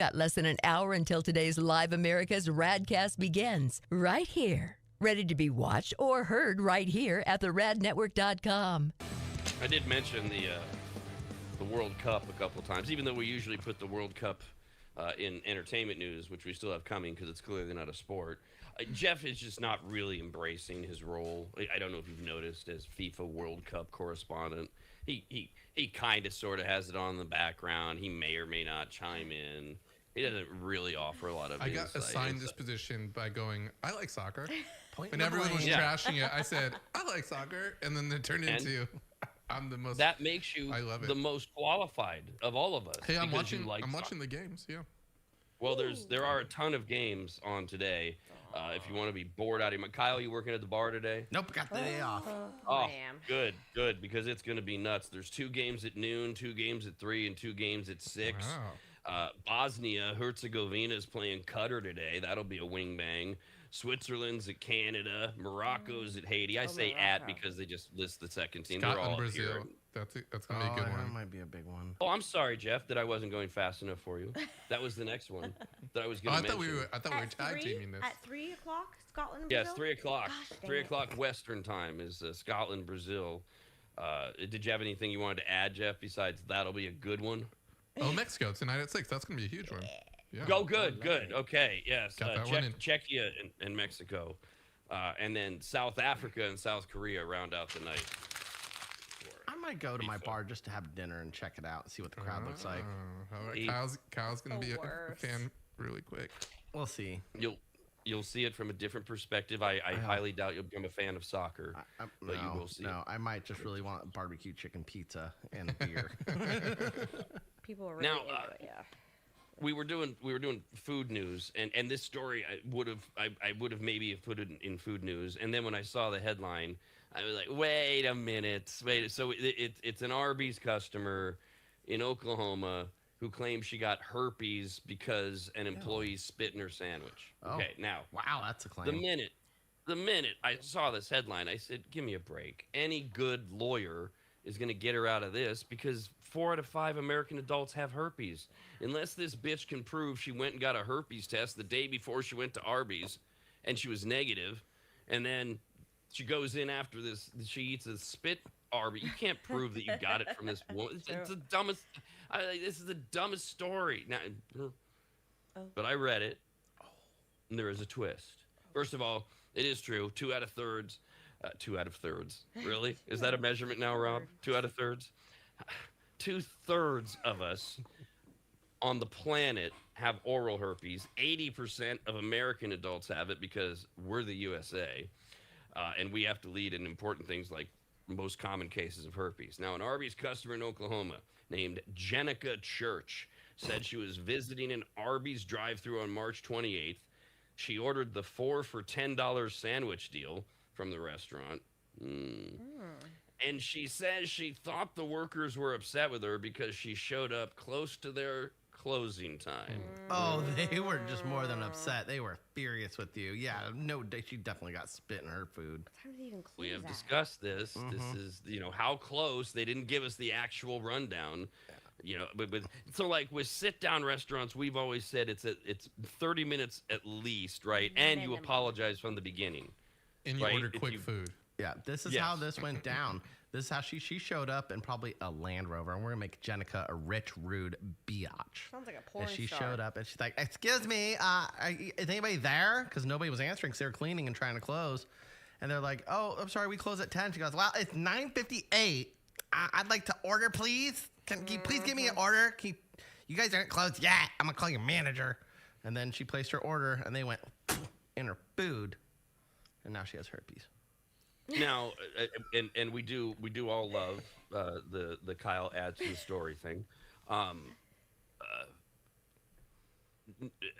Got less than an hour until today's Live America's RAD Cast begins, right here. Ready to be watched or heard right here at theradnetwork.com. I did mention the World Cup a couple times, even though we usually put the World Cup in entertainment news, which we still have coming because it's clearly not a sport. Jeff is just not really embracing his role. I don't know if you've noticed as FIFA World Cup correspondent. He kind of sort of has it on in the background. He may or may not chime in. He doesn't really offer a lot of insight. I got assigned this position by going, I like soccer. When the everyone was blame. trashing it, I said, I like soccer. And then it turned into, I'm the most. That makes you the most qualified of all of us. Hey, I'm watching soccer. the games, yeah. Well, there are a ton of games on today. If you want to be bored out of your mind. Kyle, you working at the bar today? Nope, got the day off. I am. Good, because it's going to be nuts. There's 2 games at noon, 2 games at 3, and 2 games at 6. Wow. Bosnia Herzegovina is playing Qatar today. That'll be a wing bang. Switzerland's at Canada. Morocco's at Haiti. I say at because they just list the second team. They're all Brazil. Here. That's going to be a good one. That might be a big one. Oh, I'm sorry, Jeff, that I wasn't going fast enough for you. That was the next one that I was going to mention. I thought we were tag teaming this. At 3 o'clock, Scotland, Yes, Brazil? 3 o'clock. Gosh, dang 3 it. o'clock Western time is Scotland, Brazil. Did you have anything you wanted to add, Jeff, besides that'll be a good one? Oh, Mexico tonight at 6. That's going to be a huge one. Yeah. Go good. Okay, yes. Got that one in. Czechia and Mexico. And then South Africa and South Korea round out the night. I might go to my bar just to have dinner and check it out and see what the crowd looks like. All right. Kyle's going to be a fan really quick. We'll see. You'll see it from a different perspective. I highly doubt you'll become a fan of soccer, but you will see. No, I might just really want barbecue chicken pizza and beer. People are really Now, into it, yeah. we were doing food news, and this story I would have maybe put it in food news, and then when I saw the headline, I was like, wait a minute. So it's an Arby's customer in Oklahoma who claims she got herpes because an employee spit in her sandwich. Okay, now Wow, that's a claim. the minute I saw this headline, I said, give me a break. Any good lawyer is going to get her out of this because 4 out of 5 American adults have herpes. Unless this bitch can prove she went and got a herpes test the day before she went to Arby's and she was negative, and then she goes in after this, she eats a spit Arby's. You can't prove that you got it from this woman. It's the dumbest. This is the dumbest story. Now, but I read it, and there is a twist. First of all, it is true. 2 out of thirds. 2 out of thirds. Really? Is that a measurement now, Rob? 2 out of thirds? 2/3 of us on the planet have oral herpes. 80% of American adults have it because we're the USA, and we have to lead in important things like most common cases of herpes. Now, an Arby's customer in Oklahoma named Jenica Church said she was visiting an Arby's drive-thru on March 28th. She ordered the 4 for $10 sandwich deal from the restaurant. And she says she thought the workers were upset with her because she showed up close to their closing time. Oh, they were just more than upset. They were furious with you. Yeah, no, she definitely got spit in her food. What time did they even close We have at? discussed this. This is, how close. They didn't give us the actual rundown. But so like with sit-down restaurants, we've always said it's 30 minutes at least, right? And you Minimum. apologize from the beginning. And you Right, ordered if quick you- food. Yeah, this is how this went down. This is how she showed up in probably a Land Rover, and we're gonna make Jenica a rich, rude biatch. Sounds like a porn And she star. showed up, and she's like, "Excuse me, is anybody there?" Because nobody was answering, because they were cleaning and trying to close. And they're like, "Oh, I'm sorry, we close at 10." She goes, "Well, it's 9:58. I'd like to order, please. Can you please give me an order? You guys aren't closed yet. I'm gonna call your manager." And then she placed her order, and they went in her food, and now she has herpes. Now, and we do all love the Kyle adds to the story thing.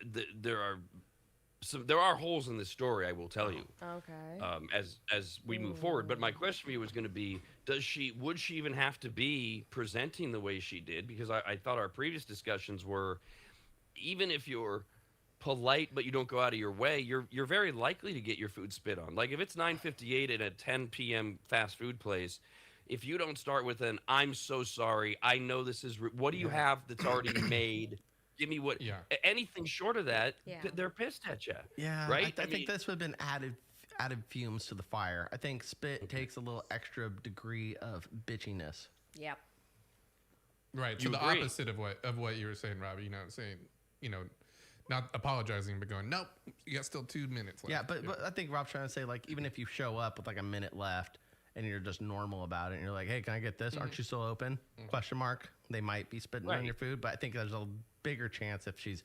There are holes in this story, I will tell you. Okay. As we move forward, but my question for you was going to be: would she even have to be presenting the way she did? Because I thought our previous discussions were, even if you're polite but you don't go out of your way, you're very likely to get your food spit on. Like if it's 9:58 at a 10 p.m. fast food place, if you don't start with an "I'm so sorry, I know this is what do you have that's already made Give me what? Yeah. Anything short of that, Yeah. they're pissed at you. Yeah, Right? I I think mean- this would have been added fumes to the fire. I think spit takes a little extra degree of bitchiness. Yep. Right. You So the agree. opposite of what you were saying, Robbie. Saying, not apologizing, but going, nope, you got still 2 minutes left. Yeah, but I think Rob's trying to say, like, even if you show up with like a minute left and you're just normal about it, and you're like, hey, can I get this? Aren't you still open? Question mark. They might be spitting on Right. your food, but I think there's a bigger chance if she's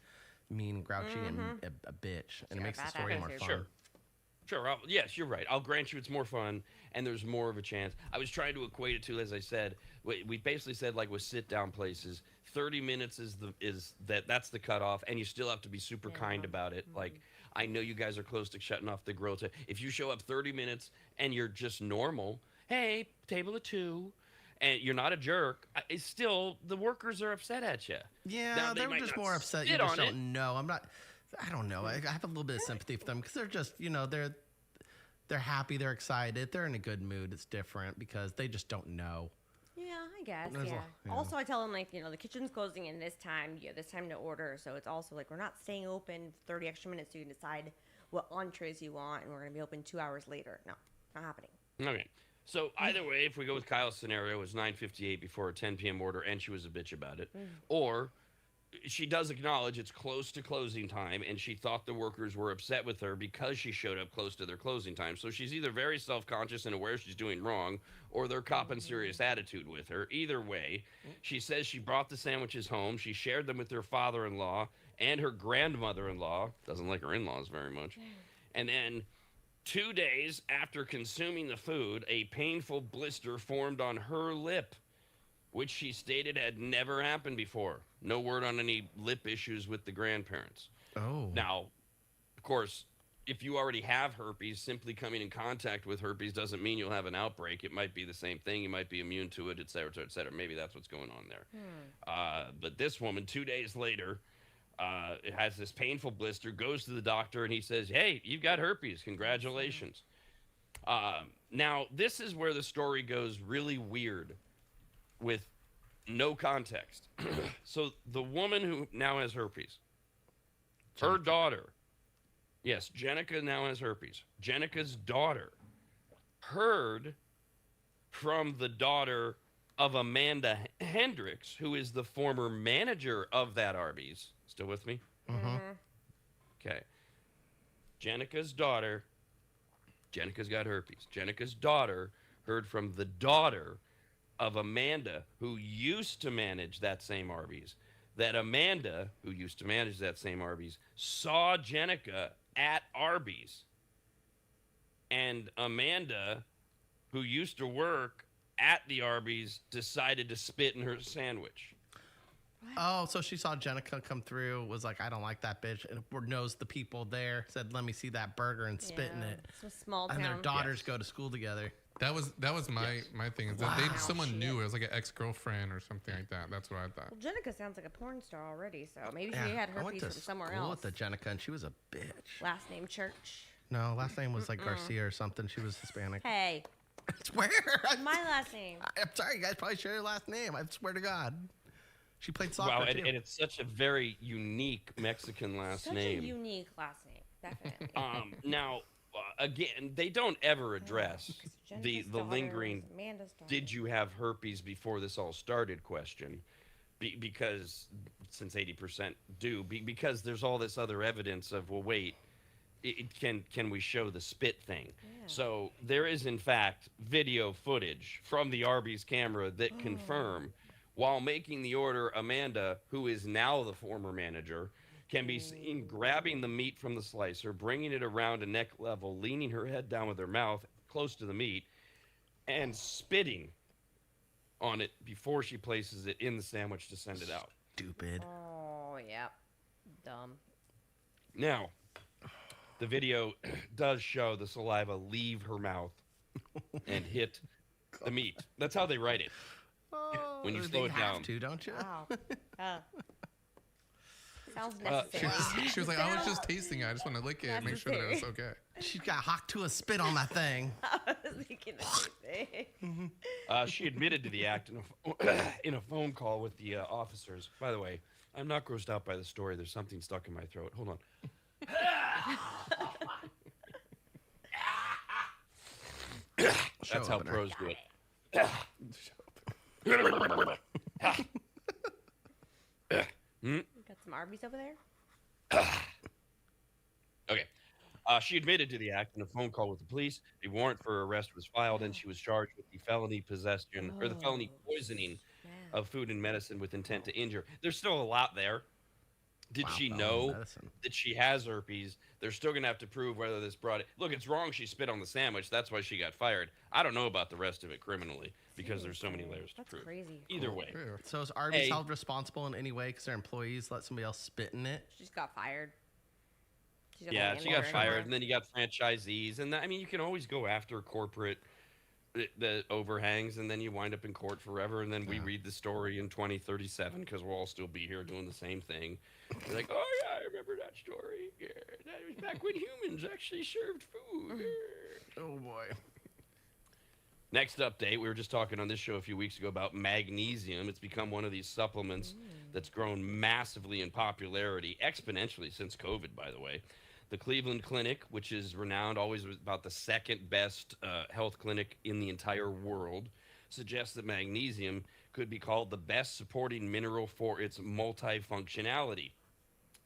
mean, grouchy, and a bitch, and it makes the bad story more attitude. fun. Sure. Yes, you're right. I'll grant you it's more fun, and there's more of a chance. I was trying to equate it to, as I said, we basically said like with sit-down places, 30 minutes that's the cutoff, and you still have to be super kind about it. Like, I know you guys are close to shutting off the grill. If you show up 30 minutes and you're just normal, hey, table of 2, and you're not a jerk, it's still, the workers are upset at you. Yeah, Now, they they were might just not more upset. You spit just on don't know. I don't know. I have a little bit of sympathy for them because they're just, they're happy, they're excited, they're in a good mood. It's different because they just don't know. Yeah, I guess. There's Yeah. a- yeah. Also, I tell them like, the kitchen's closing in this time. You have this time to order. So it's also like we're not staying open 30 extra minutes so you can decide what entrees you want, and we're gonna be open 2 hours later. No, not happening. Okay. So either way, if we go with Kyle's scenario, it was 9:58 before a 10 p.m. order, and she was a bitch about it. Or she does acknowledge it's close to closing time, and she thought the workers were upset with her because she showed up close to their closing time. So she's either very self-conscious and aware she's doing wrong, or they're copping serious attitude with her. Either way, she says she brought the sandwiches home. She shared them with her father-in-law and her grandmother-in-law. Doesn't like her in-laws very much. And then 2 days after consuming the food, a painful blister formed on her lip, which she stated had never happened before. No word on any lip issues with the grandparents. Oh. Now, of course, if you already have herpes, simply coming in contact with herpes doesn't mean you'll have an outbreak. It might be the same thing. You might be immune to it, et cetera, et cetera. Maybe that's what's going on there. But this woman, 2 days later, has this painful blister, goes to the doctor, and he says, hey, you've got herpes. Congratulations. Now, this is where the story goes really weird with no context. So the woman who now has herpes, her daughter, yes, Jenica now has herpes. Jenica's daughter heard from the daughter of Amanda Hendricks, who is the former manager of that Arby's. Still with me? Okay. Jenica's daughter, Jenica's got herpes. Jenica's daughter heard from the daughter of Amanda, who used to manage that same Arby's, that Amanda, who used to manage that same Arby's, saw Jenica at Arby's. And Amanda, who used to work at the Arby's, decided to spit in her sandwich. Oh, so she saw Jenica come through, was like, I don't like that bitch, and knows the people there, said, let me see that burger, and spit in it. It's a small town. And their daughters go to school together. That was my thing. Is that someone knew it was like an ex-girlfriend or something like that. That's what I thought. Well, Jenica sounds like a porn star already, so maybe she Yeah, had I went herpes to from somewhere school else. with the Jenica, and she was a bitch. Last name Church. No, last name was like Garcia or something. She was Hispanic. Hey, I swear. my last name. I'm sorry, you guys probably share your last name. I swear to God. She played soccer, Wow, too. and it's such a very unique Mexican last Such name. a unique last name, definitely. Now, again, they don't ever address the Jenica's daughter lingering, is Amanda's daughter. did you have herpes before this all started question. Because, since 80% do, because there's all this other evidence of, well, wait, can we show the spit thing? Yeah. So there is, in fact, video footage from the Arby's camera that confirm, while making the order, Amanda, who is now the former manager, can be seen grabbing the meat from the slicer, bringing it around to neck level, leaning her head down with her mouth close to the meat, and spitting on it before she places it in the sandwich to send it out. Stupid. Oh, yeah. Dumb. Now, the video does show the saliva leave her mouth and hit the meat. That's how they write it. Oh, When you they slow it have down. to, don't you? Wow. Sounds necessary. She was like, I was just tasting it. I just want to lick it and make sure that it was okay. She's got hawk to a spit on that thing. I was thinking the same thing. She admitted to the act in a phone call with the officers. By the way, I'm not grossed out by the story. There's something stuck in my throat. Hold on. That's how opener. pros do it. Got some Arby's over there? Okay. She admitted to the act in a phone call with the police. A warrant for her arrest was filed, and she was charged with the felony possession or the felony poisoning snap. of food and medicine with intent to injure. There's still a lot there. Did Wow, she felony know medicine. that she has herpes? They're still going to have to prove whether this brought it. Look, it's wrong she spit on the sandwich. That's why she got fired. I don't know about the rest of it criminally because there's so many layers to That's prove. crazy. Either way. Yeah. So is Arby's Hey. held responsible in any way because their employees let somebody else spit in it? She just got fired. She's not Yeah, working she got anymore. fired, and then you got franchisees, and I mean, you can always go after corporate the overhangs, and then you wind up in court forever, and then we read the story in 2037 because we'll all still be here doing the same thing. You're like, oh yeah, I remember that story. Yeah, that was back when humans actually served food. Yeah. Oh boy. Next update, we were just talking on this show a few weeks ago about magnesium. It's become one of these supplements that's grown massively in popularity, exponentially since COVID, by the way. The Cleveland Clinic, which is renowned, always was about the second best health clinic in the entire world, suggests that magnesium could be called the best supporting mineral for its multifunctionality.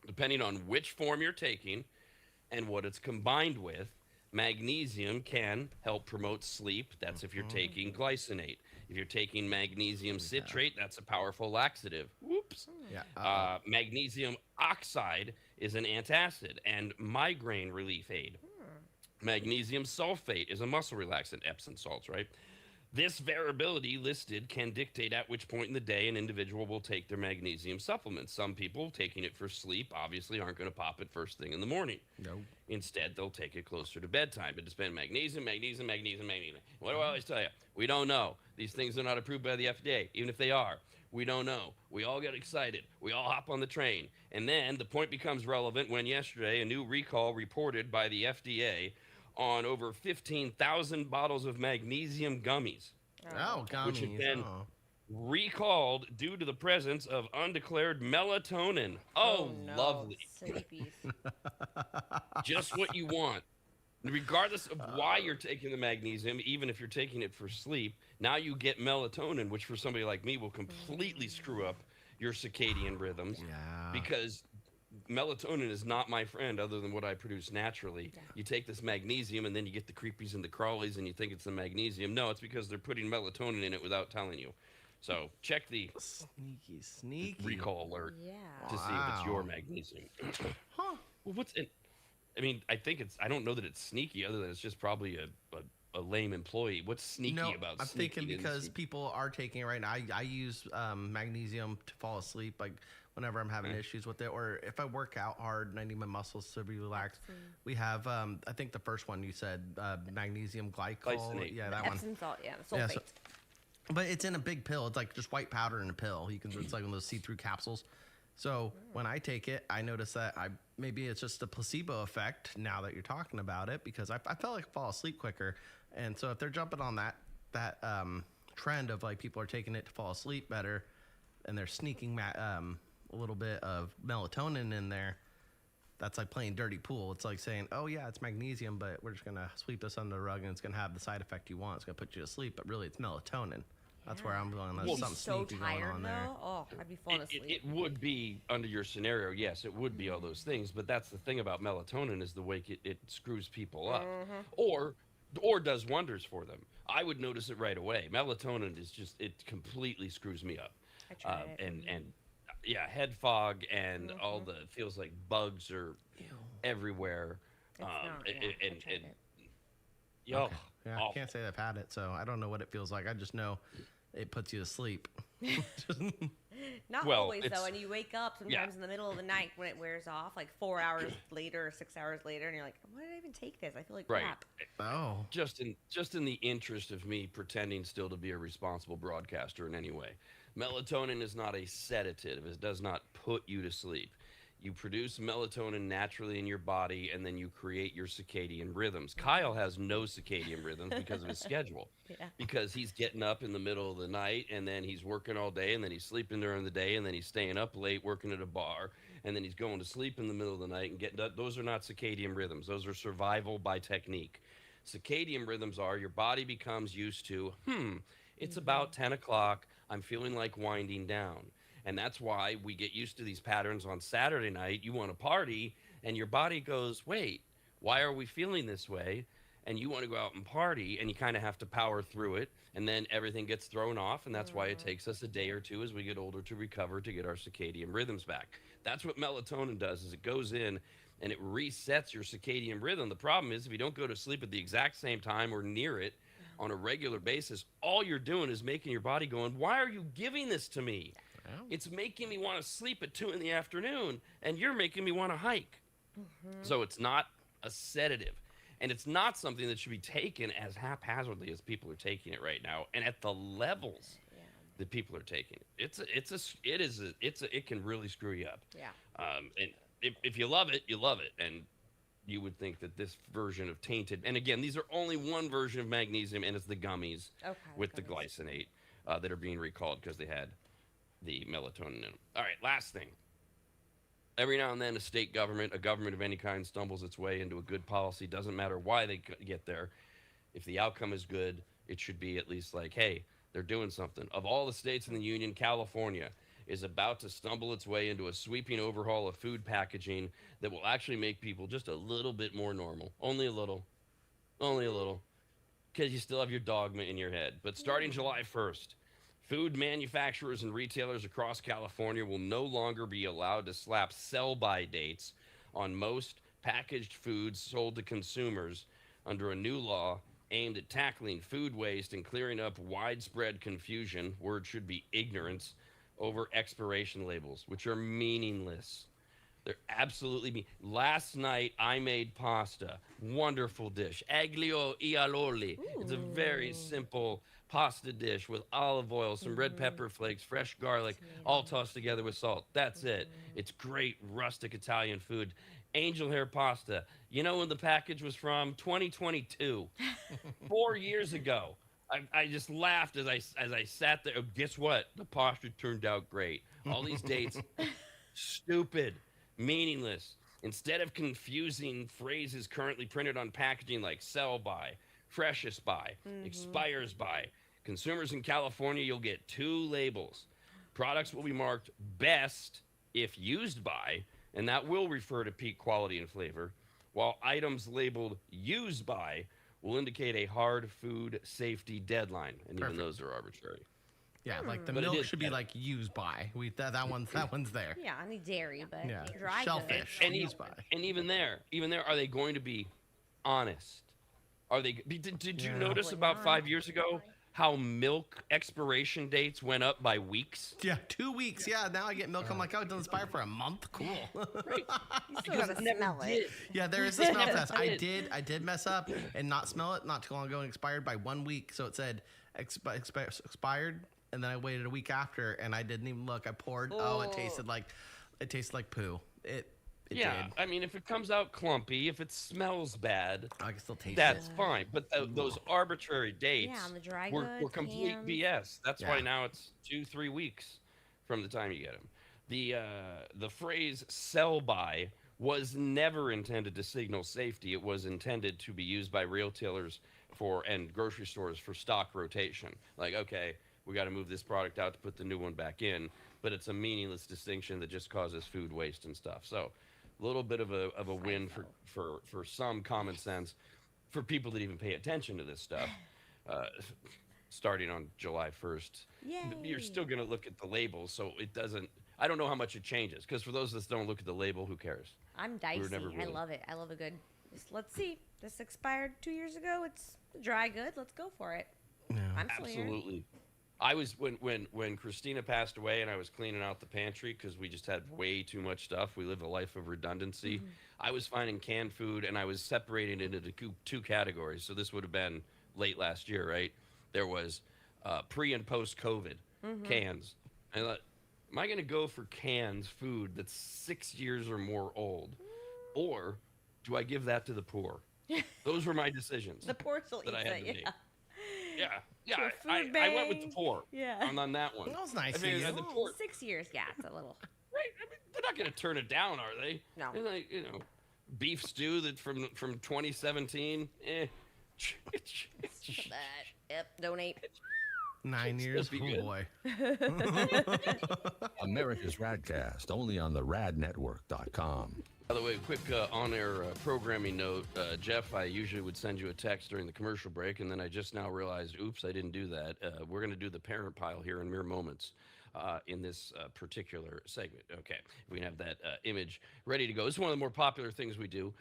Depending on which form you're taking and what it's combined with, magnesium can help promote sleep. That's if you're taking glycinate. If you're taking magnesium citrate, that's a powerful laxative. Whoops. Yeah. Magnesium oxide is an antacid and migraine relief aid. Magnesium sulfate is a muscle relaxant, Epsom salts, right? This variability listed can dictate at which point in the day an individual will take their magnesium supplements. Some people taking it for sleep obviously aren't going to pop it first thing in the morning. No. Instead, they'll take it closer to bedtime. But to spend magnesium. What do I always tell you? We don't know. These things are not approved by the FDA. Even if they are, we don't know. We all get excited. We all hop on the train. And then the point becomes relevant when yesterday a new recall reported by the FDA on over 15,000 bottles of magnesium gummies Oh, gummies. Which had been- Oh. recalled due to the presence of undeclared melatonin. Oh, no. lovely. Sleepies. Just what you want. Regardless of why you're taking the magnesium, even if you're taking it for sleep, now you get melatonin, which for somebody like me will completely screw up your circadian rhythms. Yeah. Because melatonin is not my friend other than what I produce naturally. You take this magnesium and then you get the creepies and the crawlies and you think it's the magnesium. No, it's because they're putting melatonin in it without telling you. So check the Sneaky. recall alert Yeah. to see if it's your Wow. magnesium. Huh. Well, what's it? I mean, I don't know that it's sneaky other than it's just probably a lame employee. What's sneaky No, about I'm thinking sneaking in because sleep? people are taking it right now. I use magnesium to fall asleep, like whenever I'm having issues with it, or if I work out hard and I need my muscles to be relaxed. We have, I think the first one you said, magnesium glycol. Glycinate. Yeah, that one. Epsom salt, yeah, the Yeah, sulfate. so- But it's in a big pill. It's like just white powder in a pill. You can. It's like one of those see-through capsules. So when I take it, I notice that maybe it's just a placebo effect. Now that you're talking about it, because I felt like I fall asleep quicker, and so if they're jumping on that trend of like people are taking it to fall asleep better, and they're sneaking a little bit of melatonin in there, that's like playing dirty pool. It's like saying, oh yeah, it's magnesium, but we're just gonna sweep this under the rug, and it's gonna have the side effect you want. It's gonna put you to sleep, but really it's melatonin. That's where I'm going. There's I'd be something so sneaky tired going on there. though. Oh, I'd be falling asleep. It would be under your scenario, yes, it would be all those things. But that's the thing about melatonin is the way it screws people up, or does wonders for them. I would notice it right away. Melatonin is just it completely screws me up, I tried it. and yeah, head fog and all the feels like bugs are everywhere. It's not, yeah, I and tried it. yo, Okay. Yeah, I awful. can't say I've had it, so I don't know what it feels like. I just know it puts you to sleep. Not Well, always though, it's- and you wake up sometimes in the middle of the night when it wears off, like 4 hours later or 6 hours later, and you're like, why did I even take this? I feel like Right. crap. Oh, Just in the interest of me pretending still to be a responsible broadcaster in any way. Melatonin is not a sedative. It does not put you to sleep. You produce melatonin naturally in your body, and then you create your circadian rhythms. Kyle has no circadian rhythms because of his schedule. Yeah. Because he's getting up in the middle of the night, and then he's working all day, and then he's sleeping during the day, and then he's staying up late working at a bar, and then he's going to sleep in the middle of the night and getting up. Those are not circadian rhythms. Those are survival by technique. Circadian rhythms are your body becomes used to, it's about 10 o'clock. I'm feeling like winding down. And that's why we get used to these patterns on Saturday night. You want to party, and your body goes, wait, why are we feeling this way? And you want to go out and party, and you kind of have to power through it. And then everything gets thrown off, and that's why it takes us a day or two as we get older to recover to get our circadian rhythms back. That's what melatonin does, is it goes in and it resets your circadian rhythm. The problem is if you don't go to sleep at the exact same time or near it on a regular basis, all you're doing is making your body going, why are you giving this to me? It's making me want to sleep at 2 in the afternoon, and you're making me want to hike. So it's not a sedative, and it's not something that should be taken as haphazardly as people are taking it right now, and at the levels that people are taking it. It can really screw you up. Yeah. And if you love it, you love it, and you would think that this version of tainted, and again, these are only one version of magnesium, and it's the gummies with the glycinate that are being recalled because they had the melatonin in them. All right, last thing. Every now and then, a state government, a government of any kind, stumbles its way into a good policy. Doesn't matter why they get there. If the outcome is good, it should be at least like, hey, they're doing something. Of all the states in the union, California is about to stumble its way into a sweeping overhaul of food packaging that will actually make people just a little bit more normal. Only a little. Only a little. Because you still have your dogma in your head. But starting July 1st, food manufacturers and retailers across California will no longer be allowed to slap sell-by dates on most packaged foods sold to consumers under a new law aimed at tackling food waste and clearing up widespread confusion, word should be ignorance, over expiration labels, which are meaningless. They're absolutely Last night, I made pasta. Wonderful dish. Aglio e alloli. It's a very simple pasta dish with olive oil, some red pepper flakes, fresh garlic, all tossed together with salt. That's it. It's great rustic Italian food. Angel hair pasta. You know when the package was from? 2022. 4 years ago. I just laughed as I sat there. Guess what? The pasta turned out great. All these dates, stupid, meaningless. Instead of confusing phrases currently printed on packaging like sell by, freshest by, expires by, consumers in California, you'll get 2 labels. Products will be marked best if used by, and that will refer to peak quality and flavor, while items labeled used by will indicate a hard food safety deadline, and even those are arbitrary. Yeah, like the But it milk is should be better. like used by. That one's there. Yeah, I need dairy, but Yeah. dry Shellfish. goods. Used by. And even there, are they going to be honest? Are they? Did you notice Probably about not. 5 years ago how milk expiration dates went up by weeks? Yeah, 2 weeks. Yeah, now I get milk. I'm like, oh, it doesn't expire for a month. Cool. You still gotta smell it. Yeah, there is a smell test. I did mess up and not smell it not too long ago and expired by 1 week. So it said expired, and then I waited a week after and I didn't even look. I poured. Oh, it tasted like poo. It Yeah, did. I mean, if it comes out clumpy, if it smells bad, I can still taste that's it. fine. But those arbitrary dates Yeah, on the dry were goods, complete hams. BS. That's why Yeah. now it's 2-3 weeks from the time you get them. The phrase "sell by" was never intended to signal safety. It was intended to be used by retailers and grocery stores for stock rotation. Like, okay, we got to move this product out to put the new one back in, but it's a meaningless distinction that just causes food waste and stuff. So, a little bit of a win for some common sense for people that even pay attention to this stuff. Starting on July 1st, you're still going to look at the labels, so it doesn't. I don't know how much it changes, because for those that don't look at the label, who cares? I'm dicey. never I really- love it. I love a good. Let's see. This expired 2 years ago. It's dry good. Let's go for it. I'm still here. Absolutely. I was when Christina passed away and I was cleaning out the pantry because we just had way too much stuff. We live a life of redundancy. I was finding canned food and I was separating it into two categories. So this would have been late last year, right? There was pre and post COVID cans. I thought, Am I going to go for cans food that's 6 years or more old? Or do I give that to the poor? Those were my decisions The poor still that eats I had it. to make. Yeah. Yeah, To a I food went with the bank. poor Yeah. on that one. That was nice I of figured you. the poor, 6 years, yeah, it's a little. right? I mean, they're not going to turn it down, are they? No. They're like, beef stew that from 2017. Yep, donate. 9 years. be Oh good. boy. America's RADcast, only on the radnetwork.com. By the way, quick on-air programming note. Jeff, I usually would send you a text during the commercial break, and then I just now realized, oops, I didn't do that. We're going to do the parent pile here in mere moments in this particular segment. Okay, we can have that image ready to go. This is one of the more popular things we do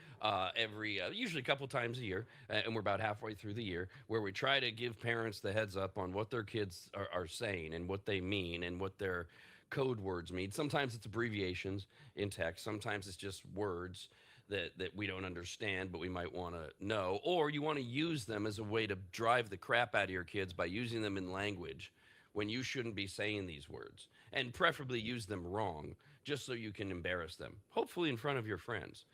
usually a couple times a year, and we're about halfway through the year, where we try to give parents the heads up on what their kids are saying and what they mean and what their code words mean. Sometimes it's abbreviations in text. Sometimes it's just words that we don't understand, but we might want to know. Or you want to use them as a way to drive the crap out of your kids by using them in language when you shouldn't be saying these words. And preferably use them wrong, just so you can embarrass them, hopefully in front of your friends.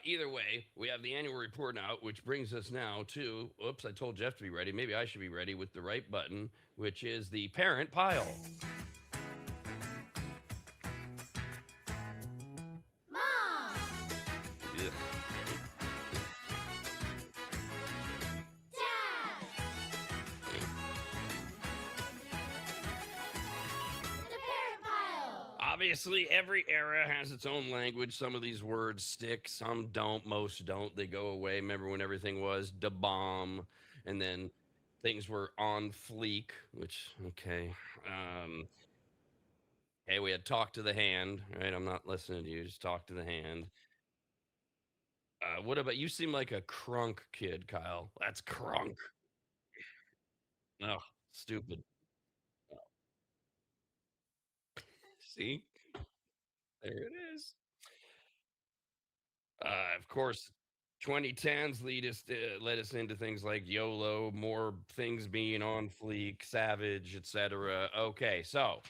Either way, we have the annual report out, which brings us now to, oops, I told Jeff to be ready. Maybe I should be ready with the right button, which is the parent pile. Ugh. Obviously, every era has its own language. Some of these words stick, some don't, most don't. They go away. Remember when everything was da bomb, and then things were on fleek, which, okay. Hey, we had talk to the hand, right? I'm not listening to you. Just talk to the hand. What about you? Seem like a crunk kid, Kyle. That's crunk. Oh, stupid. See, there it is. Of course, 2010s led us into things like YOLO, more things being on fleek, savage, etc. Okay, so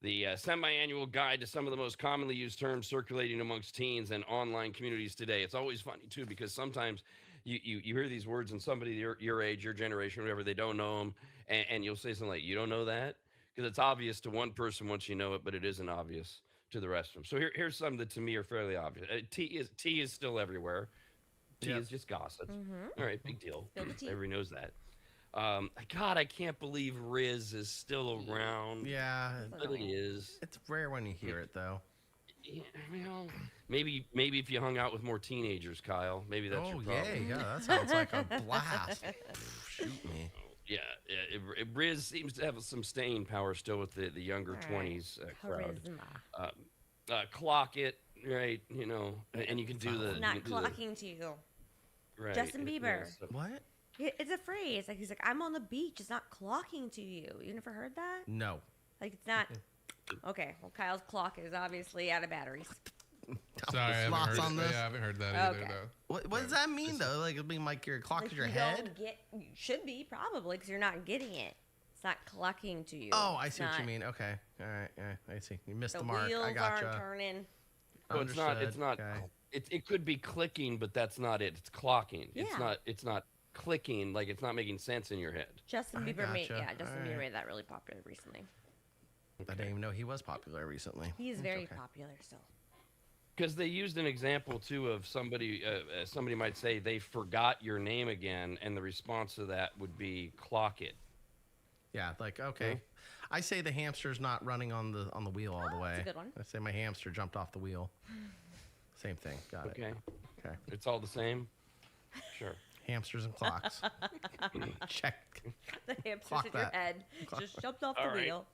the semi-annual guide to some of the most commonly used terms circulating amongst teens and online communities today. It's always funny too because sometimes you hear these words and somebody your age, your generation, whatever, they don't know them, and you'll say something like, "You don't know that," because it's obvious to one person once you know it, but it isn't obvious to the rest of them. So here's some that to me are fairly obvious. Tea is still everywhere. Tea Yep. is just gossip. Mm-hmm. All right, big deal. Spill the tea. Everybody knows that. God, I can't believe Riz is still around. Yeah. But it is. It's rare when you hear it though. Yeah, well, maybe if you hung out with more teenagers, Kyle, maybe that's your Oh problem. yeah. That sounds like a blast. Shoot me. Yeah, Riz seems to have some staying power still with the younger All right. 20s crowd. Charisma. Clock it, right? And you can do the Not you can do the- clocking to you. right, Justin Bieber. so- What? It's a phrase. Like he's like, I'm on the beach. It's not clocking to you. You never heard that? No. Like it's not. Okay. Well, Kyle's clock is obviously out of batteries. Sorry, I haven't Slots heard, on this. yeah, I haven't heard that either, Okay. though. What does that mean though? Like it mean like your clock Like is your you head? don't you should be probably because you're not getting it. It's not clocking to you. Oh, I It's see what you not- mean. Okay. All right. Yeah, I see. You missed The the mark. wheels I aren't gotcha. turning. So it's not. Okay. It could be clicking, but that's not it. It's clocking. Yeah. It's not clicking. Like it's not making sense in your head. Justin I Bieber made gotcha. Justin All Bieber right. made that really popular recently. I didn't even know he was popular recently. He is It's very okay. popular still. Because they used an example too of somebody. Somebody might say they forgot your name again, and the response to that would be clock it. Yeah, like okay. I say the hamster's not running on the wheel all the way. a good one. I say my hamster jumped off the wheel. Same thing. Got it. Okay, Okay. it's all the same. Sure. Hamsters and clocks. Check. The hamster's Clock in your that. head just jumped off All the right. wheel.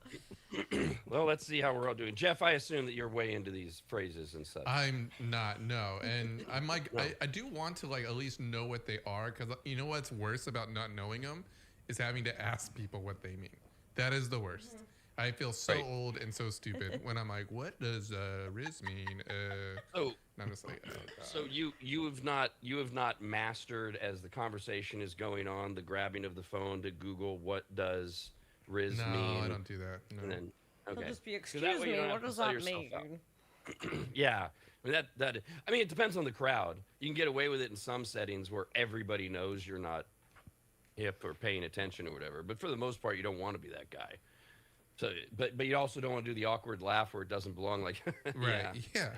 Well, let's see how we're all doing. Jeff, I assume that you're way into these phrases and such. I'm not, no. And I'm like, I do want to like at least know what they are, because you know what's worse about not knowing them is having to ask people what they mean. That is the worst. I feel so Right. old and so stupid when I'm like, what does Riz mean? So, And I'm just like, oh, God. so you have not mastered, as the conversation is going on, the grabbing of the phone to Google what does Riz No, mean. I don't do that. No. And then, He'll Okay. just be, 'Cause that excuse way you me, don't what have to does sell that yourself mean? out. Yeah. I mean, I mean, it depends on the crowd. You can get away with it in some settings where everybody knows you're not hip or paying attention or whatever. But for the most part, you don't want to be that guy. So, but you also don't want to do the awkward laugh where it doesn't belong. Like, Right. yeah.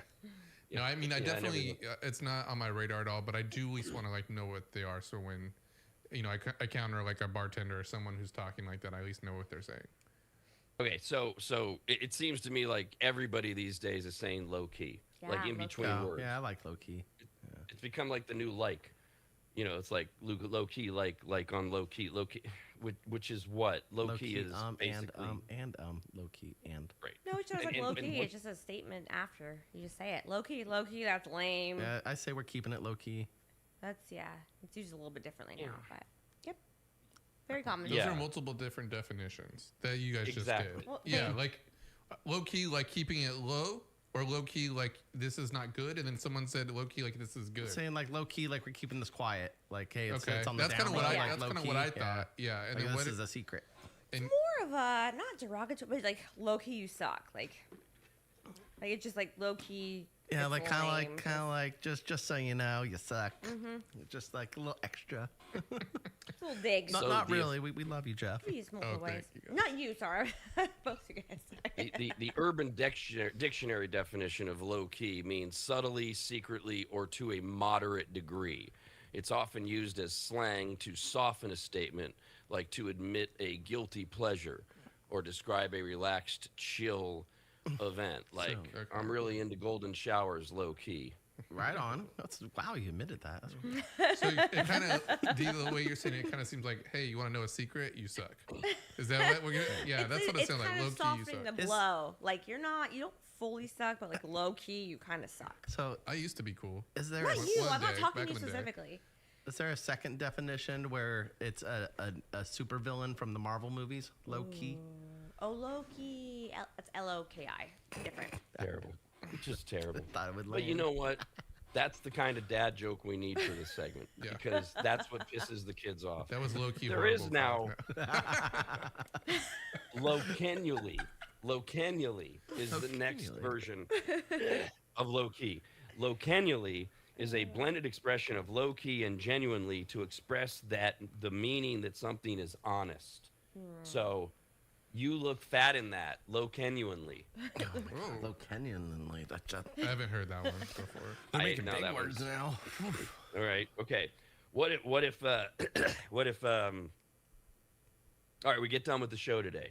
Yeah. No, I mean, I Yeah, I never definitely, it's not on my radar at all, but I do at least want to like know what they are. So when, I counter like a bartender or someone who's talking like that, I at least know what they're saying. Okay, so it seems to me like everybody these days is saying low key, like Yeah, in low between Oh, words. yeah, I like low key. It's become like the new like. It's like low key, like on low key, which is what low key is basically. and low key and. Right. No, it's just like And low what- key. It's just a statement after you just say it. Low key, that's lame. Yeah, I say we're keeping it low key. That's It's used a little bit differently Yeah. now, but yep, very common. Those Yeah. are multiple different definitions that you guys Exactly. just did. Well, Yeah, they- like low key, like keeping it low, or low key, like this is not good, and then someone said low key, like this is good. Saying like low key, like we're keeping this quiet. Like, hey, it's, Okay, it's on the that's kind of down what low, I. like, That's kind of low what I key, thought. Yeah, and Like, then this what? is a secret. And More of a not derogatory, but like low key, you suck. Like it's just like low key. Yeah, it's like lame, just so you know, you suck. Just like a little extra. just little digs. Not, So not the- really. We love you, Jeff. We use multiple Oh, ways. thank you, guys. Not you, sorry. Both you guys. The Urban Dictionary definition of low key means subtly, secretly, or to a moderate degree. It's often used as slang to soften a statement, like to admit a guilty pleasure or describe a relaxed, chill event. Like, okay. I'm really into golden showers, low key. Right on. Wow, you admitted that. That's so it kind of the way you're saying it kind of seems like, hey, you want to know a secret? You suck. Is that what we're gonna? Yeah, that's what it sounds like. Kind Low of key, you softening suck. the blow. Like you don't fully suck, but like low key, you kind of suck. so. I used to be cool. Is there Not a, you. one I'm not day, talking back to you in the day. specifically. is there a second definition where it's a supervillain from the Marvel movies? Low key. Oh, low key. It's LOKI. Different. Terrible. Just terrible. Thought it would But you land. know what? That's the kind of dad joke we need for this segment Yeah. because that's what pisses the kids off. That was low key. There is now locanuli. Locanuli is the next Locanuli. version of low key. Locanuli is a blended expression of low key and genuinely to express that the meaning that something is honest. So you look fat in that locanuinely. Whoa. Low Kenyan and like that. I haven't heard that one before. They're I- making no, big that words was- now. All right. Okay. What if all right, we get done with the show today.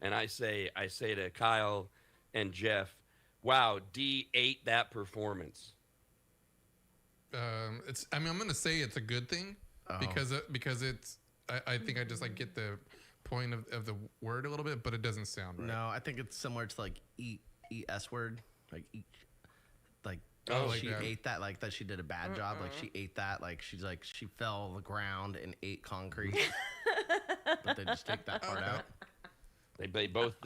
And I say to Kyle and Jeff, wow, D ate that performance. It's. I mean, I'm gonna say it's a good thing because it's. I think I just like get the point of the word a little bit, but it doesn't sound right. No, I think it's similar to like ES word, like eat, like Oh, like she that. ate that, like that she did a bad job, like she ate that, like she fell on the ground and ate concrete, but they just take that part out. They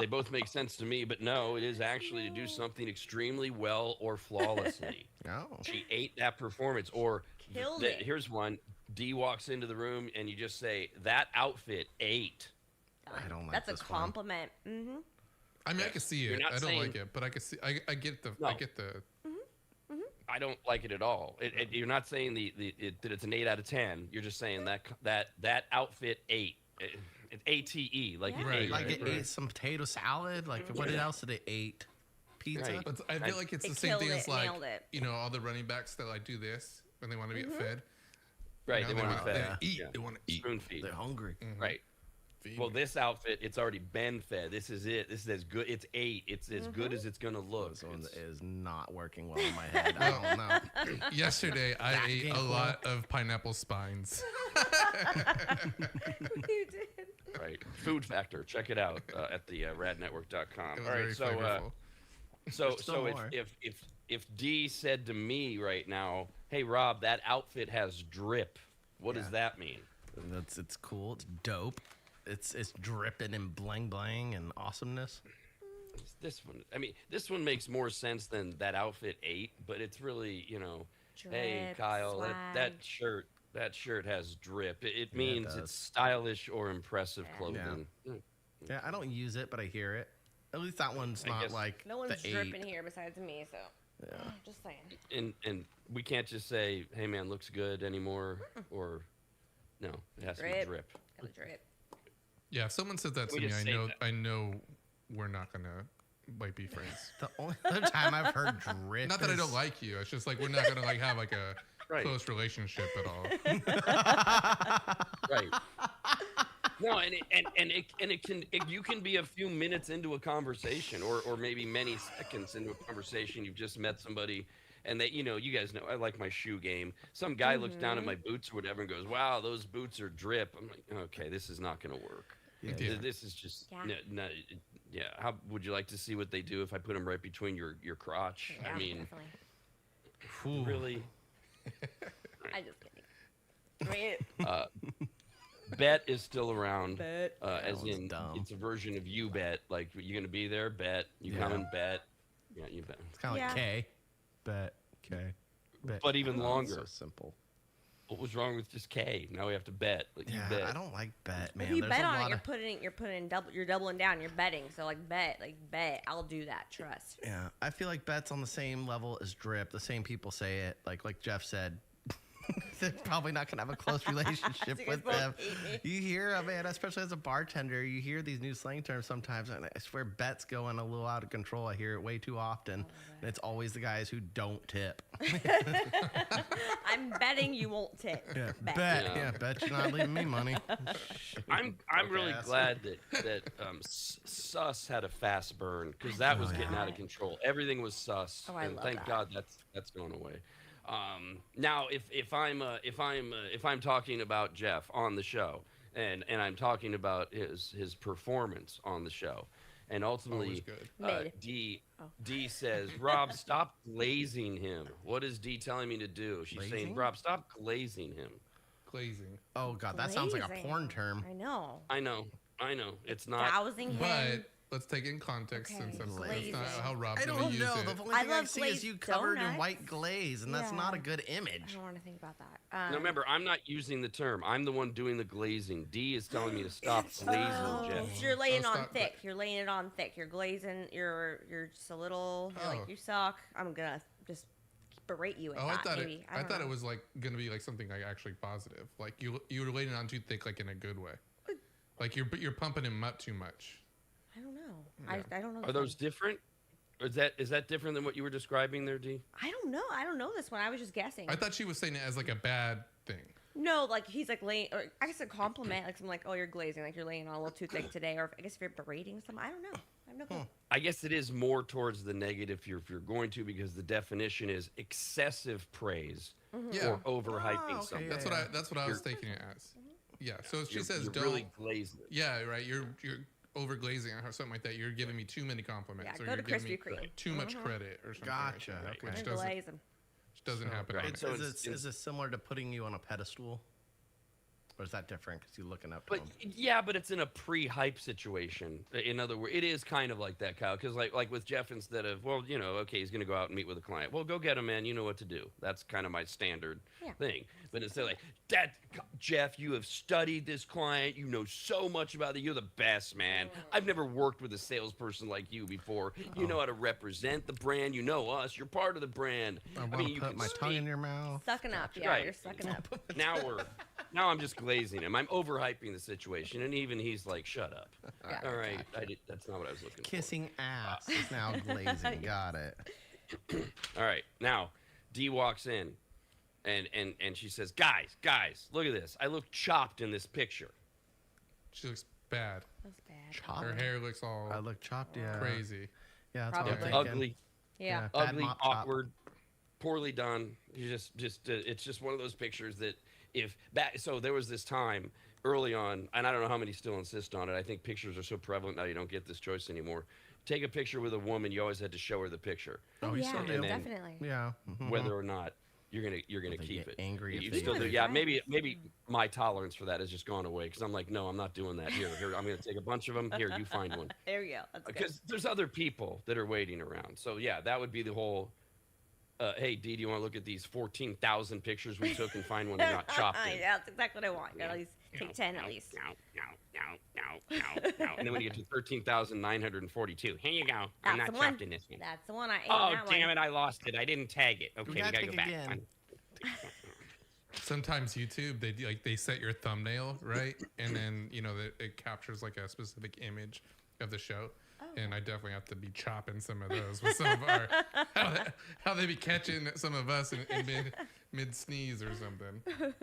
both make sense to me, but no, it is actually to do something extremely well or flawlessly. No, She ate that performance. Or Killed it. here's one. D walks into the room and you just say, that outfit ate. I don't like That's this a one. compliment. Mm-hmm. I mean, I can see You're it. not I don't like saying- it, but I can see. I get the. No. I get the. I don't like it at all. You're not saying that it's an 8 out of 10. You're just saying that outfit ate. It's ATE, like Yeah. it Right, ate. Like right, it right. ate some potato salad. Like what else did it eat? Pizza. Right. But I feel like it's They the same thing killed as it, like nailed it. all the running backs that like do this when they want to get fed. Right, You know, they want to be they fed. eat. Yeah. They want to eat. Spoon feed. They're hungry. Right. Feed Well, me. this outfit, it's already been fed. This is it. This is as good. It's 8. It's as good as it's gonna look. This one It's- is not working well in my head. I don't know. Yesterday, I That ate game a cool. lot of pineapple spines. You did. Right. Food Factor. Check it out at the radnetwork.com. It was All very right. So flavorful. so Still so more. if D said to me right now, "Hey Rob, that outfit has drip." What does that mean? It's cool. It's dope. It's dripping in bling bling and awesomeness. It's this one. I mean, this one makes more sense than that outfit 8, but it's really, hey Drip, Kyle, that swag. shirt has drip. It means does. it's stylish or impressive clothing. Yeah, I don't use it, but I hear it. At least that one's I not guess- like No one's the dripping 8. here besides me, so Yeah. just saying. And we can't just say, "Hey man, looks good" anymore, or no, it has to be drip. Gotta drip. Yeah, if someone says that to We me, just I say know that. I know we're not gonna like be friends. The only other time I've heard drip. Not that I is- don't like you. It's just like we're not gonna like have like a Right. close relationship at all. Right. No, you can be a few minutes into a conversation, or maybe many seconds into a conversation. You've just met somebody, and they, you guys know I like my shoe game. Some guy looks down at my boots or whatever and goes, "Wow, those boots are drip." I'm like, okay, this is not going to work. Yeah. This is just Yeah. yeah. How would you like to see what they do if I put them right between your crotch? Yeah, I mean, definitely. Ooh. really. I'm just kidding. Bet is still around. Bet. As one's in, dumb. it's a version of you bet. Like, you gonna be there? Bet. You Yeah. coming? Bet. Yeah, you bet. It's kind of Yeah. like K. Bet. K. Bet. But even longer. So simple. What was wrong with just K? Now we have to bet. Like, you Yeah, bet. I don't like bet, man. If you There's bet a on it, lot you're putting double. You're doubling down. You're betting. So like bet. I'll do that. Trust. Yeah, I feel like bet's on the same level as drip. The same people say it. Like Jeff said, they're probably not gonna have a close relationship You guys with both them. hate me. You hear, man, especially as a bartender, you hear these new slang terms sometimes, and I swear bet's going a little out of control. I hear it way too often, and it's always the guys who don't tip. I'm betting you won't tip. Yeah, Bet. Yeah. bet you're not leaving me money. I'm Broke really ass. glad that Sus had a fast burn, because that was getting out of control. Everything was Sus, Oh, I and love thank that. God that's going away. Now, if I'm talking about Jeff on the show, and I'm talking about his performance on the show, and ultimately, Always good. Mid. D says, "Rob, stop glazing him." What is D telling me to do? She's saying, Glazing? "Rob, stop glazing him." Glazing. Oh god, that sounds like a Glazing. porn term. I know. I know. It's not. Dousing him. But let's take it in context Okay, since that's glazing. not how Rob's I gonna don't use know. it. The only I thing I love see is glazed you covered in donuts. white glaze, and that's not a Yeah. good I image. don't want to think about that. Now remember, I'm not using the term. I'm the one doing the glazing. D is telling me to stop glazing, Jeff. So you're laying Oh, on stop. thick. You're laying it on thick. You're glazing. You're just a little. You're Oh. like you suck. I'm gonna just berate you with Oh, that. I thought maybe. I don't thought know. it was like gonna be like something like actually positive. Like you were laying it on too thick, like in a good way. Like you're pumping him up too much. I don't know. Yeah. I don't know. Are this those one. different? Or is that different than what you were describing there, D? I don't know. I don't know this one. I was just guessing. I thought she was saying it as like a bad thing. No, like he's like laying, or I guess a compliment, like something like, "Oh, you're glazing, like you're laying on a little too thick today," or I guess if you're berating someone, I don't know. I have no clue. I guess it is more towards the negative if you're going to, because the definition is excessive praise Yeah. or overhyping Oh, okay, something. That's yeah. that's what I was taking it as. Yeah. So if she You're, says you're don't. really glazing it. Yeah, right. You're over glazing or something like that. You're giving me too many compliments. Yeah, or go you're to giving Krispy me Kreme. too much credit or something. Gotcha, Like that, okay. Which And doesn't, glaze 'em. which doesn't happen. right, on so it. Is this similar to putting you on a pedestal? Or is that different because you're looking up to But them? yeah, but it's in a pre-hype situation. In other words, it is kind of like that, Kyle. Because like with Jeff, instead of okay, he's gonna go out and meet with a client. Well, go get him, man. You know what to do. That's kind of my standard Yeah. thing. But instead, like that, Jeff, you have studied this client. You know so much about it. You're the best, man. I've never worked with a salesperson like you before. You know how to represent the brand. You know us. You're part of the brand. I want to you put can my tongue in speak. your mouth. Sucking up, yeah, Right. you're sucking up. Now I'm just glazing him. I'm overhyping the situation, and even he's like, "Shut up." Yeah. All right, that's not what I was looking for. Kissing ass is now glazing. Got it. All right, now D walks in, and she says, "Guys, look at this. I look chopped in this picture." She looks bad. That's bad. Chopped. Her hair looks all I look chopped. Yeah. crazy. Yeah, that's what I'm Probably. thinking. Ugly, Yeah. Bad ugly, mop chop. awkward, poorly done. You just it's just one of those pictures that so there was this time early on, and I don't know how many still insist on it. I think pictures are so prevalent now you don't get this choice anymore. Take a picture with a woman, you always had to show her the picture, Oh, you yeah, still do? And then- definitely. Yeah. mhm. whether or not you're gonna They keep get it. angry if You they still do. do. Yeah, maybe my tolerance for that has just gone away because I'm like, no, I'm not doing that. Here, I'm gonna take a bunch of them. Here, you find one. There you go. That's good. Because there's other people that are waiting around. So yeah, that would be the whole. Hey, D, do you want to look at these 14,000 pictures we took and find one you're not chopped in? Yeah, that's exactly what I want. Yeah. At least Take 10 at least. And then when you get to 13,942, here you go. I'm That's not the one. chopped in this one. That's the one I ate. Oh, that damn one. it, I lost it. I didn't tag it. Okay, we gotta gotta go take back. again. Sometimes YouTube they set your thumbnail right, and then it captures like a specific image of the show. And I definitely have to be chopping some of those with some of our how they be catching some of us in mid sneeze or something.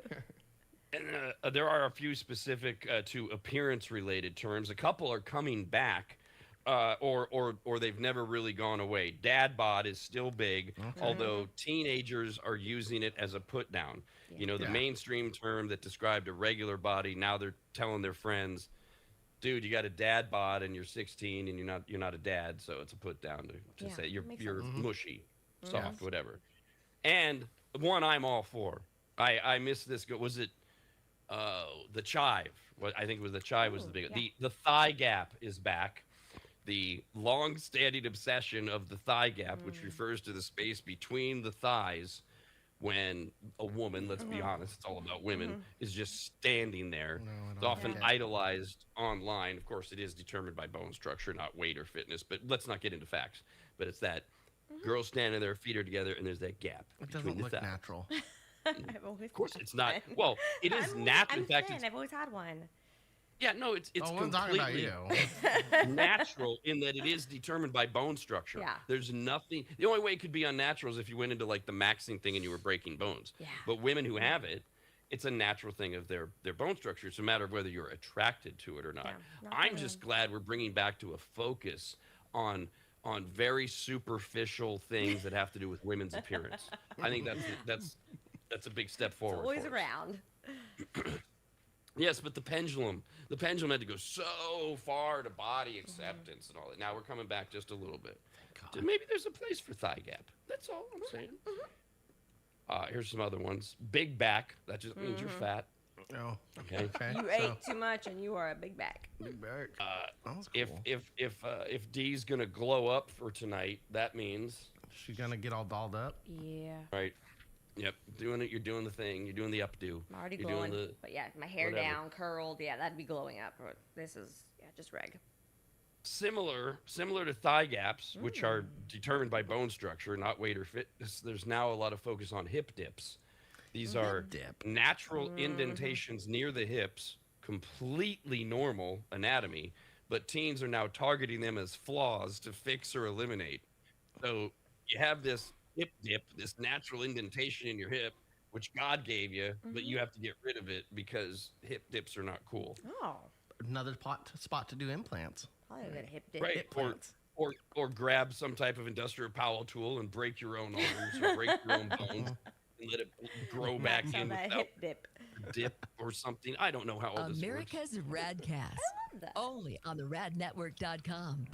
And there are a few specific to appearance related terms. A couple are coming back, or they've never really gone away. Dad bod is still big, although teenagers are using it as a put down. The mainstream term that described a regular body, now they're telling their friends, dude, you got a dad bod and you're 16 and you're not a dad, so it's a put down to say you're mushy, soft, whatever. And one I'm all for. I missed this. Was it the chive? I think it was the chive was the big. Yeah. The thigh gap is back. The long-standing obsession of the thigh gap, which refers to the space between the thighs when a woman, let's be honest, it's all about women, is just standing there. It's often idolized online. Of course, it is determined by bone structure, not weight or fitness, but let's not get into facts. But it's that girl standing there, feet are together, and there's that gap. It doesn't look natural. Of course, it's not. Well, it is natural. In fact, I've always had one. Yeah, no, it's completely natural in that it is determined by bone structure. Yeah. There's nothing. The only way it could be unnatural is if you went into like the maxing thing and you were breaking bones. Yeah. But women who have it, it's a natural thing of their bone structure. It's a matter of whether you're attracted to it or not. Yeah, I'm just glad we're bringing back to a focus on very superficial things that have to do with women's appearance. I think that's a big step forward. It's always around. Yes, but the pendulum had to go so far to body acceptance and all that. Now we're coming back just a little bit. Maybe there's a place for thigh gap. That's all I'm saying. Here's some other ones. Big back. That just means you're fat. Oh, okay. You ate too much and you are a big back. Big back. That was cool. If Dee's gonna glow up for tonight, that means she's gonna get all dolled up. Yeah. Right. Yep, doing it. You're doing the thing. You're doing the updo. I'm already you're glowing. Doing but yeah, my hair whatever. down, curled. Yeah, that'd be glowing up. This is just reg. Similar to thigh gaps, which are determined by bone structure, not weight or fitness. There's now a lot of focus on hip dips. These are natural indentations near the hips, completely normal anatomy, but teens are now targeting them as flaws to fix or eliminate. So you have this hip dip, this natural indentation in your hip, which God gave you, but you have to get rid of it because hip dips are not cool. Oh. Another spot to do implants. Probably a good hip dip. Right. Or grab some type of industrial power tool and break your own arms or break your own bones and let it grow back in that without hip dip or something. I don't know how all this works. America's RAD Cast. Only on the radnetwork.com.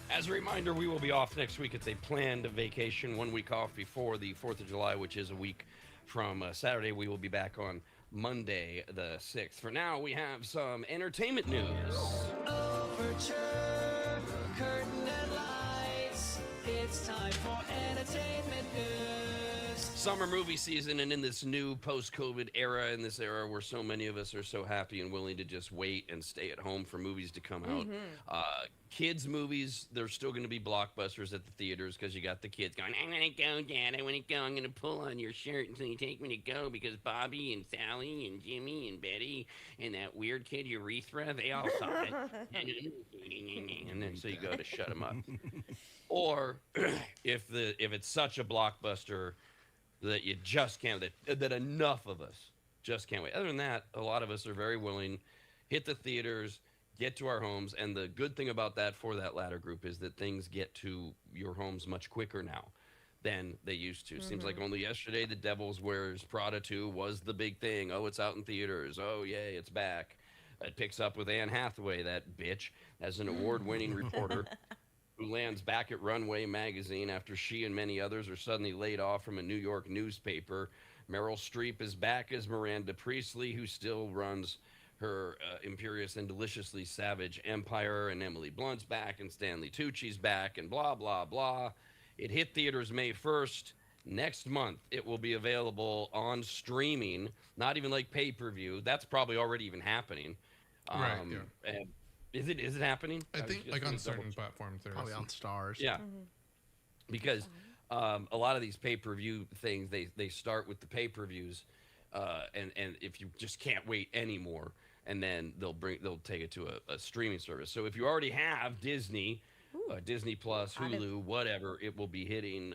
As a reminder, we will be off next week. It's a planned vacation, 1 week off before the 4th of July, which is a week from Saturday. We will be back on Monday, the 6th. For now, we have some entertainment news. Overture, curtain and lights. It's time for entertainment news. Summer movie season, and in this new post-COVID era, in this era where so many of us are so happy and willing to just wait and stay at home for movies to come out. Kids movies, there's still going to be blockbusters at the theaters because you got the kids going, I want to go, Dad, I want to go. I'm going to pull on your shirt until you take me to go because Bobby and Sally and Jimmy and Betty and that weird kid Urethra, they all saw it. And then so you go to shut them up. Or if it's such a blockbuster that you just can't, that enough of us just can't wait. Other than that, a lot of us are very willing, hit the theaters, get to our homes, and the good thing about that for that latter group is that things get to your homes much quicker now than they used to. Seems like only yesterday The Devil's Wears Prada 2 was the big thing. Oh, it's out in theaters. Oh, yay, it's back. It picks up with Anne Hathaway, that bitch, as an award-winning reporter who lands back at Runway magazine after she and many others are suddenly laid off from a New York newspaper. Meryl Streep is back as Miranda Priestley, who still runs her imperious and deliciously savage empire, and Emily Blunt's back, and Stanley Tucci's back, and blah, blah, blah. It hit theaters May 1st, Next month, it will be available on streaming, not even like pay-per-view. That's probably already even happening. Right, yeah. And is it happening? I was think just like gonna on certain double check. platforms there Probably is. on Stars. Yeah. Because a lot of these pay-per-view things, they start with the pay-per-views, and if you just can't wait anymore, and then they'll take it to a streaming service. So if you already have Disney, Disney Plus, Hulu, whatever, it will be hitting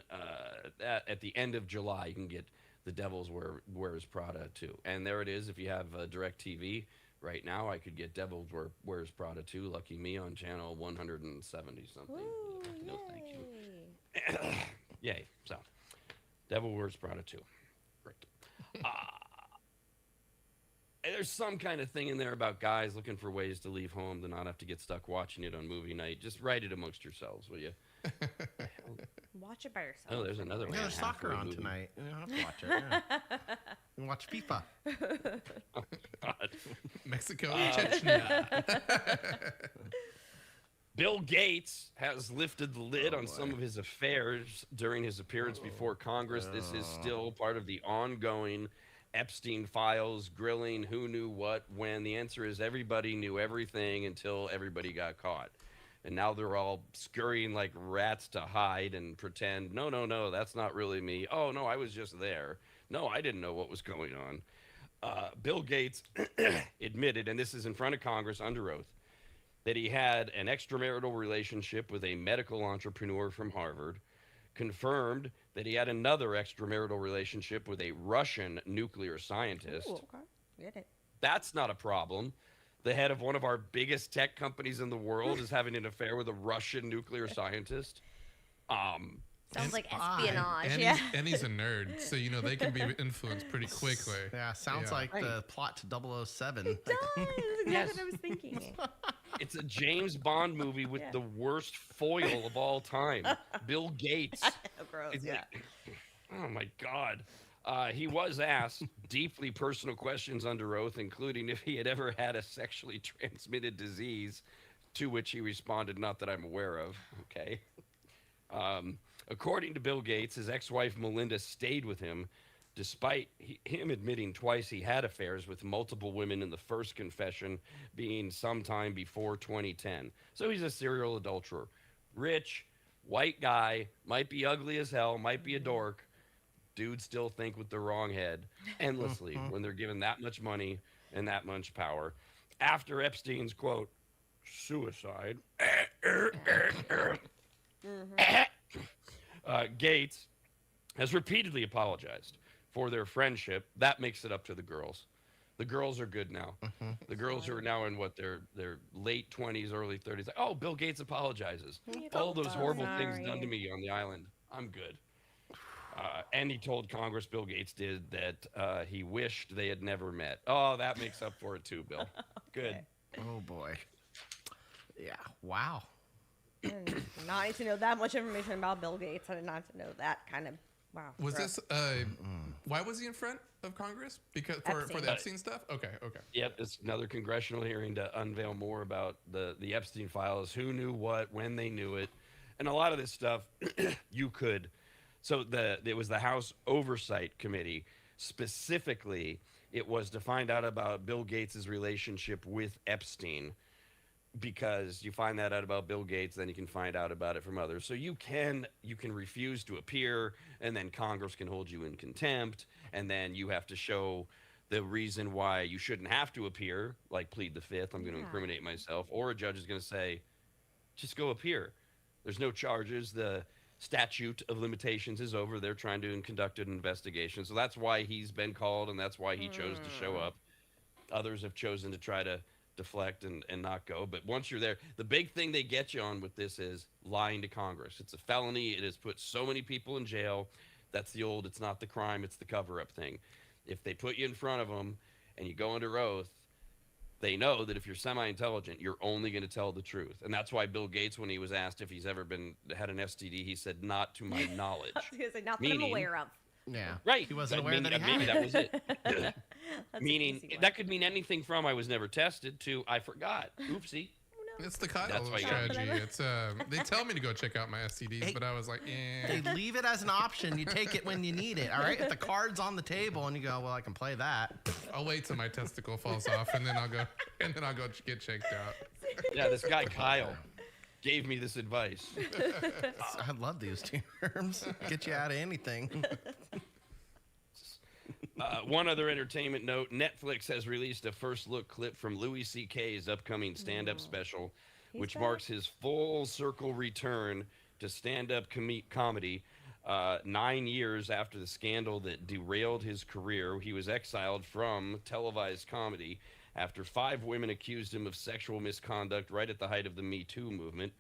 at the end of July. You can get The Devil's Wears Prada too, and there it is. If you have DirecTV right now, I could get Devil's Wears Prada too. Lucky me, on channel 170 something. No, thank you. Yay! So, Devil Wears Prada 2. Great. There's some kind of thing in there about guys looking for ways to leave home to not have to get stuck watching it on movie night. Just write it amongst yourselves, will you? Watch it by yourself. Oh, there's another one. Yeah, there's soccer on tonight. You don't have to watch it. Yeah. You can watch FIFA. Oh, God. Mexico and Chechnya. Bill Gates has lifted the lid on some of his affairs during his appearance before Congress. This is still part of the ongoing Epstein files, grilling, who knew what, when. The answer is everybody knew everything until everybody got caught. And now they're all scurrying like rats to hide and pretend, no, that's not really me. Oh, no, I was just there. No, I didn't know what was going on. Bill Gates admitted, and this is in front of Congress under oath, that he had an extramarital relationship with a medical entrepreneur from Harvard, confirmed that he had another extramarital relationship with a Russian nuclear scientist. Ooh, okay. Get it. That's not a problem. The head of one of our biggest tech companies in the world is having an affair with a Russian nuclear scientist. Sounds like spy. espionage. And, Yeah. he's a nerd, so they can be influenced pretty quickly. Yeah, sounds like the plot to 007. It does. Exactly Yes. what I was thinking. It's a James Bond movie with the worst foil of all time, Bill Gates. Gross. It's Yeah. like, oh my God. He was asked deeply personal questions under oath, including if he had ever had a sexually transmitted disease, to which he responded, "Not that I'm aware of." Okay. According to Bill Gates, his ex-wife Melinda stayed with him, despite him admitting twice he had affairs with multiple women in the first confession being sometime before 2010. So he's a serial adulterer. Rich, white guy, might be ugly as hell, might be a dork. Dudes still think with the wrong head endlessly when they're given that much money and that much power. After Epstein's, quote, suicide, Gates has repeatedly apologized for their friendship. That makes it up to the girls. The girls are good now. The girls who are now in their late 20s, early 30s. Like, oh, Bill Gates apologizes. All those horrible things done to me on the island. I'm good. And he told Congress, Bill Gates did, that he wished they had never met. Oh, that makes up for it too, Bill. Good. Oh, boy. Yeah. Wow. I did not need to know that much information about Bill Gates. I did not have to know that kind of. Wow. Was gross. this why was he in front of Congress? Because for Epstein. the Epstein stuff? Okay. Yep, it's another congressional hearing to unveil more about the Epstein files, who knew what, when they knew it. And a lot of this stuff you could. So it was the House Oversight Committee. Specifically, it was to find out about Bill Gates' relationship with Epstein, because you find that out about Bill Gates, then you can find out about it from others. So you can refuse to appear, and then Congress can hold you in contempt, and then you have to show the reason why you shouldn't have to appear, like plead the fifth, I'm going to incriminate myself, or a judge is going to say, just go appear. There's no charges. The statute of limitations is over. They're trying to conduct an investigation. So that's why he's been called, and that's why he chose to show up. Others have chosen to try to deflect and not go. But once you're there, the big thing they get you on with this is lying to Congress. It's a felony. It has put so many people in jail. That's the old, it's not the crime, it's the cover-up thing. If they put you in front of them and you go under oath, they know that if you're semi-intelligent, you're only going to tell the truth. And that's why Bill Gates, when he was asked if he's ever had an STD, he said, not to my knowledge. I was going to say, not that I'm aware of. Yeah. Right. He wasn't aware that he had maybe it. that was it. That's an Meaning, easy one. that could mean anything from I was never tested to I forgot. Oopsie. It's the Kyle That's why you strategy. It's they tell me to go check out my STDs, but I was like, They leave it as an option. You take it when you need it. All right. If the card's on the table and you go, well, I can play that. I'll wait till my testicle falls off and then I'll go get checked out. Yeah, this guy Kyle gave me this advice. I love these terms. Get you out of anything. One other entertainment note, Netflix has released a first look clip from Louis C.K.'s upcoming stand-up special, which marks his full circle return to stand-up comedy. 9 years after the scandal that derailed his career, he was exiled from televised comedy after 5 women accused him of sexual misconduct right at the height of the Me Too movement.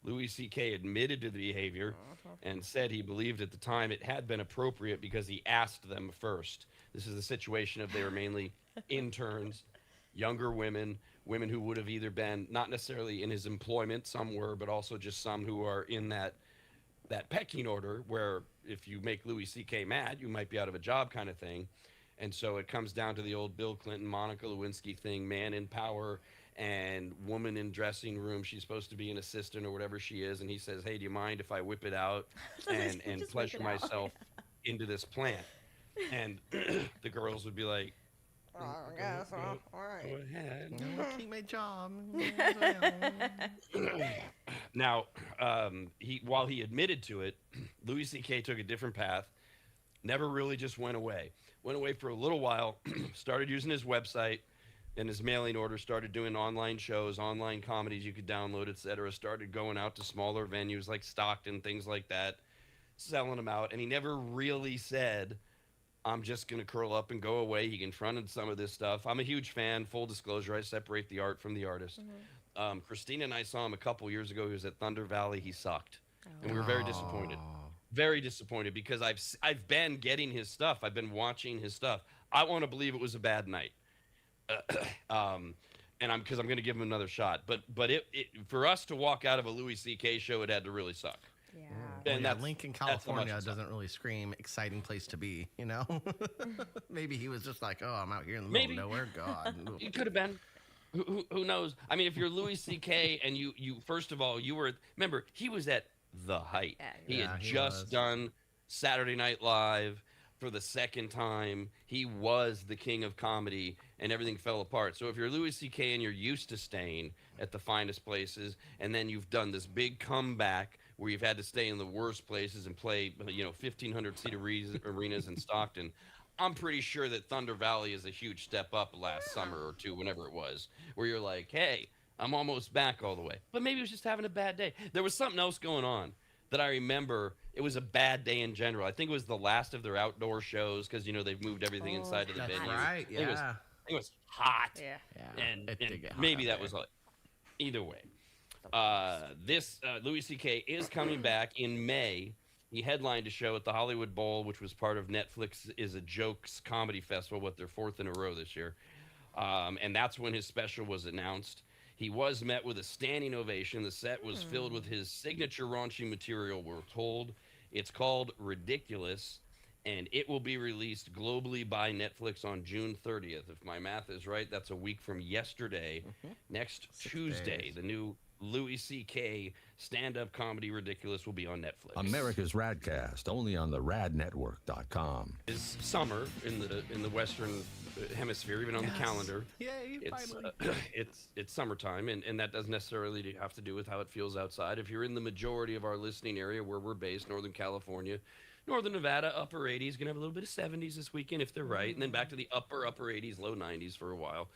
Louis C.K. admitted to the behavior and said he believed at the time it had been appropriate because he asked them first. This is a situation of they were mainly interns, younger women who would have either been not necessarily in his employment, some were, but also just some who are in that pecking order where if you make Louis C.K. mad, you might be out of a job kind of thing. And so it comes down to the old Bill Clinton, Monica Lewinsky thing, man in power and woman in dressing room. She's supposed to be an assistant or whatever she is. And he says, hey, do you mind if I whip it out and pleasure myself into this plant? And the girls would be like, Oh, I guess. All go right. ahead. Keep my job. Now, while he admitted to it, Louis C.K. took a different path, never really just went away. Went away for a little while, started using his website and his mailing order, started doing online shows, online comedies you could download, etc. Started going out to smaller venues like Stockton, things like that, selling them out. And he never really said, I'm just going to curl up and go away. He confronted some of this stuff. I'm a huge fan. Full disclosure, I separate the art from the artist. Christina and I saw him a couple years ago. He was at Thunder Valley. He sucked. And we were very disappointed. Very disappointed because I've been getting his stuff. I've been watching his stuff. I want to believe it was a bad night. And I'm going to give him another shot. But it for us to walk out of a Louis C.K. show, it had to really suck. Yeah. And Yeah, that's Lincoln, that's how much California it sucked. doesn't really scream exciting place to be, you know? Maybe he was just like, oh, I'm out here in the middle Maybe. of nowhere. God. It could have been. Who knows? I mean, if you're Louis C.K. and you first of all, remember, he was at the height. He had just done Saturday Night Live for the second time. He was the king of comedy, and everything fell apart. So if you're Louis C.K. and you're used to staying at the finest places, and then you've done this big comeback where you've had to stay in the worst places and play, 1,500-seat arenas in Stockton, I'm pretty sure that Thunder Valley is a huge step up last summer or two, whenever it was, where you're like, hey, I'm almost back all the way. But maybe he was just having a bad day. There was something else going on that I remember. It was a bad day in general. I think it was the last of their outdoor shows because, they've moved everything inside of the That's venue. right, yeah. It was hot. Yeah. And It did get hot maybe out that there. was either way. This Louis C.K. is coming back in May. He headlined a show at the Hollywood Bowl, which was part of Netflix is a Jokes Comedy Festival, their 4th in a row this year. And that's when his special was announced. He was met with a standing ovation. The set was filled with his signature raunchy material, we're told. It's called Ridiculous, and it will be released globally by Netflix on June 30th. If my math is right, that's a week from yesterday. Next 6 Tuesday, days. the new Louis C.K. stand-up comedy Ridiculous will be on Netflix. America's RAD Cast, only on the RADnetwork.com. It's summer in the Western Hemisphere, even on the calendar. Yay, It's, finally. it's summertime, and that doesn't necessarily have to do with how it feels outside. If you're in the majority of our listening area where we're based, Northern California, Northern Nevada, upper 80s, gonna have a little bit of 70s this weekend if they're right, and then back to the upper 80s, low 90s for a while.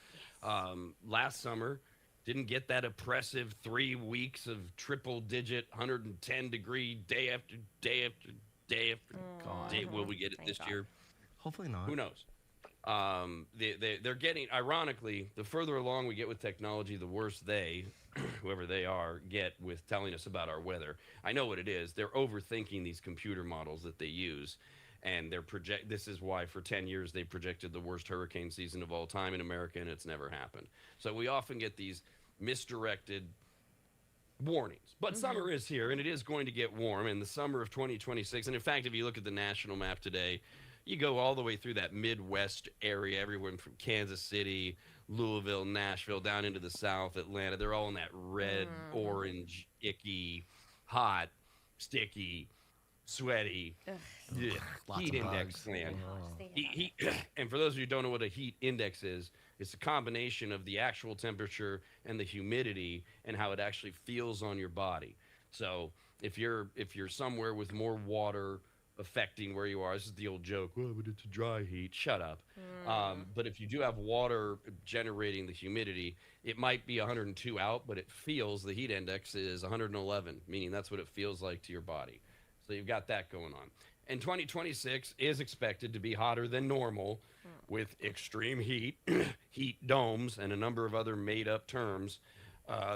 Last summer, didn't get that oppressive 3 weeks of triple-digit, 110-degree day after day after day after day. Will we get it Thank this God. year? Hopefully not. Who knows? They're getting, ironically, the further along we get with technology, the worse they, whoever they are, get with telling us about our weather. I know what it is. They're overthinking these computer models that they use, and this is why for 10 years they projected the worst hurricane season of all time in America, and it's never happened. So we often get these misdirected warnings. But summer is here, and it is going to get warm in the summer of 2026. And in fact, if you look at the national map today, you go all the way through that Midwest area, everywhere from Kansas City, Louisville, Nashville, down into the South, Atlanta. They're all in that red, orange, icky, hot, sticky, sweaty Lots heat of index bugs. land. Just thinking about it. And for those of you who don't know what a heat index is, it's a combination of the actual temperature and the humidity and how it actually feels on your body. So if you're somewhere with more water affecting where you are, this is the old joke, well, but it's a dry heat. Shut up. But if you do have water generating the humidity, it might be 102 out, but it feels the heat index is 111, meaning that's what it feels like to your body. So you've got that going on. And 2026 is expected to be hotter than normal with extreme heat, heat domes, and a number of other made-up terms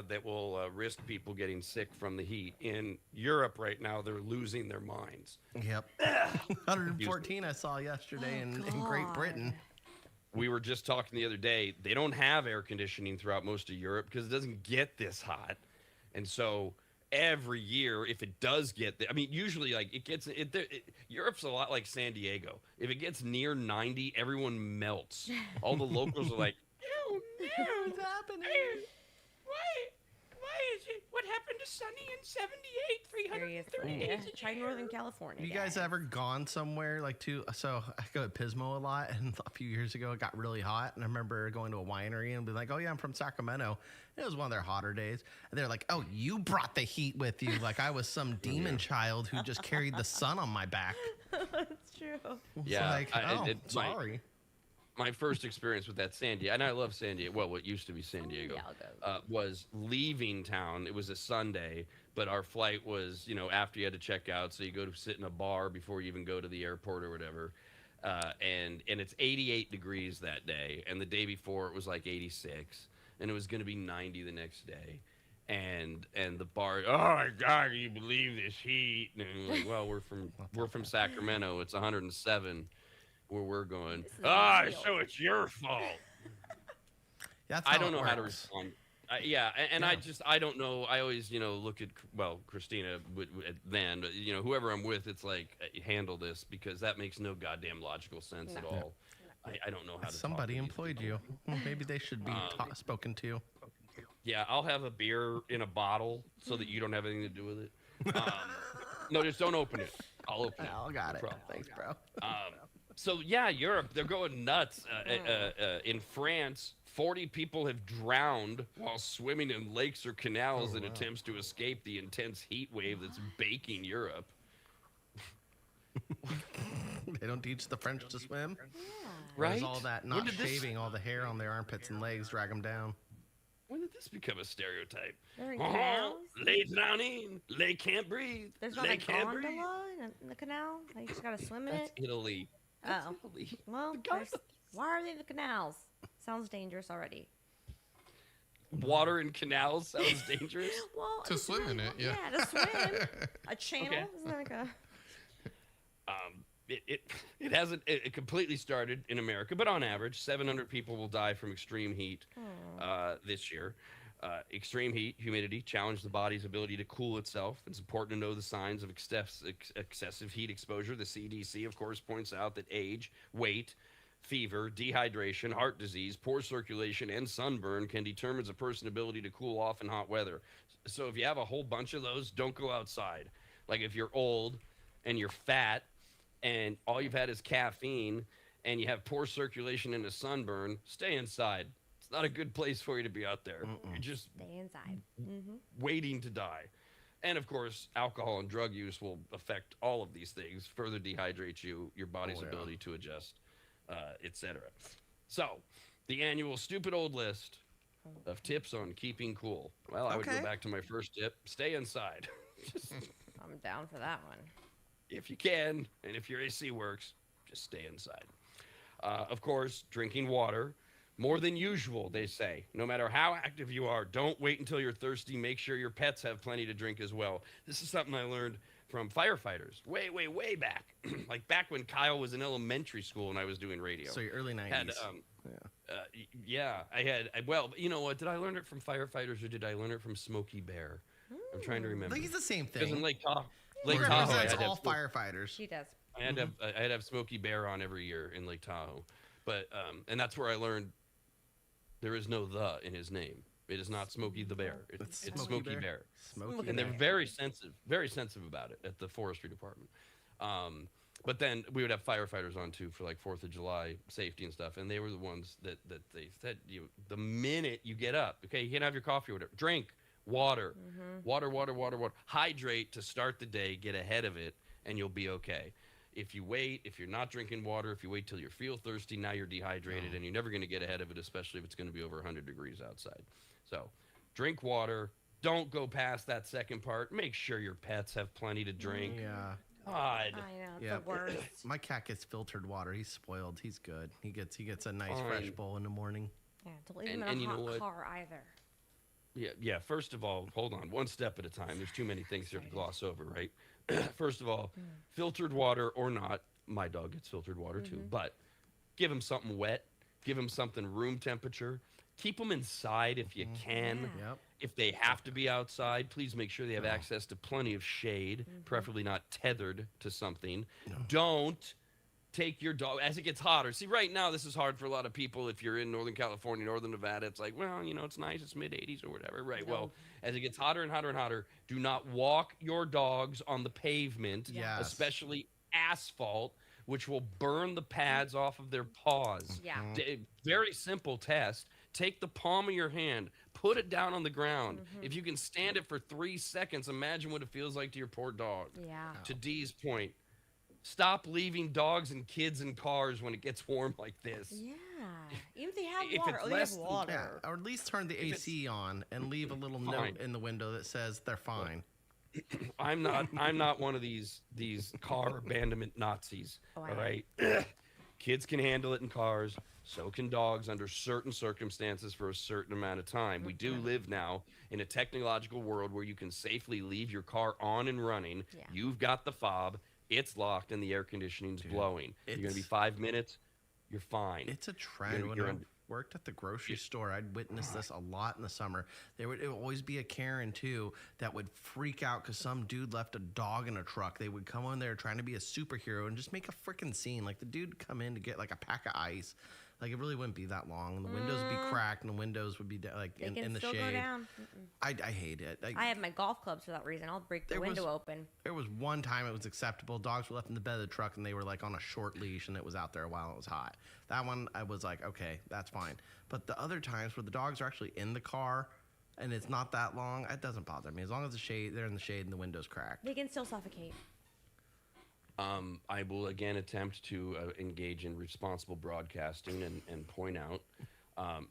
that will risk people getting sick from the heat. In Europe right now, they're losing their minds. Yep. 114 I saw yesterday in Great Britain. We were just talking the other day, they don't have air conditioning throughout most of Europe because it doesn't get this hot. And so every year, if it does get I mean, usually like Europe's a lot like San Diego. If it gets near 90, everyone melts. All the locals are like, oh no, What's happening? why is it? What happened to sunny in 78, 330? Seriously. Yeah. Try Northern California. You guys ever gone somewhere like so I go to Pismo a lot, and a few years ago it got really hot, and I remember going to a winery and being like, oh yeah, I'm from Sacramento. It was one of their hotter days, and they're like, oh, you brought the heat with you, like I was some demon child who just carried the sun on my back. That's true. It's Yeah, like, sorry. My first experience with that San Diego, and I love San Diego, well, what used to be San Diego, was leaving town. It was a Sunday, but our flight was, after you had to check out, so you go to sit in a bar before you even go to the airport or whatever. And it's 88 degrees that day, and the day before it was like 86, and it was going to be 90 the next day. And the bar, oh my God, can you believe this heat? And I'm like, well, we're from Sacramento. It's 107 where we're going. So it's your fault. That's I don't know it how to works. respond. I don't know. I always, look at, Christina then, but, whoever I'm with, it's like, handle this because that makes no goddamn logical sense at all. I don't know how to. Somebody employed you. Well, maybe they should be spoken to. Yeah, I'll have a beer in a bottle so that you don't have anything to do with it. No, just don't open it. I'll open it. I got No it. problem. Thanks, bro. So yeah, Europe, they're going nuts. In France, 40 people have drowned while swimming in lakes or canals in attempts to escape the intense heat wave that's baking Europe. They don't teach the French to swim. Right? There's all that When not did this- shaving all the hair on their armpits and legs, drag them down. When did this become a stereotype? They're in Oh, canals? they drowning. They can't breathe. There's not they a can't breathe. gondola in the canal? Like, you just gotta swim in That's it? Italy. That's Italy. Well, The gondola- why are they in the canals? Sounds dangerous already. Water in canals sounds dangerous. Well, To it's swim not- in it, yeah. Yeah, to swim. A channel? Okay. Isn't that like a... It hasn't it completely started in America, but on average, 700 people will die from extreme heat this year. Extreme heat, humidity challenge the body's ability to cool itself. It's important to know the signs of excessive heat exposure. The CDC, of course, points out that age, weight, fever, dehydration, heart disease, poor circulation, and sunburn can determine a person's ability to cool off in hot weather. So if you have a whole bunch of those, don't go outside. Like if you're old and you're fat and all you've had is caffeine and you have poor circulation and a sunburn, stay inside. It's not a good place for you to be out there. You're just Stay inside. Mm-hmm. waiting to die. And of course, alcohol and drug use will affect all of these things, further dehydrate you, your body's ability to adjust, etc. So, the annual stupid old list of tips on keeping cool. Well, I would Okay. go back to my first tip: stay inside. I'm down for that one. If you can, and if your AC works, just stay inside. Of course, drinking water more than usual, they say. No matter how active you are, don't wait until you're thirsty. Make sure your pets have plenty to drink as well. This is something I learned from firefighters way, way, way back. Like back when Kyle was in elementary school and I was doing radio. So your early 90s. Had, well, you know what? Did I learn it from firefighters or did I learn it from Smokey Bear? I'm trying to I remember. think it's the same Because thing. in Lake Tahoe, He Lake Tahoe, I represents had to all have firefighters. She does. I had to have Smokey Bear on every year in Lake Tahoe, but and that's where I learned There is no the in his name. It is not Smokey the Bear. It's Smokey Bear. Smokey And they're Bear. very sensitive about it at the forestry department. But then we would have firefighters on too for like 4th of July safety and stuff, and they were the ones that they said, the minute you get up, okay, you can have your coffee or whatever, drink water, water, hydrate to start the day, get ahead of it, and you'll be okay. If you wait, if you're not drinking water, if you wait till you feel thirsty, now you're dehydrated, and you're never going to get ahead of it, especially if it's going to be over 100 degrees outside. So drink water. Don't go past that second part. Make sure your pets have plenty to drink. Yeah. God. I know, it's Yeah. the worst. My cat gets filtered water. He's spoiled. He's good. He gets a nice Fine. fresh bowl in the morning. Yeah, don't leave him And in you a know what? hot car either. Yeah. First of all, hold on, one step at a time. There's too many things here to gloss over, right? First of all, filtered water or not, my dog gets filtered water too. But give him something wet. Give him something room temperature. Keep them inside if you can. Yeah. Yep. If they have to be outside, please make sure they have access to plenty of shade, preferably not tethered to something. Don't take your dog as it gets hotter. See, right now, this is hard for a lot of people. If you're in Northern California, Northern Nevada, it's like, well, it's nice. It's mid-80s or whatever. Right. Well, as it gets hotter and hotter and hotter, do not walk your dogs on the pavement, Yes. especially asphalt, which will burn the pads off of their paws. Yeah. Very simple test. Take the palm of your hand, put it down on the ground. If you can stand it for 3 seconds, imagine what it feels like to your poor dog. Yeah. To Dee's point, stop leaving dogs and kids in cars when it gets warm like this. Yeah. Even if they have If water. it's Oh, they have less than- water. Yeah. Or at least turn the AC on and leave a little Fine. note in the window that says they're fine. I'm not one of these car abandonment Nazis. Oh, I All know. right. Kids can handle it in cars. So can dogs under certain circumstances for a certain amount of time. We do live now in a technological world where you can safely leave your car on and running. Yeah. You've got the fob. It's locked and the air conditioning's blowing. You're going to be it's- 5 minutes. You're fine. It's a trend. When you're I in- worked at the grocery store, I'd witness this a lot in the summer. It would always be a Karen, too, that would freak out because some dude left a dog in a truck. They would come on there trying to be a superhero and just make a freaking scene. Like, the dude would come in to get, like, a pack of ice. Like, it really wouldn't be that long. And the windows would be cracked and the windows would be, like, They in can the still shade. go down. I hate it. I have my golf clubs for that reason. I'll break the There was- window open. There was one time it was acceptable. Dogs were left in the bed of the truck and they were like on a short leash and it was out there while it was hot. That one I was like, okay, that's fine. But the other times where the dogs are actually in the car and it's not that long, it doesn't bother me. As long as they're in the shade and the window's cracked. They can still suffocate. I will again attempt to engage in responsible broadcasting and point out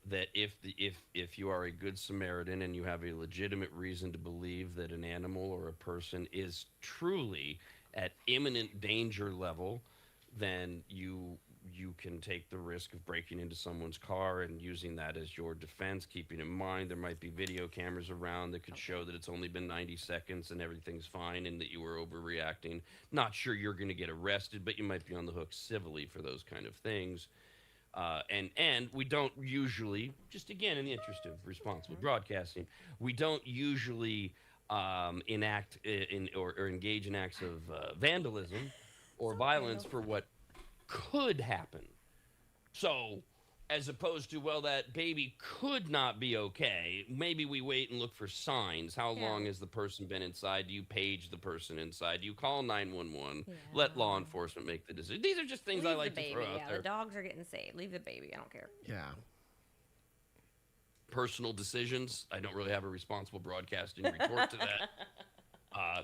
that if you are a good Samaritan and you have a legitimate reason to believe that an animal or a person is truly at imminent danger level, then you can take the risk of breaking into someone's car and using that as your defense, keeping in mind there might be video cameras around that could show that it's only been 90 seconds and everything's fine and that you were overreacting. Not sure you're going to get arrested, but you might be on the hook civilly for those kind of things. And we don't usually, just again in the interest of responsible broadcasting, we don't usually enact or engage in acts of vandalism or violence for what could happen. So, as opposed to, well, that baby could not be okay, maybe we wait and look for signs. How long has the person been inside? Do you page the person inside? Do you call 911? Let law enforcement make the decision. These are just things I Leave like the baby. to throw out Yeah, there. the dogs are getting saved. Leave the baby. I don't care. Yeah. Personal decisions. I don't really have a responsible broadcasting retort to that.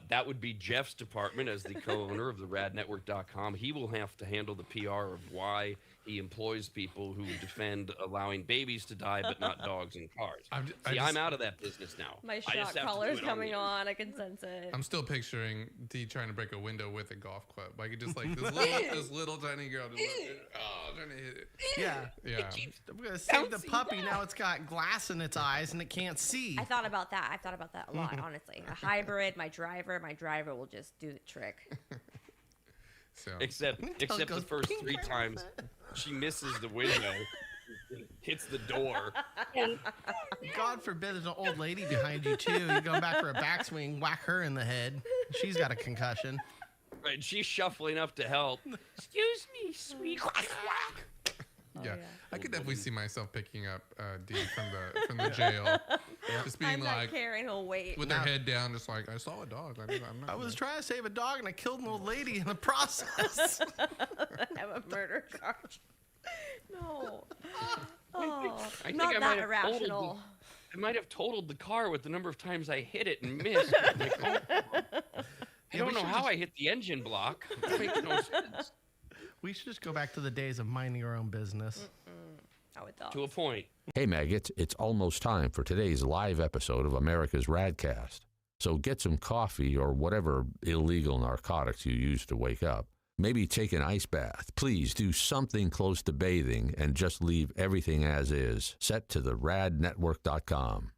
That would be Jeff's department as the co-owner of the RADnetwork.com. He will have to handle the PR of why he employs people who defend allowing babies to die but not dogs in cars. I'm out of that business now. My I shock just have to collar's do it on coming the- on. I can sense it. I'm still picturing D trying to break a window with a golf club. Like, it just like this little tiny girl just trying to hit it. Yeah. Yeah. We're going to save the puppy. Now it's got glass in its eyes and it can't see. I thought about that. I've thought about that a lot, honestly. A hybrid, my driver will just do the trick. So Except it the goes first ping, 3 ping. times she misses the window, hits the door. God forbid there's an old lady behind you, too. You go back for a backswing, whack her in the head. She's got a concussion. Right, she's shuffling up to help. Excuse me, sweet. Yeah, I could definitely see myself picking up Dee from the jail, just being I'm like not caring. He'll wait. with her head down, just like I saw a dog. I was trying to save a dog and I killed an old lady in the process. have a murder charge. No. Oh, I think not I that might have irrational. I might have totaled the car with the number of times I hit it and missed. Like, I don't know how I hit the engine block. It makes no sense. We should just go back to the days of minding our own business. I would thought. To a point. Hey, maggots, it's almost time for today's live episode of America's RAD Cast. So get some coffee or whatever illegal narcotics you use to wake up. Maybe take an ice bath. Please do something close to bathing and just leave everything as is. Set to the radnetwork.com.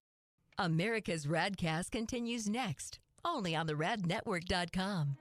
America's RADcast continues next, only on the radnetwork.com.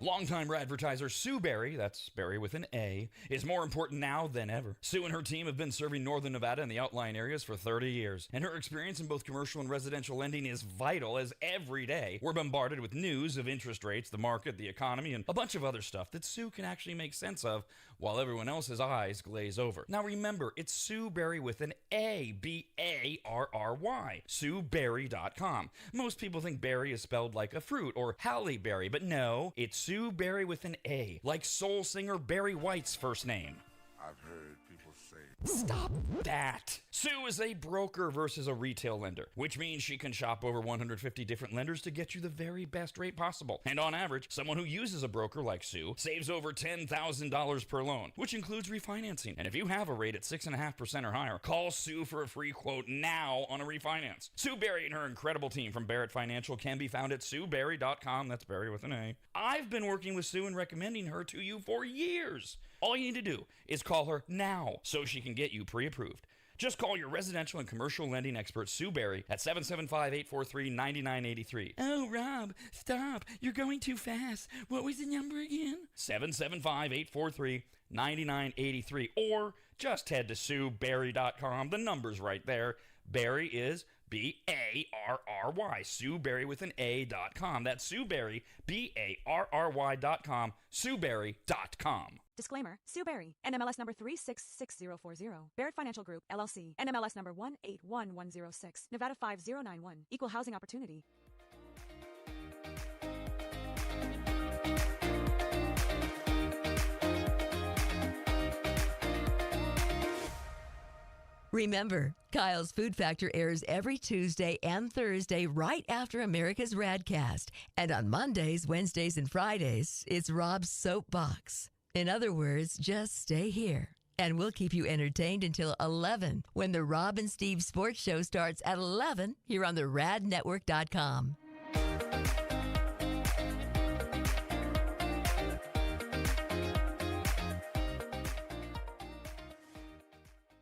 Longtime advertiser Sue Berry, that's Berry with an A, is more important now than ever. Sue and her team have been serving Northern Nevada and the outlying areas for 30 years, and her experience in both commercial and residential lending is vital, as every day we're bombarded with news of interest rates, the market, the economy, and a bunch of other stuff that Sue can actually make sense of while everyone else's eyes glaze over. Now remember, it's Sue Berry with an A, B-A-R-R-Y, SueBerry.com. Most people think berry is spelled like a fruit or Halle Berry, but no, it's Sue Berry with an A, like soul singer Barry White's first name. I've heard people say. Stop that! Sue is a broker versus a retail lender, which means she can shop over 150 different lenders to get you the very best rate possible. And on average, someone who uses a broker like Sue saves over $10,000 per loan, which includes refinancing. And if you have a rate at 6.5% or higher, call Sue for a free quote now on a refinance. Sue Berry and her incredible team from Barrett Financial can be found at SueBerry.com. That's Berry with an A. I've been working with Sue and recommending her to you for years. All you need to do is call her now so she can get you pre-approved. Just call your residential and commercial lending expert, Sue Berry, at 775-843-9983. Oh, Rob, stop. You're going too fast. What was the number again? 775-843-9983. Or just head to SueBerry.com. The number's right there. Berry is B-A-R-R-Y. Sue Berry with an A.com. That's Sue Berry, B-A-R-R-Y.com. SueBerry.com. Disclaimer, Sue Berry, NMLS number 366040, Barrett Financial Group, LLC, NMLS number 181106, Nevada 5091, Equal Housing Opportunity. Remember, Kyle's Food Factor airs every Tuesday and Thursday right after America's RADcast. And on Mondays, Wednesdays, and Fridays, it's Rob's Soapbox. In other words, just stay here, and we'll keep you entertained until 11 when the Rob and Steve Sports Show starts at 11 here on the radnetwork.com.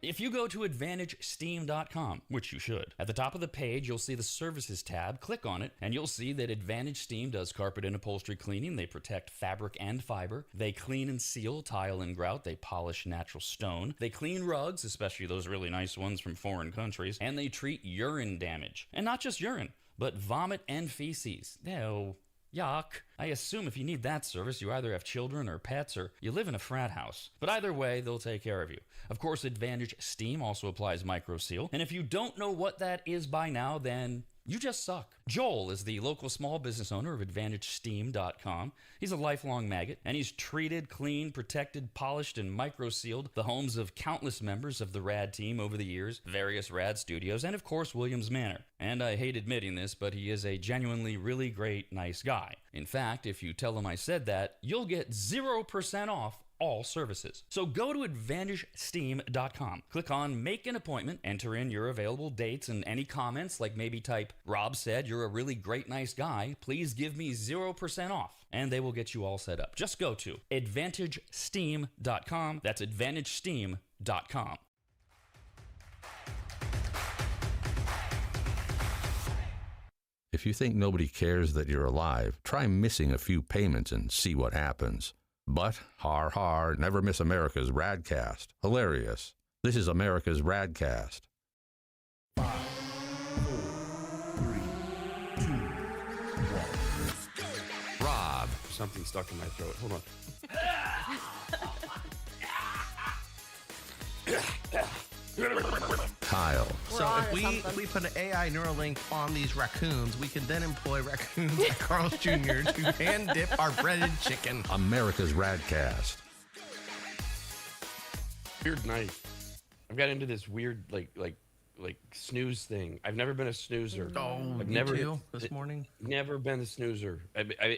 If you go to AdvantageSteam.com, which you should, at the top of the page, you'll see the Services tab. Click on it, and you'll see that Advantage Steam does carpet and upholstery cleaning. They protect fabric and fiber. They clean and seal tile and grout. They polish natural stone. They clean rugs, especially those really nice ones from foreign countries. And they treat urine damage. And not just urine, but vomit and feces. Oh, yuck. I assume if you need that service, you either have children or pets or you live in a frat house. But either way, they'll take care of you. Of course, Advantage Steam also applies MicroSeal. And if you don't know what that is by now, then you just suck. Joel is the local small business owner of AdvantageSteam.com. He's a lifelong maggot, and he's treated, cleaned, protected, polished, and microsealed the homes of countless members of the RAD team over the years, various RAD studios, and of course, Williams Manor. And I hate admitting this, but he is a genuinely really great, nice guy. In fact, if you tell him I said that, you'll get 0% off all services. So go to AdvantageSteam.com. Click on Make an Appointment, enter in your available dates and any comments, like maybe type, Rob said you're a really great, nice guy. Please give me 0% off. And they will get you all set up. Just go to AdvantageSteam.com. That's AdvantageSteam.com. If you think nobody cares that you're alive, try missing a few payments and see what happens. But, har har, never miss America's RADcast. Hilarious. This is America's RADcast. 5, 4, 3, 2, something stuck in my throat. Hold on. Kyle, We're So on if to we something. put an AI Neuralink on these raccoons, we can then employ raccoons like Carl's Jr. to hand dip our breaded chicken. America's RADcast. Weird night. I've got into this weird like snooze thing. I've never been a snoozer. Oh, I've you never too this morning? Never been a snoozer.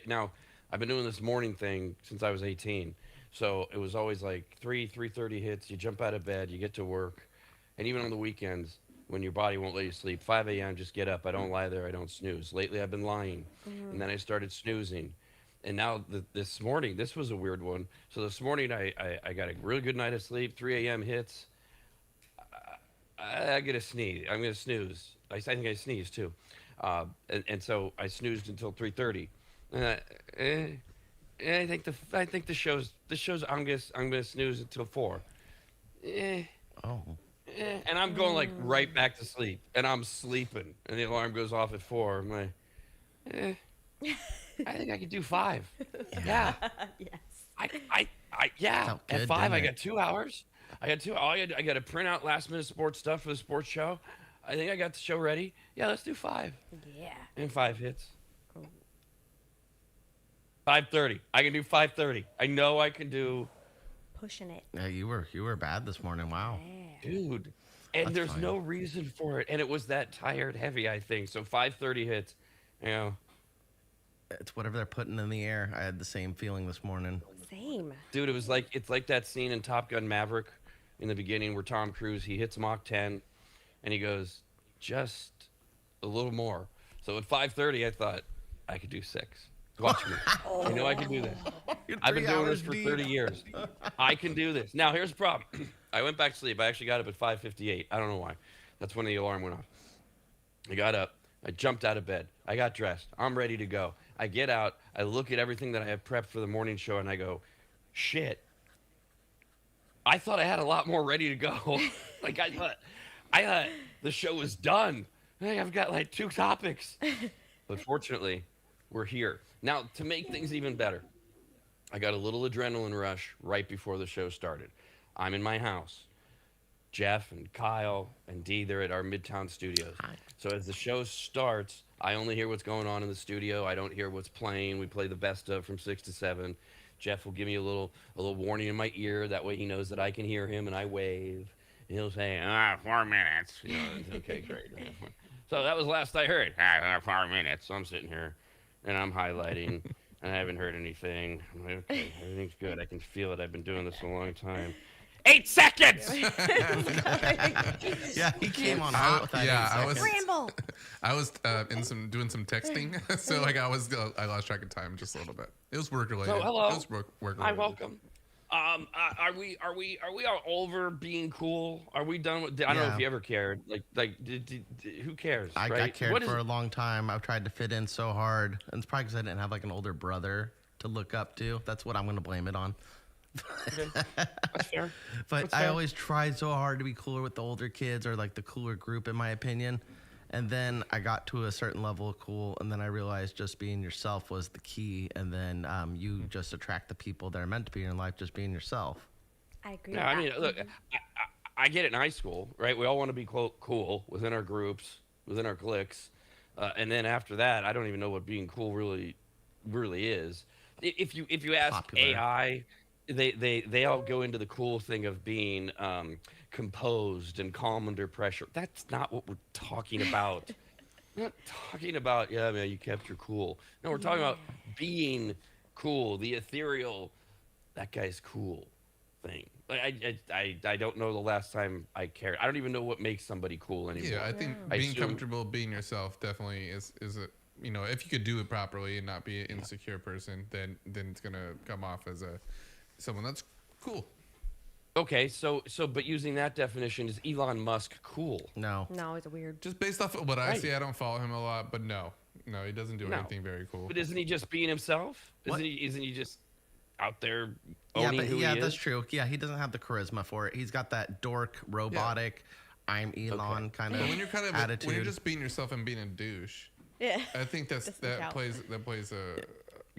Now I've been doing this morning thing since I was 18. So it was always like 3:30 hits. You jump out of bed, you get to work, and even on the weekends when your body won't let you sleep, 5 a.m. just get up. I don't lie there. I don't snooze. Lately I've been lying, and then I started snoozing, and now this morning this was a weird one. So this morning I got a really good night of sleep. 3 a.m. hits. I get a sneeze. I'm gonna snooze. I think I sneezed too, and so I snoozed until 3:30. I think the show's I'm gonna snooze until 4. Oh. And I'm going like right back to sleep, and I'm sleeping, and the alarm goes off at 4. I'm like, I think I could do 5. Yeah. Yes. Yeah. Felt At good, 5, I didn't got 2 hours. I got to print out last minute sports stuff for the sports show. I think I got the show ready. Yeah, let's do 5. Yeah. And 5 hits. 5:30. I can do 5:30. I know I can do, Pushing it. Yeah, you were bad this morning. Wow. dude. And That's there's fine. no reason for it. And it was that tired heavy, I think. So 5:30 hits. You know, It's whatever they're putting in the air. I had the same feeling this morning. Same. dude, it's like that scene in Top Gun Maverick in the beginning where Tom Cruise, he hits Mach 10 and he goes, just a little more. So at 5:30, I thought I could do 6. Watch me. I know I can do this. I've been doing this for 30 years. I can do this. Now, here's the problem. I went back to sleep. I actually got up at 5:58. I don't know why. That's when the alarm went off. I got up. I jumped out of bed. I got dressed. I'm ready to go. I get out. I look at everything that I have prepped for the morning show, and I go, shit. I thought I had a lot more ready to go. Like, I thought the show was done. Hey, I've got like 2 topics. But fortunately, we're here. Now, to make things even better, I got a little adrenaline rush right before the show started. I'm in my house. Jeff and Kyle and Dee, they're at our Midtown studios. So as the show starts, I only hear what's going on in the studio. I don't hear what's playing. We play the best of from 6 to 7. Jeff will give me a little warning in my ear. That way he knows that I can hear him, and I wave. And he'll say, 4 minutes. You know, it's okay, great. So that was last I heard. 4 minutes. So I'm sitting here, and I'm highlighting, and I haven't heard anything. I'm like, okay, everything's good. I can feel it. I've been doing this a long time. 8 seconds! Yeah, he came on hot with that. yeah, 8 I was- seconds. Ramble. I was doing some texting, so like I lost track of time just a little bit. It was work related. So, hello. It was work related. Hi, welcome. Are we all over being cool? Are we done with? I don't know Yeah. if you ever cared. Who cares? I right? cared What is for it? a long time. I've tried to fit in so hard. And it's probably because I didn't have like an older brother to look up to. That's what I'm going to blame it on. Okay. That's fair. But That's I fair. always tried so hard to be cooler with the older kids or like the cooler group, in my opinion. And then I got to a certain level of cool, and then I realized just being yourself was the key. And then you just attract the people that are meant to be in your life, just being yourself. I agree. Yeah, I with mean, that. look, I get it in high school, right? We all want to be cool within our groups, within our cliques, and then after that, I don't even know what being cool really is. If you ask Popular. AI, they all go into the cool thing of being composed and calm under pressure. That's not what we're talking about. We're not talking about, yeah, man, you kept your cool. No, we're talking about being cool, the ethereal, that guy's cool thing. Like, I don't know the last time I cared. I don't even know what makes somebody cool anymore. Yeah, I think I being assume- comfortable being yourself definitely is a, you know, if you could do it properly and not be an insecure person, then it's gonna come off as someone that's cool. Okay, so but using that definition, is Elon Musk cool? No. No, it's weird. Just based off of what I Right. see, I don't follow him a lot, but no, he doesn't do No. anything very cool. But isn't he just being himself? What? Isn't he just out there Yeah, owning but who yeah, he that's is? true. Yeah, he doesn't have the charisma for it. He's got that dork, robotic, I'm Elon kind of But when you're kind of attitude. when you're just being yourself and being a douche, Yeah. I think that Doesn't count. plays a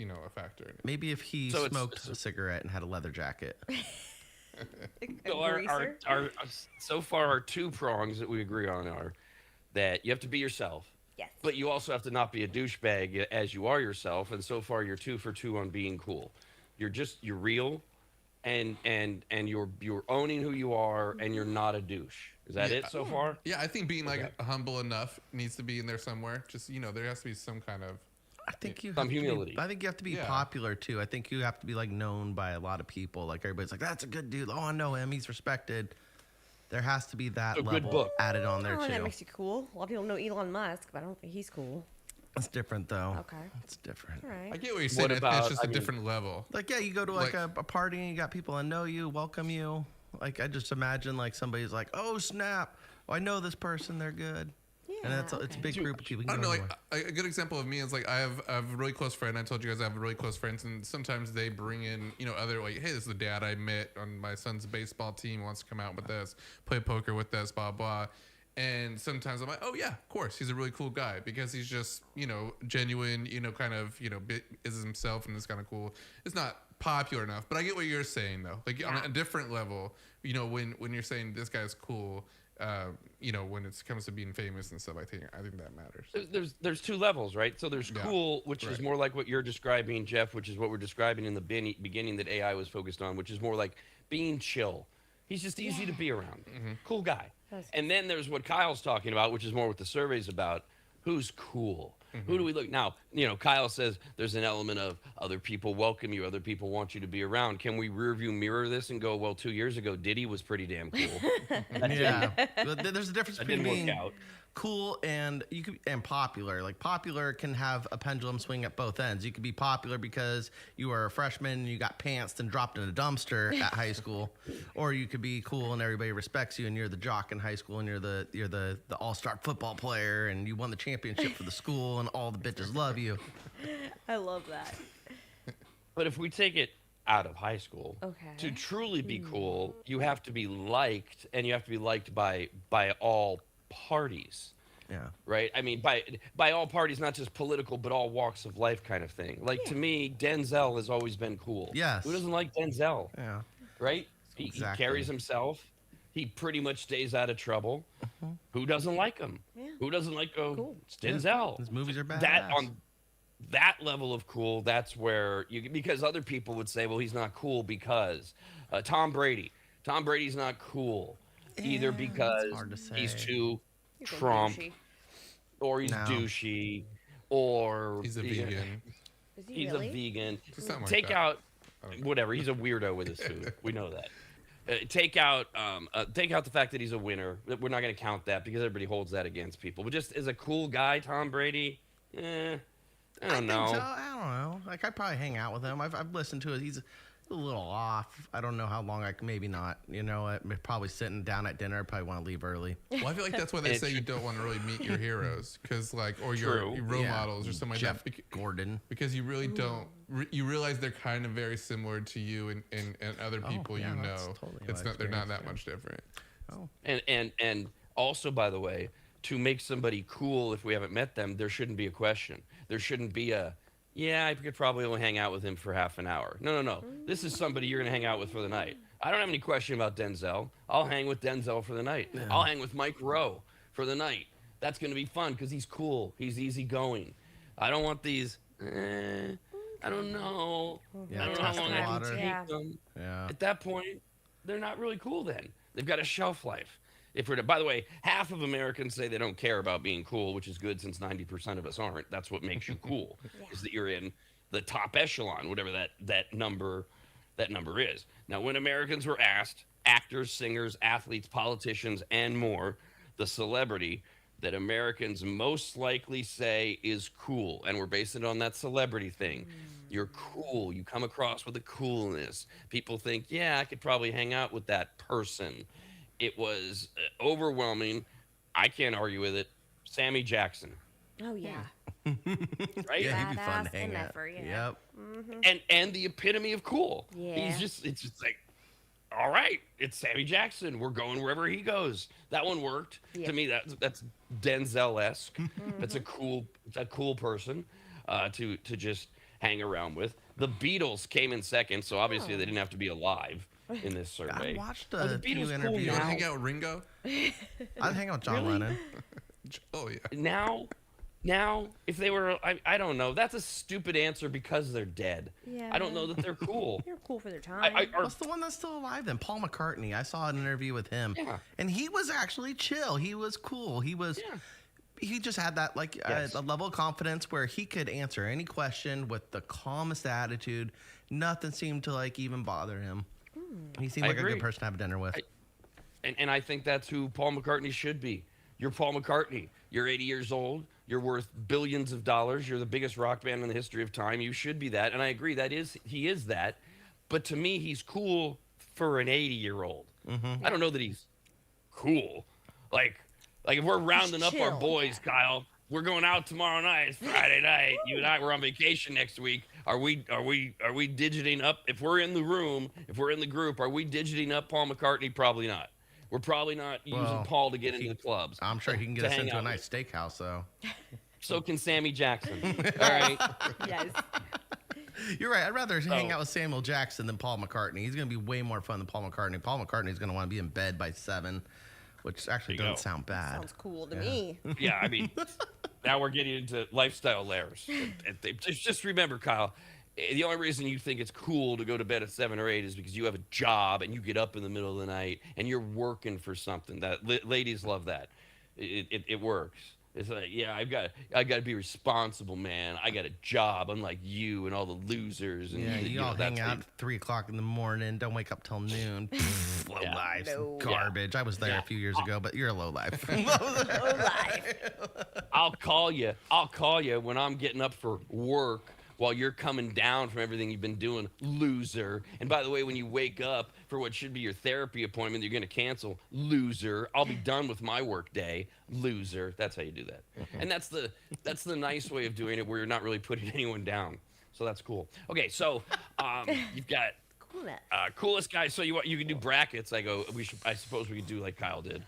a factor. Maybe if he So smoked a cigarette and had a leather jacket. So so far our two prongs that we agree on are that you have to be yourself. Yes. But you also have to not be a douchebag as you are yourself. And so far you're 2 for 2 on being cool. You're real, and you're owning who you are, and you're not a douche. Is that it so far? Yeah, I think being humble enough needs to be in there somewhere. Just there has to be some kind of. I think you Some have humility. I think you have to be popular too. I think you have to be known by a lot of people. Like everybody's like, that's a good dude. Oh, I know him. He's respected. There has to be that level added on there Oh, too. that makes you cool. A lot of people know Elon Musk, but I don't think he's cool. It's different though. Okay. It's different. All right. I get what you're saying. It's just a different level. Like, you go to a party and you got people that know you, welcome you. Like, I just imagine somebody's like, oh snap, I know this person, they're good. And it's a big group of people. I don't know. A good example of me is I have a really close friend. I told you guys I have really close friends, and sometimes they bring in other hey, this is the dad I met on my son's baseball team. Wants to come out with us, play poker with us, blah blah. And sometimes I'm like, oh yeah, of course, he's a really cool guy because he's just genuine, is himself and is kind of cool. It's not popular enough, but I get what you're saying though. On a different level, when you're saying this guy's cool. When it comes to being famous and stuff, I think that matters. There's 2 levels, right? So there's cool, which is more like what you're describing, Jeff, which is what we're describing in the beginning that AI was focused on, which is more like being chill. He's just easy to be around. Cool guy. And then there's what Kyle's talking about, which is more what the survey's about. Who's cool? Who do we look now? Kyle says there's an element of other people welcome you, other people want you to be around. Can we rear view mirror this and go, well, 2 years ago Diddy was pretty damn cool. Yeah, but there's a difference between being out. cool and popular. Like, popular can have a pendulum swing at both ends. You could be popular because you are a freshman and you got pantsed and dropped in a dumpster at high school, or you could be cool and everybody respects you and you're the jock in high school and you're the all-star football player and you won the championship for the school and all the bitches love you. I love that. But if we take it out of high school, to truly be cool, you have to be liked, and you have to be liked by all parties. Yeah. Right? I mean, by all parties, not just political, but all walks of life kind of thing. To me, Denzel has always been cool. Yes. Who doesn't like Denzel? Yeah. Right? He carries himself. He pretty much stays out of trouble. Who doesn't like him? Yeah. Who doesn't like it's Denzel. His movies are bad. On that level of cool, that's where because other people would say, well, he's not cool because Tom Brady's not cool either because he's too Trump, or he's douchey, or he's a vegan. He's a vegan. Take out whatever. He's a weirdo with his food. We know that. Take out the fact that he's a winner. We're not going to count that because everybody holds that against people. But just as a cool guy, Tom Brady, I don't know. Think so. I don't know. Like, I'd probably hang out with him. I've listened to it. He's a little off. I don't know how long. Maybe not. Probably sitting down at dinner. Probably want to leave early. Well, I feel like that's why they say you don't want to really meet your heroes, because or your role models or something Jeff like that. Gordon. Because you really don't. You realize they're kind of very similar to you and other people Totally they're not that much different. Oh. And also, by the way, to make somebody cool, if we haven't met them, there shouldn't be a question. There shouldn't be I could probably only hang out with him for half an hour. No. This is somebody you're going to hang out with for the night. I don't have any question about Denzel. I'll hang with Denzel for the night. Yeah. I'll hang with Mike Rowe for the night. That's going to be fun because he's cool. He's easygoing. I don't want these, I don't know. Yeah, I don't know how long I can Yeah. take them. Yeah. At that point, they're not really cool then. They've got a shelf life. By the way, half of Americans say they don't care about being cool, which is good since 90% of us aren't. That's what makes you cool, is that you're in the top echelon, whatever that number is. Now, when Americans were asked, actors, singers, athletes, politicians, and more, the celebrity that Americans most likely say is cool, and we're basing it on that celebrity thing. You're cool. You come across with a coolness. People think, I could probably hang out with that person. It was overwhelming. I can't argue with it. Sammy Jackson. Oh, yeah. Right? Yeah, he'd be fun to Badass hang out. MFer, Yep. And the epitome of cool. Yeah. It's just like, all right, it's Sammy Jackson. We're going wherever he goes. That one worked. Yeah. To me, that's Denzel-esque. That's a cool person to just hang around with. The Beatles came in second, so obviously they didn't have to be alive in this survey. I watched Are the a few Beatles cool interviews. You want to now? hang out with Ringo? I'd hang out with John Really? Lennon. Oh, yeah. Now, if they were, I don't know. That's a stupid answer because they're dead. Yeah. I don't know that they're cool. They're cool for their time. What's the one that's still alive then? Paul McCartney. I saw an interview with him. Yeah. And he was actually chill. He was cool. He was. Yeah. He just had that Yes. a level of confidence where he could answer any question with the calmest attitude. Nothing seemed to even bother him. He seemed I like a agree. good person to have dinner with. And I think that's who Paul McCartney should be. You're Paul McCartney. You're 80 years old. You're worth billions of dollars. You're the biggest rock band in the history of time. You should be that. And I agree, he is that. But to me, he's cool for an 80-year-old. Mm-hmm. I don't know that he's cool. Like if we're rounding up our chill. boys, Kyle, we're going out tomorrow night. It's Friday night. You and I, we're on vacation next week. Are we digiting up? If we're in the room, if we're in the group, are we digiting up Paul McCartney? Probably not. We're probably not using Well, Paul to get into the clubs. I'm sure he can get to us hang into a out nice steakhouse, though. So can Sammy Jackson. All right. Yes. You're right. I'd rather hang out with Samuel Jackson than Paul McCartney. He's going to be way more fun than Paul McCartney. Paul McCartney's going to want to be in bed by 7, which actually There you doesn't go. sound bad. Sounds cool to me. Yeah, I mean, now we're getting into lifestyle layers. Just remember, Kyle, the only reason you think it's cool to go to bed at 7 or 8 is because you have a job and you get up in the middle of the night and you're working for something. That ladies love that. It works. It's like, yeah, I got to be responsible, man. I got a job, unlike you and all the losers. And Yeah, you all that's hang out at 3 o'clock in the morning. Don't wake up till noon. Low Yeah. life, No. garbage. I was there Yeah. a few years ago, but you're a low life. Oh, life. I'll call you when I'm getting up for work while you're coming down from everything you've been doing, loser. And by the way, when you wake up for what should be your therapy appointment that you're going to cancel, loser. I'll be done with my work day, loser. That's how you do that. And that's the nice way of doing it where you're not really putting anyone down. So that's cool. Okay, so you've got Coolness. coolest guy. So you can do brackets. I suppose we could do like Kyle did.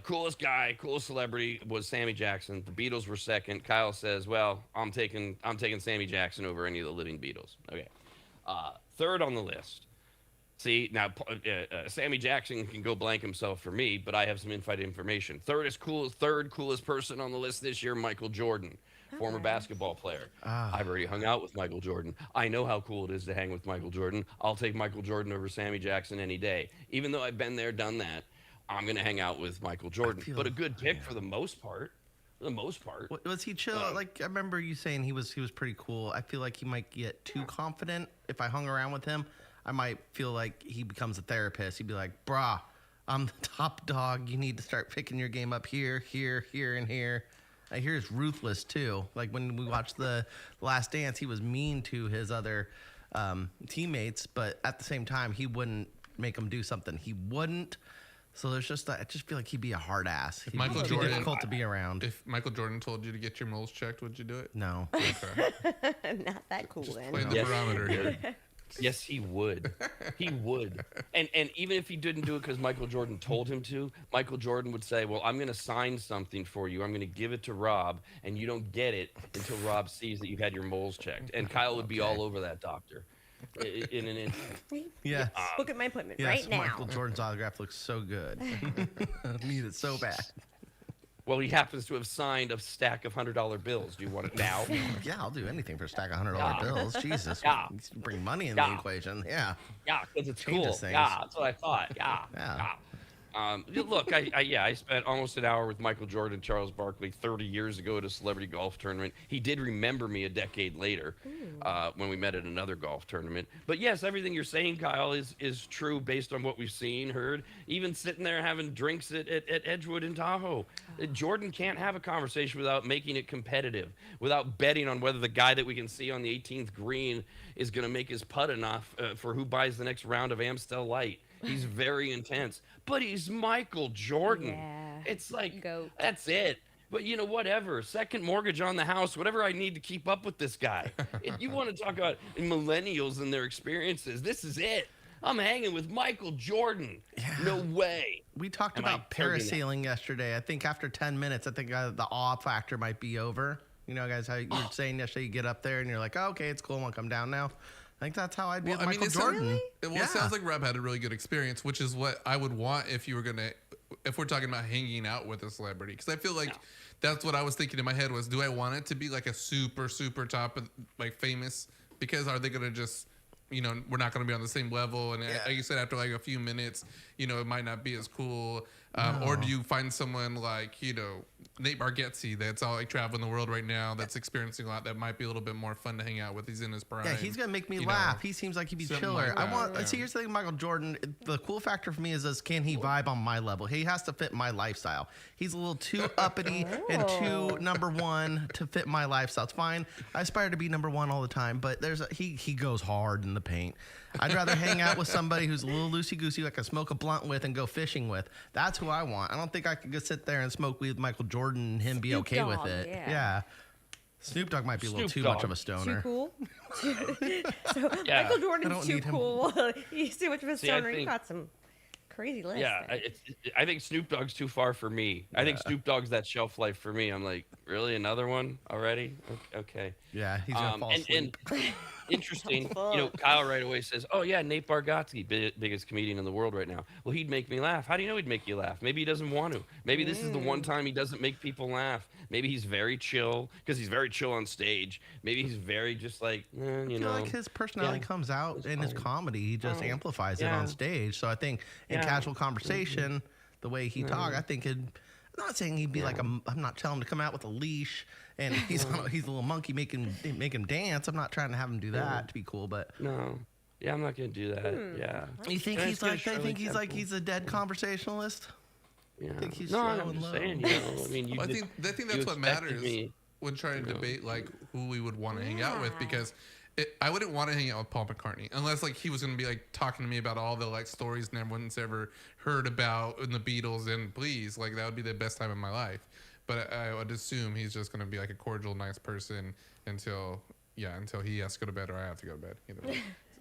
Coolest guy, coolest celebrity was Sammy Jackson. The Beatles were second. Kyle says, "Well, I'm taking Sammy Jackson over any of the living Beatles." Okay. Third on the list. See, now Sammy Jackson can go blank himself for me, but I have some inside information. Third coolest person on the list this year, Michael Jordan, former basketball player. I've already hung out with Michael Jordan. I know how cool it is to hang with Michael Jordan. I'll take Michael Jordan over Sammy Jackson any day. Even though I've been there, done that, I'm going to hang out with Michael Jordan. But a good pick for the most part. For the most part. Was he chill? I remember you saying he was pretty cool. I feel like he might get too confident. If I hung around with him, I might feel like he becomes a therapist. He'd be like, "Brah, I'm the top dog. You need to start picking your game up here, here, here, and here." I hear he's ruthless too. Like when we watched the Last Dance, he was mean to his other teammates, but at the same time, he wouldn't make them do something he wouldn't. So there's just I just feel like he'd be a hard ass. He'd Michael be Jordan- difficult to be around. If Michael Jordan told you to get your moles checked, would you do it? No. Okay. Not that cool Just then. playing the Yes. barometer here. Yes, he would. He would. And even if he didn't do it because Michael Jordan told him to, Michael Jordan would say, "Well, I'm going to sign something for you. I'm going to give it to Rob, and you don't get it until Rob sees that you've had your moles checked." And Kyle would be all over that doctor in an instant. Yes. Book at my appointment Yes, right now. Michael Jordan's autograph looks so good. Need it so bad. Well, he happens to have signed a stack of $100 bills. Do you want it now? Yeah, I'll do anything for a stack of $100 bills. Jesus. Yeah. Bring money in the Yeah. equation. Yeah. Yeah, because it's Changes cool. things. Yeah, that's what I thought. Yeah. Yeah. Look, I spent almost an hour with Michael Jordan and Charles Barkley 30 years ago at a celebrity golf tournament. He did remember me a decade later when we met at another golf tournament. But yes, everything you're saying, Kyle, is true based on what we've seen, heard. Even sitting there having drinks at Edgewood in Tahoe. Jordan can't have a conversation without making it competitive, without betting on whether the guy that we can see on the 18th green is going to make his putt enough for who buys the next round of Amstel Light. He's very intense, but he's Michael Jordan. Yeah. It's like, Goat. that's it. But, whatever. Second mortgage on the house, whatever I need to keep up with this guy. If you want to talk about millennials and their experiences, this is it. I'm hanging with Michael Jordan. Yeah. No way. We talked Am I about serving parasailing yesterday. I think after 10 minutes, the awe factor might be over. You know, guys, how you were saying yesterday, you get up there and you're like, oh, okay, it's cool. I'll come down now. I think that's how I'd be with Michael Jordan. It sounds like Rob had a really good experience, which is what I would want if we're talking about hanging out with a celebrity. Because I feel like that's what I was thinking in my head was, do I want it to be like a super, super top, like famous? Because are they going to just, we're not going to be on the same level. And like you said, after like a few minutes, it might not be as cool. Or do you find someone like, Nate Bargatze that's all like traveling the world right now, that's experiencing a lot, that might be a little bit more fun to hang out with. He's in his prime. Yeah, he's gonna make me laugh. He seems like he'd be chiller. Like see, here's the thing, Michael Jordan. The cool factor for me is can he vibe on my level? He has to fit my lifestyle. He's a little too uppity and too number one to fit my lifestyle. It's fine. I aspire to be number one all the time, but he goes hard in the paint. I'd rather hang out with somebody who's a little loosey-goosey, I can smoke a blunt with and go fishing with. That's who I want. I don't think I could go sit there and smoke weed with Michael Jordan and him be okay with it. Yeah. Snoop Dogg might be a little too much of a stoner. Too cool? So Michael Jordan's too cool. He's too much of a stoner. He got some crazy list. Yeah, I think Snoop Dogg's too far for me. I think Snoop Dogg's that shelf life for me. I'm like, really? Another one already? Okay. Yeah, he's going to fall asleep. And interesting, Kyle right away says, oh, yeah, Nate Bargatze, biggest comedian in the world right now. Well, he'd make me laugh. How do you know he'd make you laugh? Maybe he doesn't want to. Maybe this is the one time he doesn't make people laugh. Maybe he's very chill because he's very chill on stage. Maybe he's very just like, I feel like his personality comes out in his comedy. He just amplifies it on stage. So I think in casual conversation, the way he talk, I think I'm not saying he'd be like I'm not telling him to come out with a leash and he's a little monkey make him dance. I'm not trying to have him do that to be cool, but no. Yeah, I'm not gonna do that. Yeah. You think he's like? I think he's a dead conversationalist. Yeah. I think he's I'm just saying. I mean, I think that's what matters when trying to debate like who we would want to hang out with, because I wouldn't want to hang out with Paul McCartney unless like he was going to be like talking to me about all the like stories and everyone's ever heard about in the Beatles, and please, like that would be the best time of my life. But I would assume he's just going to be like a cordial, nice person until he has to go to bed or I have to go to bed.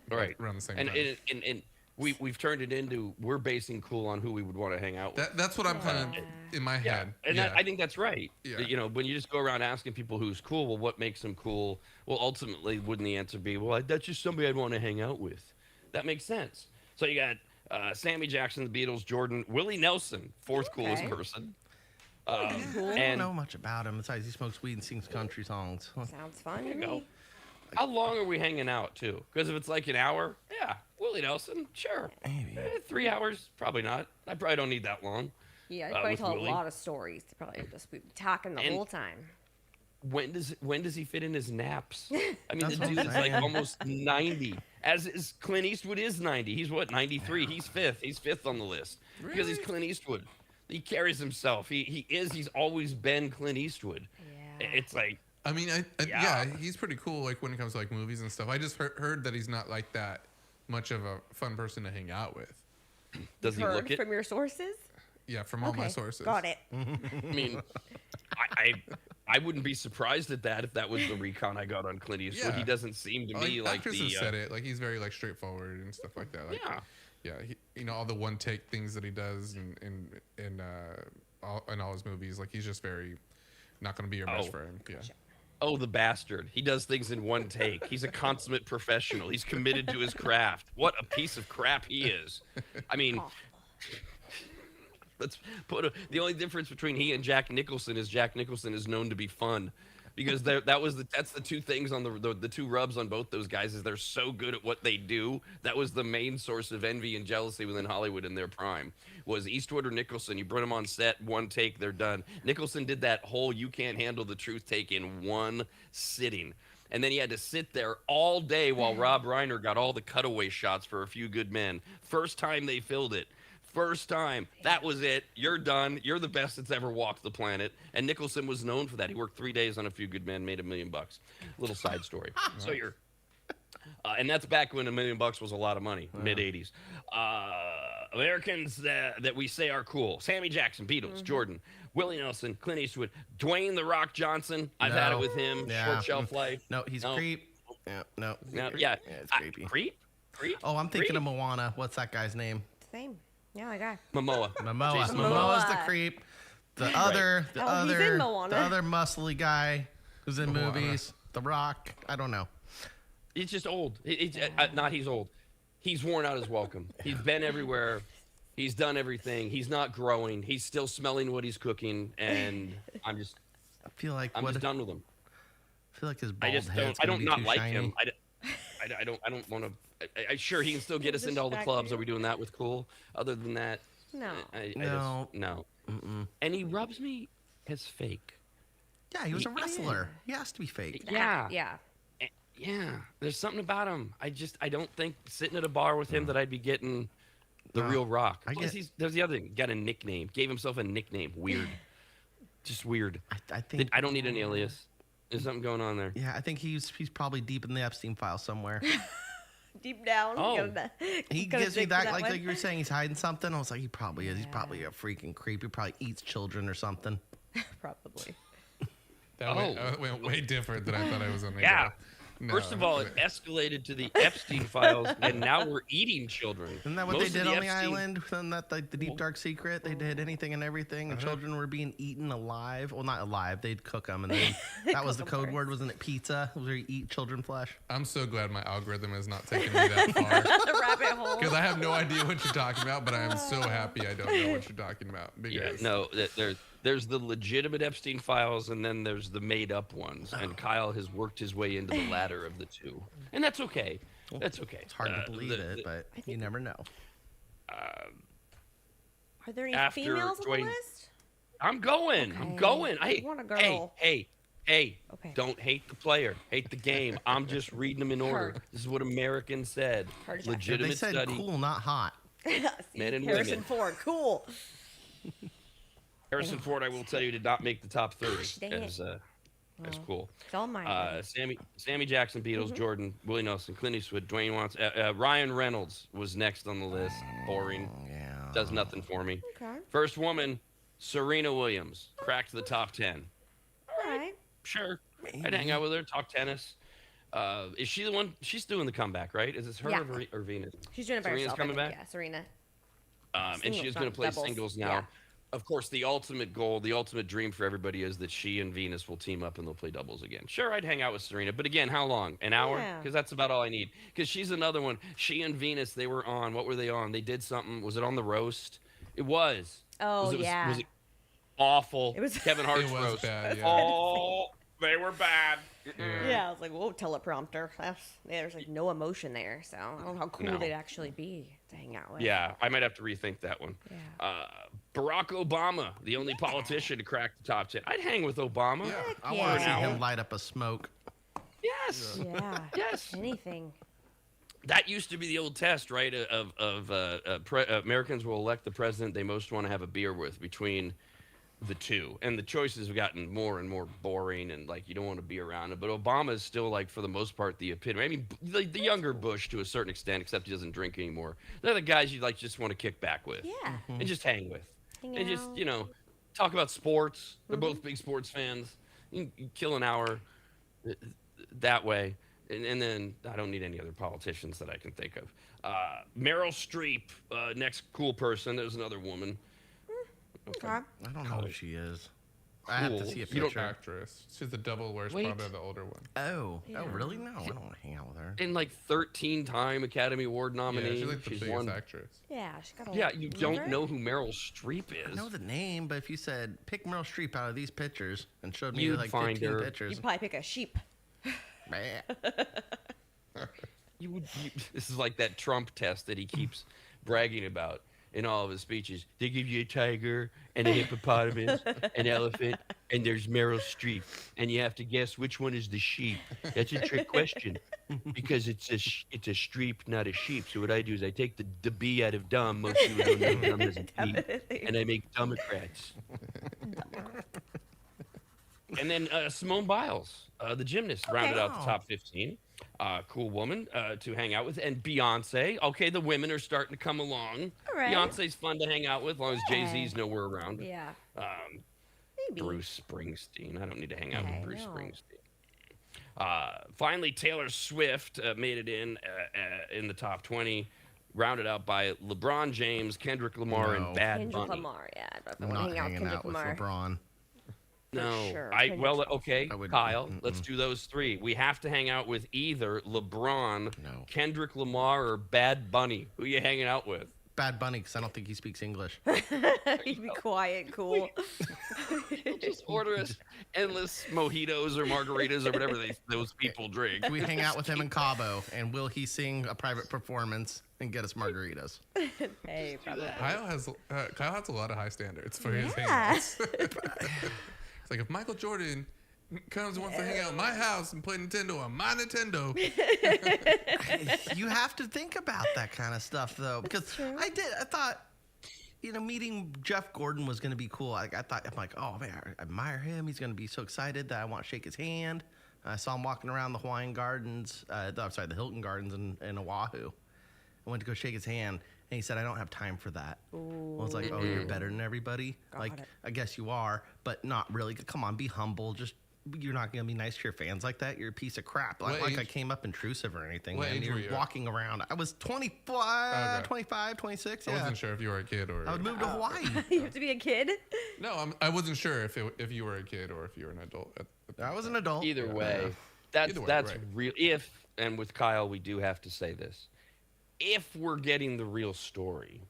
Right. Around the same time. And we've turned it into we're basing cool on who we would want to hang out with. That's what I'm kind of in my head. And I think that's right. Yeah. When you just go around asking people who's cool, well, what makes them cool? Well, ultimately, wouldn't the answer be, well, that's just somebody I'd want to hang out with? That makes sense. So you got Sammy Jackson, the Beatles, Jordan, Willie Nelson, fourth coolest person. I don't know much about him besides he smokes weed and sings country songs. Sounds fun. There you go. How long are we hanging out, too? Because if it's like an hour, Willie Nelson, sure. Maybe. 3 hours, probably not. I probably don't need that long. Yeah, I'd probably tell a lot of stories. To probably just be talking the whole time. When does he fit in his naps? I mean, the dude is like almost 90. As is Clint Eastwood is 90. He's what, 93? He's fifth. He's fifth on the list. Really? Because he's Clint Eastwood. He carries himself. He's always been Clint Eastwood. Yeah. It's like, I mean, he's pretty cool. Like when it comes to like movies and stuff. I just heard that he's not like that much of a fun person to hang out with. Does he look it from your sources? Yeah, from all my sources. Got it. I mean, I wouldn't be surprised at that if that was the recon I got on Clint Eastwood. He doesn't seem to me like actors have said it. Like he's very like straightforward and stuff like that. Like, all the one take things that he does in all his movies. Like he's just very not going to be your best friend. Yeah. Oh, the bastard. He does things in one take. He's a consummate professional. He's committed to his craft. What a piece of crap he is. I mean, let's put the only difference between he and Jack Nicholson is Jack Nicholson is known to be fun. Because that's the two things on the two rubs on both those guys is they're so good at what they do. That was the main source of envy and jealousy within Hollywood in their prime. Was Eastwood or Nicholson? You bring them on set, one take, they're done. Nicholson did that whole "you can't handle the truth" take in one sitting. And then he had to sit there all day while Rob Reiner got all the cutaway shots for A Few Good Men. First time they filled it. First time. That was it. You're done. You're the best that's ever walked the planet. And Nicholson was known for that. He worked 3 days on A Few Good Men, made $1 million. Little side story. So you're, and that's back when $1 million was a lot of money, mid '80s. Americans that we say are cool: Sammy Jackson, Beatles, Jordan, Willie Nelson, Clint Eastwood, Dwayne "The Rock" Johnson. I've had it with him. Short shelf life. No, he's creep. Yeah, no. It's creepy. Creep. Oh, I'm thinking of Moana. What's that guy's name? Same. Yeah, my guy. Momoa. Momoa's the creep. The other he's in Moana. the other muscly guy. Who's in movies? The Rock. I don't know. He's just old. He's old. He's worn out his welcome. He's been everywhere. He's done everything. He's not growing. He's still smelling what he's cooking, and I'm just I'm just done with him. I feel like his bald head's I don't be not too like shiny. him. I don't want to. Sure, he can still get us into all the clubs. Are we doing that with cool? Other than that, No. No. And he rubs me as fake. Yeah, he was a wrestler. He has to be fake. Yeah. Yeah. Yeah. There's something about him. I don't think sitting at a bar with him that I'd be getting the real Rock. There's the other thing. Got a nickname. Gave himself a nickname. Weird. Just weird. I think I don't need an alias. There's something going on there. Yeah, I think he's probably deep in the Epstein file somewhere. Deep down. Oh. He gives me that, like you were saying, he's hiding something. I was like, he probably is. He's probably a freaking creep. He probably eats children or something. Probably. That went way different than I thought I was going to Yeah. go. No, First of all, it escalated to the Epstein files, and now we're eating children. Isn't that what Most they of did on the Epstein- island? Isn't that like the deep dark secret? They did anything and everything, and children were being eaten alive. Well, not alive. They'd cook them, and then that was the code word, wasn't it? Pizza, where you eat children flesh. I'm so glad my algorithm is not taking me that far. The rabbit hole. Because I have no idea what you're talking about, but I am so happy I don't know what you're talking about. Because There's the legitimate Epstein files, and then there's the made-up ones. And Kyle has worked his way into the latter of the two, and that's okay. That's okay. It's hard to believe but you never know. Are there any after females on the Dwayne- list? I'm going. I'm going. I want a girl. Hey. Okay. Don't hate the player. Hate the game. I'm just reading them in order. This is what Americans said. Heart attack. They Legitimate said study. cool, not hot. Men and Harrison women. Ford. Cool. Harrison Ford, I will tell you, did not make the top 30 Gosh, dang it. as cool. It's all mine. Sammy Jackson, Beatles, Mm-hmm. Jordan, Willie Nelson, Clint Eastwood, Dwayne Watts, Ryan Reynolds was next on the list. Boring. Yeah. Does nothing for me. Okay. First woman, Serena Williams, cracked the top 10. All right. Sure, I'd hang out with her, talk tennis. Is she the one? She's doing the comeback, right? Is it her Yeah. or Venus? She's doing it by Serena's herself. coming I think. back? Yeah, Serena. And Singles, she's going to not play doubles. singles now. Yeah. Of course, the ultimate goal, the ultimate dream for everybody is that she and Venus will team up and they'll play doubles again. Sure, I'd hang out with Serena, but again, how long? An hour? Yeah. Because that's about all I need. Because she's another one. She and Venus, they were on. What were they on? They did something. Was it on the roast? It was. Oh, Was yeah. it awful? It was- Kevin Hart's It was roast. bad, yeah. Oh, they were bad. Yeah, I was like, whoa, teleprompter. There's like no emotion there, so I don't know how cool No. they'd actually be to hang out with. Yeah, I might have to rethink that one. Yeah. Barack Obama, the only politician to crack the top 10. I'd hang with Obama. Yeah. I Yeah. want to see For an hour. him light up a smoke. Yes. Yeah. Yes. Anything. That used to be the old test, right? Americans will elect the president they most want to have a beer with between the two, and the choices have gotten more and more boring, and like you don't want to be around it. But Obama is still like for the most part the epitome. I mean, the younger Bush to a certain extent, except he doesn't drink anymore. They're the guys you like just want to kick back with, Yeah. and just hang with, Hang and just out. talk about sports. They're both big sports fans. You can kill an hour that way. And then I don't need any other politicians that I can think of. Meryl Streep, next cool person. There's another woman. Okay. I don't know who she is. I have to Cool. see a You don't picture. actress. She's the double worst, Wait. probably the older one. Oh, Yeah. oh, really? No, I don't want to hang out with her. And like 13-time Academy Award Yeah, nominee. she's like the biggest won. actress. Yeah, she got a Yeah, you don't Right? know who Meryl Streep I is. know the name, but if you said pick Meryl Streep out of these pictures and showed me You'd like find 15 her. pictures, You'd probably pick a sheep. This is like that Trump test that he keeps bragging about in all of his speeches. They give you a tiger and a hippopotamus, an elephant, and there's Meryl Streep, and you have to guess which one is the sheep. That's a trick question because it's a streep, not a sheep. So what I do is I take the B out of dumb. Most people don't know dumb as a B, and I make Democrats. And then Simone Biles, the gymnast, rounded out the top 15. Cool woman to hang out with. And Beyonce. Okay, the women are starting to come along. All right. Beyonce's fun to hang out with as long as Yeah. Jay-Z's nowhere around. Yeah. Maybe. Bruce Springsteen. I don't need to hang out I with Bruce know. Springsteen. Finally, Taylor Swift made it in the top 20. Rounded out by LeBron James, Kendrick Lamar, No. and Bad Kendrick Bunny. Lamar, yeah. I'd I'm want to not hang out with hanging Kendrick out with Lamar. LeBron. No, sure. okay, I would- Kyle. Let's do those three. We have to hang out with either LeBron, No. Kendrick Lamar, or Bad Bunny. Who you hanging out with? Bad Bunny, because I don't think he speaks English. You be quiet, cool. He'll just order us endless mojitos or margaritas or whatever those people drink. We hang out with him in Cabo, and will he sing a private performance and get us margaritas? Hey, probably. Kyle has a lot of high standards for his Yeah. hangouts. It's like if Michael Jordan comes and wants to hang out in my house and play Nintendo on my Nintendo. You have to think about that kind of stuff, though, because I thought, meeting Jeff Gordon was going to be cool. I'm like, oh man, I admire him. He's going to be so excited that I want to shake his hand. I saw him walking around the Hawaiian Gardens, the Hilton Gardens in Oahu. I went to go shake his hand, and he said, I don't have time for that. I was like, oh, you're better than everybody? Got it. I guess you are, but not really. Come on, be humble. You're not going to be nice to your fans like that. You're a piece of crap. What Like I age- came up intrusive or anything, What man. age You're were you at? walking around. I was 24, Okay. 25, 26, I yeah. wasn't sure if you were a kid or. I would move to Hawaii. You have to be a kid? No, I wasn't sure if you were a kid or if you were an adult. I was an adult. Either way, Either way, that's right. real. And with Kyle, we do have to say this: if we're getting the real story,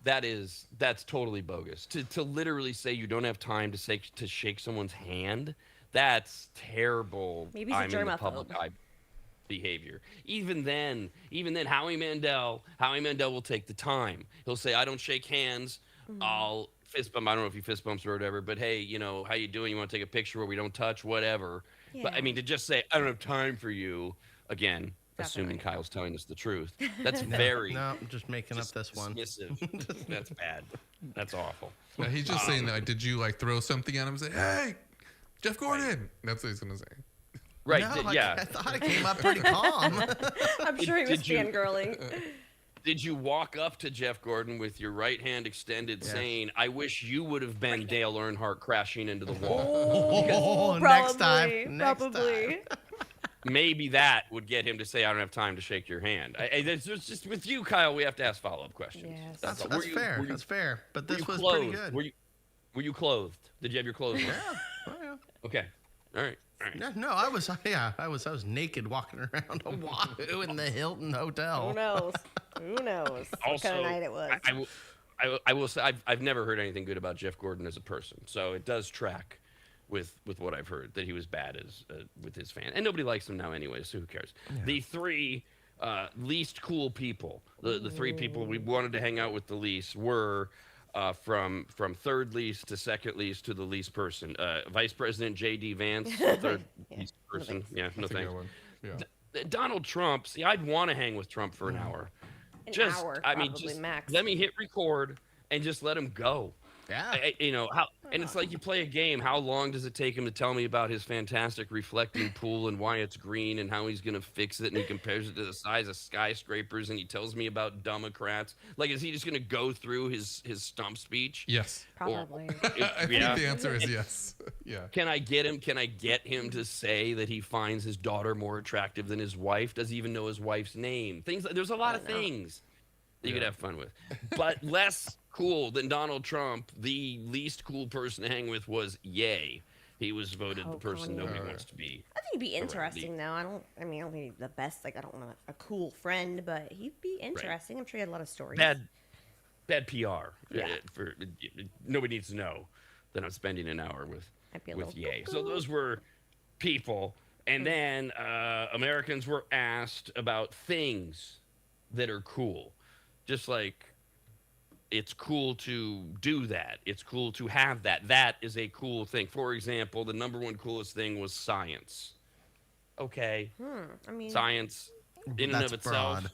that's totally bogus. To literally say you don't have time to shake someone's hand, that's terrible. Maybe he's a I'm in the germaphobe. public eye behavior. Even then, Howie Mandel will take the time. He'll say, "I don't shake hands. I'll fist bump." I don't know if he fist bumps or whatever, but hey, how you doing? You want to take a picture where we don't touch, whatever. But I Yeah. mean, to just say, "I don't have time for you," again, assuming Definitely. Kyle's telling us the truth, that's very No, I'm just making up this one. dismissive. That's bad. That's awful. Yeah, he's just saying that. Did you throw something at him and say, "Hey, Jeff Gordon"? That's what he's gonna say. Right? No, yeah. I thought it came up pretty calm. I'm sure he was Did you- fangirling. Did you walk up to Jeff Gordon with your right hand extended, Yes. saying, "I wish you would have been Dale Earnhart crashing into the wall"? Oh, Probably, next time. Next probably. time. Maybe that would get him to say, "I don't have time to shake your hand." It's just with you, Kyle. We have to ask follow-up questions. Yes. That's all. fair. That's fair. But Were this you was clothed? pretty good. Were you clothed? Did you have your clothes on? Yeah. Oh, yeah. Okay. All right. Yeah, no, I was naked walking around Oahu in the Hilton Hotel. Who knows? Who knows what Also, kind of night it was? I will say I've never heard anything good about Jeff Gordon as a person, so it does track with what I've heard that he was bad as with his fan, and nobody likes him now anyway, so who cares? The three least cool people, the three people we wanted to hang out with the least were from third least to second least to the least person. Vice President J.D. Vance, third least person. Yeah, no That's a good thanks. one. Yeah. Donald Trump. See, I'd want to hang with Trump for an hour. An hour, probably max. let me hit record and just let him go. Yeah. And it's like you play a game. How long does it take him to tell me about his fantastic reflecting pool and why it's green and how he's gonna fix it? And he compares it to the size of skyscrapers and he tells me about Democrats. Like, is he just gonna go through his stump speech? Yes. Probably. I think the answer is yes. Yeah. Can I get him to say that he finds his daughter more attractive than his wife? Does he even know his wife's name? There's a lot of things that you could have fun with. But less cool than Donald Trump, the least cool person to hang with was Ye. He was voted the person Kanye. nobody wants to be. I think he'd be around interesting, though. I don't think he's the best. I don't want a cool friend, but he'd be interesting. I'm sure he had a lot of stories. Bad PR. Yeah. Nobody needs to know that I'm spending an hour Might be a with little Ye. cuckoo. So those were people. And then Americans were asked about things that are cool. Just like, it's cool to do that. It's cool to have that. That is a cool thing. For example, the number one coolest thing was science. Okay. I mean, Science in and That's of itself. broad.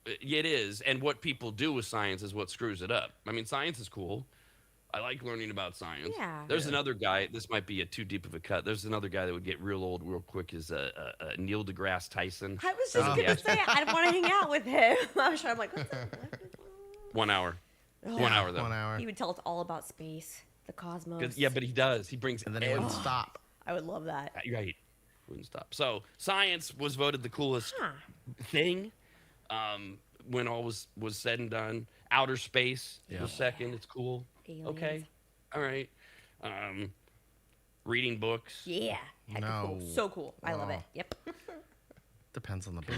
It is. And what people do with science is what screws it up. I mean, science is cool. I like learning about science. Yeah. There's another guy. This might be too deep of a cut. There's another guy that would get real old real quick. Is Neil deGrasse Tyson. I was just gonna say I'd want to hang out with him. I'm like, what's that? 1 hour. 1 hour though. 1 hour. He would tell us all about space, the cosmos. Yeah, but he does. He brings And then it wouldn't stop. I would love that. Right. Wouldn't stop. So science was voted the coolest thing. When all was said and done, outer space was second. It's cool. Aliens. Okay. All right. reading books. Yeah. Heck of cool. No. So cool. I love it. Oh. Yep. Depends on the book.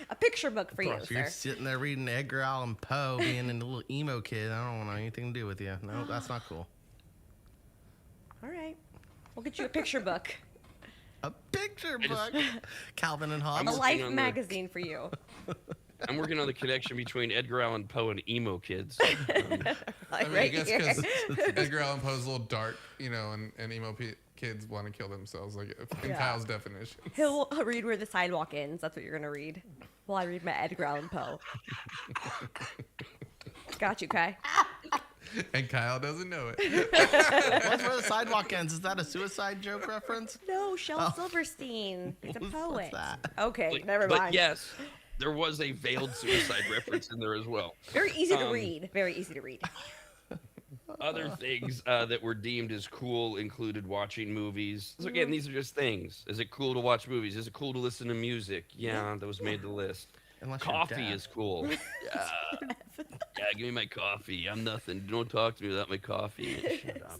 A picture book for you, If you're sir. sitting there reading Edgar Allan Poe, being a little emo kid, I don't want anything to do with you. No, that's not cool. All right. We'll get you a picture book. A picture book. Calvin and A Hobbes. working life on the- magazine for you. I'm working on the connection between Edgar Allan Poe and emo kids. I mean, I Right guess here. because Edgar Allan Poe's a little dark, and emo kids want to kill themselves, like in Yeah. Kyle's definition. He'll read Where the Sidewalk Ends. That's what you're going to read. While I read my Edgar Allan Poe. Got you, Kai. And Kyle doesn't know it. What's Where the Sidewalk Ends? Is that a suicide joke reference? No, Shel Silverstein. He's a What's poet. that? Okay, never mind. But yes, there was a veiled suicide reference in there as well. Very easy to read. Very easy to read. Other things that were deemed as cool included watching movies. So again, these are just things. Is it cool to watch movies? Is it cool to listen to music? Yeah, those made the list. Unless you're Coffee deaf. is cool. Yeah. Yeah, give me my coffee. I'm nothing. Don't talk to me without my coffee. Shut up.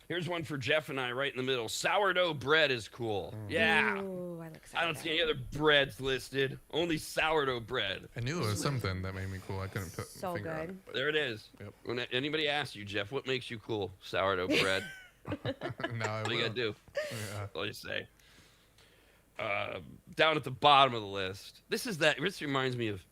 Here's one for Jeff and I right in the middle. Sourdough bread is cool. Yeah. Ooh, I like I don't see any other breads listed. Only sourdough bread. I knew it was something that made me cool. I couldn't put So my finger on good. There it is. Yep. When anybody asks you, Jeff, what makes you cool? Sourdough bread. it. Now I What do you will. gotta do? Yeah. That's all you say. Down at the bottom of the list. This reminds me of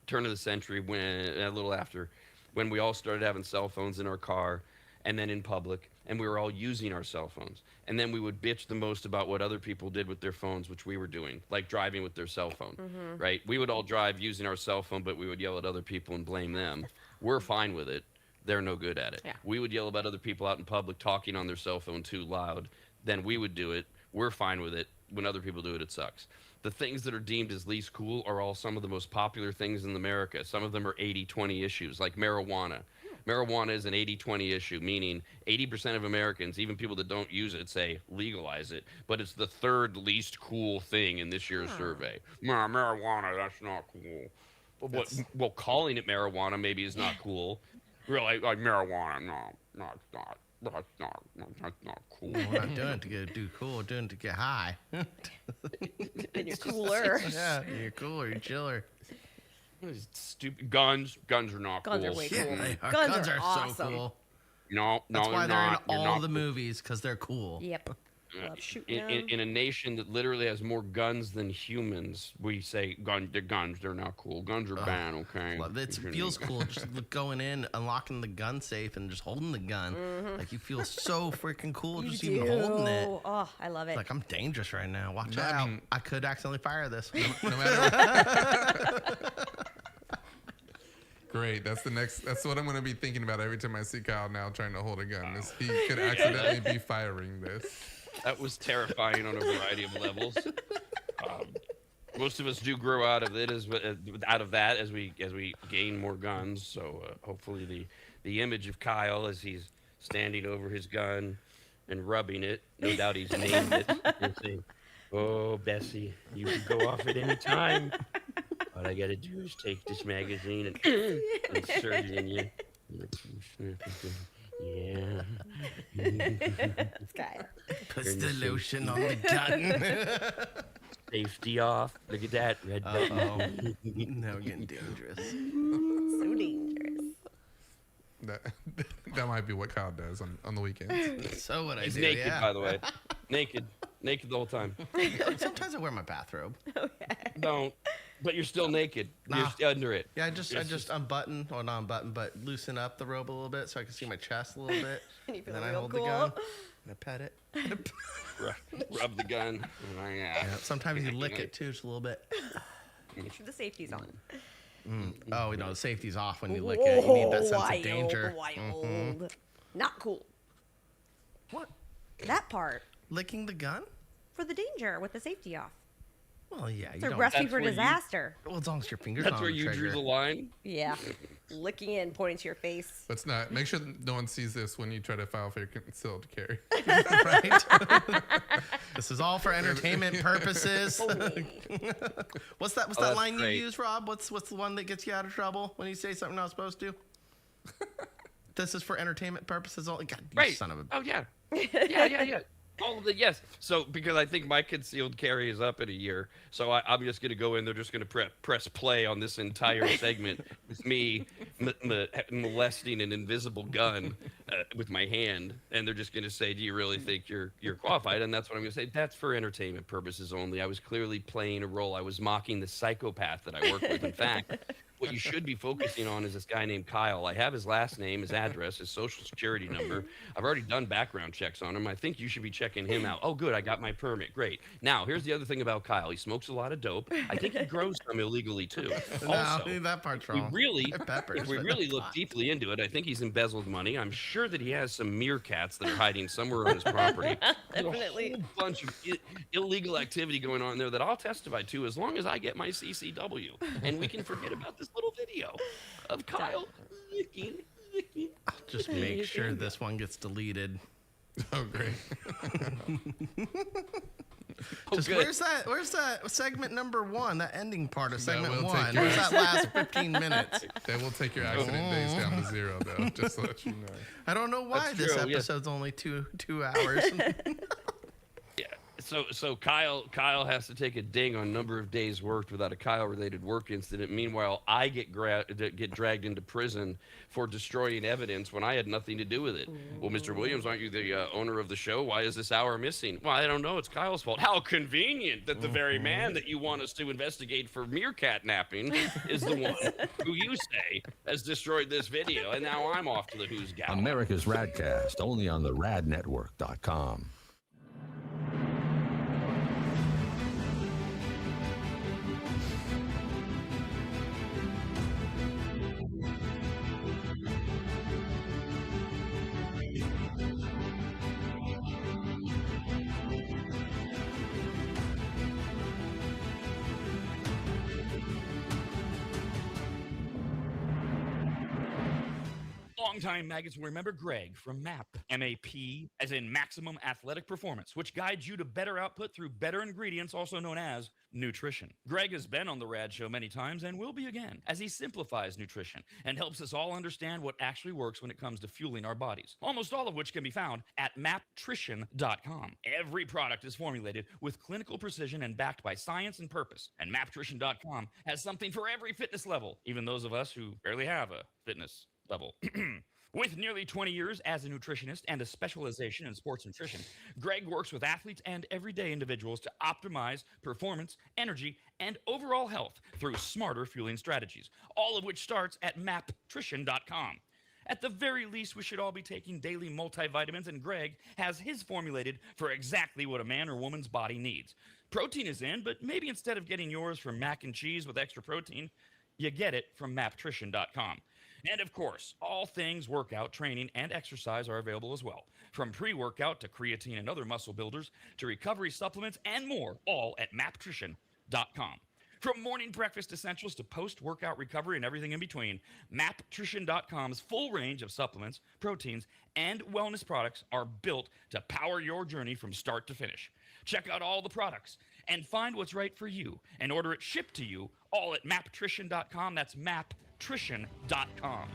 turn of the century, when a little after, when we all started having cell phones in our car and then in public, and we were all using our cell phones. And then we would bitch the most about what other people did with their phones, which we were doing, like driving with their cell phone, right? We would all drive using our cell phone, but we would yell at other people and blame them. We're fine with it. They're no good at it. Yeah. We would yell about other people out in public talking on their cell phone too loud. Then we would do it. We're fine with it. When other people do it, it sucks. The things that are deemed as least cool are all some of the most popular things in America. Some of them are 80-20 issues, like marijuana. Marijuana is an 80-20 issue, meaning 80% of Americans, even people that don't use it, say legalize it. But it's the third least cool thing in this year's survey. Marijuana, that's not cool. Well, calling it marijuana maybe is not cool. Really, like marijuana, no, it's not. That's not cool. We're not doing it to do cool. We're doing it to get high. And you're cooler. Yeah, you're cooler. You're chiller. Stupid guns. Guns are not Guns cool. are way Yeah, cool. they are. Guns are so awesome. cool. No, That's why they're not. in You're all not the cool. movies, because they're cool. Yep. Love shooting them. In a nation that literally has more guns than humans, we say guns. They're not cool. Guns are bad. Okay. It feels cool just going in, unlocking the gun safe, and just holding the gun. Like, you feel so freaking cool You just even holding it. Oh, I love it. Like, I'm dangerous right now. Watch No, I out. mean- I could accidentally fire this. No matter. Great. That's what I'm gonna be thinking about every time I see Kyle now trying to hold a gun. Is he could accidentally be firing this. That was terrifying on a variety of levels. Most of us do grow out of it as we gain more guns. So hopefully the image of Kyle as he's standing over his gun and rubbing it, no doubt he's named it, and saying, "Oh, Bessie, you can go off at any time. All I gotta do is take this magazine and insert it in you." Yeah. This guy. Puts the lotion on the gun. Safety off. Look at that red button. Oh, now we're getting dangerous. So dangerous. That might be what Kyle does on the weekends. So what I He's do, naked, yeah. by the way. Naked the whole time. Sometimes I wear my bathrobe. Don't. But you're still naked. You're Nah. still under it. Yeah, I just unbutton, or not unbutton, but loosen up the robe a little bit so I can see my chest a little bit. And you feel then I real hold cool. the gun and I pet it. Rub the gun. Yeah, sometimes you lick it too, just a little bit. Make sure the safety's on. Oh, you know, the safety's off when you lick it. You need that sense Wild, of danger. Wild. Not cool. What? That part Licking the gun? for the danger with the safety off. Well, yeah, you It's a don't. recipe That's for where you- disaster. Well, as long as your fingers That's on where the you trigger. drew the line. Yeah. Licking in, pointing to your face. Let's not make sure no one sees this when you try to file for your concealed carry. Right? This is all for entertainment purposes. What's that that's line great. you use, Rob? What's the one that gets you out of trouble when you say something not supposed to? This is for entertainment purposes only. God, you Right. son of a. Oh yeah. Yeah. All of the yes. So because I think my concealed carry is up in a year, so I'm just gonna go in. They're just gonna press play on this entire segment with me molesting an invisible gun with my hand, and they're just gonna say, "Do you really think you're qualified?" And that's what I'm gonna say. That's for entertainment purposes only. I was clearly playing a role. I was mocking the psychopath that I work with. In fact. What you should be focusing on is this guy named Kyle. I have his last name, his address, his social security number. I've already done background checks on him. I think you should be checking him out. Oh, good. I got my permit. Great. Now, here's the other thing about Kyle. He smokes a lot of dope. I think he grows some illegally, too. Also, No, that part's wrong. If we really look deeply into it, I think he's embezzled money. I'm sure that he has some meerkats that are hiding somewhere on his property. Definitely. There's a whole bunch of illegal activity going on there that I'll testify to as long as I get my CCW. And we can forget about this little video of Kyle licking. I'll just make sure this one gets deleted. Oh, great. Just where's that segment number 1, that ending part of segment will 1? take your- Where's that last 15 minutes? That will take your accident days down to 0, though, just to let you know. I don't know why That's this true, yeah. episode's only two hours. Yeah. So Kyle has to take a ding on number of days worked without a Kyle-related work incident. Meanwhile, I get dragged into prison for destroying evidence when I had nothing to do with it. Well, Mr. Williams, aren't you the owner of the show? Why is this hour missing? Well, I don't know. It's Kyle's fault. How convenient that the very man that you want us to investigate for meerkat napping is the one who you say has destroyed this video, and now I'm off to the Who's Gal. America's RAD Cast, only on the radnetwork.com. Longtime maggots will remember Greg from MAP, M-A-P, as in Maximum Athletic Performance, which guides you to better output through better ingredients, also known as nutrition. Greg has been on the RAD Show many times and will be again, as he simplifies nutrition and helps us all understand what actually works when it comes to fueling our bodies, almost all of which can be found at maptrition.com. Every product is formulated with clinical precision and backed by science and purpose, and maptrition.com has something for every fitness level, even those of us who barely have a fitness level. With nearly 20 years as a nutritionist and a specialization in sports nutrition, Greg works with athletes and everyday individuals to optimize performance, energy, and overall health through smarter fueling strategies, all of which starts at maptrition.com. At the very least, we should all be taking daily multivitamins, and Greg has his formulated for exactly what a man or woman's body needs. Protein is in, but maybe instead of getting yours from mac and cheese with extra protein, you get it from maptrition.com. And of course, all things workout, training, and exercise are available as well. From pre-workout to creatine and other muscle builders to recovery supplements and more, all at maptrition.com. From morning breakfast essentials to post-workout recovery and everything in between, maptrition.com's full range of supplements, proteins, and wellness products are built to power your journey from start to finish. Check out all the products and find what's right for you and order it shipped to you all at maptrition.com. That's maptrition.com.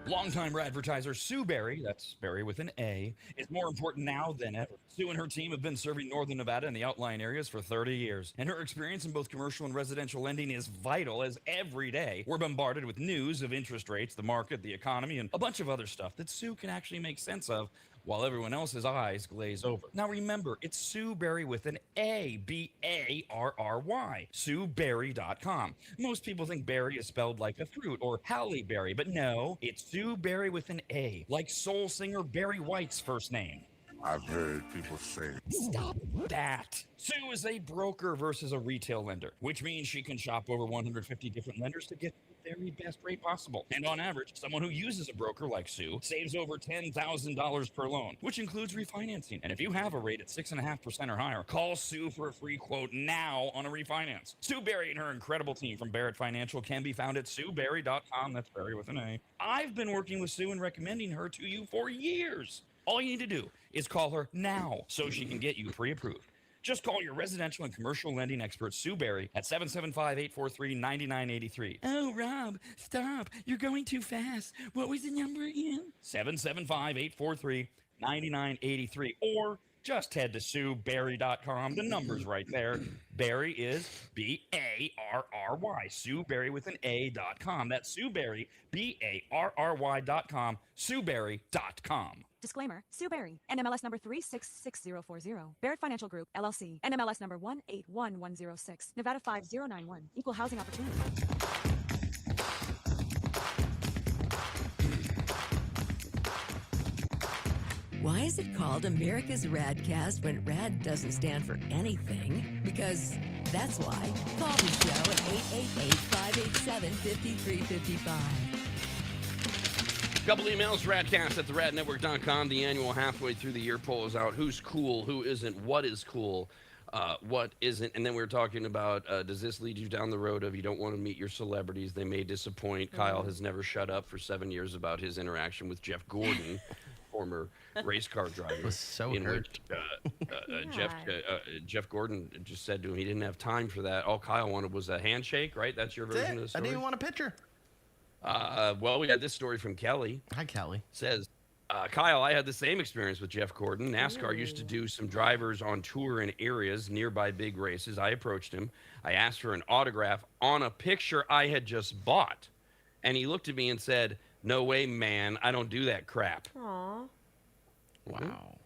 Longtime advertiser Sue Berry, that's Berry with an A, is more important now than ever. Sue and her team have been serving Northern Nevada and the outlying areas for 30 years, and her experience in both commercial and residential lending is vital, as every day we're bombarded with news of interest rates, the market, the economy, and a bunch of other stuff that Sue can actually make sense of while everyone else's eyes glaze over. Now remember, it's Sue Berry with an A, B-A-R-R-Y, SueBerry.com. Most people think berry is spelled like a fruit or Halle Berry, but no, it's Sue Berry with an A, like soul singer Barry White's first name. I've heard people say. Stop that. Sue is a broker versus a retail lender, which means she can shop over 150 different lenders to get very best rate possible. And on average, someone who uses a broker like Sue saves over $10,000 per loan, which includes refinancing. And if you have a rate at 6.5% or higher, call Sue for a free quote now on a refinance. Sue Berry and her incredible team from Barrett Financial can be found at SueBerry.com. That's Barry with an A. I've been working with Sue and recommending her to you for years. All you need to do is call her now so she can get you pre-approved. Just call your residential and commercial lending expert, Sue Berry, at 775-843-9983. Oh, Rob, stop. You're going too fast. What was the number again? 775-843-9983. Or just head to SueBerry.com. The number's right there. Berry is B-A-R-R-Y. Sue Berry with an A.com. That's Sue Berry, B-A-R-R-Y.com. SueBerry.com. Disclaimer, Sue Berry, NMLS number 366040. Barrett Financial Group, LLC, NMLS number 181106. Nevada 5091. Equal housing opportunity. Why is it called America's RAD Cast when RAD doesn't stand for anything? Because that's why. Call the show at 888-587-5355. Couple emails, radcast at theradnetwork.com. The annual halfway through the year poll is out. Who's cool? Who isn't? What is cool? What isn't? And then we were talking about, does this lead you down the road of you don't want to meet your celebrities? They may disappoint. Kyle has never shut up for 7 years about his interaction with Jeff Gordon, former race car driver. Was so in hurt. which Jeff Gordon just said to him he didn't have time for that. All Kyle wanted was a handshake, right? That's your version of the I story? didn't even want a picture. Well, we had this story from Kelly. Hi, Kelly. Says, Kyle, I had the same experience with Jeff Gordon. NASCAR used to do some drivers on tour in areas nearby big races. I approached him. I asked for an autograph on a picture I had just bought. And he looked at me and said, "No way, man. I don't do that crap." Aw. Wow.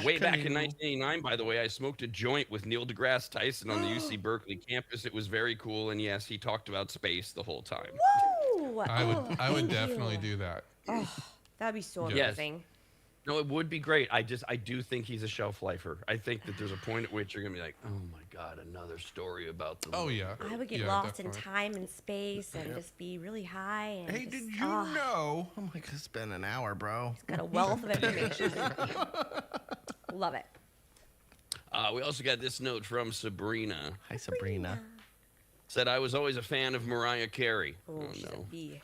Way back in 1989, by the way, I smoked a joint with Neil deGrasse Tyson on the UC Berkeley campus. It was very cool. And yes, he talked about space the whole time. Woo! I would definitely do that. Oh, that'd be so Yes. amazing. No, it would be great. I do think he's a shelf lifer. I think that there's a point at which you're gonna be like, oh my god, another story about the. Oh yeah. I would get Yeah, lost in definitely. time and space and just be really high. And Hey, just, did you know? I'm like, it's been an hour, bro. Got a wealth of information. Love it. We also got this note from Sabrina. Hi, Sabrina. Said, I was always a fan of Mariah Carey. Oh, she's a no. bee.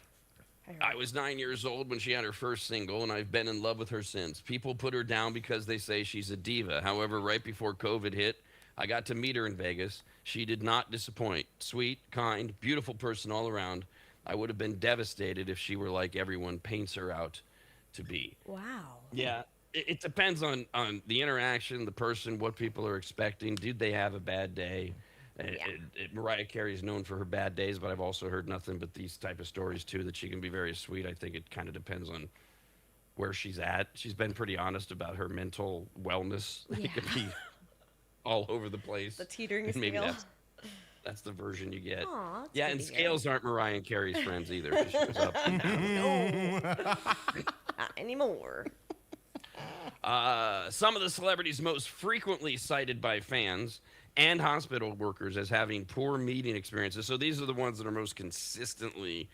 I was 9 years old when she had her first single, and I've been in love with her since. People put her down because they say she's a diva. However, right before COVID hit, I got to meet her in Vegas. She did not disappoint. Sweet, kind, beautiful person all around. I would have been devastated if she were like everyone paints her out to be. Wow. Yeah, it depends on the interaction, the person, what people are expecting. Did they have a bad day? Mariah Carey is known for her bad days, but I've also heard nothing but these type of stories too, that she can be very sweet. I think it kind of depends on where she's at. She's been pretty honest about her mental wellness. It could be all over the place. The teetering And maybe scale. that's the version you get. Aw, that's Yeah, good and to hear. scales aren't Mariah Carey's friends either. She shows up. Not anymore. Some of the celebrities most frequently cited by fans and hospital workers as having poor meeting experiences. So these are the ones that are most consistently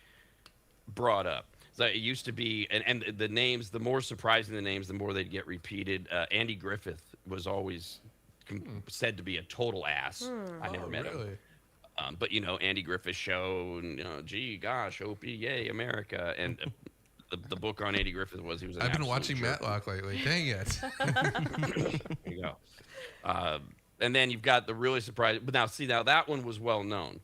brought up. So it used to be, and the names, the more surprising the names, the more they'd get repeated. Andy Griffith was always said to be a total ass. I never met him. Really? But, Andy Griffith Show, and, gee, gosh, Opie, yay, America. And the book on Andy Griffith was he was an I've been absolute watching jerk. Matlock lately. Dang it. There you go. And then you've got the really surprising. But now that one was well known.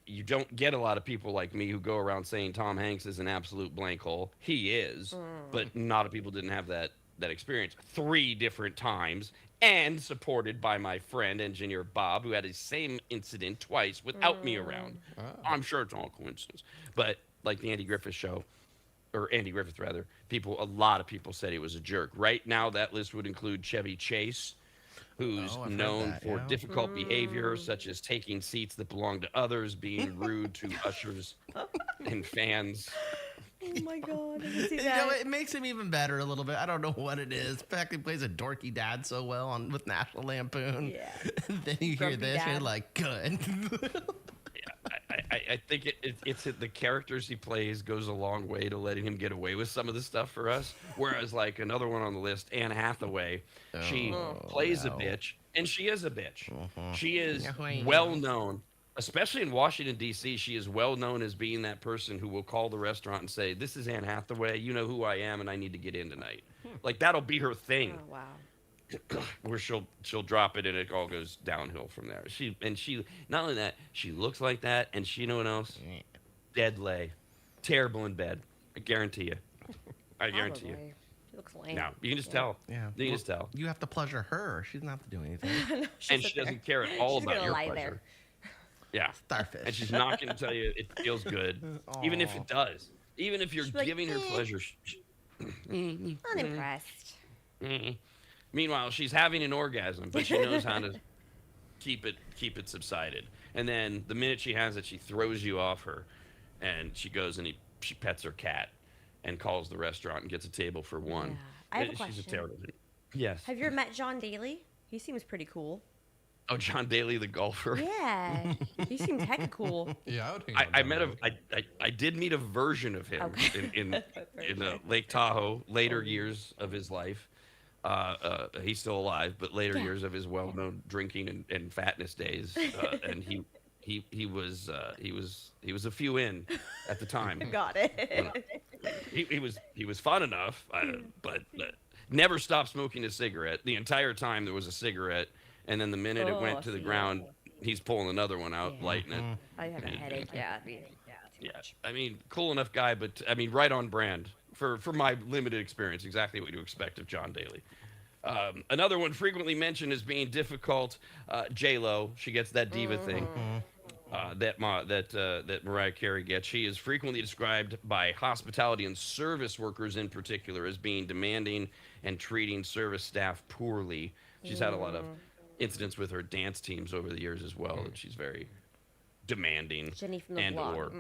You don't get a lot of people like me who go around saying Tom Hanks is an absolute blank hole. He is, but a lot of people didn't have that experience 3 different times, and supported by my friend engineer Bob, who had the same incident twice without me around. I'm sure it's all coincidence, but like the Andy Griffith Show, or Andy Griffith rather, a lot of people said he was a jerk. Right now, that list would include Chevy Chase, who's I've heard known that, for yeah. difficult behavior, such as taking seats that belong to others, being rude to ushers and fans. Oh my god, I can see You that. know, it makes him even better a little bit. I don't know what it is. The fact he plays a dorky dad so well with National Lampoon. Yeah. And then you hear Grumpy this, dad. you're like, good. I think it's the characters he plays goes a long way to letting him get away with some of the stuff for us. Whereas like another one on the list, Anne Hathaway, she plays a bitch, and she is a bitch. She is well known, especially in Washington D.C. She is well known as being that person who will call the restaurant and say, "This is Anne Hathaway. You know who I am, and I need to get in tonight." Like that'll be her thing. Oh, wow. Where she'll drop it and it all goes downhill from there. She not only that, she looks like that, and she, you know what else? Dead lay, terrible in bed. I guarantee you. I guarantee you. Probably. She looks lame. No, you can just tell. Yeah. You can just tell. You have to pleasure her. She doesn't have to do anything. And she doesn't care at all She's about gonna your lie pleasure. there. Yeah. Starfish. And she's not going to tell you it feels good, even if it does. Even if you're She's like, giving her pleasure. Unimpressed. Meanwhile, she's having an orgasm, but she knows how to keep it subsided. And then the minute she has it, she throws you off her, and she goes and she pets her cat, and calls the restaurant and gets a table for one. Yeah. I have a She's question. a terrible. Yes. Have you ever met John Daly? He seems pretty cool. Oh, John Daly, the golfer. Yeah. He seems hecka cool. Yeah, I would hang out I with met him. I did meet a version of him Okay. in Lake Tahoe, later years of his life. He's still alive, but later years of his well-known drinking and fatness days, and he was a few in at the time. Got it. He was fun enough, but never stopped smoking a cigarette. The entire time there was a cigarette, and then the minute it went to the ground, he's pulling another one out, lighting it. I have a headache. Yeah. Too much. I mean, cool enough guy, but I mean, right on brand for my limited experience. Exactly what you expect of John Daly. Another one frequently mentioned as being difficult, J-Lo. She gets that diva thing that Mariah Carey gets. She is frequently described by hospitality and service workers in particular as being demanding and treating service staff poorly. She's had a lot of incidents with her dance teams over the years as well, that she's very demanding Jenny from the and Block. or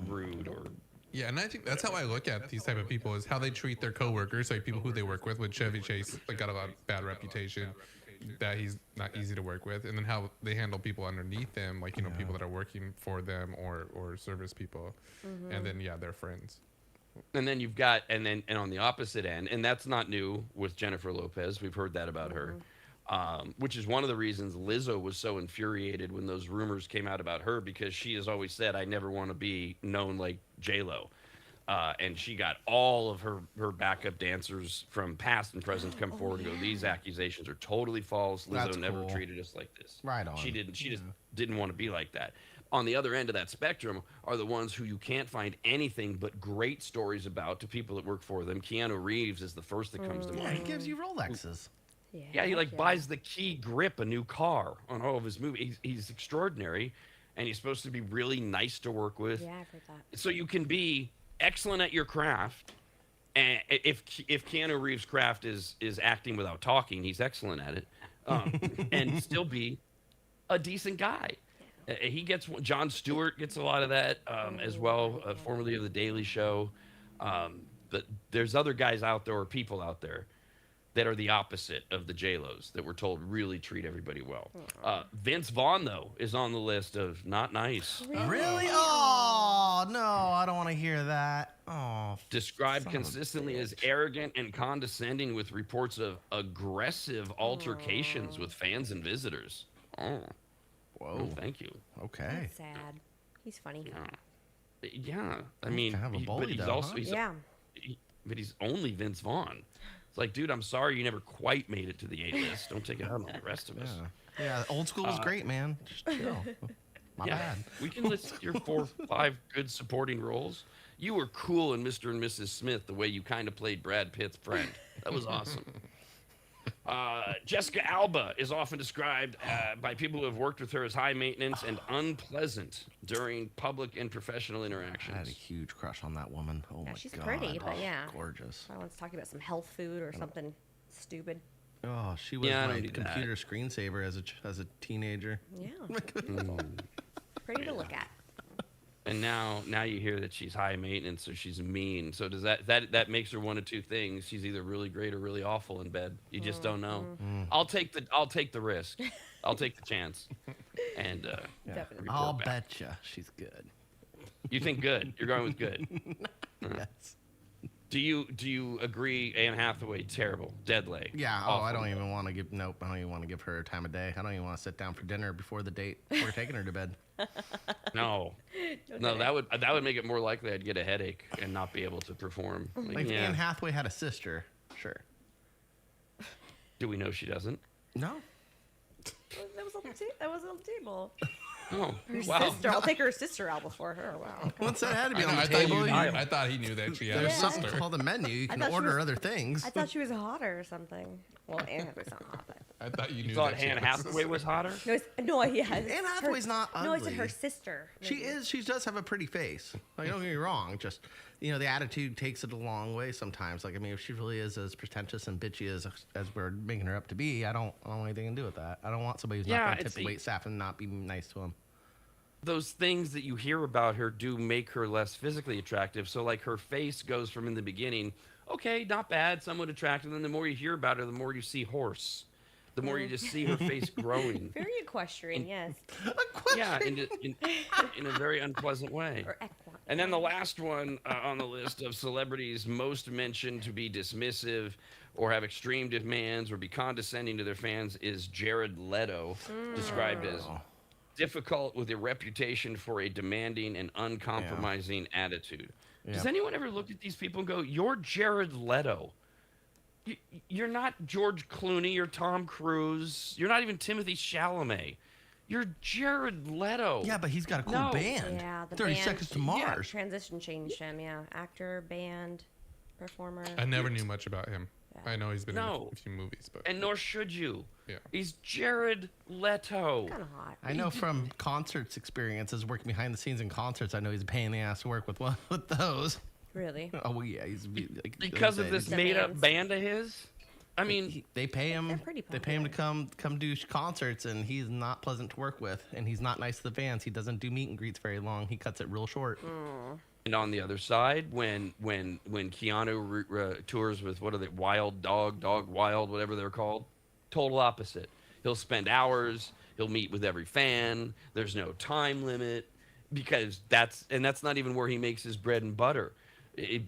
rude or Yeah, and I think that's how I look at these type of people is how they treat their coworkers, like people who they work with. With Chevy Chase, like got a lot of bad reputation that he's not easy to work with, and then how they handle people underneath them, like people that are working for them or service people, and then they're friends. And then you've got and on the opposite end, and that's not new with Jennifer Lopez. We've heard that about her. Which is one of the reasons Lizzo was so infuriated when those rumors came out about her, because she has always said, I never want to be known like J-Lo. And she got all of her backup dancers from past and present to come forward and go, these accusations are totally false. Lizzo That's never cool. treated us like this. Right on. She just didn't want to be like that. On the other end of that spectrum are the ones who you can't find anything but great stories about to people that work for them. Keanu Reeves is the first that comes to Yeah, mind. he gives you Rolexes. Yeah, he buys the Key Grip, a new car, on all of his movies. He's extraordinary, and he's supposed to be really nice to work with. Yeah, I've heard that. So you can be excellent at your craft, and if Keanu Reeves' craft is acting without talking, he's excellent at it, and still be a decent guy. He gets Jon Stewart gets a lot of that as well, formerly of the Daily Show. But there's other guys out there or people out there that are the opposite of the J-Los that we're told really treat everybody well. Vince Vaughn, though, is on the list of not nice. Really? Oh, no, I don't want to hear that. Oh, Described son of a consistently as arrogant and condescending, with reports of aggressive altercations with fans and visitors. Oh, whoa. Thank you. Okay. That's sad. He's funny. Yeah, I mean, kind of a bully, but he's though, also huh? but he's only Vince Vaughn. It's like, dude, I'm sorry you never quite made it to the A-list. Don't take it out on the rest of us. Yeah, old school was great, man. Just chill. My bad. We can list your 4 or 5 good supporting roles. You were cool in Mr. and Mrs. Smith, the way you kind of played Brad Pitt's friend. That was awesome. Jessica Alba is often described by people who have worked with her as high maintenance and unpleasant during public and professional interactions. I had a huge crush on that woman. Oh my She's god. pretty, but yeah. Gorgeous. I want to talk about some health food or something stupid. Oh, she was Yeah, I my don't do that. computer screensaver as a teenager. Yeah. Pretty to look at. And now you hear that she's high maintenance, so she's mean. So does that makes her one of two things? She's either really great or really awful in bed. You just don't know. I'll take the risk. I'll take the chance. and Definitely. report I'll back. betcha she's good. You think good? You're going with good. Yes. Do you agree? Anne Hathaway, terrible, dead leg. Yeah. Oh, awful. I don't even want to give. Nope. I don't even want to give her time of day. I don't even want to sit down for dinner before the date. We're taking her to bed. No, that would make it more likely I'd get a headache and not be able to perform. Like if Anne Hathaway had a sister, sure. Do we know she doesn't? No. That was on the table. Oh, Her wow. sister. I'll take her sister out before her. Wow. Once that had to be I, on know, the table, I thought he knew that she had a there's something sister. called a menu. You can thought she order was- other things. I thought she was hotter or something. Well, Anne Hathaway's not hot, but I thought you You knew thought that she Anne had a Hathaway sister. was hotter? yeah. Anne Hathaway's not No, I said her ugly. sister. She maybe. is. She does have a pretty face. Like, don't get me wrong. Just, the attitude takes it a long way sometimes. Like, I mean, if she really is as pretentious and bitchy as we're making her up to be, I don't want anything to do with that. I don't want somebody who's not going to tip the wait staff and not be nice to them. Those things that you hear about her do make her less physically attractive. So, like, her face goes from in the beginning, okay, not bad, somewhat attractive. And the more you hear about her, the more you see horse. The more you just see her face growing. Very equestrian, yes. Yeah, in a very unpleasant way. Or equine. And then the last one on the list of celebrities most mentioned to be dismissive or have extreme demands or be condescending to their fans is Jared Leto, described as difficult with a reputation for a demanding and uncompromising attitude. Does anyone ever look at these people and go, you're Jared Leto? You're not George Clooney or Tom Cruise. You're not even Timothy Chalamet. You're Jared Leto. Yeah, but he's got a cool band. Yeah, the 30 band, Seconds to Mars. Transition changed him, yeah. Actor, band, performer. I never knew much about him. Yeah. I know he's been in No. a few movies, but And nor should you. Yeah. He's Jared Leto. Kind of hot. I know from concerts experiences, working behind the scenes in concerts, I know he's a pain in the ass to work with those. Really? Oh, well, yeah. He's like, Because of this Demands. made-up band of his? I mean, they pay him. They're pretty They pay him to come do concerts, and he's not pleasant to work with, and he's not nice to the fans. He doesn't do meet and greets very long. He cuts it real short. and on the other side, when Keanu tours with, what are they, Wild Dog Wild, whatever they're called, total opposite. He'll spend hours. He'll meet with every fan. There's no time limit because that's not even where he makes his bread and butter.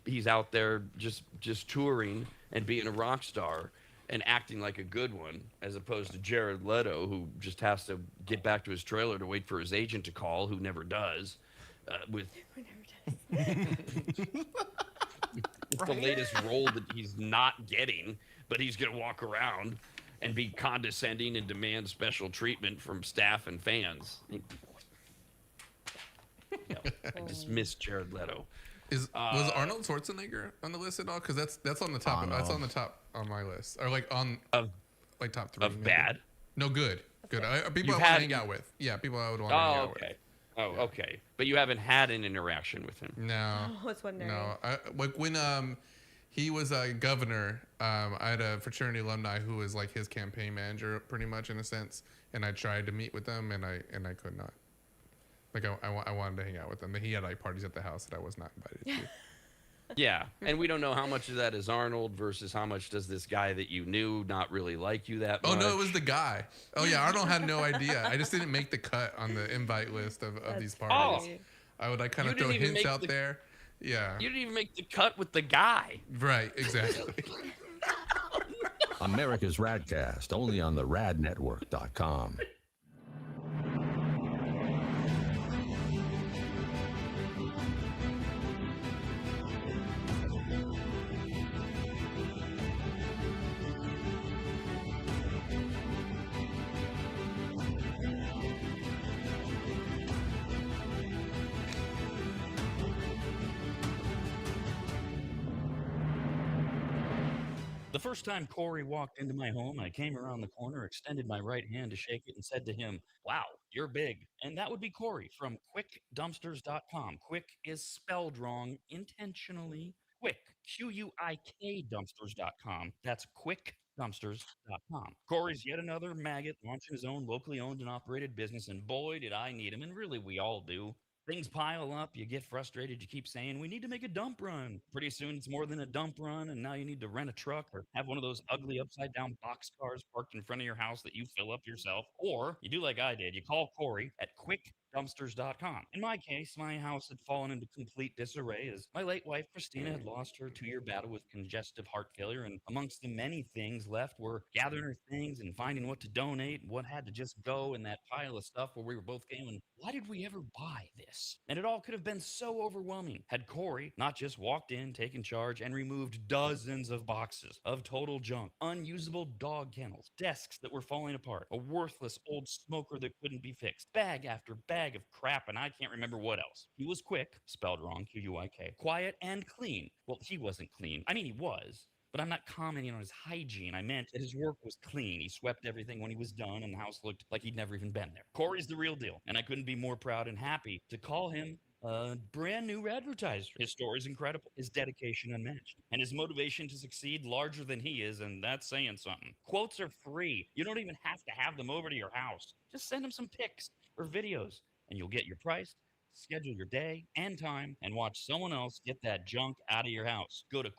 He's out there just touring and being a rock star and acting like a good one, as opposed to Jared Leto, who just has to get back to his trailer to wait for his agent to call, who never does. It's the latest role that he's not getting, but he's going to walk around and be condescending and demand special treatment from staff and fans. I dismiss Jared Leto. Was Arnold Schwarzenegger on the list at all? Because that's on the top. That's on the top on my list, or like on like top 3 Of maybe. bad? No, good. People I You've want to had- hang out with. Yeah, people I would want to hang Oh, out okay. Oh, okay. But you haven't had an interaction with him. with. No. I was wondering. No, like when he was a governor, I had a fraternity alumni who was like his campaign manager, pretty much in a sense, and I tried to meet with them, and I could not. Like I wanted to hang out with him, but he had like parties at the house that I was not invited to. Yeah, and we don't know how much of that is Arnold versus how much does this guy that you knew not really like you that much. Oh no, it was the guy. Oh yeah, Arnold had no idea. I just didn't make the cut on the invite list of these parties. I would like kind You of throw didn't even hints make out the- there. Yeah. You didn't even make the cut with the guy. Right. Exactly. America's Radcast, only on the radnetwork.com. The first time Corey walked into my home, I came around the corner, extended my right hand to shake it, and said to him, "Wow, you're big." And that would be Corey from quickdumpsters.com. Quick is spelled wrong intentionally. Quick, Q-U-I-K dumpsters.com. That's quickdumpsters.com. Corey's yet another maggot launching his own locally owned and operated business, and boy, did I need him, and really we all do. Things pile up, you get frustrated, you keep saying, we need to make a dump run. Pretty soon it's more than a dump run, and now you need to rent a truck or have one of those ugly upside down box cars parked in front of your house that you fill up yourself. Or you do like I did, you call Corey at quickdumpsters.com. In my case, my house had fallen into complete disarray as my late wife Christina had lost her 2-year battle with congestive heart failure, and amongst the many things left were gathering her things and finding what to donate and what had to just go in that pile of stuff where we were both going, why did we ever buy this? And it all could have been so overwhelming had Corey not just walked in, taken charge, and removed dozens of boxes of total junk, unusable dog kennels, desks that were falling apart, a worthless old smoker that couldn't be fixed, bag after bag of crap, and I can't remember what else. He was quick, spelled wrong, Q-U-I-K, quiet and clean. Well, he wasn't clean. I mean, he was. But I'm not commenting on his hygiene. I meant that his work was clean. He swept everything when he was done, and the house looked like he'd never even been there. Corey's the real deal, and I couldn't be more proud and happy to call him a brand new advertiser. His story is incredible, his dedication unmatched, and his motivation to succeed larger than he is, and that's saying something. Quotes are free. You don't even have to have them over to your house. Just send him some pics or videos, and you'll get your price, schedule your day and time, and watch someone else get that junk out of your house. Go to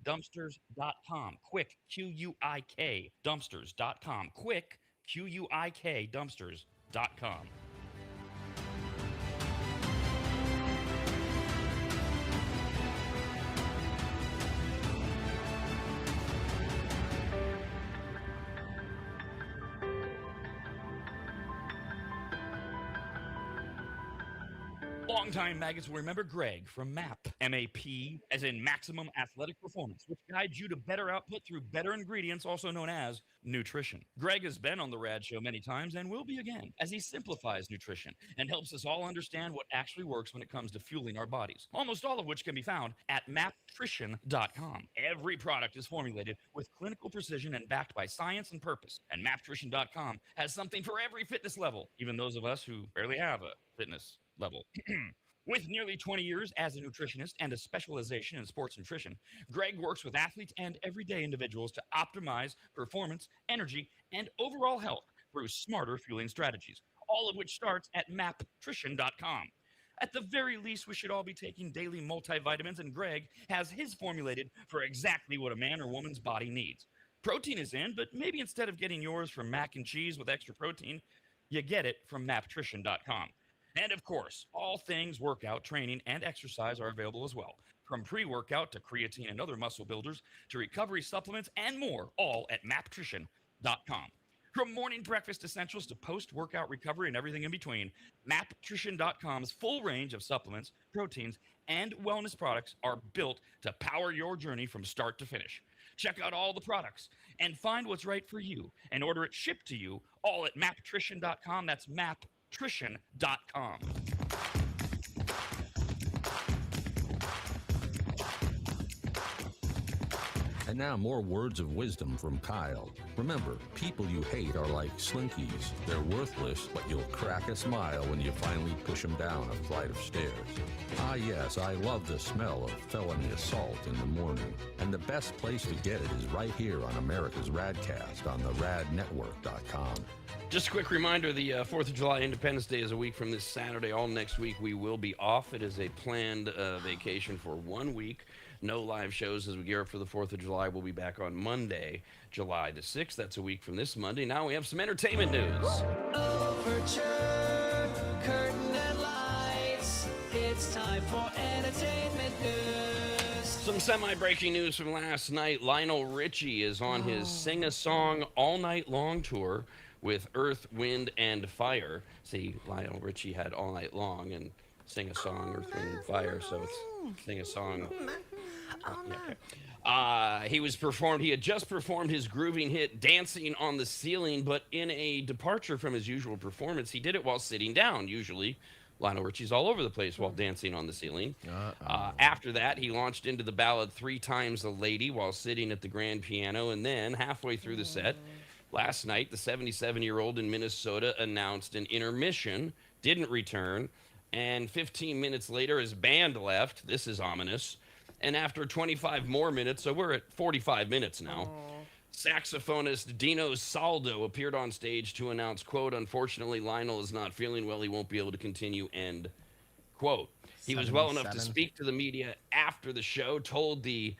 quickdumpsters.com. Quick, Q-U-I-K, dumpsters.com. Quick, Q-U-I-K, dumpsters.com. Longtime maggots will remember Greg from MAP, M-A-P, as in Maximum Athletic Performance, which guides you to better output through better ingredients, also known as nutrition. Greg has been on the RAD show many times and will be again, as he simplifies nutrition and helps us all understand what actually works when it comes to fueling our bodies, almost all of which can be found at maptrition.com. Every product is formulated with clinical precision and backed by science and purpose, and maptrition.com has something for every fitness level, even those of us who barely have a fitness level. With nearly 20 years as a nutritionist and a specialization in sports nutrition, Greg works with athletes and everyday individuals to optimize performance, energy, and overall health through smarter fueling strategies, all of which starts at maptrition.com. At the very least, we should all be taking daily multivitamins, and Greg has his formulated for exactly what a man or woman's body needs. Protein is in, but maybe instead of getting yours from mac and cheese with extra protein, you get it from maptrition.com. And of course, all things workout, training, and exercise are available as well. From pre-workout to creatine and other muscle builders to recovery supplements and more, all at maptrition.com. From morning breakfast essentials to post-workout recovery and everything in between, maptrition.com's full range of supplements, proteins, and wellness products are built to power your journey from start to finish. Check out all the products and find what's right for you and order it shipped to you all at maptrition.com. That's maptrition.com. And now more words of wisdom from Kyle. Remember, people you hate are like slinkies. They're worthless, but you'll crack a smile when you finally push them down a flight of stairs. Ah yes, I love the smell of felony assault in the morning. And the best place to get it is right here on America's RAD Cast on the radnetwork.com. Just a quick reminder, the 4th of July Independence Day is a week from this Saturday. All next week we will be off. It is a planned vacation for 1 week. No live shows as we gear up for the 4th of July. We'll be back on Monday, July the 6th. That's a week from this Monday. Now we have some entertainment news. Overture, curtain and lights. It's time for entertainment news. Some semi-breaking news from last night. Lionel Richie is on his Sing-a-Song All Night Long tour with Earth, Wind, and Fire. See, Lionel Richie had All Night Long and Sing a Song, Earth, Wind, and Fire, so it's Sing a Song. He had just performed his grooving hit Dancing on the Ceiling, but in a departure from his usual performance, he did it while sitting down. Usually Lionel Richie's all over the place while dancing on the ceiling. After that, he launched into the ballad 3 Times a Lady while sitting at the grand piano, and then halfway through the set last night, the 77-year-old in Minnesota announced an intermission, didn't return, and 15 minutes later his band left. This is ominous. And after 25 more minutes, so we're at 45 minutes now, saxophonist Dino Saldo appeared on stage to announce, quote, "Unfortunately, Lionel is not feeling well. He won't be able to continue," end Quote, he was well enough to 77. speak to the media after the show, told the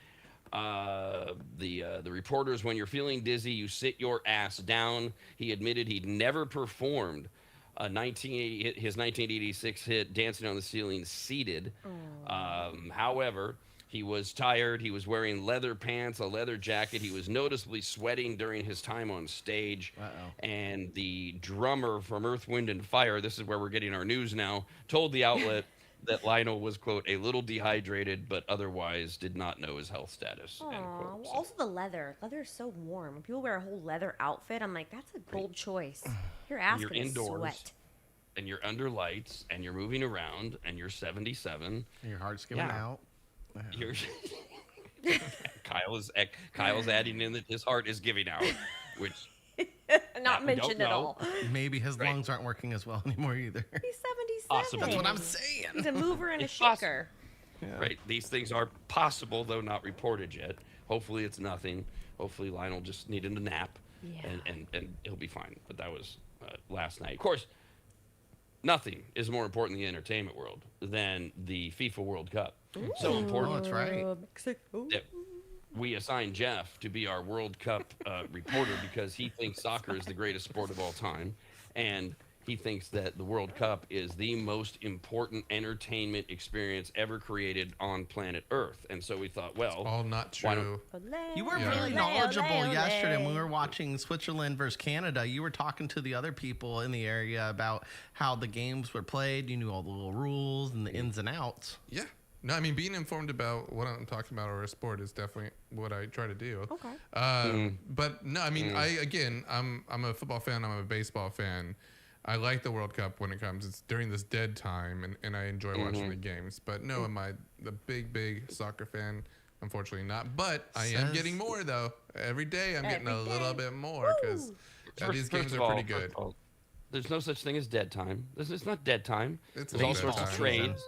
reporters, when you're feeling dizzy, you sit your ass down. He admitted he'd never performed his 1986 hit Dancing on the Ceiling seated. However, he was tired. He was wearing leather pants, a leather jacket. He was noticeably sweating during his time on stage. And the drummer from Earth, Wind, and Fire, this is where we're getting our news now, told the outlet that Lionel was, quote, a little dehydrated, but otherwise did not know his health status, end quote. Well, also the leather. Leather is so warm. When people wear a whole leather outfit, I'm like, that's a bold choice. Your ass You're gonna indoors, sweat. and you're under lights, and you're moving around, and you're 77. And your heart's giving out. You're Kyle's adding in that his heart is giving out, which Not mentioned at all. Maybe his lungs aren't working as well anymore either. He's 77. Possible. That's what I'm saying. He's a mover and a It's possible. shaker. Right. These things are possible, though not reported yet. Hopefully it's nothing. Hopefully Lionel just needed a nap, and he'll be fine. But that was last night. Of course, nothing is more important in the entertainment world than the FIFA World Cup. So important. Oh, that's right. That we assigned Jeff to be our World Cup reporter because he thinks soccer is the greatest sport of all time, and he thinks that the World Cup is the most important entertainment experience ever created on planet Earth. And so we thought, well, All not true. You were really knowledgeable yesterday when we were watching Switzerland versus Canada. You were talking to the other people in the area about how the games were played. You knew all the little rules and the ins and outs. Yeah. No, I mean, being informed about what I'm talking about or a sport is definitely what I try to do. Okay. But no, I mean, I'm a football fan. I'm a baseball fan. I like the World Cup when it comes. It's during this dead time, and I enjoy watching the games. But no, am I the big soccer fan? Unfortunately not. But I am getting more, though. Every day I'm getting a little bit more because these games are pretty good. There's no such thing as dead time. It's not dead time. It's There's all dead sorts of time. trades.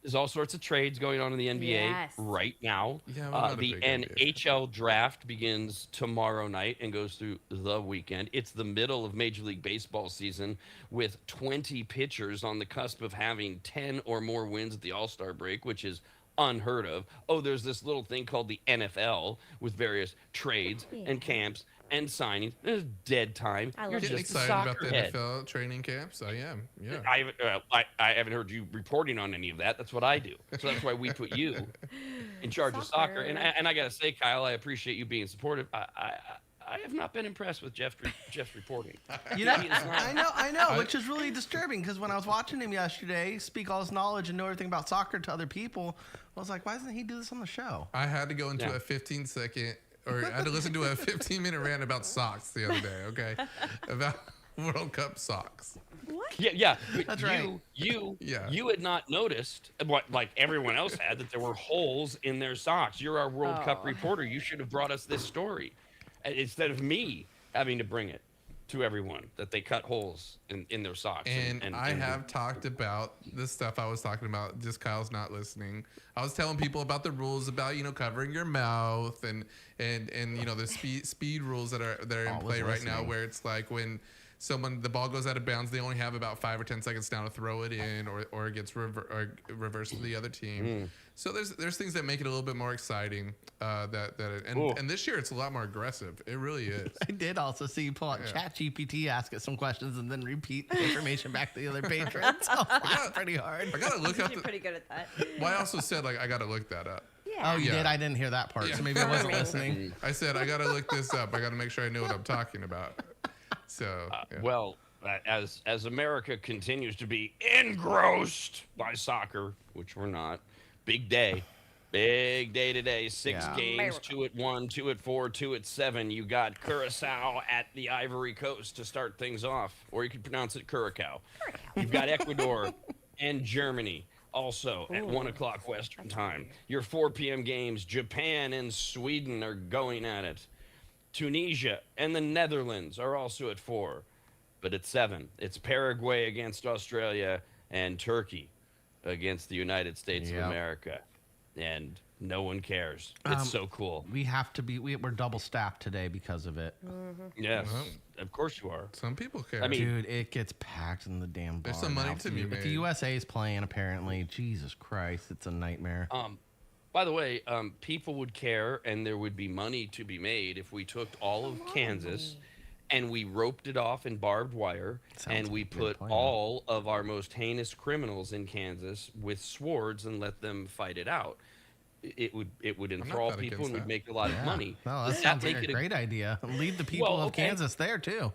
There's all sorts of trades going on in the NBA right now. Yeah, I'm not a the big NBA NHL draft begins tomorrow night and goes through the weekend. It's the middle of Major League Baseball season with 20 pitchers on the cusp of having 10 or more wins at the All-Star break, which is unheard of. Oh, there's this little thing called the NFL with various trades and camps and signings. There's dead time. You're just getting a excited about the soccer head. NFL training camps. I am. Yeah. I haven't heard you reporting on any of that. That's what I do. So that's why we put you in charge of soccer. And I gotta say, Kyle, I appreciate you being supportive. I have not been impressed with Jeff's reporting. You know, I know, which is really disturbing because when I was watching him yesterday speak all his knowledge and know everything about soccer to other people, I was like, why doesn't he do this on the show? I had to go into a 15-second, or I had to listen to a 15-minute rant about socks the other day, okay? About World Cup socks. What? Yeah. That's right. You had not noticed, what like everyone else had, that there were holes in their socks. You're our World Cup reporter. You should have brought us this story instead of me having to bring it to everyone, that they cut holes in their socks. And I have talked about the stuff I was talking about, just Kyle's not listening. I was telling people about the rules about, covering your mouth and the speed rules that are in play right now, where it's like when the ball goes out of bounds, they only have about 5 or 10 seconds now to throw it in, or it gets reversed to the other team. So there's things that make it a little bit more exciting. And this year it's a lot more aggressive. It really is. I did also see you pull out ChatGPT, ask it some questions, and then repeat the information back to the other patrons. So laughed pretty hard. I gotta look up. You're pretty good at that. Well, I also said I gotta look that up. Yeah. Oh, you did? I didn't hear that part, so maybe I wasn't listening. I said I gotta look this up. I gotta make sure I know what I'm talking about. So well, as America continues to be engrossed by soccer, which we're not, big day today. 6 games, America. 2 at 1, 2 at 4, 2 at 7. You got Curacao at the Ivory Coast to start things off, or you could pronounce it Curacao. You've got Ecuador and Germany also at 1 o'clock Western time. Your 4 p.m. games, Japan and Sweden are going at it. Tunisia and the Netherlands are also at 4. But at 7, it's Paraguay against Australia and Turkey against the United States of America. and no one cares. It's so cool. We have to be. We're double staffed today because of it. Yes, of course you are. Some people care. I mean, Dude, it gets packed in the damn bar. There's some money now. to be If made. the USA is playing, apparently, Jesus Christ, it's a nightmare. by the way, people would care, and there would be money to be made if we took all of Kansas and we roped it off in barbed wire, and we put all of our most heinous criminals in Kansas with swords and let them fight it out. It would enthrall that people against and would that. make a lot of money. No, that Does sounds make like a it great idea. Lead the people of okay. Kansas there too.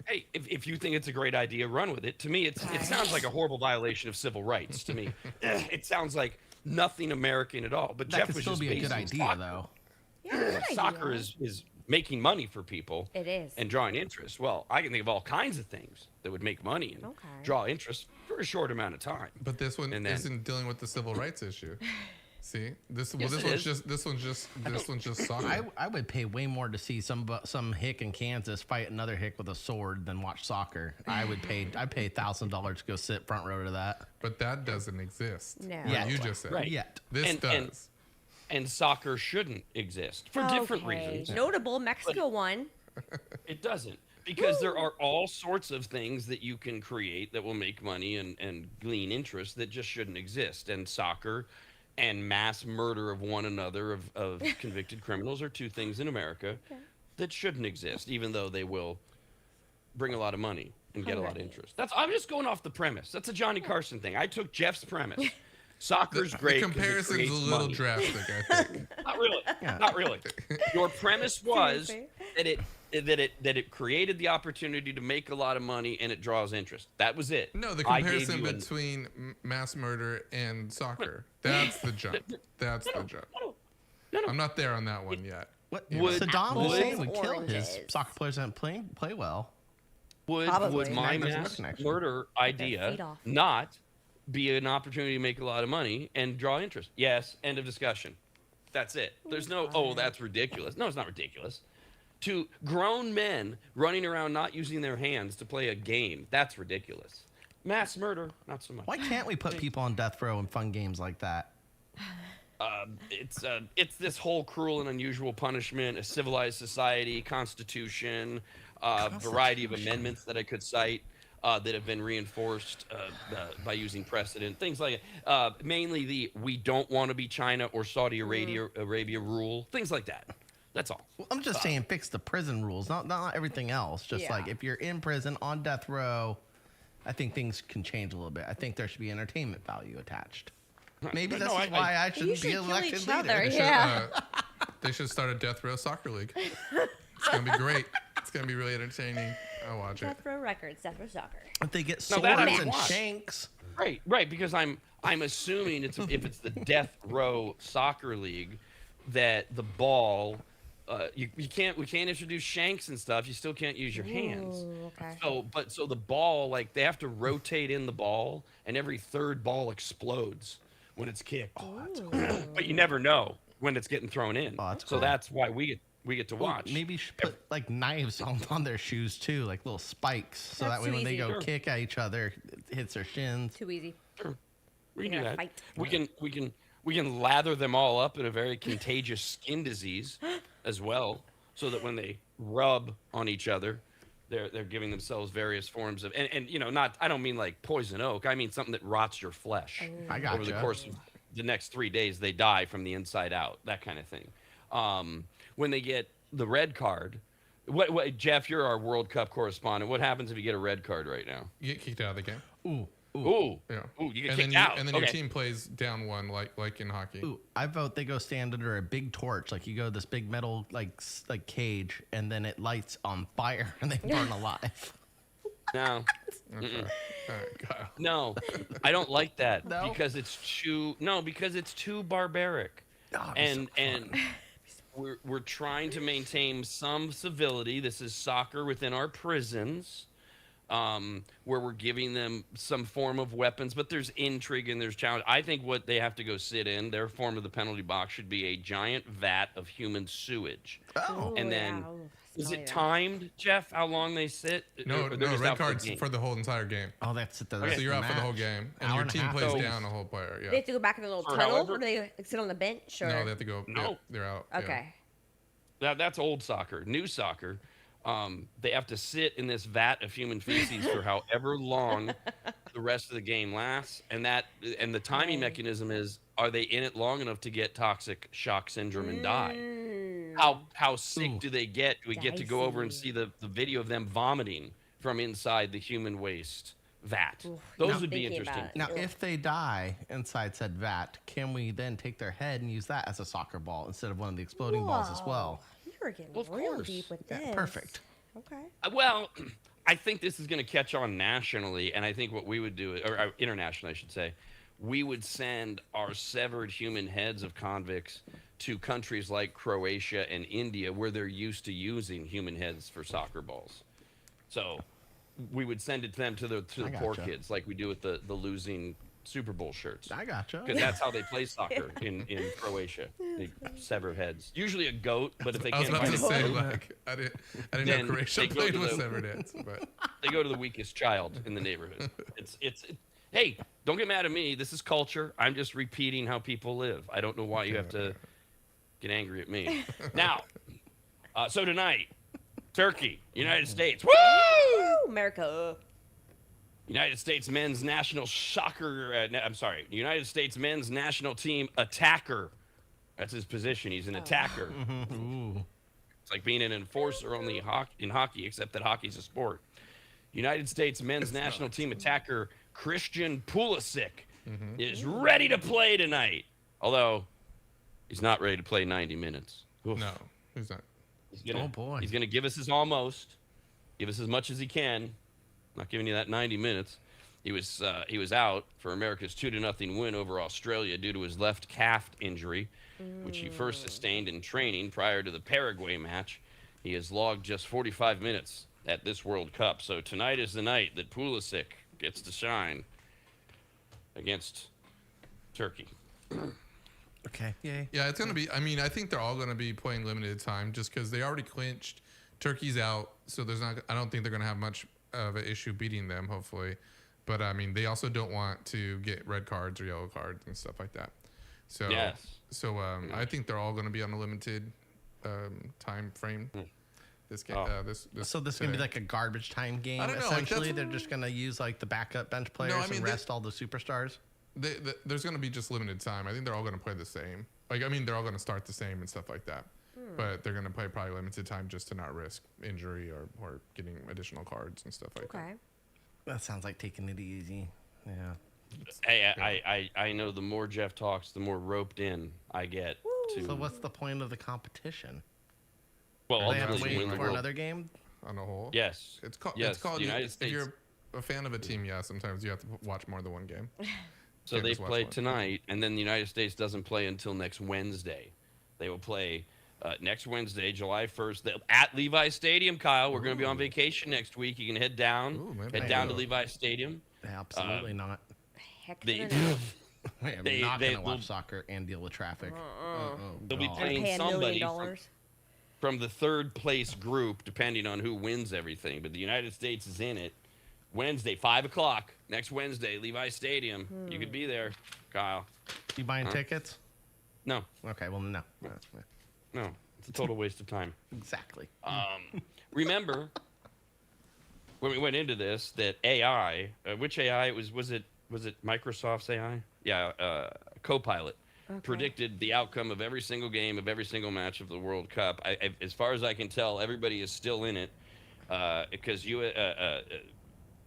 Hey, if you think it's a great idea, run with it. To me, it sounds like a horrible violation of civil rights. To me, it sounds like nothing American at all. But That Jeff could was still just be a good basing idea, soccer. though. Yeah, good Soccer idea. is making money for people. It is. And drawing interest. Well, I can think of all kinds of things that would make money and draw interest for a short amount of time. But this one And then- isn't dealing with the civil rights issue. See, this Yes, this it one's is. this one's just soccer. I would pay way more to see some hick in Kansas fight another hick with a sword than watch soccer. I'd pay $1,000 to go sit front row to that. But that doesn't exist. No. What Yet. you just said. Right. Yet. This And- does. And soccer shouldn't exist for different reasons. Notable Mexico won. It doesn't. Because there are all sorts of things that you can create that will make money and glean interest that just shouldn't exist. And soccer and mass murder of one another of convicted criminals are two things in America that shouldn't exist, even though they will bring a lot of money and get a lot of interest. I'm just going off the premise. That's a Johnny Carson thing. I took Jeff's premise. Soccer's great. The 'cause it comparison's a creates little money. drastic, I think. Not really. Not really. Your premise was Seriously? that it created the opportunity to make a lot of money and it draws interest. That was it. No, the I gave comparison you an- between mass murder and soccer. That's the jump. That's the jump. No. I'm not there on that one yet. What Would- Saddam would- Hussein would kill his Oranges. soccer players that play well. Would Probably. my There's no mass connection. murder feet idea off. not be an opportunity to make a lot of money and draw interest? Yes. End of discussion. That's it. There's no, oh, that's ridiculous. No, it's not ridiculous. To grown men running around not using their hands to play a game, that's ridiculous. Mass murder, not so much. Why can't we put people on death row in fun games like that? It's this whole cruel and unusual punishment, a civilized society, constitution, variety of amendments that I could cite that have been reinforced by using precedent, things like mainly the we don't want to be China or Saudi Arabia rule, things like that. That's all. Well, I'm just saying, fix the prison rules, not everything else. Just Yeah. like if you're in prison on death row, I think things can change a little bit. I think there should be entertainment value attached. Maybe No, that's I- why I You shouldn't should be kill elected each leader. other. They should, Yeah. they should start a death row soccer league. It's gonna be great. It's gonna be really entertaining. I'll watch it. Death Row Records, Death Row Soccer. If they get Now swords that I and watch. shanks, Right, because I'm assuming if it's the death row soccer league, that the ball, we can't introduce shanks and stuff. You still can't use your hands. Ooh, okay. So the ball, like they have to rotate in the ball, and every third ball explodes when it's kicked. But you never know when it's getting thrown in. Oh, that's so cool. that's why we get to watch. maybe you should put like knives on their shoes too, like little spikes, so That's that way too when they easy. go Sure. kick at each other, it hits their shins. Too easy. We can You're do gonna that. fight. We can lather them all up in a very contagious skin disease as well, so that when they rub on each other, they're giving themselves various forms of and not, I don't mean like poison oak. I mean something that rots your flesh. I Over the gotcha. course of the next 3 days, they die from the inside out. That kind of thing. When they get the red card, what Jeff, you're our World Cup correspondent. What happens if you get a red card right now? You get kicked out of the game. Ooh, Ooh, Yeah. you get and kicked then out. and then Okay. your team plays down one, like in hockey. ooh! I vote they go stand under a big torch, like you go to this big metal like cage, and then it lights on fire and they burn alive. No. Okay. All right, Kyle. No, I don't like that No? because it's too barbaric, Oh, it'd be and we're trying to maintain some civility. This is soccer within our prisons. where we're giving them some form of weapons, but there's intrigue and there's challenge. I think what they have to go sit in, their form of the penalty box should be a giant vat of human sewage. Oh. And then, yeah. Ooh, is smell it ya. timed, Jeff, how long they sit? No, Or they're no, just red out for the cards game? for the whole entire game. Oh, that's it. So you're out for the whole game, and Hour your and a team half. plays So- down a whole player. They Yeah. have to go back in the little Or tunnel, however- or do they like, sit on the bench? Or? No, they have to go. No. Yeah, they're out. yeah. Okay. That's old soccer. New soccer, they have to sit in this vat of human feces for however long the rest of the game lasts, and the timing mechanism is: are they in it long enough to get toxic shock syndrome and die? How sick Ooh. do they get? Do we get to go over and Dicey. see the video of them vomiting from inside the human waste vat? Oof, Those now would be thinking interesting. about it. Now, Ugh. if they die inside said vat, can we then take their head and use that as a soccer ball instead of one of the exploding balls as well? Whoa, You're getting Well, of real course. deep with Yeah, this. perfect. Okay. Well, I think this is going to catch on nationally, and I think what we would do, or internationally, I should say, we would send our severed human heads of convicts to countries like Croatia and India, where they're used to using human heads for soccer balls. So we would send it to them to the I poor gotcha. kids, like we do with the losing Super Bowl shirts. I gotcha. Because that's how they play soccer in Croatia. They sever heads. Usually a goat, but if they I was can't about find to a say, goat, like, I didn't Then know Croatia they go played to with the- severed heads, but they go to the weakest child in the neighborhood. Hey, don't get mad at me. This is culture. I'm just repeating how people live. I don't know why you have to get angry at me. Now, so tonight, Turkey, United States. Woo! Woo, America. United States men's national soccer. United States men's national team attacker. That's his position. He's an attacker. Ooh. It's like being an enforcer only in hockey, except that hockey's a sport. United States men's national team attacker Christian Pulisic is ready to play tonight. Although he's not ready to play 90 minutes. Oof. no, who's not? Oh, boy. He's gonna give us his almost. Give us as much as he can. Not giving you that 90 minutes. He was out for America's 2-0 win over Australia due to his left calf injury, which he first sustained in training prior to the Paraguay match. He has logged just 45 minutes at this World Cup. So tonight is the night that Pulisic gets to shine against Turkey. Okay. Yay. Yeah, it's gonna be. I mean, I think they're all gonna be playing limited time just because they already clinched. Turkey's out, so there's not. I don't think they're gonna have much of an issue beating them. Hopefully, but I mean, they also don't want to get red cards or yellow cards and stuff like that. So Yes. So I think they're all gonna be on a limited time frame. This game. Oh. This So this is gonna be today. like a garbage time game. I don't know, like, Essentially, that's- they're just gonna use like the backup bench players I mean, and they- rest all the superstars. There's going to be just limited time. I think they're all going to play the same. Like, I mean, they're all going to start the same and stuff like that. But they're going to play probably limited time just to not risk injury or getting additional cards and stuff like Okay. That sounds like taking it easy. Yeah. Hey, I know the more Jeff talks, the more roped in I get to. So what's the point of the competition? well, Are they have to ultimately wait win the for world. another game? that on a whole. Yes. It's called. Yes, It's called. the United If States. you're a fan of a team, yeah, sometimes you have to watch more than one game. So Can't they just watch play one. tonight, and then the United States doesn't play until next Wednesday. They will play next Wednesday, July 1st, at Levi Stadium. Kyle, we're going to be on vacation next week. You can head down, Ooh, maybe head I'll down to go. Levi Stadium. Absolutely not. Heck They, to the no. I am They- not they gonna watch will- soccer and deal with traffic. They'll be God. playing Pay $1 somebody million. from the third place group, depending on who wins everything. But the United States is in it. Wednesday, 5 o'clock, next Wednesday, Levi Stadium. You could be there, Kyle. You buying tickets? No, Okay, well, no. no. It's a total waste of time. Exactly. Remember when we went into this that AI, which AI was it Microsoft's AI? Yeah, Copilot predicted the outcome of every single game of every single match of the World Cup. As far as I can tell, everybody is still in it because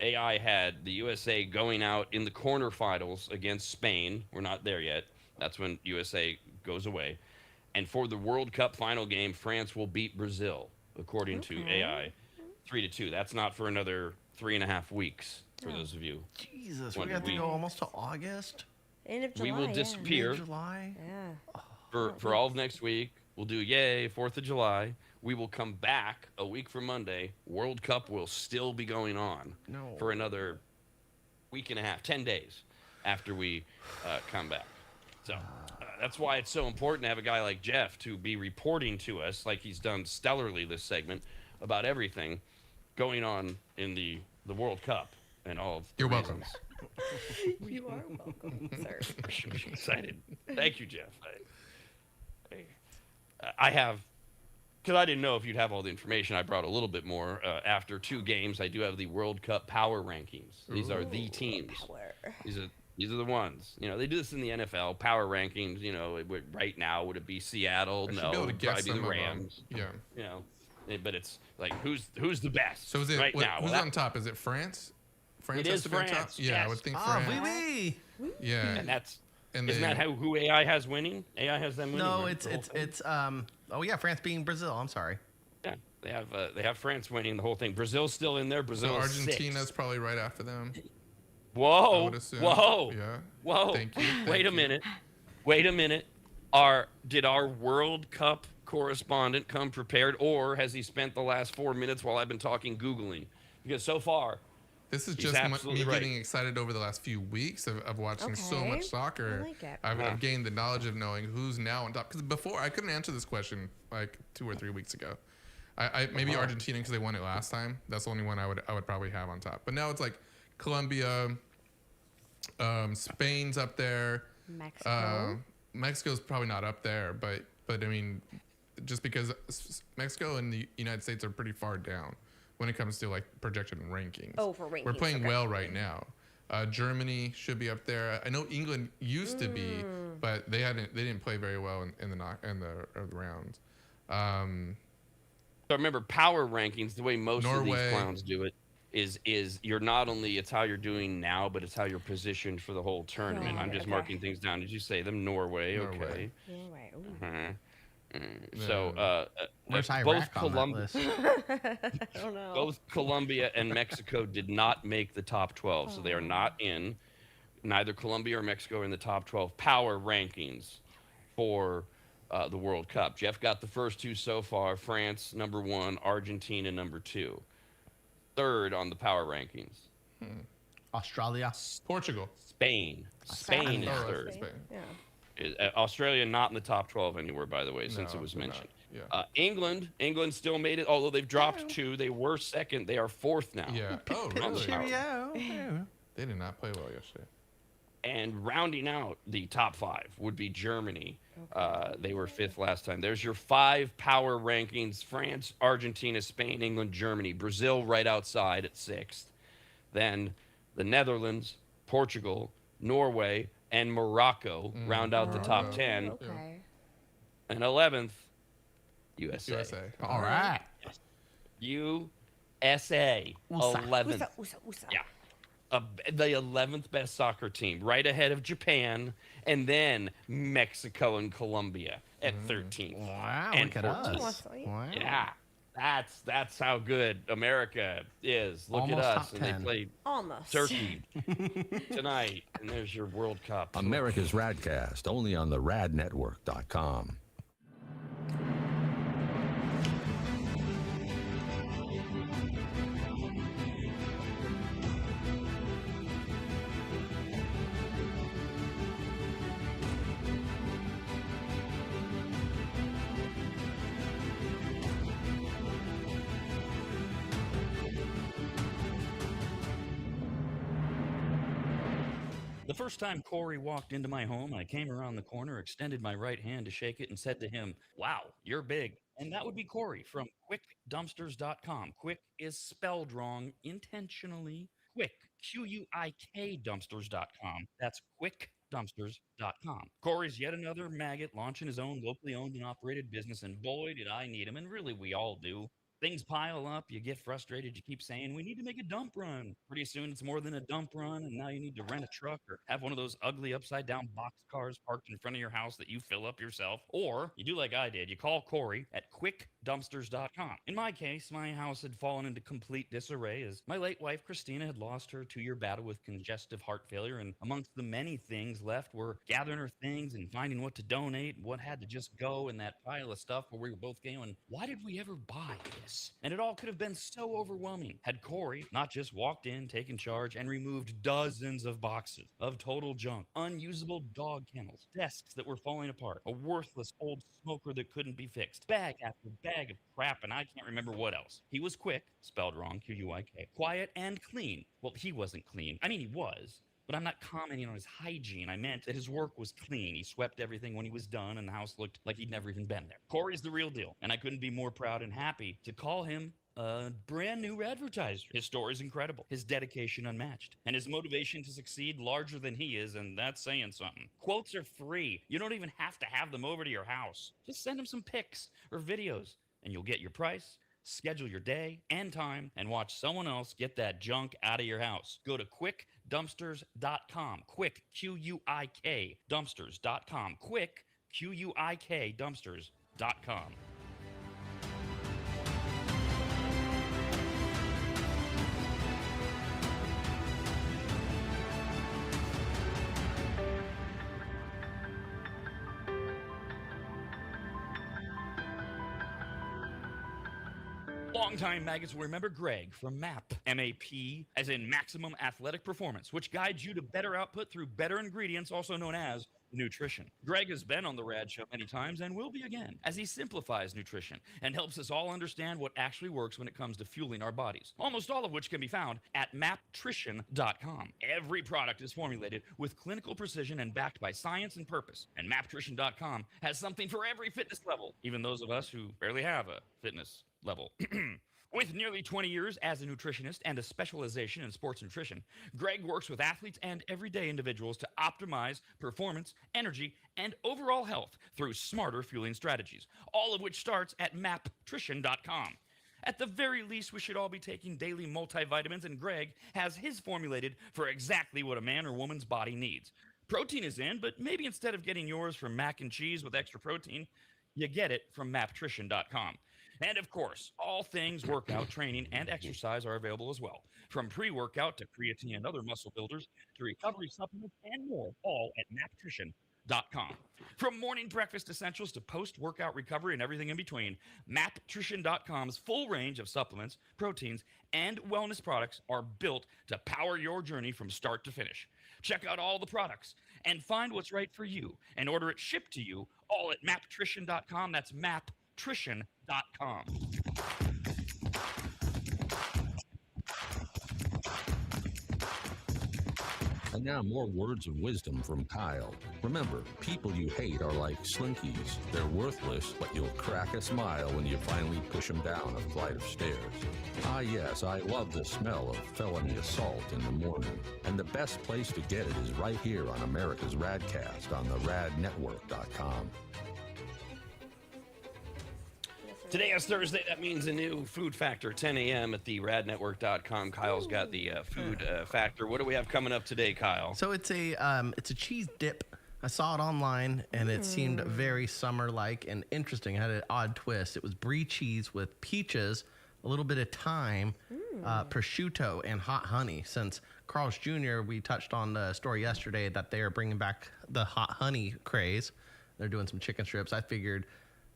AI had the USA going out in the quarterfinals against Spain. We're not there yet. That's when USA goes away. And for the World Cup final game, France will beat Brazil, according to AI, 3-2. That's not for another 3.5 weeks, for those of you. Jesus, What we did have to we- go almost to August. End of July. We will yeah. disappear July. Yeah. for all of next week. We'll do yay, 4th of July. We will come back a week from Monday. World Cup will still be going on for another week and a half, 10 days after we come back. So that's why it's so important to have a guy like Jeff to be reporting to us, like he's done stellarly this segment, about everything going on in the World Cup and all of the You're welcome. You are welcome, sir. I'm excited. Thank you, Jeff. I have, because I didn't know if you'd have all the information, I brought a little bit more. After 2 games, I do have the World Cup power rankings. These are the teams. These are the ones. You know, they do this in the NFL, power rankings. You know, right now, would it be Seattle? I should No, be able to guess probably the some of Rams. them. Yeah. You know, but it's like, who's the best So is it right now? who's on top? Is it France? France It has is to be on top? France, Yeah, I yes. would think Ah, France. Yeah. And that's And isn't that who AI has winning? AI has them winning. No, right? it's oh yeah, France beating Brazil. I'm sorry. Yeah, they have France winning the whole thing. Brazil's still in there. Brazil So is Argentina's 6. probably right after them. Whoa! I would assume. Whoa! Yeah. Whoa! Thank you. Wait a minute. Wait a minute. Did our World Cup correspondent come prepared, or has he spent the last 4 minutes while I've been talking Googling? Because so far, this is he's just absolutely me right. getting excited over the last few weeks of watching so much soccer. I like it. I've gained the knowledge of knowing who's now on top. Because before, I couldn't answer this question like 2 or 3 weeks ago. I maybe Argentina because they won it last time. That's the only one I would probably have on top. But now it's like Colombia, Spain's up there. Mexico. Mexico's probably not up there, but I mean, just because Mexico and the United States are pretty far down when it comes to like projection rankings. Oh, for rankings. We're playing okay. well right now. Germany should be up there. I know England used to be, but they didn't play very well in the rounds. So remember, power rankings, the way most of Norway. these clowns do it, is you're not only it's how you're doing now, but it's how you're positioned for the whole tournament. I'm just marking things down. Did you say them? Norway. Okay. Norway. So Where's both Iraq on that list? I don't know. both Colombia and Mexico did not make the top 12, so they are not in. Neither Colombia or Mexico are in the top 12 power rankings for the World Cup. Jeff got the first 2 so far: France #1, Argentina #2. Third on the power rankings, Australia. Portugal. Spain. Spain is Oh, third. Spain. Yeah. Australia not in the top 12 anywhere, by the way, since No, it was they're mentioned. not. Yeah. England still made it, although they've dropped 2. They were second. They are 4th now. Yeah. Oh, really? Cheerio. They did not play well yesterday. And rounding out the top 5 would be Germany. They were 5th last time. There's your 5 power rankings: France, Argentina, Spain, England, Germany. Brazil right outside at 6th. Then the Netherlands, Portugal, Norway, and Morocco round out the top 10. Okay. And 11th, USA. USA. All right. USA. 11th. USA. Yeah. The 11th best soccer team, right ahead of Japan, and then Mexico and Colombia at 13th. Wow, And look at 14th. us. Wow. Yeah, that's how good America is. Look Almost at us, top and 10. they played Almost. Turkey tonight, and there's your World Cup. America's RADcast, only on the radnetwork.com. The first time Corey walked into my home, I came around the corner, extended my right hand to shake it, and said to him, "Wow, you're big." And that would be Corey from quickdumpsters.com. Quick is spelled wrong intentionally. Quick, Q-U-I-K dumpsters.com. That's quickdumpsters.com. Corey's yet another maggot launching his own locally owned and operated business, and boy, did I need him, and really we all do. Things pile up, you get frustrated, you keep saying, we need to make a dump run. Pretty soon it's more than a dump run, and now you need to rent a truck or have one of those ugly upside down box cars parked in front of your house that you fill up yourself. Or you do like I did, you call Corey at quickdumpsters.com. In my case, my house had fallen into complete disarray as my late wife Christina had lost her 2-year battle with congestive heart failure, and amongst the many things left were gathering her things and finding what to donate, what had to just go in that pile of stuff where we were both going, why did we ever buy this? And it all could have been so overwhelming had Corey not just walked in, taken charge, and removed dozens of boxes of total junk, unusable dog kennels, desks that were falling apart, a worthless old smoker that couldn't be fixed, bag after bag of crap, and I can't remember what else. He was quick, spelled wrong, Q-U-I-K, quiet and clean. Well, he wasn't clean. I mean, he was. But I'm not commenting on his hygiene. I meant that his work was clean. He swept everything when he was done, and the house looked like he'd never even been there. Corey's the real deal, and I couldn't be more proud and happy to call him a brand new advertiser. His story is incredible, his dedication unmatched, and his motivation to succeed larger than he is, and that's saying something. Quotes are free. You don't even have to have them over to your house. Just send him some pics or videos, and you'll get your price, schedule your day and time, and watch someone else get that junk out of your house. Go to quickdumpsters.com. Quick, Q-U-I-K, dumpsters.com. Quick, Q-U-I-K, dumpsters.com. Longtime maggots will remember Greg from MAP, M-A-P, as in Maximum Athletic Performance, which guides you to better output through better ingredients, also known as nutrition. Greg has been on the RAD show many times and will be again, as he simplifies nutrition and helps us all understand what actually works when it comes to fueling our bodies, almost all of which can be found at maptrition.com. Every product is formulated with clinical precision and backed by science and purpose, and maptrition.com has something for every fitness level, even those of us who barely have a fitness level. With nearly 20 years as a nutritionist and a specialization in sports nutrition, Greg works with athletes and everyday individuals to optimize performance, energy, and overall health through smarter fueling strategies, all of which starts at maptrition.com. At the very least, we should all be taking daily multivitamins, and Greg has his formulated for exactly what a man or woman's body needs. Protein is in, but maybe instead of getting yours from mac and cheese with extra protein, you get it from maptrition.com. And of course, all things workout, training, and exercise are available as well. From pre-workout to creatine and other muscle builders to recovery supplements and more, all at maptrition.com. From morning breakfast essentials to post-workout recovery and everything in between, maptrition.com's full range of supplements, proteins, and wellness products are built to power your journey from start to finish. Check out all the products and find what's right for you and order it shipped to you all at maptrition.com. That's maptrition.com. And now more words of wisdom from Kyle. Remember, people you hate are like slinkies. They're worthless, but you'll crack a smile when you finally push them down a flight of stairs. Ah yes, I love the smell of felony assault in the morning. And the best place to get it is right here on America's RAD Cast on the radnetwork.com. Today is Thursday. That means a new Food Factor, 10 a.m. at the radnetwork.com. Kyle's got the food factor. What do we have coming up today, Kyle? So it's a cheese dip. I saw it online, and it seemed very summer-like and interesting. It had an odd twist. It was brie cheese with peaches, a little bit of thyme, prosciutto, and hot honey. Since Carl's Jr., we touched on the story yesterday that they are bringing back the hot honey craze. They're doing some chicken strips. I figured,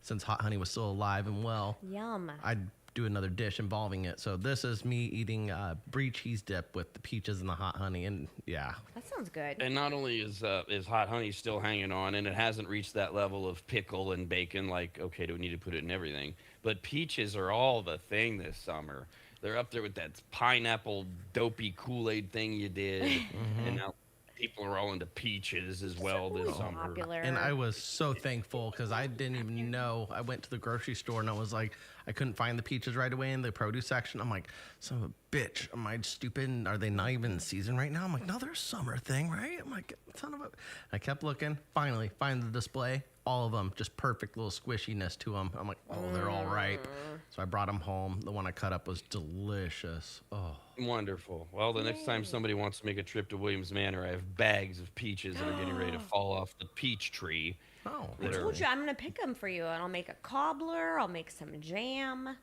since hot honey was still alive and well, Yum. I'd do another dish involving it. So this is me eating brie cheese dip with the peaches and the hot honey, and yeah. That sounds good. And not only is hot honey still hanging on, and it hasn't reached that level of pickle and bacon, like, okay, do we need to put it in everything? But peaches are all the thing this summer. They're up there with that pineapple dopey Kool-Aid thing you did, and now people are all into peaches as well this summer. Popular. And I was so thankful because I didn't even know. I went to the grocery store and I was like, I couldn't find the peaches right away in the produce section. I'm like, son of a bitch, am I stupid? Are they not even in season right now? I'm like, no, they're a summer thing, right? I'm like, son of a. I kept looking. Finally, find the display all of them, just perfect little squishiness to them. I'm like, oh, they're all ripe. So I brought them home. The one I cut up was delicious. Oh, Wonderful. Well, the next time somebody wants to make a trip to Williams Manor, I have bags of peaches that are getting ready to fall off the peach tree. oh, I told you I'm gonna pick them for you, and I'll make a cobbler. I'll make some jam. I'm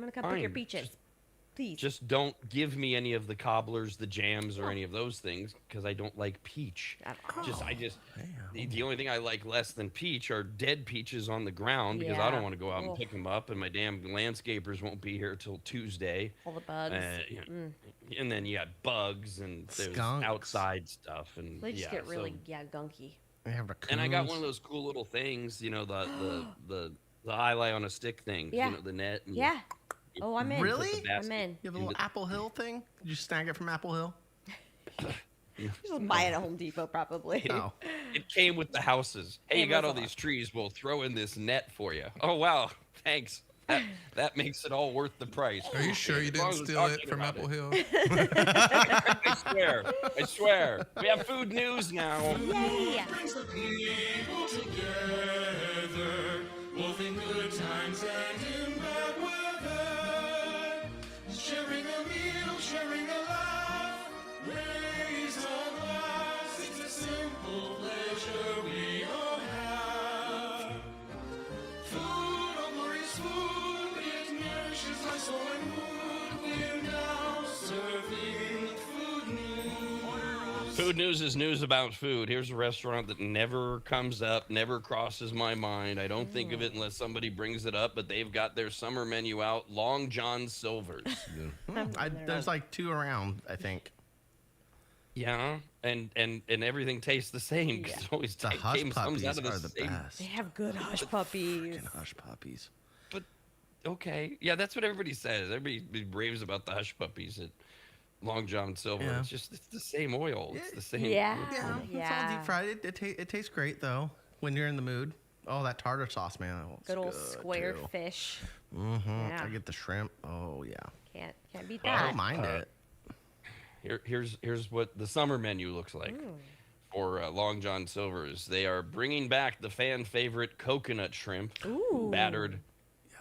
gonna come pick your Fine. peaches. Please. Just don't give me any of the cobblers, the jams, or any of those things because I don't like peach. The only thing I like less than peach are dead peaches on the ground because I Yeah. don't want to go out and Ugh. pick them up, and my damn landscapers won't be here till Tuesday. All the bugs. And then you got bugs and there's Skunks. outside stuff, and They just get really so- gunky. they have And I got raccoons. one of those cool little things, the eye lie on a stick thing, Yeah. the net. And Yeah. Oh, I'm in. Really? put the I'm basket in. You have a in little the- Apple Hill thing? Did you snag it from Apple Hill? Just buy it at Home Depot, probably. No. It came with the houses. Hey, you Came got with all a these trees. We'll throw in this net for you. Oh, wow. Thanks. That makes it all worth the price. Are you sure you As long didn't as steal we're it talking from about Apple Hill? I swear. We have food news now. Yay! Brings the people together, both in good times and in bad weather. Sharing a meal, sharing a laugh, raise a glass. It's a simple pleasure we all have. Food, oh glorious food, it nourishes my soul and mood. We're now serving food news. Food news is news about food. Here's a restaurant that never comes up, never crosses my mind. I don't think of it unless somebody brings it up, but they've got their summer menu out, Long John Silver's. There's like 2 around, I think. Yeah, and everything tastes the same because it always The hush comes puppies out of are the same. best. They have good hush puppies. Fucking hush puppies. Okay, yeah, that's what everybody says. Everybody raves about the hush puppies at Long John Silver. Yeah. It's the same oil. It's the same. Yeah. Yeah, it's all deep fried. It tastes great though when you're in the mood. Oh, that tartar sauce, man. Oh, it's Good old good, squared too. fish. Mm-hmm. Yeah. I get the shrimp. Oh yeah. Can't beat I that. don't mind it. Here's what the summer menu looks like for Long John Silver's. They are bringing back the fan favorite coconut shrimp, Ooh. battered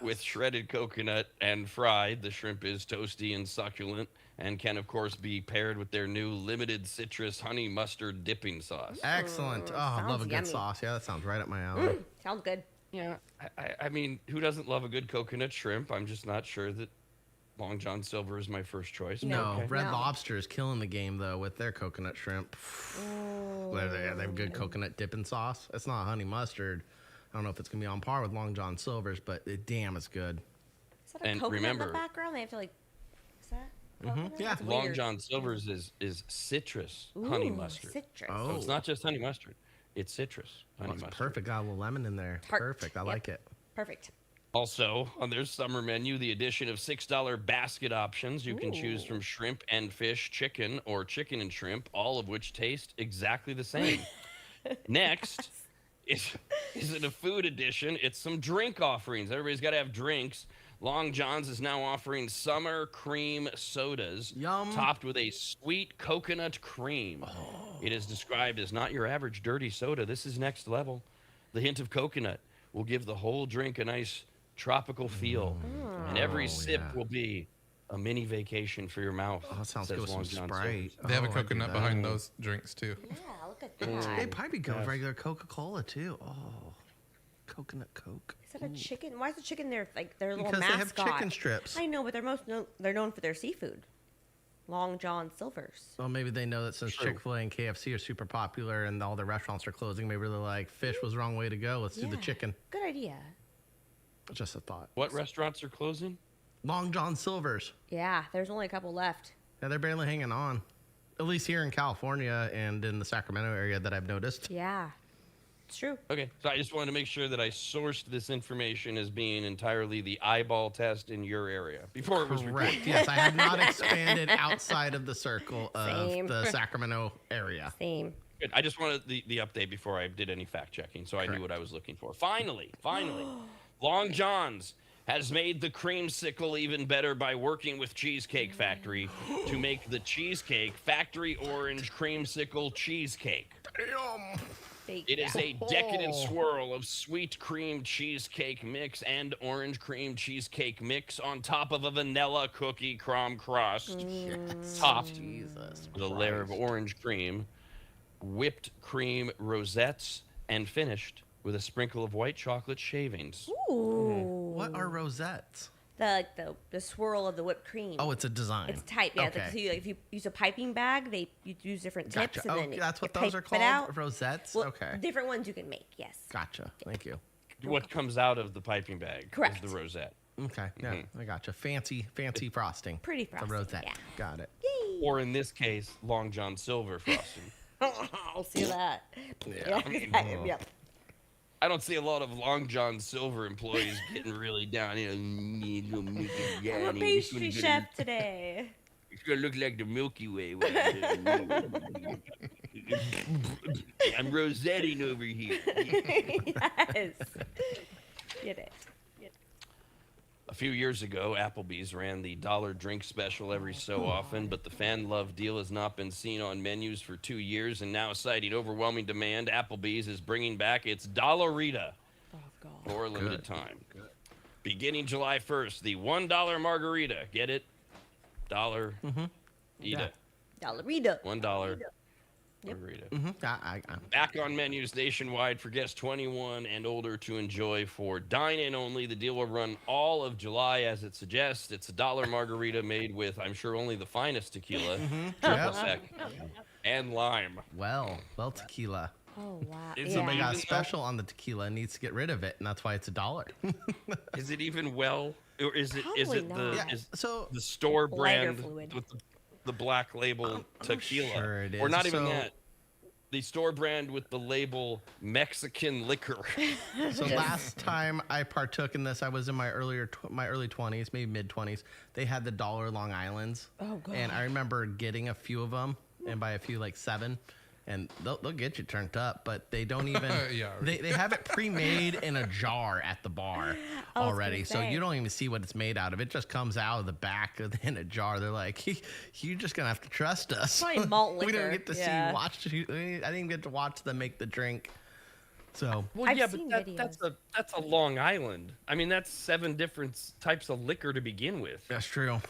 with shredded coconut and fried. The shrimp is toasty and succulent and can, of course, be paired with their new limited citrus honey mustard dipping sauce. Excellent. Oh, I love a sounds good yummy. sauce. Yeah, that sounds right up my alley. Sounds good. Yeah, I mean, who doesn't love a good coconut shrimp? I'm just not sure that Long John Silver is my first choice. but No, okay. Red No. Lobster is killing the game though with their coconut shrimp. They have good coconut dipping sauce. It's not honey mustard. I don't know if it's gonna be on par with Long John Silver's, but damn, it's good. Is that a And coconut in remember- the background? They have to like. Is that? coconut? Yeah. That's Long weird. John Silver's is citrus honey Ooh, mustard. Citrus. Oh. So it's not just honey mustard; it's citrus honey That's mustard. perfect. Got a little lemon in there. Tart. Perfect. I Yep. like it. Perfect. Also, on their summer menu, the addition of $6 basket options. You can choose Ooh. from shrimp and fish, chicken, or chicken and shrimp, all of which taste exactly the same. Next is it a food edition? It's some drink offerings. Everybody's got to have drinks. Long John's is now offering summer cream sodas, Yum. topped with a sweet coconut cream. It is described as not your average dirty soda. This is next level. The hint of coconut will give the whole drink a nice tropical feel, and every sip yeah. will be a mini vacation for your mouth. Oh, that sounds says good with some Long John Sprite. Silver's. They have a Oh, I'd do coconut that. behind those drinks too. Yeah, look at It'd that. probably go with Yes. regular Coca-Cola too. Oh, coconut Coke. Is that a chicken? Why is the chicken their little Because they have mascot? chicken strips. I know, but they're known for their seafood. Long John Silver's. Well, maybe they know that since True. Chick-fil-A and KFC are super popular and all their restaurants are closing, maybe they're like, fish was the wrong way to go. Let's do the Yeah. chicken. Good idea. Just a thought. What restaurants are closing? Long John Silver's. Yeah, there's only a couple left. Yeah, they're barely hanging on. At least here in California and in the Sacramento area that I've noticed. Yeah, it's true. Okay, so I just wanted to make sure that I sourced this information as being entirely the eyeball test in your area before it was recorded. Correct. Yes, I have not expanded outside of the circle of Same. the Sacramento area. Same. Good. I just wanted the update before I did any fact checking, so I knew what I was looking for. Finally, Long John's has made the creamsicle even better by working with Cheesecake Factory to make the Cheesecake Factory Orange Creamsicle Cheesecake. Damn. It is a decadent swirl of sweet cream cheesecake mix and orange cream cheesecake mix on top of a vanilla cookie crumb crust. Topped with a layer of orange cream, whipped cream rosettes, and finished with a sprinkle of white chocolate shavings. Ooh. What are rosettes? The swirl of the whipped cream. Oh, it's a design. It's type. Yeah. Okay. So if you use a piping bag, you use different tips. Gotcha. And Oh, then that's what you those are pipe it called? out. Rosettes? Well, Okay. Different ones you can make, yes. Gotcha. Thank you. What comes out of the piping bag Correct. is the rosette. Okay. Yeah, I gotcha. Fancy frosting. Pretty The frosting, rosette. yeah. Got it. Or in this case, Long John Silver frosting. I'll see that. Yeah. Yep. I don't see a lot of Long John Silver employees getting really down. I'm a pastry chef today. It's gonna look like the Milky Way. I'm rosetting over here. Yes. Get it. A few years ago, Applebee's ran the $1 drink special every so often, but the fan love deal has not been seen on menus for 2 years, and now, citing overwhelming demand, Applebee's is bringing back its Dollarita for a limited time. Beginning July 1st, the $1 margarita. Get it? Dollar. Ida. Dollarita. $1 margarita. Back on menus nationwide for guests 21 and older to enjoy for dine-in only. The deal will run all of July as it suggests. It's a $1 margarita made with, I'm sure, only the finest tequila, triple sec, and lime. Well, tequila. Oh, wow. Somebody got a special on the tequila and needs to get rid of it, and that's why it's $1. Is it even well, or is it Probably the store Lighter brand fluid. with the black label tequila? sure it Or is. not even So- that. The store brand with the label Mexican liquor. So last time I partook in this, I was in my early 20s, maybe mid 20s. They had the $1 Long Islands. Oh, God. And I remember getting a few of them, and by a few, like 7. And they'll get you turned up, but they don't even. Yeah. They have it pre-made in a jar at the bar gonna already, so say. you don't even see what it's made out of. It just comes out of the back in a jar. They're like, you're just gonna have to trust us. Probably malt We liquor, don't get to yeah. I didn't get to watch them make the drink. So Well, I've yeah, but seen that's a Long Island. I mean, that's 7 different types of liquor to begin with. that's true.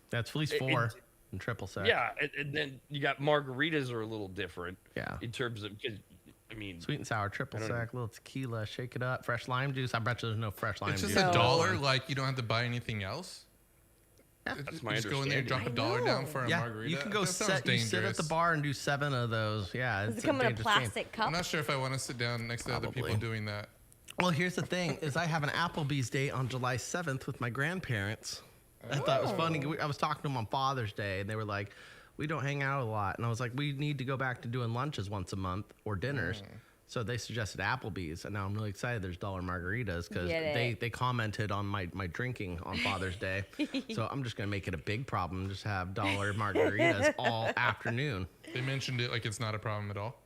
That's at least 4 and triple sec. Yeah, and then you got margaritas are a little different. Yeah. In terms of, 'cause, I mean, Sweet and sour, triple I don't sec, little tequila, shake it up, fresh lime juice. I bet you there's no fresh lime It's juice. just $1. Like you don't have to buy anything else. that's my Just go in there and drop understanding. $1 down for a Yeah, margarita. you can go That sounds sit at dangerous. the bar and do 7 of those. Yeah, Does it's it come in a dangerous game. plastic cup? I'm not sure if I want to sit down next to other people Probably. doing that. Well, here's the thing: is I have an Applebee's date on July 7th with my grandparents. I thought it was funny. I was talking to them on Father's Day, and they were like, "We don't hang out a lot," and I was like, "We need to go back to doing lunches once a month or dinners." So they suggested Applebee's, and now I'm really excited. There's $1 margaritas because Get it. they commented on my drinking on Father's Day. So I'm just gonna make it a big problem. Just have $1 margaritas all afternoon. They mentioned it like it's not a problem at all.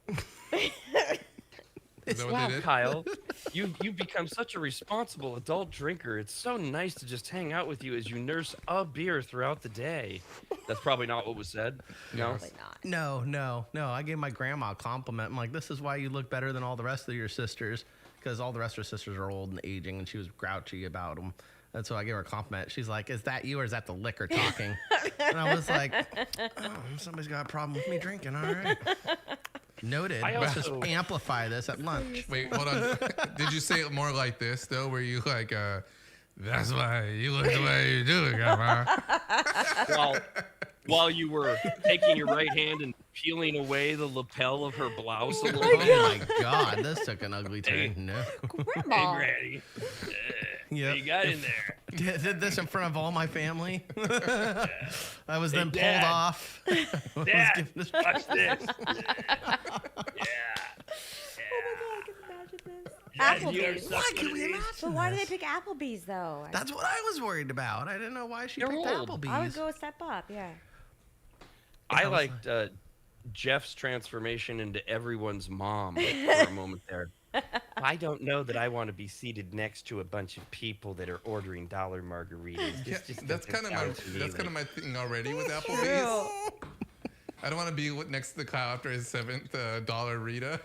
Is that what Wow, they did? Kyle, you've become such a responsible adult drinker. It's so nice to just hang out with you as you nurse a beer throughout the day. That's probably not what was said. No. Probably not. No. I gave my grandma a compliment. I'm like, this is why you look better than all the rest of your sisters, because all the rest of her sisters are old and aging, and she was grouchy about them. And so I gave her a compliment. She's like, is that you or is that the liquor talking? And I was like, oh, somebody's got a problem with me drinking. All right. Noted. Let's just amplify this at lunch. Wait, hold on. Did you say it more like this though, where you like, that's why you look the way you do, Grandma? While you were taking your right hand and peeling away the lapel of her blouse a little Oh bit. my God, this took an ugly turn. No. Hey, Grandma. Granny. Yep. You got in there. Did this in front of all my family. I was then pulled Dad. off. Dad, watch this. Applebee's. Why can we imagine But why do they this? pick Applebee's though? That's what I was worried about. I didn't know why she They're picked old. Applebee's. I would go a step up. Yeah. I liked Jeff's transformation into everyone's mom for a moment there. I don't know that I want to be seated next to a bunch of people that are ordering $1 margaritas. Yeah, This just that's doesn't kind of sound to me my like- thing already with Applebee's. I don't want to be next to Kyle after his 7th Dollarita.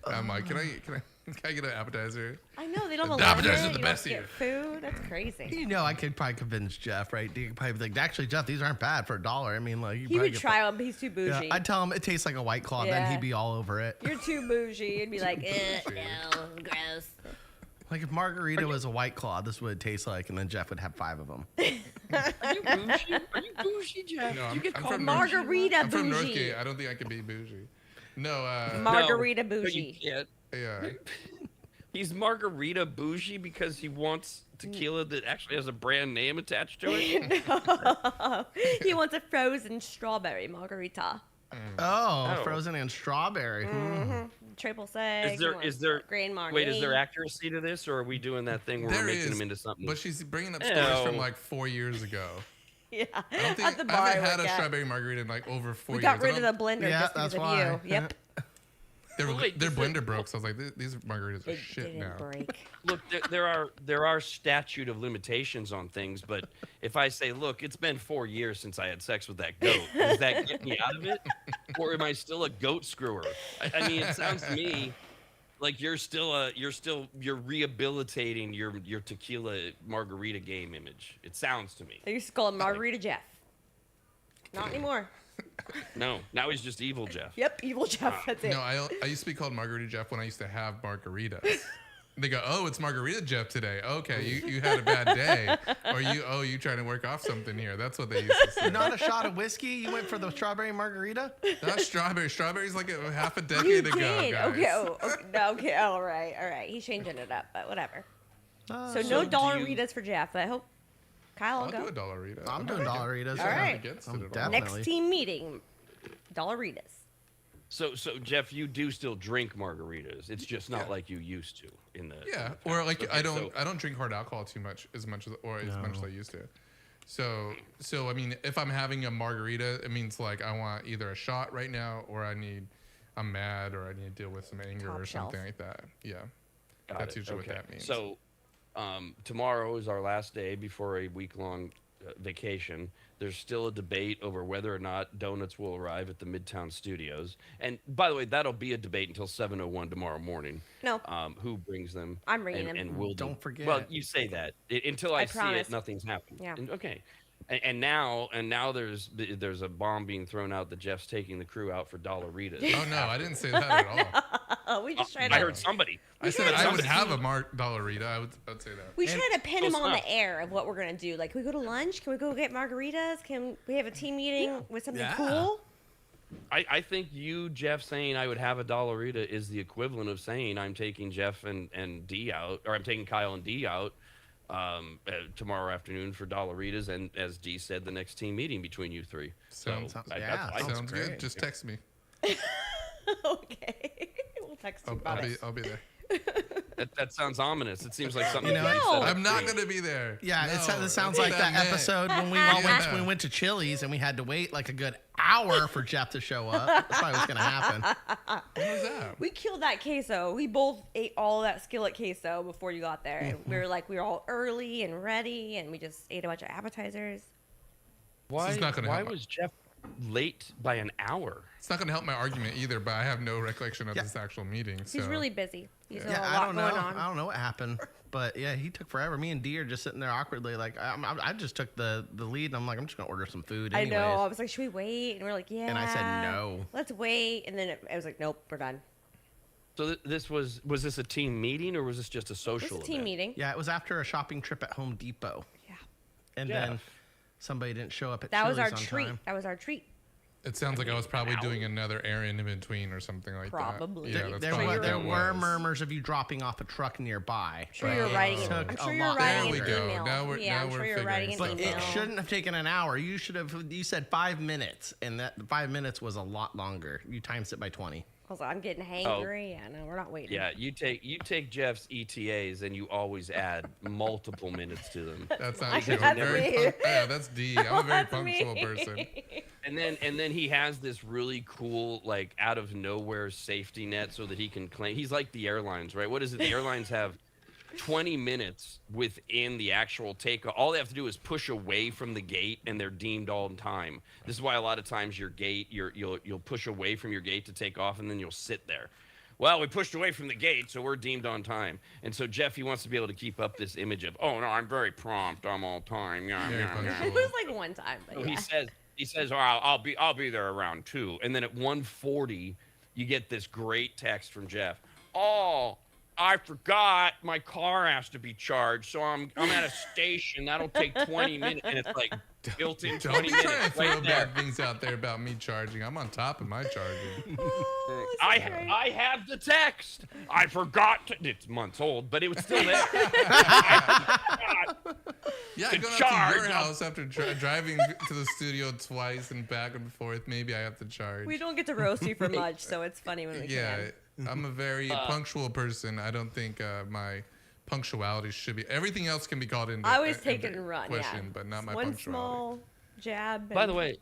I'm like, can I get an appetizer? I know they don't The allow appetizers it. are the You best don't here. get food. That's crazy. You know, I could probably convince Jeff, right? You could probably be like, actually, Jeff, these aren't bad for $1. I mean, like, you He probably would get try one, but he's too Yeah, bougie. I'd tell him it tastes like a White Claw, then Yeah. he'd be all over it. You're too bougie. You'd be like, no, gross. Like if margarita was a White Claw, this would taste like, and then Jeff would have 5 of them. Are you bougie? Are you bougie, Jeff? No, you get I'm called from Margarita I'm from bougie. Northgate. I don't think I can be bougie. No, Margarita No, bougie. you can't. yeah. He's margarita bougie because he wants tequila that actually has a brand name attached to it. No. He wants a frozen strawberry margarita. Oh, Oh. frozen and strawberry. Triple seg. Is there grain margarita? Wait, is there accuracy to this, or are we doing that thing where There we're making is, him into something? but she's bringing up stories from Ew. like 4 years ago. Yeah. I don't think At the bar I I haven't had work a at. strawberry margarita in like over 4 We years. got rid of the blender Yeah, just because that's of why. you. Yep. Their Wait, blender broke, so I was like, these margaritas are It shit didn't now. break. Look, there are statute of limitations on things, but if I say, look, it's been 4 years since I had sex with that goat, does that get me out of it, or am I still a goat screwer? I mean, it sounds to me like you're rehabilitating your tequila margarita game image. It sounds to me. They used to call him Margarita Jeff. Not anymore. No, now he's just evil Jeff. Yep, evil Jeff. That's it. No, I used to be called Margarita Jeff when I used to have margaritas. They go, oh, it's Margarita Jeff today. Okay, you had a bad day, or you trying to work off something here. That's what they used to say. Not a shot of whiskey? You went for the strawberry margarita? Not strawberry. Strawberry's like half a You decade ago, did. guys. Okay. All right. He's changing it up, but whatever. So So no do Dollaritas for Jeff. I hope Kyle will I'll go. do a Dollarita. I'm doing Dollaritas. All right. Against I'm it at all. definitely- Next team meeting, Dollaritas. So Jeff, you do still drink margaritas. It's just not like you used to in the Yeah, in the or past. like Okay, I so- don't drink hard alcohol too much as much as I used to. So I mean, if I'm having a margarita, it means like I want either a shot right now, or I'm mad, or I need to deal with some anger Top or shelf. something like that. Yeah, Got that's it. usually Okay. what that means. So, tomorrow is our last day before a week-long vacation. There's still a debate over whether or not donuts will arrive at the Midtown Studios. And by the way, that'll be a debate until 7:01 tomorrow morning. No. Who brings them? I'm bringing them. And will Don't forget. Well, you say that until I see promise. it, nothing's happened. Yeah. Okay. And now there's a bomb being thrown out that Jeff's taking the crew out for Dollaritas. Oh no, I didn't say that at all. We just tried I to. heard somebody. I said I would somebody- have a Dollarita. I'd say that. We try to pin him Close on enough. the air of what we're gonna do. Like, can we go to lunch? Can we go get margaritas? Can we have a team meeting with something Yeah. cool? I think you, Jeff, saying I would have a Dollarita is the equivalent of saying I'm taking Jeff and D out, or I'm taking Kyle and D out tomorrow afternoon for Dollaritas, and as D said, the next team meeting between you three. Sounds- yeah, I- Sounds good. great. Just text me. Okay. We'll text you about it. I'll be there. that sounds ominous. It seems like something. You know, that you No. said. I'm not gonna be there. Yeah, No, it sounds that's like what that meant. episode when we Yeah. went to Chili's and we had to wait like a good hour for Jeff to show up. That's probably what's gonna happen. What was that? We killed that queso. We both ate all that skillet queso before you got there. And we were all early and ready, and we just ate a bunch of appetizers. Why, not gonna why help. was Jeff late by an hour? It's not gonna help my argument either, but I have no recollection of Yeah. this actual meeting. He's so. really busy. He's got Yeah, a I lot don't know. going on. I don't know what happened, but yeah, he took forever. Me and Dee are just sitting there awkwardly, like I just took the lead. And I'm like, I'm just gonna order some food. I Anyways. know. I was like, should we wait? And we're like, yeah. And I said no. Let's wait. And then I was like, nope, we're done. So this was this a team meeting, or was this just a social It was a team event? meeting. Yeah, it was after a shopping trip at Home Depot, Yeah. and Jeff. then somebody didn't show up at That was Chili's our on treat. time. That was our treat. It sounds like I was probably doing another errand in between or something like Probably. that. Yeah, that's There, probably were, what there that were was. murmurs of you dropping off a truck nearby. I'm sure but you're it writing. took I'm a sure you're lot writing There an we go. email. Now we're- yeah, now I'm we're sure you're writing figuring an But email. it shouldn't have taken an hour. You should have. You said 5 minutes, and that 5 minutes was a lot longer. You times it by 20. I was like, I'm getting hangry. Yeah, no, we're not waiting. Yeah, you take Jeff's ETAs and you always add multiple minutes to them. That's not That's true. me. Yeah, that's D. I'm a very That's me. punctual person. And then he has this really cool like out of nowhere safety net so that he can claim he's like the airlines, right? What is it? The airlines have 20 minutes within the actual takeoff. All they have to do is push away from the gate, and they're deemed on time. This is why a lot of times your gate, you'll push away from your gate to take off, and then you'll sit there. Well, we pushed away from the gate, so we're deemed on time. And so Jeff, he wants to be able to keep up this image of, oh no, I'm very prompt, I'm on time. Yeah. It was like one time, but So yeah. he says, oh, I'll be there around 2. And then at 1:40, you get this great text from Jeff. Oh, I forgot my car has to be charged, so I'm at a station. That'll take 20 minutes, and it's like built-in Don't 20 be trying to minutes throw right there. bad things out there about me charging. I'm on top of my charging. I have the text. I forgot to. It's months old, but it was still there. Yeah, To going up charge. to your house after driving to the studio twice and back and forth. Maybe I have to charge. We don't get to roast you for much, so it's funny when we Yeah, can. I'm a very punctual person. I don't think my punctuality should be. Everything else can be called into I always into take it and run, question, yeah. but not my One punctuality. small jab. By the and- way,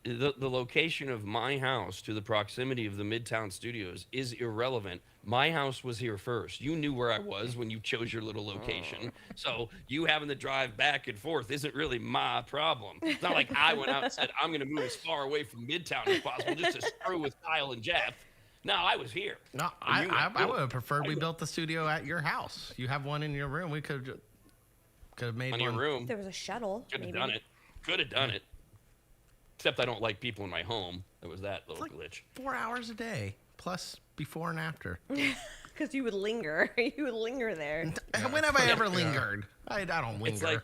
the location of my house to the proximity of the Midtown Studios is irrelevant. My house was here first. You knew where I was when you chose your little location. So you having to drive back and forth isn't really my problem. It's not like I went out and said, I'm going to move as far away from Midtown as possible just to screw with Kyle and Jeff. No, I was here. No, And you I went, would have preferred we built the studio at your house. You have one in your room. We could have made on one. your room. There was a shuttle. Could have maybe. done it. Could have done it. Except I don't like people in my home. There was that little glitch. 4 hours a day, plus before and after. Because you would linger. You would linger there. When have I ever lingered? I don't linger.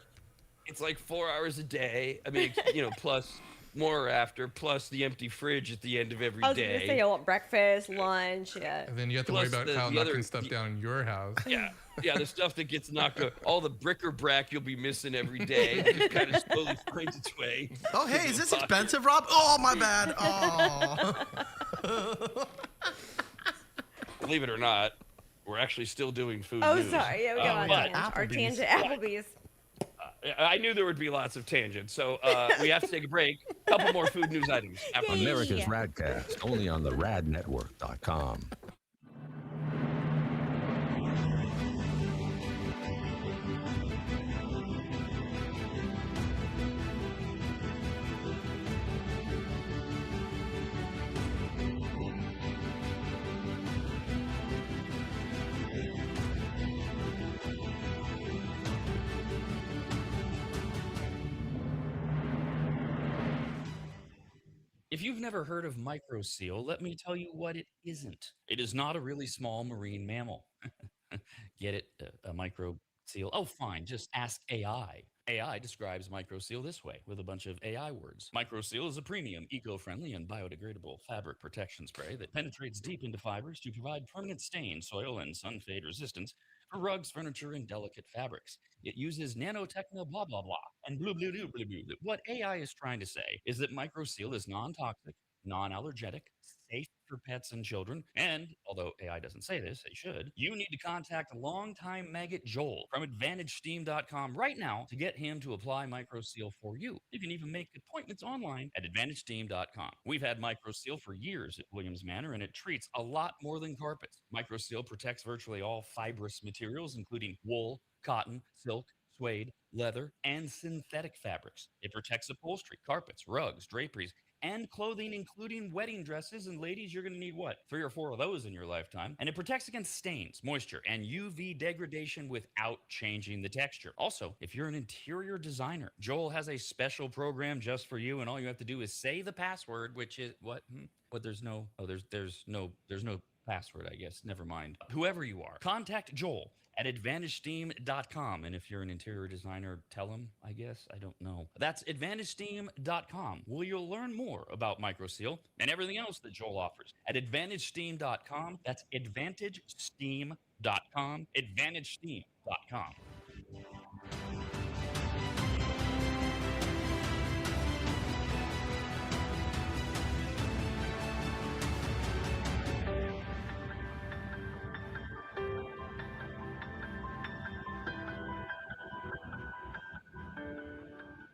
It's like 4 hours a day. I mean, plus more after, plus the empty fridge at the end of every I was going day. to say, I want breakfast, lunch, yeah. And then you have to Plus worry about the Kyle other- knocking stuff down in your house. Yeah, the stuff that gets knocked out, all the bric-a-brac you'll be missing every day. It just kind of slowly finds its way. Oh, hey, is this expensive, Rob? Oh, my bad. Oh. Believe it or not, we're actually still doing food Oh, news. sorry. Yeah, we got on but tangent. Our Applebee's. tangent Applebee's. I knew there would be lots of tangents, so we have to take a break. A couple more food news items. After this. America's RADcast, only on the radnetwork.com. If you've never heard of microseal, let me tell you what it isn't. It is not a really small marine mammal. Get it? A microseal? Oh, fine. Just ask AI. AI describes microseal this way with a bunch of AI words. Microseal is a premium, eco-friendly, and biodegradable fabric protection spray that penetrates deep into fibers to provide permanent stain, soil, and sun fade resistance for rugs, furniture, and delicate fabrics. It uses nanotechno blah blah blah and blue blue blue blue blue. What AI is trying to say is that microseal is non-toxic, non-allergenic, safe for pets and children, and although AI doesn't say this, it should, you need to contact longtime maggot Joel from AdvantageSteam.com right now to get him to apply microseal for you. You can even make appointments online at AdvantageSteam.com. We've had microseal for years at Williams Manor, and it treats a lot more than carpets. Microseal protects virtually all fibrous materials, including wool, cotton, silk, suede, leather, and synthetic fabrics. It protects upholstery, carpets, rugs, draperies, and clothing, including wedding dresses. And ladies, you're going to need what? 3 or 4 of those in your lifetime. And it protects against stains, moisture, and UV degradation without changing the texture. Also, if you're an interior designer, Joel has a special program just for you, and all you have to do is say the password, which is what? But there's no password, I guess. Never mind. Whoever you are, contact Joel at AdvantageSteam.com. And if you're an interior designer, tell him, I guess. I don't know. That's AdvantageSteam.com, where you'll learn more about microseal and everything else that Joel offers. At AdvantageSteam.com, that's AdvantageSteam.com, AdvantageSteam.com.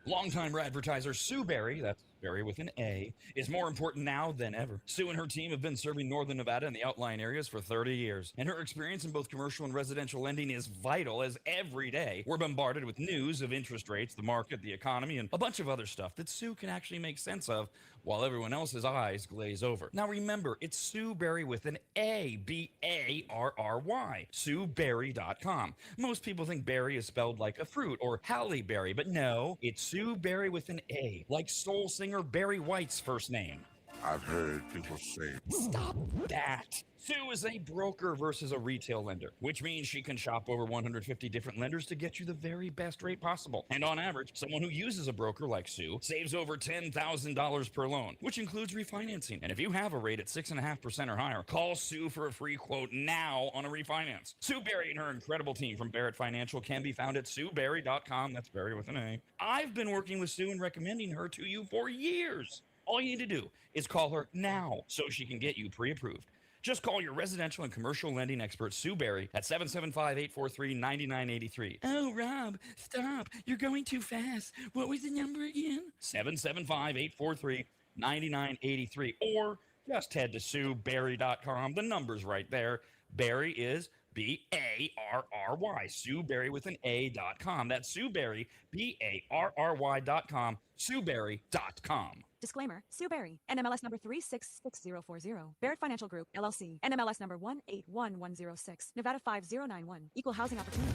Longtime advertiser Sue Berry, that's Berry with an A, is more important now than ever. Sue and her team have been serving Northern Nevada and the outlying areas for 30 years, and her experience in both commercial and residential lending is vital, as every day we're bombarded with news of interest rates, the market, the economy, and a bunch of other stuff that Sue can actually make sense of while everyone else's eyes glaze over. Now remember, it's Sue Berry with an A, B-A-R-R-Y, SueBerry.com. Most people think berry is spelled like a fruit or Halle Berry, but no, it's Sue Berry with an A, like soul singer Barry White's first name. I've heard people say. Stop that. Sue is a broker versus a retail lender, which means she can shop over 150 different lenders to get you the very best rate possible. And on average, someone who uses a broker like Sue saves over $10,000 per loan, which includes refinancing. And if you have a rate at 6.5% or higher, call Sue for a free quote now on a refinance. Sue Berry and her incredible team from Barrett Financial can be found at SueBerry.com. That's Berry with an A. I've been working with Sue and recommending her to you for years. All you need to do is call her now so she can get you pre-approved. Just call your residential and commercial lending expert, Sue Berry, at 775-843-9983. Oh, Rob, stop. You're going too fast. What was the number again? 775-843-9983. Or just head to SueBerry.com. The number's right there. Berry is B-A-R-R-Y. Sue Berry with an A.com. That's Sue Berry, B-A-R-R-Y.com. SueBerry.com. Disclaimer, Sue Berry, NMLS number 366040. Barrett Financial Group, LLC, NMLS number 181106, Nevada 5091, Equal Housing Opportunity.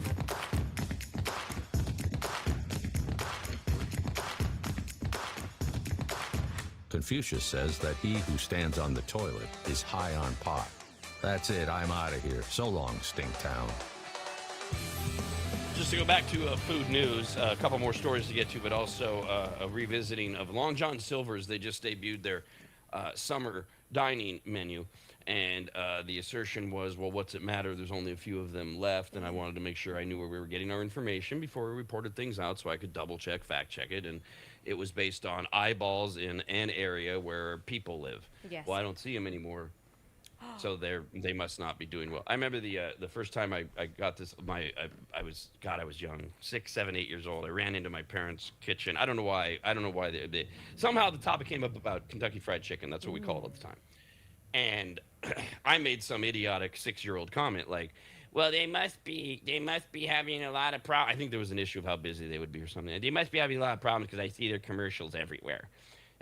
Confucius says that he who stands on the toilet is high on pot. That's it. I'm out of here. So long, Stinktown. Just to go back to food news, a couple more stories to get to, but also a revisiting of Long John Silver's. They just debuted their summer dining menu, and the assertion was, well, what's it matter? There's only a few of them left, and I wanted to make sure I knew where we were getting our information before we reported things out so I could double-check, fact-check it, and it was based on eyeballs in an area where people live. Yes. Well, I don't see them anymore. So they must not be doing well. I remember the first time I got this. I was young, 6, 7, 8 years old. I ran into my parents' kitchen. I don't know why. They somehow the topic came up about Kentucky Fried Chicken. That's what we called it at the time. And I made some idiotic 6-year-old comment like, "Well, they must be having a lot of problems." I think there was an issue of how busy they would be or something. They must be having a lot of problems because I see their commercials everywhere.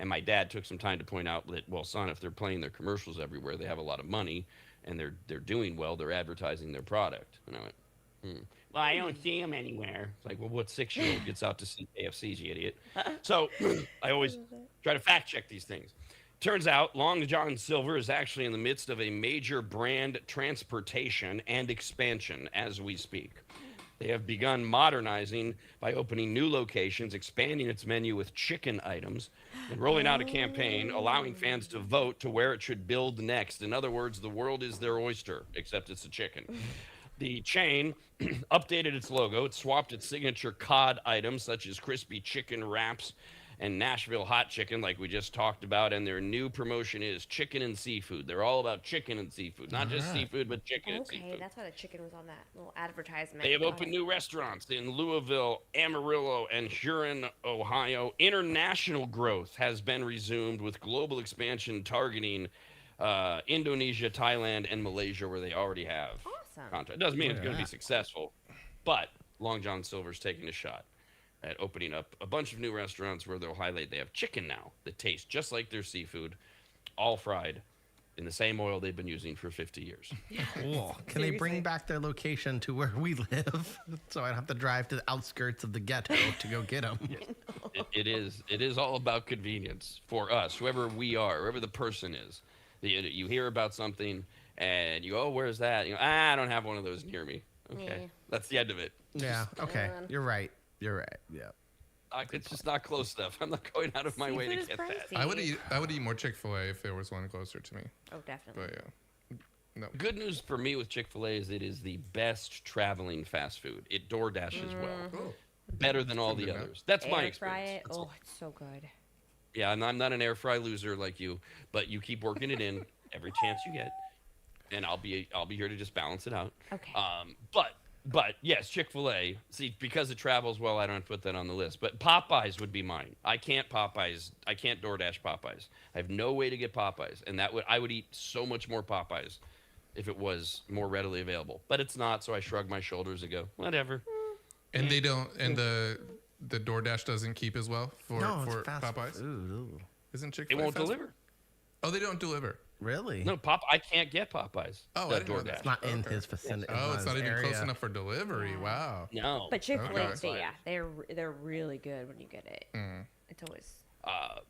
And my dad took some time to point out that, well, son, if they're playing their commercials everywhere, they have a lot of money, and they're doing well. They're advertising their product. And I went, well, I don't see them anywhere. It's like, well, what 6-year-old gets out to see KFCs, you idiot? So I always try to fact check these things. Turns out Long John Silver is actually in the midst of a major brand transportation and expansion as we speak. They have begun modernizing by opening new locations, expanding its menu with chicken items, and rolling out a campaign allowing fans to vote to where it should build next. In other words, the world is their oyster, except it's a chicken. The chain updated its logo. It swapped its signature cod items, such as crispy chicken wraps and Nashville hot chicken, like we just talked about. And their new promotion is chicken and seafood. They're all about chicken and seafood, not just seafood, but chicken and seafood. Okay, that's why the chicken was on that little advertisement. They have opened new restaurants in Louisville, Amarillo, and Huron, Ohio. International growth has been resumed with global expansion targeting Indonesia, Thailand, and Malaysia, where they already have contact. Doesn't mean it's going to be successful, but Long John Silver's taking a shot at opening up a bunch of new restaurants where they'll highlight they have chicken now that tastes just like their seafood, all fried in the same oil they've been using for 50 years. Cool. Can they bring back their location to where we live so I don't have to drive to the outskirts of the ghetto to go get them? Yes. It is all about convenience for us, whoever we are, whoever the person is. You hear about something and you go, oh, where's that? You go, I don't have one of those near me. Okay. That's the end of it. Yeah. Okay. You're right. You're right. Yeah. It's just not close enough. I'm not going out of my way to get that. I would eat more Chick-fil-A if there was one closer to me. Oh, definitely. But yeah. No. Good news for me with Chick-fil-A is it is the best traveling fast food. It door dashes well. Oh. Better than all the others. That's my experience. Oh, it's so good. Yeah, and I'm not an air fry loser like you, but you keep working it in every chance you get, and I'll be here to just balance it out. Okay. But But yes, Chick-fil-A. See, because it travels well, I don't put that on the list. But Popeyes would be mine. I can't DoorDash Popeyes. I have no way to get Popeyes, and I would eat so much more Popeyes if it was more readily available. But it's not, so I shrug my shoulders and go, whatever. And they don't, and the DoorDash doesn't keep as well for it's fast Popeyes. food. Ooh. Isn't Chick-fil-A It won't fast deliver. food? Oh, they don't deliver. Really? No, I can't get Popeyes. Oh, the I didn't know that. DoorDash. It's not in his vicinity. Oh, it's not his even area. close enough for delivery. Wow. No. But Chick-fil-A, Okay. they're really good when you get it. It's always.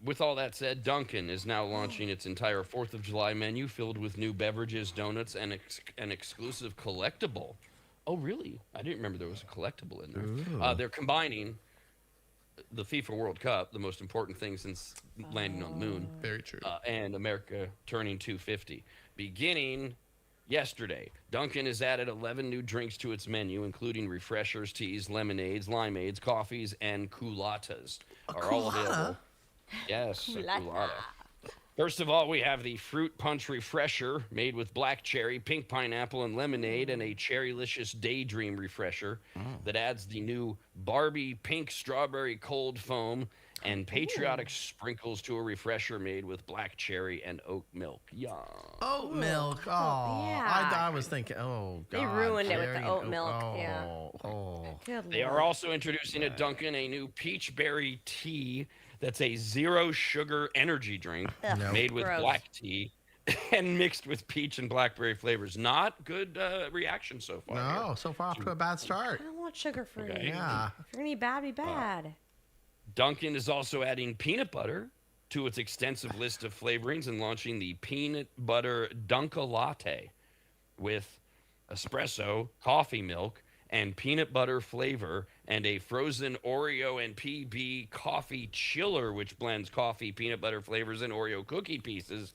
With all that said, Dunkin' is now launching its entire 4th of July menu filled with new beverages, donuts, and an exclusive collectible. Oh, really? I didn't remember there was a collectible in there. They're combining the FIFA World Cup, the most important thing since landing on the moon, Very true. and America turning 250. Beginning yesterday, Dunkin' has added 11 new drinks to its menu, including refreshers, teas, lemonades, limeades, coffees, and culottes. Are all available. Yes, a culotta. First of all, we have the Fruit Punch Refresher made with black cherry, pink pineapple, and lemonade, and a Cherrylicious Daydream Refresher that adds the new Barbie Pink Strawberry Cold Foam and patriotic sprinkles to a refresher made with black cherry and oat milk. Yum. Oat milk. Oh, Yeah. I was thinking. Oh, God. They ruined it with the Jerry, oat milk, Oh, yeah. oh. Good They Lord. are also introducing at Dunkin' a new peach berry tea that's a zero sugar energy drink Ugh, made with gross. black tea and mixed with peach and blackberry flavors. Not good reaction so far. No, so far off to a bad start. I don't want sugar free. Okay. Yeah. If you're gonna eat bad, be bad. Dunkin' is also adding peanut butter to its extensive list of flavorings and launching the peanut butter Dunka Latte with espresso, coffee milk, and peanut butter flavor, and a frozen Oreo and PB coffee chiller, which blends coffee, peanut butter flavors, and Oreo cookie pieces.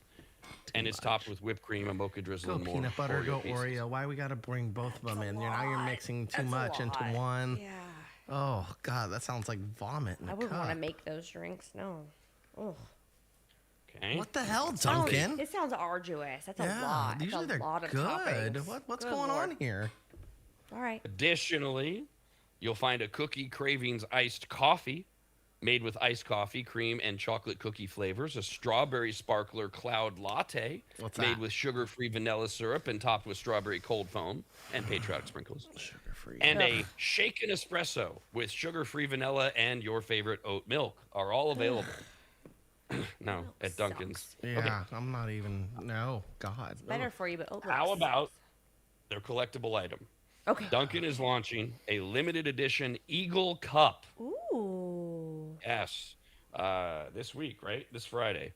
And it's topped with whipped cream, a mocha drizzle, Go and more peanut butter, Oreo go pieces. Oreo. Why we gotta bring both of them in? Now you're mixing too That's a much into lot. one. Yeah. Oh God, that sounds like vomit in I a wouldn't want to cup. make those drinks. No. Oh. Okay. What the hell, Duncan? It sounds arduous. That's a Yeah, lot. That's usually a they're lot of good. toppings. What's Good going Lord. on here? All right. Additionally, you'll find a Cookie Cravings iced coffee made with iced coffee, cream, and chocolate cookie flavors, a strawberry sparkler cloud latte What's made that? with sugar-free vanilla syrup and topped with strawberry cold foam and patriotic sprinkles, Sugar-free. and a shaken espresso with sugar-free vanilla and your favorite oat milk are all available now Milk at Dunkin's. sucks. Yeah, I'm not even. No, God. Better Ugh. for you, but oat milk How sucks. about their collectible item? Okay. Dunkin' is launching a limited edition Eagle Cup. Ooh. Yes, this week, right? This Friday.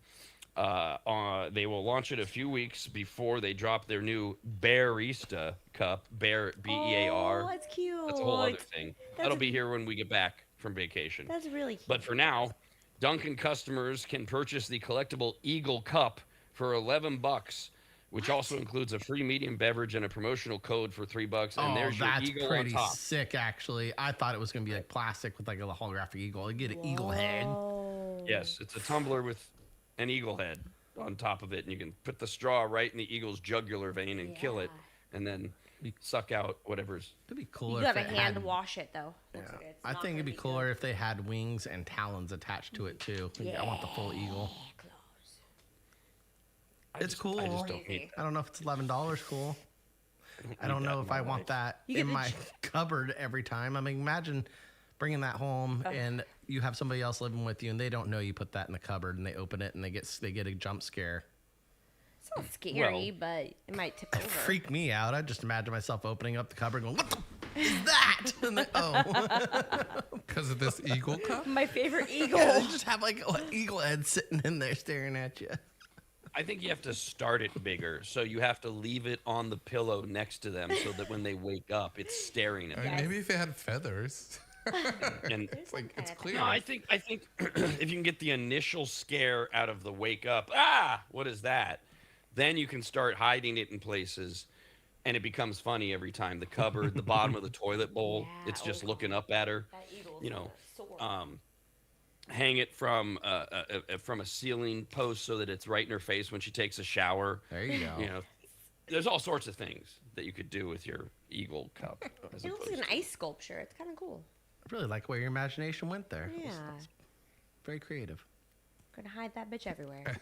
They will launch it a few weeks before they drop their new Barista Cup. Bear, B-E-A-R. Oh, that's cute. That's a whole other thing. That'll be here when we get back from vacation. That's really cute. But for now, Dunkin' customers can purchase the collectible Eagle Cup for $11, which also includes a free medium beverage and a promotional code for $3. And Oh, there's your that's eagle pretty on top. sick, actually. I thought it was gonna be like plastic with like a holographic eagle. You get an eagle head. Whoa. Yes, it's a tumbler with an eagle head on top of it, and you can put the straw right in the eagle's jugular vein and kill it, and then suck out whatever's. It'd be You cooler. gotta if it hand had, wash it though. Yeah. Looks like it's I not think it'd gonna be cooler good. if they had wings and talons attached to it too. I want the full eagle. It's cool. I just don't need I don't know if it's $11 cool. I don't know if I want that You get in the my cupboard every time. I mean, imagine bringing that home and you have somebody else living with you and they don't know you put that in the cupboard and they open it and they get a jump scare. It's not scary, but it might tip over. Freak me out. I just imagine myself opening up the cupboard and going, "What the is that?" And then, Because of this Eagle Cup? My favorite eagle. yeah, they just have like an eagle head sitting in there staring at you. I think you have to start it bigger, so you have to leave it on the pillow next to them, so that when they wake up, it's staring at I mean, them. maybe if it had feathers. And It's like, it's Kinda clear. no, I think if you can get the initial scare out of the wake up, what is that? Then you can start hiding it in places, and it becomes funny every time. The cupboard, the bottom of the toilet bowl, Yeah, it's just oh looking up at her. That eagle's You know, gonna soar. Hang it from a ceiling post so that it's right in her face when she takes a shower. There you go. You know, there's all sorts of things that you could do with your Eagle cup. As It looks opposed like to- an ice sculpture. It's kind of cool. I really like where your imagination went there. Yeah. It's very creative. Gonna hide that bitch everywhere.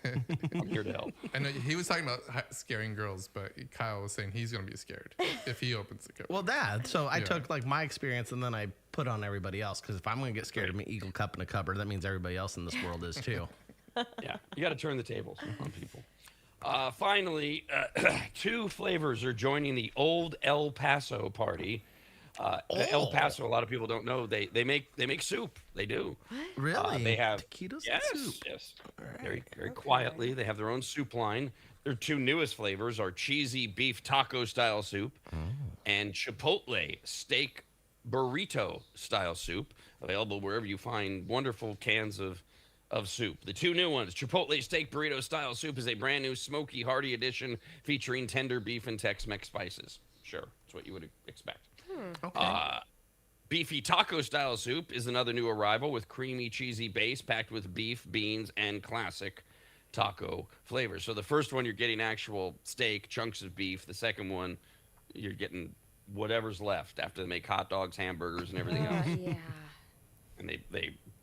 I'm here to help. I know he was talking about scaring girls, but Kyle was saying he's gonna be scared if he opens the cup. Well, so I Yeah. took like my experience and then I put on everybody else because if I'm gonna get scared of an Eagle cup in a cupboard, that means everybody else in this world is too. Yeah, you got to turn the tables on people. Finally, 2 flavors are joining the Old El Paso party. El Paso, a lot of people don't know they make soup. They do. Really? They have taquitos yes, and soup. yes. Very quietly. They have their own soup line. Their 2 newest flavors are cheesy beef taco style soup and chipotle steak burrito style soup, available wherever you find wonderful cans of soup. The 2 new ones, Chipotle Steak Burrito Style Soup, is a brand new smoky, hearty edition featuring tender beef and Tex-Mex spices. Sure, that's what you would expect. Okay. Beefy Taco Style Soup is another new arrival with creamy, cheesy base packed with beef, beans, and classic taco flavors. So the first one, you're getting actual steak, chunks of beef. The second one, you're getting whatever's left after they make hot dogs, hamburgers, and everything else. Yeah. And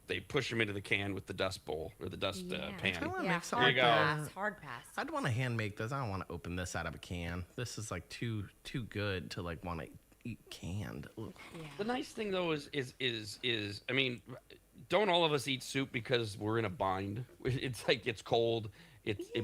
they push them into the can with the dust bowl or the dust pan. I wanna Yeah, make some hard There you go. pass. Hard pass. I'd want to hand make this. I don't want to open this out of a can. This is like too good to like want to eat canned. Ugh. The nice thing though is I mean, don't all of us eat soup because we're in a bind? It's like it's cold,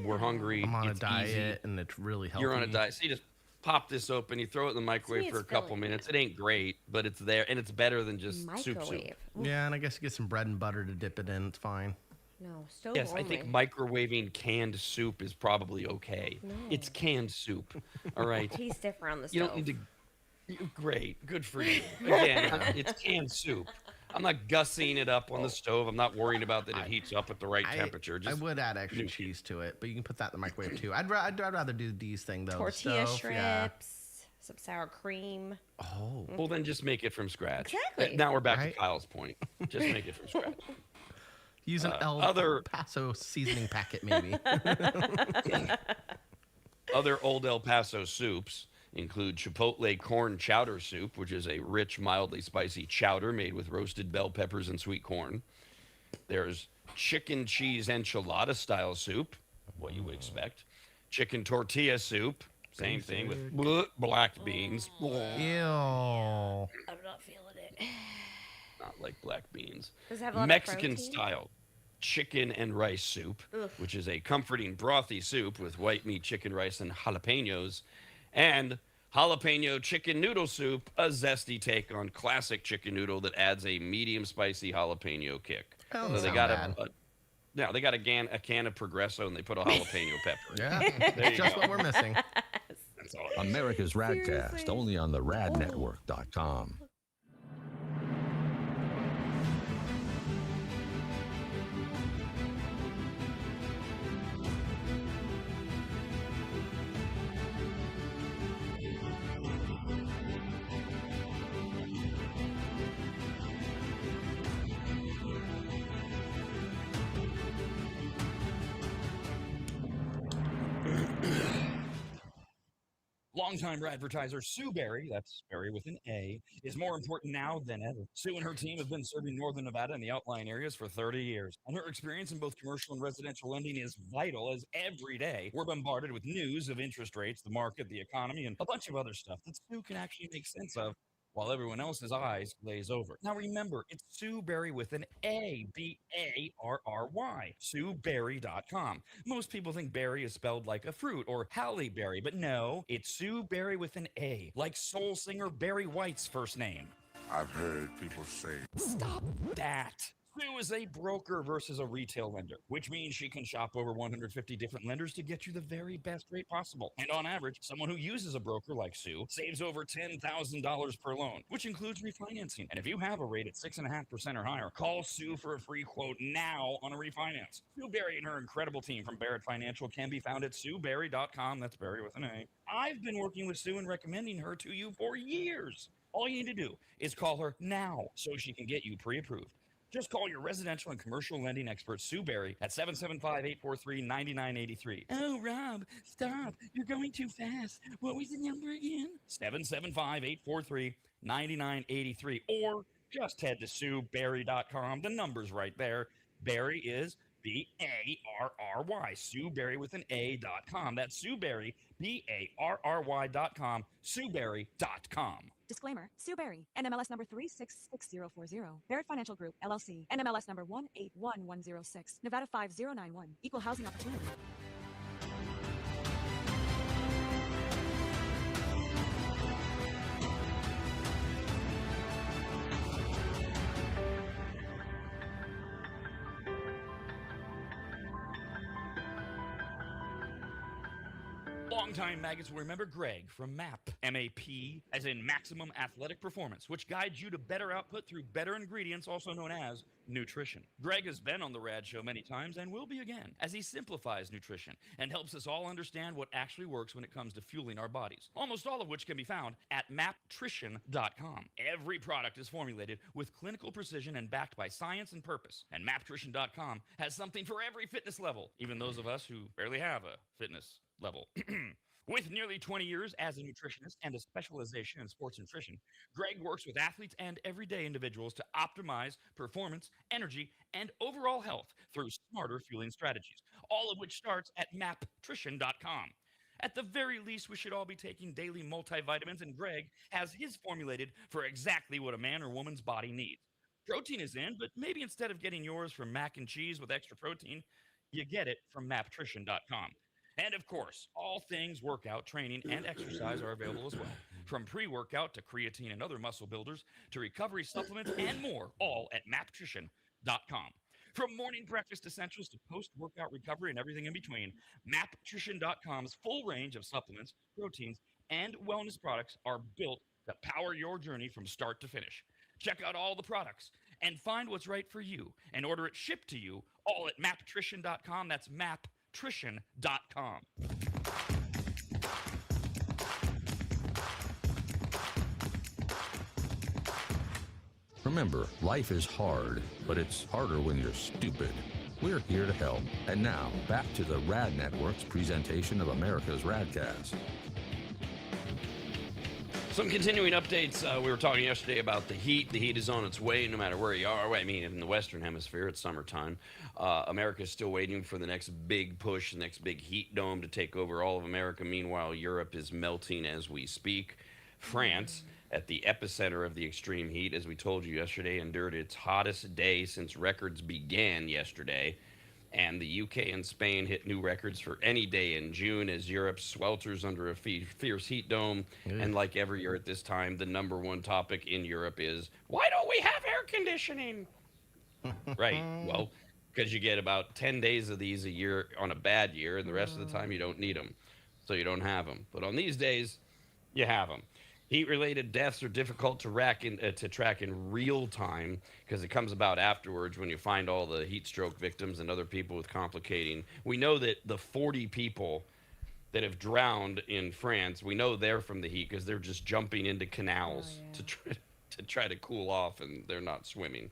we're hungry. I'm on a it's diet easy. and it's really healthy. You're on a diet, so you just pop this open, you throw it in the microwave it's for a couple filling. minutes. It ain't great, but it's there, and it's better than just soup. Microwave. Yeah, and I guess you get some bread and butter to dip it in. It's fine. No, stove Yes, only. I think microwaving canned soup is probably okay. It's canned soup, all right. Tastes different on the stove. You don't need to. Great, good for you. Again, it's canned soup. I'm not gussing it up on the stove. I'm not worrying about that it heats up at the right temperature. I Just would add extra cheese to it, but you can put that in the microwave too. I'd rather do D's thing though. the Tortilla stove, strips, yeah. some sour cream. Oh, well, then just make it from scratch. Exactly. Now we're back Right. to Kyle's point. Just make it from scratch. use an El other- Paso seasoning packet maybe. Other Old El Paso soups include Chipotle corn chowder soup, which is a rich, mildly spicy chowder made with roasted bell peppers and sweet corn. There's chicken cheese enchilada style soup, what you would expect. Chicken tortilla soup, same thing with black beans. Ew. I'm not feeling it. Not like black beans. Does it have a lot of Mexican protein? style chicken and rice soup, Ugh. which is a comforting brothy soup with white meat, chicken, rice, and jalapenos. And jalapeno chicken noodle soup, a zesty take on classic chicken noodle that adds a medium spicy jalapeno kick. That So doesn't they got sound bad. they got a can of Progresso and they put a jalapeno pepper. Yeah, There you just go. what we're missing. That's all. America's RADcast, Seriously? only on the radnetwork.com. Longtime advertiser Sue Berry, that's Berry with an A, is more important now than ever. Sue and her team have been serving Northern Nevada and the outlying areas for 30 years, and her experience in both commercial and residential lending is vital as every day we're bombarded with news of interest rates, the market, the economy, and a bunch of other stuff that Sue can actually make sense of while everyone else's eyes glaze over. Now remember, it's Sue Berry with an A, B-A-R-R-Y, SueBerry.com. Most people think berry is spelled like a fruit or Halle Berry, but no, it's Sue Berry with an A, like soul singer Barry White's first name. I've heard people say. Stop that. Sue is a broker versus a retail lender, which means she can shop over 150 different lenders to get you the very best rate possible. And on average, someone who uses a broker like Sue saves over $10,000 per loan, which includes refinancing. And if you have a rate at 6.5% or higher, call Sue for a free quote now on a refinance. Sue Berry and her incredible team from Barrett Financial can be found at SueBerry.com. That's Barry with an A. I've been working with Sue and recommending her to you for years. All you need to do is call her now so she can get you pre-approved. Just call your residential and commercial lending expert, Sue Berry, at 775-843-9983. Oh, Rob, stop. You're going too fast. What was the number again? 775-843-9983. Or just head to SueBerry.com. The number's right there. Berry is B-A-R-R-Y. Sue Berry with an A.com. That's Sue Berry, B-A-R-R-Y.com. SueBerry.com. Disclaimer. Sue Berry, NMLS number 366040. Barrett Financial Group, LLC. NMLS number 181106. Nevada 5091. Equal housing opportunity. Longtime maggots will remember Greg from MAP, M-A-P, as in Maximum Athletic Performance, which guides you to better output through better ingredients, also known as nutrition. Greg has been on the RAD show many times and will be again, as he simplifies nutrition and helps us all understand what actually works when it comes to fueling our bodies, almost all of which can be found at maptrition.com. Every product is formulated with clinical precision and backed by science and purpose, and maptrition.com has something for every fitness level, even those of us who barely have a fitness level. With nearly 20 years as a nutritionist and a specialization in sports nutrition, Greg works with athletes and everyday individuals to optimize performance, energy, and overall health through smarter fueling strategies, all of which starts at maptrition.com. At the very least, we should all be taking daily multivitamins, and Greg has his formulated for exactly what a man or woman's body needs. Protein is in, but maybe instead of getting yours from mac and cheese with extra protein, you get it from maptrition.com. And of course, all things workout, training, and exercise are available as well. From pre-workout to creatine and other muscle builders to recovery supplements and more, all at maptrition.com. From morning breakfast essentials to post-workout recovery and everything in between, maptrition.com's full range of supplements, proteins, and wellness products are built to power your journey from start to finish. Check out all the products and find what's right for you and order it shipped to you all at maptrition.com. That's maptrition.com. Remember, life is hard, but it's harder when you're stupid. We're here to help. And now, back to the RAD Network's presentation of America's RAD Cast. Some continuing updates. We were talking yesterday about the heat. The heat is on its way no matter where you are. I mean, in the Western Hemisphere, it's summertime. America is still waiting for the next big push, the next big heat dome to take over all of America. Meanwhile, Europe is melting as we speak. France, at the epicenter of the extreme heat, as we told you yesterday, endured its hottest day since records began yesterday. And the UK and Spain hit new records for any day in June as Europe swelters under a fierce heat dome. And like every year at this time, the number one topic in Europe is, why don't we have air conditioning? Right. Well, because you get about 10 days of these a year on a bad year, and the rest of the time you don't need them. So you don't have them. But on these days, you have them. Heat-related deaths are difficult to track in real time because it comes about afterwards when you find all the heat stroke victims and other people with complicating. We know that the 40 people that have drowned in France, we know they're from the heat because they're just jumping into canals to try to cool off, and they're not swimming.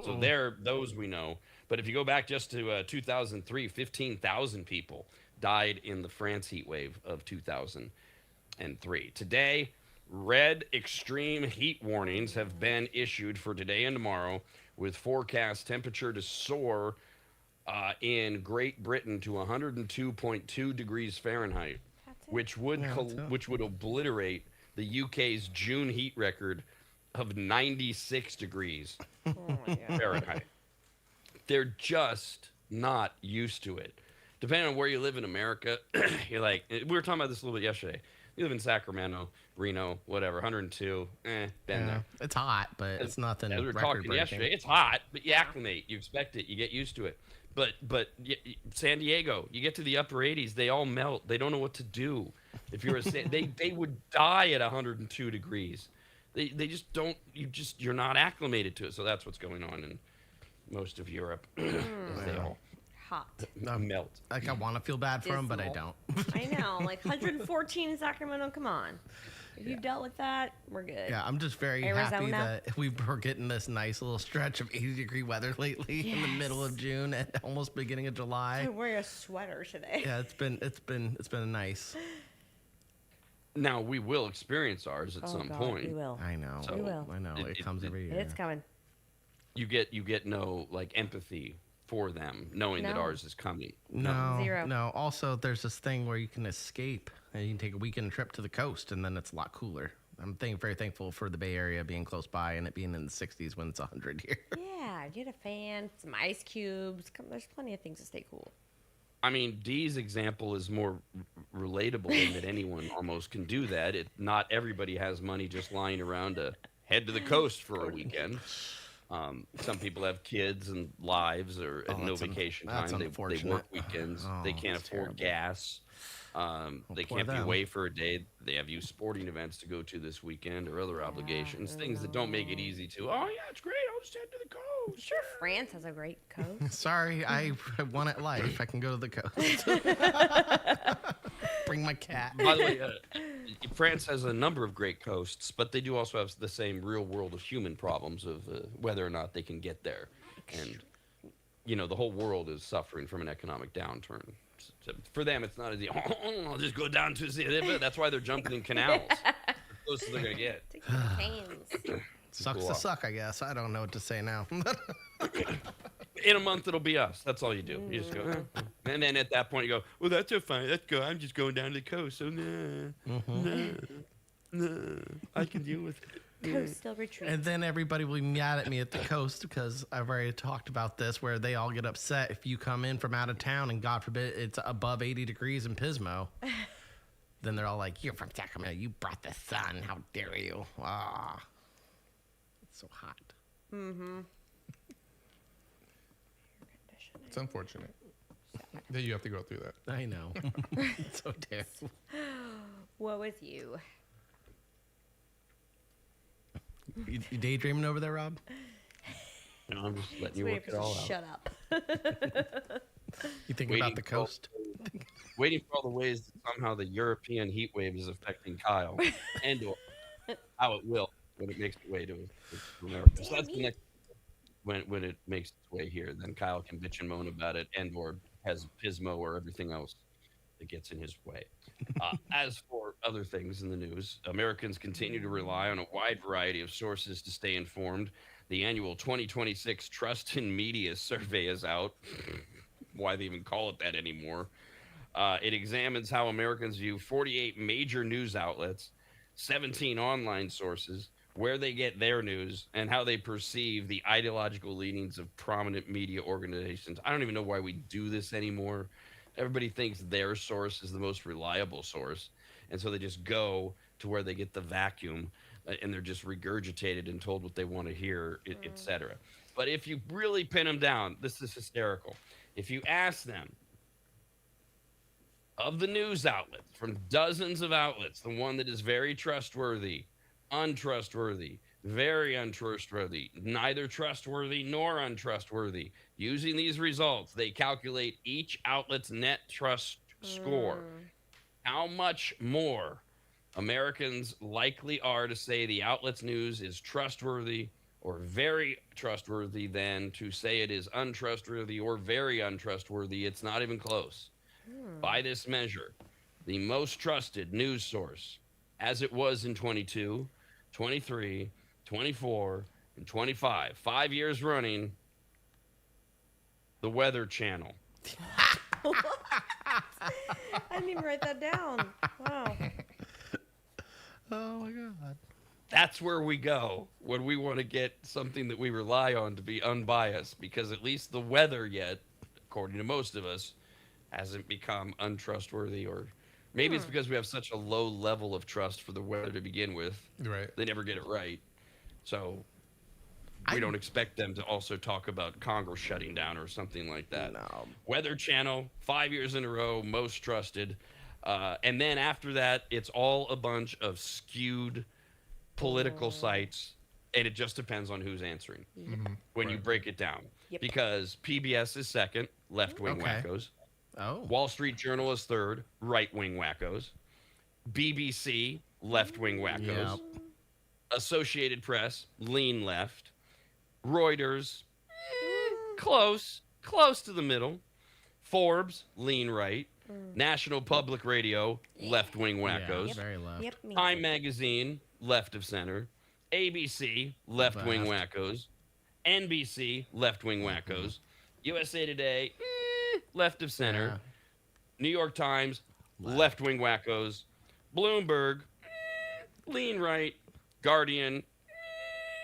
So those we know. But if you go back just to 2003, 15,000 people died in the France heat wave of 2003. Today, red extreme heat warnings have been issued for today and tomorrow, with forecast temperature to soar in Great Britain to 102.2 degrees Fahrenheit, which would obliterate the UK's June heat record of 96 degrees Fahrenheit. They're just not used to it. Depending on where you live in America, you're like, we were talking about this a little bit yesterday. You live in Sacramento, Reno, whatever, 102, been there. It's hot, but it's nothing. As we were talking yesterday, it's hot, but you acclimate, you expect it, you get used to it. But San Diego, you get to the upper 80s, they all melt. They don't know what to do. If you're they would die at 102 degrees. They just don't. You're not acclimated to it. So that's what's going on in most of Europe. They all hot. Melt. Like, I want to feel bad for them, but I don't. I know. Like 114 in Sacramento. Come on. If you've dealt with that, we're good. Yeah, I'm just very happy Arizona. that we're getting this nice little stretch of 80-degree weather lately in the middle of June and almost beginning of July. I'm wearing a sweater today. Yeah, it's been nice. Now we will experience ours at some point. We will. I know. So We will. I know. It comes every year. It's coming. You get no like empathy for them knowing that No. ours is coming. No, Zero. no. Also, there's this thing where you can escape and you can take a weekend trip to the coast, and then it's a lot cooler. I'm very thankful for the Bay Area being close by and it being in the 60s when it's 100 here. Yeah, get a fan, some ice cubes. There's plenty of things to stay cool. I mean, Dee's example is more relatable in that anyone almost can do that. Not everybody has money just lying around to head to the coast for a weekend. Some people have kids and lives or no vacation that's time. They unfortunate. work weekends. They can't that's afford terrible. gas. They poor can't be them. away for a day. They have youth sporting events to go to this weekend or other obligations. Things that don't make it easy to, oh, yeah, it's great. I'll just head to the coast. Sure, France has a great coast. Sorry, I won at life. I can go to the coast. Bring my cat. By the way, France has a number of great coasts, but they do also have the same real world of human problems of whether or not they can get there. And, the whole world is suffering from an economic downturn. So for them, it's not as easy. I'll just go down to the. That's why they're jumping in canals. The closest they're going to get. Take the canes. Sucks to suck, I guess. I don't know what to say now. In a month, it'll be us. That's all you do. You just go. And then at that point, you go, well, that's fine. Let's go. I'm just going down to the coast. So, no, I can deal with it. Coastal retreat. And then everybody will be mad at me at the coast because I've already talked about this, where they all get upset if you come in from out of town and God forbid it's above 80 degrees in Pismo. Then they're all like, "You're from Sacramento. You brought the sun. How dare you?" Ah, it's so hot. Mm-hmm. It's unfortunate that you have to go through that. I know. It's so terrible. What was you? You daydreaming over there, Rob? No, I'm just letting you Waiting work it all out. Shut up. You thinking about the coast? Waiting for all the ways that somehow the European heat wave is affecting Kyle, and or how it will when it makes its way to America. So that's the next. When it makes its way here, then Kyle can bitch and moan about it, and or has Pismo or everything else that gets in his way. As for other things in the news, Americans continue to rely on a wide variety of sources to stay informed. The annual 2026 Trust in Media survey is out. Why they even call it that anymore? It examines how Americans view 48 major news outlets, 17 online sources, where they get their news, and how they perceive the ideological leanings of prominent media organizations. I don't even know why we do this anymore. Everybody thinks their source is the most reliable source, and so they just go to where they get the vacuum, and they're just regurgitated and told what they want to hear, etc. But if you really pin them down, this is hysterical. If you ask them, of the news outlets, from dozens of outlets, the one that is very trustworthy, untrustworthy, very untrustworthy, neither trustworthy nor untrustworthy. Using these results, they calculate each outlet's net trust score. How much more Americans likely are to say the outlet's news is trustworthy or very trustworthy than to say it is untrustworthy or very untrustworthy. It's not even close. By this measure, the most trusted news source, as it was in 22, 23, 24, and 25, 5 years running, the Weather Channel. I didn't even write that down. Wow. Oh my God. That's where we go when we want to get something that we rely on to be unbiased, because at least the weather yet, according to most of us, hasn't become untrustworthy, or maybe it's because we have such a low level of trust for the weather to begin with. Right. They never get it right. So we don't expect them to also talk about Congress shutting down or something like that. No. Weather Channel, 5 years in a row, most trusted. And then after that, it's all a bunch of skewed political sites, and it just depends on who's answering when you break it down. Yep. Because PBS is second, left-wing Okay. wackos. Oh. Wall Street Journal is third, right-wing wackos. BBC, left-wing wackos. Yep. Associated Press, lean left. Reuters, close to the middle. Forbes, lean right. National Public Radio, left-wing wackos. Yeah, very left. Yep. Me. Time Magazine, left of center. ABC, left-wing Left. wackos. NBC, left-wing wackos. USA Today, left of center. Yeah. New York Times, left-wing wackos. Bloomberg, lean right. Guardian,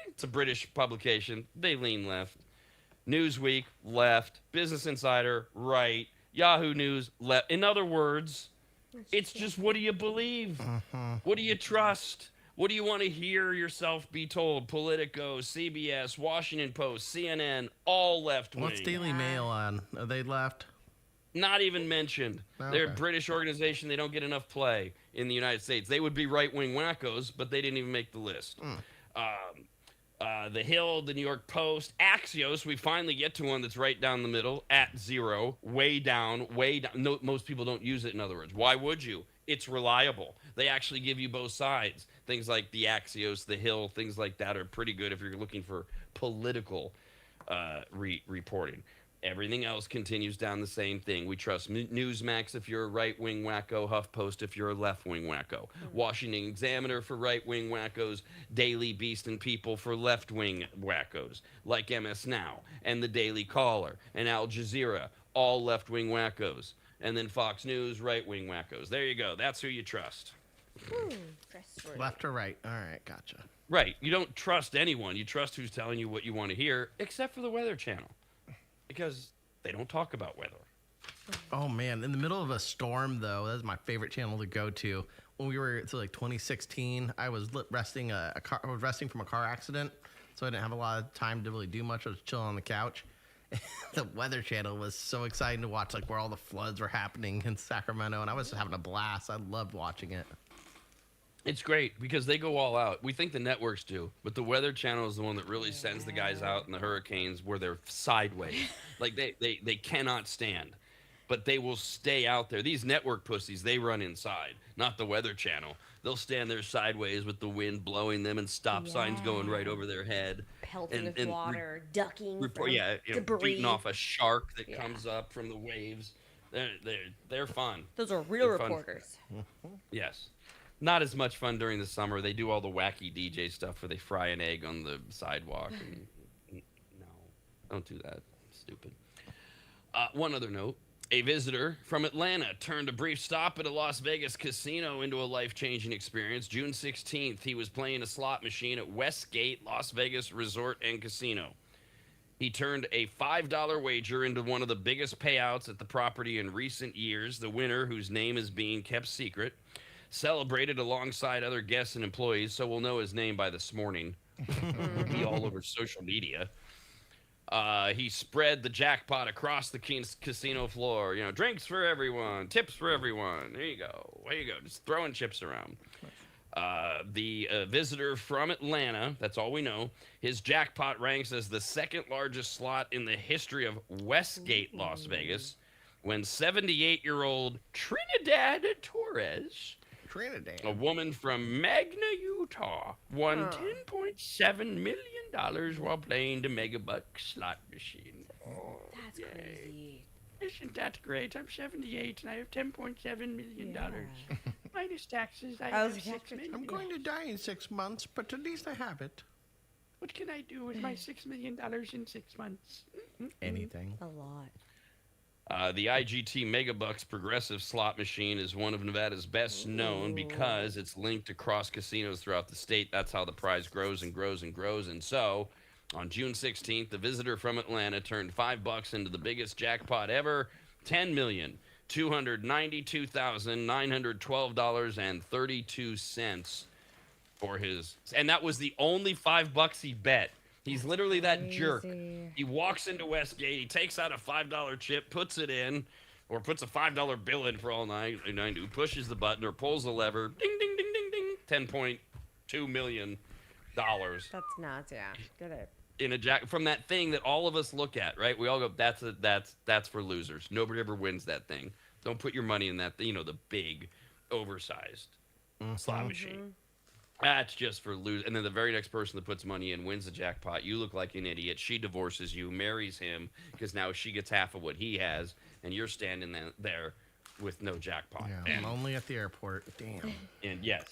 it's a British publication. They lean left. Newsweek, left. Business Insider, right. Yahoo News, left. In other words, it's just what do you believe? What do you trust? What do you want to hear yourself be told? Politico, CBS, Washington Post, CNN, all left wing. What's Daily Mail on? Are they left? Not even mentioned. Okay. They're a British organization. They don't get enough play in the United States. They would be right-wing wackos, but they didn't even make the list. The Hill, the New York Post, Axios, we finally get to one that's right down the middle, at zero, way down, way down. No, most people don't use it, in other words. Why would you? It's reliable. They actually give you both sides. Things like the Axios, the Hill, things like that are pretty good if you're looking for political reporting. Everything else continues down the same thing. We trust Newsmax if you're a right-wing wacko, HuffPost if you're a left-wing wacko, Washington Examiner for right-wing wackos, Daily Beast and People for left-wing wackos, like MS Now, and the Daily Caller, and Al Jazeera, all left-wing wackos. And then Fox News, right-wing wackos. There you go. That's who you trust. Trustworthy. Left or right? All right, gotcha. Right. You don't trust anyone. You trust who's telling you what you want to hear, except for the Weather Channel. Because they don't talk about weather. Oh man, in the middle of a storm though, that's my favorite channel to go to. When we were like 2016, I was resting I was resting from a car accident, so I didn't have a lot of time to really do much. I was chilling on the couch. The Weather Channel was so exciting to watch, like where all the floods were happening in Sacramento, and I was just having a blast. I loved watching it. It's great because they go all out. We think the networks do, but the Weather Channel is the one that really sends the guys out in the hurricanes where they're sideways. Like they cannot stand, but they will stay out there. These network pussies, they run inside, not the Weather Channel. They'll stand there sideways with the wind blowing them and stop signs going right over their head. Pelting with water, ducking from debris. Beating off a shark that comes up from the waves. They're fun. Those are real They're fun. reporters. Yes. Not as much fun during the summer. They do all the wacky DJ stuff where they fry an egg on the sidewalk. And, no, don't do that. Stupid. One other note. A visitor from Atlanta turned a brief stop at a Las Vegas casino into a life-changing experience. June 16th, he was playing a slot machine at Westgate Las Vegas Resort and Casino. He turned a $5 wager into one of the biggest payouts at the property in recent years. The winner, whose name is being kept secret, celebrated alongside other guests and employees, so we'll know his name by this morning. It'll be all over social media. He spread the jackpot across the casino floor. You know, drinks for everyone, tips for everyone. There you go. Just throwing chips around. The visitor from Atlanta, that's all we know. His jackpot ranks as the second largest slot in the history of Westgate, Las Vegas, when 78-year-old Trinidad Torres, a woman from Magna, Utah, won $10.7 million while playing the Megabuck slot machine. That's crazy. Isn't that great? I'm 78 and I have $10.7 million. Minus taxes, I have $6 million. I'm going to die in 6 months, but at least I have it. What can I do with my $6 million in 6 months? Anything. A lot. The IGT Megabucks progressive slot machine is one of Nevada's best known because it's linked across casinos throughout the state. That's how the prize grows and grows and grows. And so, on June 16th, the visitor from Atlanta turned $5 into the biggest jackpot ever, $10,292,912.32 for his. And that was the only $5 he bet. He's literally that jerk. He walks into Westgate, he takes out a $5 chip, puts it in, or puts a $5 bill in for all night, pushes the button or pulls the lever, ding, ding, ding, ding, ding, $10.2 million. That's nuts, yeah. Get it. In a from that thing that all of us look at, right? We all go, that's for losers. Nobody ever wins that thing. Don't put your money in that, the big, oversized slot machine. That's just for lose. And then the very next person that puts money in wins the jackpot. You look like an idiot. She divorces you, marries him, because now she gets half of what he has, and you're standing there with no jackpot. Yeah, lonely at the airport. Damn. And yes,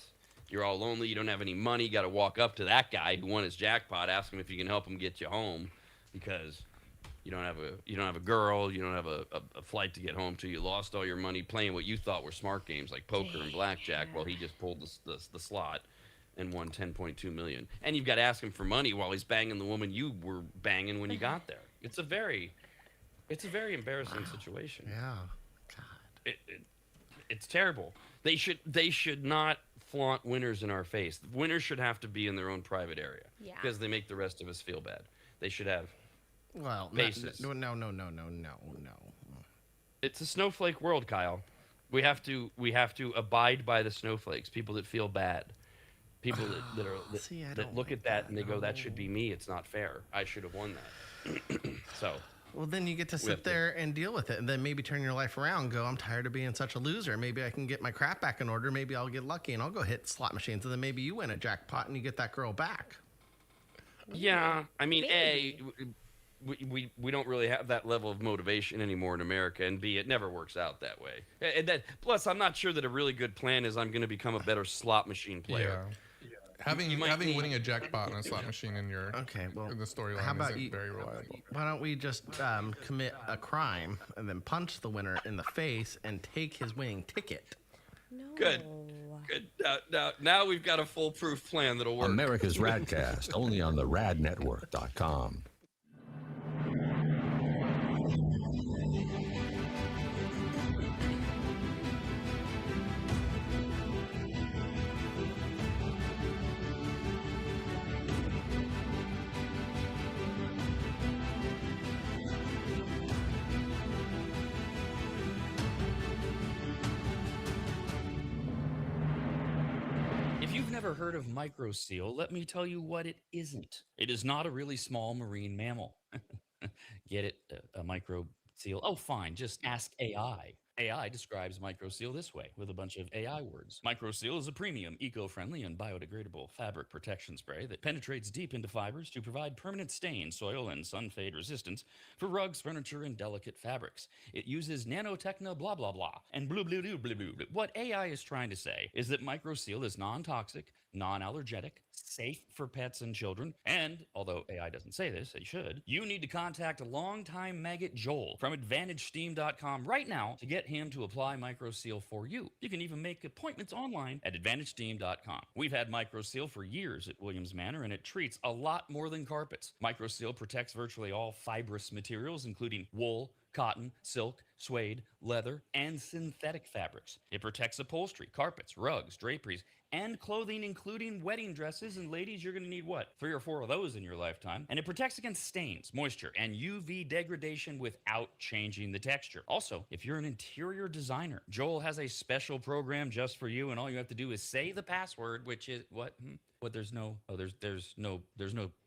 you're all lonely. You don't have any money. You got to walk up to that guy who won his jackpot, ask him if you can help him get you home, because you don't have a girl. You don't have a flight to get home to. You lost all your money playing what you thought were smart games like poker and blackjack, while he just pulled the slot and won $10.2 million. And you've got to ask him for money while he's banging the woman you were banging when you got there. It's a very embarrassing situation. Yeah. It's terrible. They should not flaunt winners in our face. Winners should have to be in their own private area, because they make the rest of us feel bad. They should have bases. No. It's a snowflake world, Kyle. We have to abide by the snowflakes. People that feel bad. People that look at that and they go, that should be me. It's not fair. I should have won that. So. Well, then you get to sit there and deal with it, and then maybe turn your life around and go, I'm tired of being such a loser. Maybe I can get my crap back in order. Maybe I'll get lucky and I'll go hit slot machines, and then maybe you win a jackpot and you get that girl back. Yeah. I mean, we don't really have that level of motivation anymore in America, and B, it never works out that way. And plus, I'm not sure that a really good plan is I'm going to become a better slot machine player. Yeah. Having winning a jackpot on a slot machine in your in the storyline isn't very reliable. Why don't we just commit a crime and then punch the winner in the face and take his winning ticket? No. Good. Now we've got a foolproof plan that'll work. America's RAD Cast, only on the radnetwork.com. Never heard of microseal? Let me tell you what it isn't. It is not a really small marine mammal. Get it? A micro seal? Oh, fine. Just ask AI. AI describes microseal this way with a bunch of AI words. Microseal is a premium, eco-friendly, and biodegradable fabric protection spray that penetrates deep into fibers to provide permanent stain, soil, and sun fade resistance for rugs, furniture, and delicate fabrics. It uses nanotechno blah blah blah and blue blue blue blue blue. What AI is trying to say is that microseal is non-toxic, non-allergenic, safe for pets and children, and, although AI doesn't say this, it should, you need to contact a longtime maggot Joel from AdvantageSteam.com right now to get him to apply microseal for you. You can even make appointments online at AdvantageSteam.com. We've had microseal for years at Williams Manor, and it treats a lot more than carpets. Microseal protects virtually all fibrous materials, including wool, cotton, silk, suede, leather, and synthetic fabrics. It protects upholstery, carpets, rugs, draperies, and clothing, including wedding dresses. And ladies, you're going to need, 3 or 4 of those in your lifetime. And it protects against stains, moisture, and UV degradation without changing the texture. Also, if you're an interior designer, Joel has a special program just for you, and all you have to do is say the password, which is what? There's no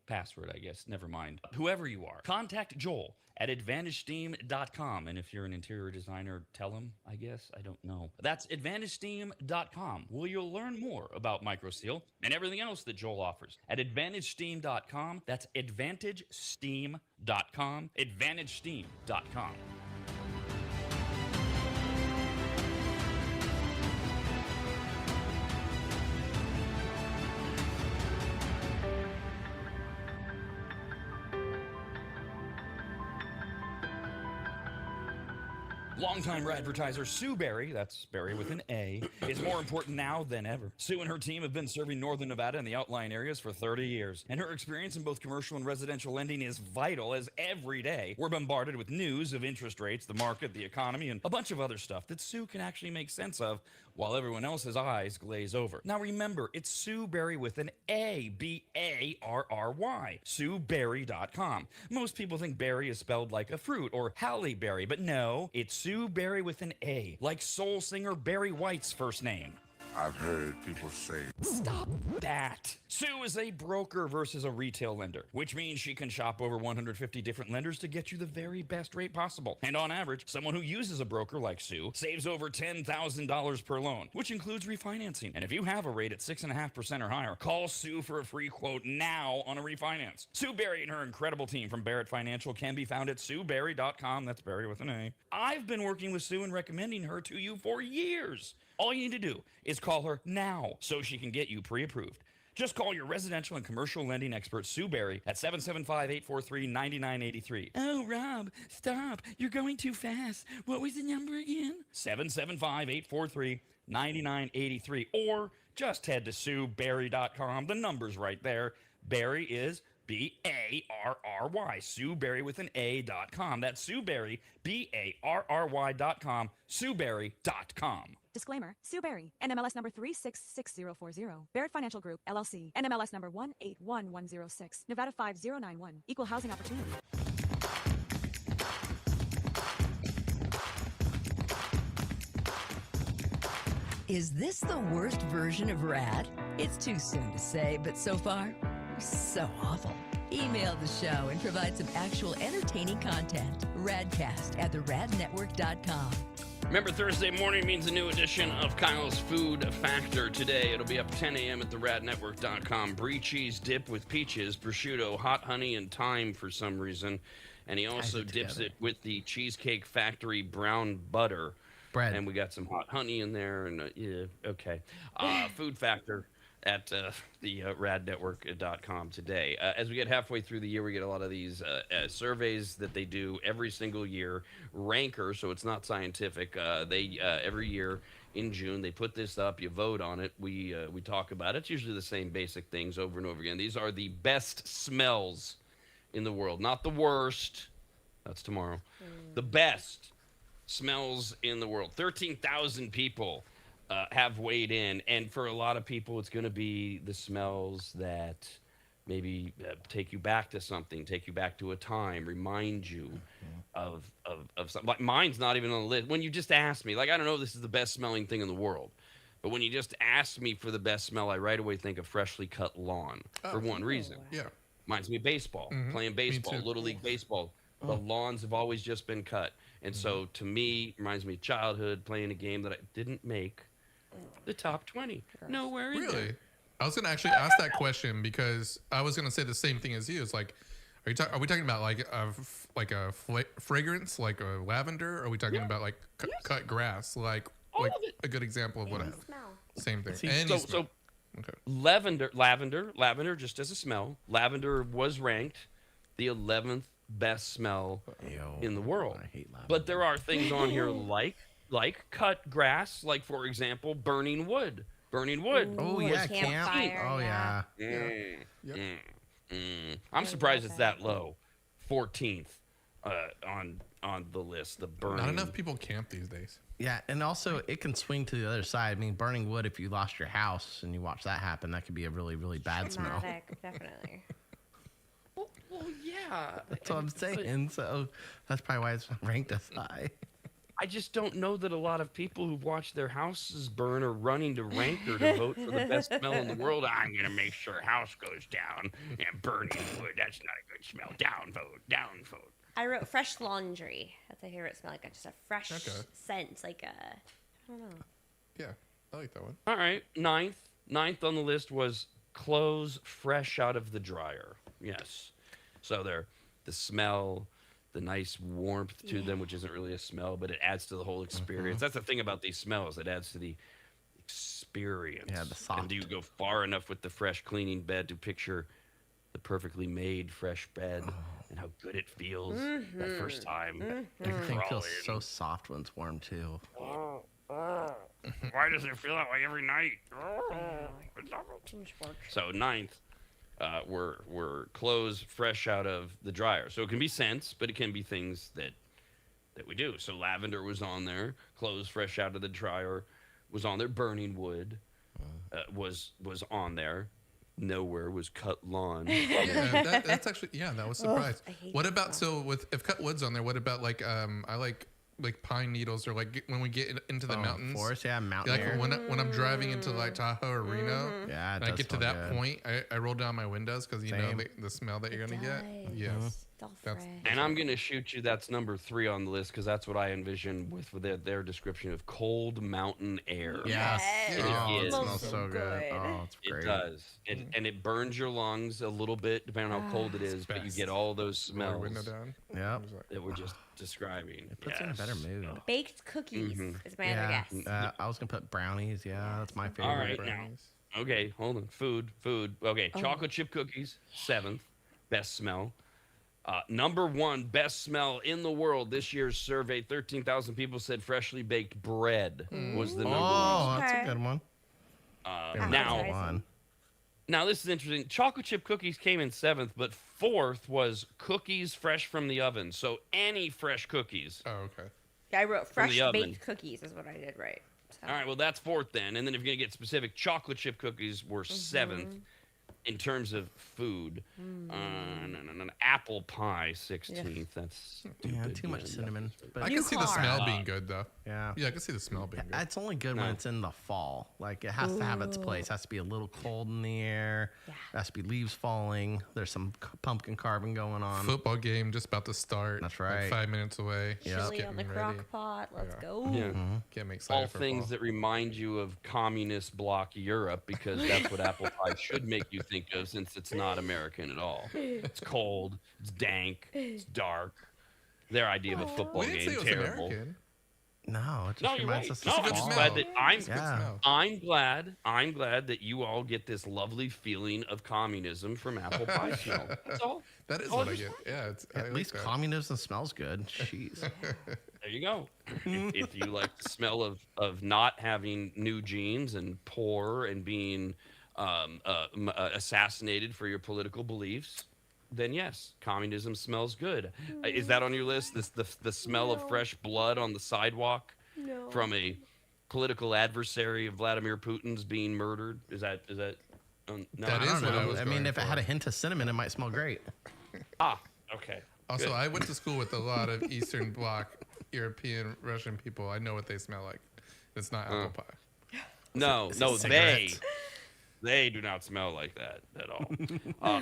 password, I guess. Never mind. Whoever you are, contact Joel at AdvantageSteam.com. And if you're an interior designer, tell him, I guess. I don't know. That's AdvantageSteam.com, where you'll learn more about microseal and everything else that Joel offers. At AdvantageSteam.com, that's AdvantageSteam.com, AdvantageSteam.com. Longtime advertiser Sue Berry, that's Berry with an A, is more important now than ever. Sue and her team have been serving Northern Nevada and the outlying areas for 30 years, and her experience in both commercial and residential lending is vital, as every day we're bombarded with news of interest rates, the market, the economy, and a bunch of other stuff that Sue can actually make sense of while everyone else's eyes glaze over. Now remember, it's Sue Berry with an A, B-A-R-R-Y, SueBerry.com. Most people think berry is spelled like a fruit or Halle Berry, but no, it's Sue Berry with an A, like soul singer Barry White's first name. I've heard people say, stop that. Sue is a broker versus a retail lender, which means she can shop over 150 different lenders to get you the very best rate possible. And on average, someone who uses a broker like Sue saves over $10,000 per loan, which includes refinancing. And if you have a rate at 6.5% or higher, call Sue for a free quote now on a refinance. Sue Berry and her incredible team from Barrett Financial can be found at SueBerry.com. That's Barry with an A. I've been working with Sue and recommending her to you for years. All you need to do is call her now so she can get you pre-approved. Just call your residential and commercial lending expert, Sue Berry, at 775-843-9983. Oh, Rob, stop. You're going too fast. What was the number again? 775-843-9983. Or just head to SueBerry.com. The number's right there. Berry is B-A-R-R-Y. Sue Berry with an A.com. That's Sue Berry, B-A-R-R-Y.com. SueBerry.com. Disclaimer, Sue Berry, NMLS number 366040. Barrett Financial Group, LLC, NMLS number 181106, Nevada 5091, Equal Housing Opportunity. Is this the worst version of RAD? It's too soon to say, but so far, so awful. Email the show and provide some actual entertaining content. RADcast at theradnetwork.com. Remember, Thursday morning means a new edition of Kyle's Food Factor. Today, it'll be up 10 a.m. at theradnetwork.com. Brie cheese dip with peaches, prosciutto, hot honey, and thyme for some reason. And he also dips it with the Cheesecake Factory brown butter. Bread. And we got some hot honey in there. And yeah, okay. Food Factor at the radnetwork.com today. As we get halfway through the year, we get a lot of these surveys that they do every single year. Ranker, so it's not scientific. They every year in June, they put this up. You vote on it. We talk about it. It's usually the same basic things over and over again. These are the best smells in the world. Not the worst. That's tomorrow. The best smells in the world. 13,000 people have weighed in, and for a lot of people, it's going to be the smells that maybe take you back to something, take you back to a time, remind you of something. Like mine's not even on the list. When you just ask me, like I don't know if this is the best smelling thing in the world, but when you just ask me for the best smell, I right away think of freshly cut lawn for one reason. Yeah. Reminds me of baseball, playing baseball, Little League baseball. The lawns have always just been cut. And so to me, reminds me of childhood, playing a game that I didn't make the top 20. Nowhere in there. Really? I was going to actually ask that question because I was going to say the same thing as you. It's like, are we talking about like a fragrance, like a lavender? Or are we talking about like cut grass? Like a good example of what I smell. Same thing. So okay. Lavender, just as a smell, lavender was ranked the 11th best smell in the world. I hate lavender. But there are things on here like cut grass, like for example, burning wood. Oh yeah, campfire. Oh yeah. I'm surprised it's that low. 14th on the list. The burning. Not enough people camp these days. Yeah, and also it can swing to the other side. I mean, burning wood, if you lost your house and you watch that happen, that could be a really, really bad smell. Traumatic, definitely. Well, yeah. That's what I'm saying. So that's probably why it's ranked as high. I just don't know that a lot of people who've watched their houses burn are running to Ranker to vote for the best smell in the world. I'm going to make sure house goes down and burning wood. That's not a good smell. Down vote. I wrote fresh laundry. That's my favorite smell. Like just a fresh scent. Like I don't know. Yeah, I like that one. All right. Ninth on the list was clothes fresh out of the dryer. Yes. So the smell, the nice warmth to them, which isn't really a smell, but it adds to the whole experience. That's the thing about these smells. It adds to the experience. Yeah, the soft. And do you go far enough with the fresh cleaning bed to picture the perfectly made fresh bed and how good it feels that first time? Everything feels so soft when it's warm too. Why does it feel that way every night? So ninth, were clothes fresh out of the dryer. So it can be scents, but it can be things that we do. So lavender was on there. Clothes fresh out of the dryer was on there. Burning wood was on there. Nowhere was cut lawn. That's actually that was surprised. What about if cut wood's on there? What about like I like like pine needles, or like when we get into the mountains. Forest, mountain Like air. when I'm driving into like Tahoe or Reno, Yeah, and I get to that point, I roll down my windows because you know Same. the smell that you're gonna get. Yes. It's all That's- fresh. And I'm gonna shoot you. That's number 3 on the list because that's what I envision with their description of cold mountain air. Yes. Yes. Oh, it It smells is. so good. Good. Oh, it's It great. does. And it burns your lungs a little bit depending on how cold it is, but you best. get all those Roll your smells window down. Yep. that we're just describing. It puts you in a better mood. Baked cookies is my other guess. I was gonna put brownies. Yeah, that's my favorite. All right, now. Okay, hold on. Food. Okay, chocolate chip cookies, 7th. Best smell. Number 1 best smell in the world. This year's survey, 13,000 people said freshly baked bread was the number 1. Oh, that's Okay. a good one. Now, Now, this is interesting. Chocolate chip cookies came in 7th, but 4th was cookies fresh from the oven. So any fresh cookies. Oh, okay. I wrote From fresh the oven. baked cookies is what I did right. So. All right, well, that's 4th then. And then if you're going to get specific, chocolate chip cookies were 7th in terms of food. No. Apple pie, 16th. That's stupid. Too much cinnamon. But I New can see the car. smell being good though. yeah. Yeah, I can see the smell being good. It's only good when No. it's in the fall. Like it has to have its place. It has to be a little cold in the air. Yeah. There has to be leaves falling. There's some pumpkin carving going on. Football game just about to start. That's Like right. 5 minutes away. Yep. Just Chili on the getting crock ready. pot. Let's Yeah. go. Yeah. Get me excited All for things fall. that remind you of communist bloc Europe because that's what apple pie should make you think of since it's not American at all. It's cold, it's dank, it's dark. Their idea of a football We didn't say game it was terrible. American. No, it just No, you're reminds right. us No, of I'm good just fall. glad smell. that Yeah. Smell. I'm glad that you all get this lovely feeling of communism from apple pie smell. That's all. That is Oh, what I just- get. Yeah, I At like least that. communism smells good. Jeez. There you go. If you like the smell of not having new jeans and poor and being assassinated for your political beliefs, then yes, communism smells good. Is that on your list? The smell of fresh blood on the sidewalk No. from a political adversary of Vladimir Putin's being murdered? Is that? No, That I is don't what I know. was I mean, going if it for. had a hint of cinnamon, it might smell great. Okay. Also, Good. I went to school with a lot of Eastern Bloc European Russian people. I know what they smell like. It's not apple pie. No, cigarettes. they do not smell like that at all.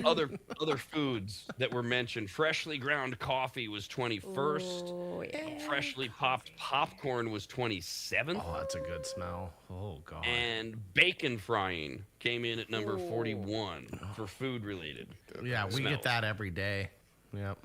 Other foods that were mentioned: freshly ground coffee was 21st. Oh, yeah. Freshly popped popcorn was 27th. Oh, that's a good smell. Oh god. And bacon frying came in at number 41 for food related. Yeah, we smells. get that every day. Yep.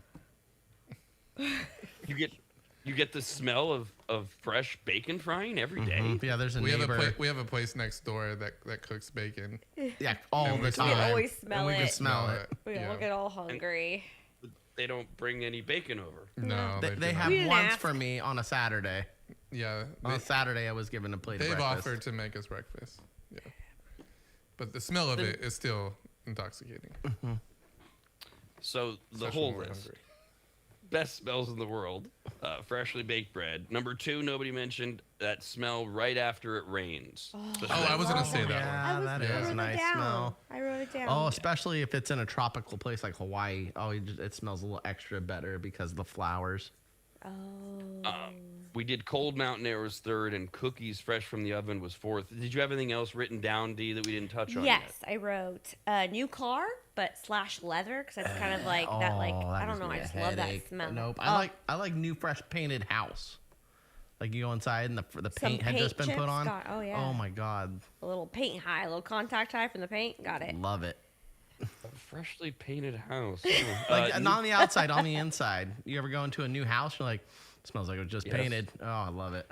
You get the smell of fresh bacon frying every day. Yeah, there's a We have neighbor. we have a place next door that cooks bacon. Yeah, all And the we time. always smell and we it. can smell it. We Yeah. all get all hungry. They don't bring any bacon over. No, They do not. have We didn't once ask. for me on a Saturday. Yeah, On a Saturday, I was given a plate of they've breakfast. offered to make us breakfast. Yeah, but the smell of it is still intoxicating. So the Especially whole when we're list. hungry. Best smells in the world. Freshly baked bread. Number 2, nobody mentioned that smell right after it rains. Oh, I was gonna say that one. Yeah, that I is wrote a it nice down. smell. I wrote it down. Oh, especially if it's in a tropical place like Hawaii. Oh, it smells a little extra better because of the flowers. We did cold mountain air was 3rd, and cookies fresh from the oven was 4th. Did you have anything else written down, Dee, that we didn't touch on Yes, yet? I wrote new car, but / leather because that's kind of like that. Like Oh, that I don't gives know, me I a just love headache. that smell. Nope. Oh, I like new fresh painted house. Like you go inside and the Some paint had just paint been put chips on. oh, yeah. Oh my god, a little paint high, a little contact high from the paint. Got it. love it. Freshly painted house. Like not on the outside, on the inside. You ever go into a new house? You're like, smells like it was just Yes. painted. Oh, I love it.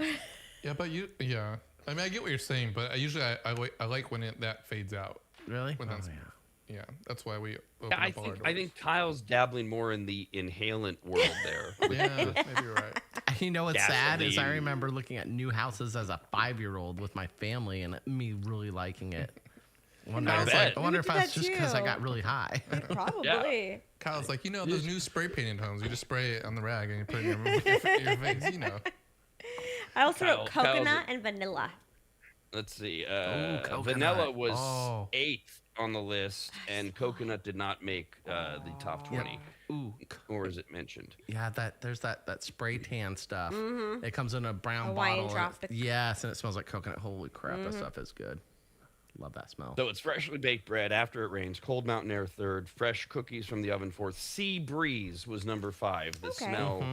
Yeah, but yeah. I mean, I get what you're saying, but I like when that fades out. Really? When Oh, that's, yeah. yeah, that's why we open I up all our think doors. Kyle's dabbling more in the inhalant world there. Yeah, maybe you're right. You know what's sad is I Gasoline. remember looking at new houses as a 5-year-old with my family and me really liking it. I wonder, I if, bet. I wonder We if did that's that just because I too. got really high. Probably. Kyle's like, those new spray painted homes. You just spray it on the rag and you put it in your face. I also Kyle- wrote Kyle's coconut a- and vanilla. Let's see. coconut. Vanilla was Oh. 8th on the list, and coconut did not make the top 20. Ooh. Or is it mentioned? Yeah, there's that spray tan stuff. It comes in a brown Hawaiian bottle. Tropic. Yes, and it smells like coconut. Holy crap, that stuff is good. Love that smell. So it's freshly baked bread after it rains. Cold Mountain Air third. Fresh cookies from the oven fourth. Sea breeze was number 5. The smell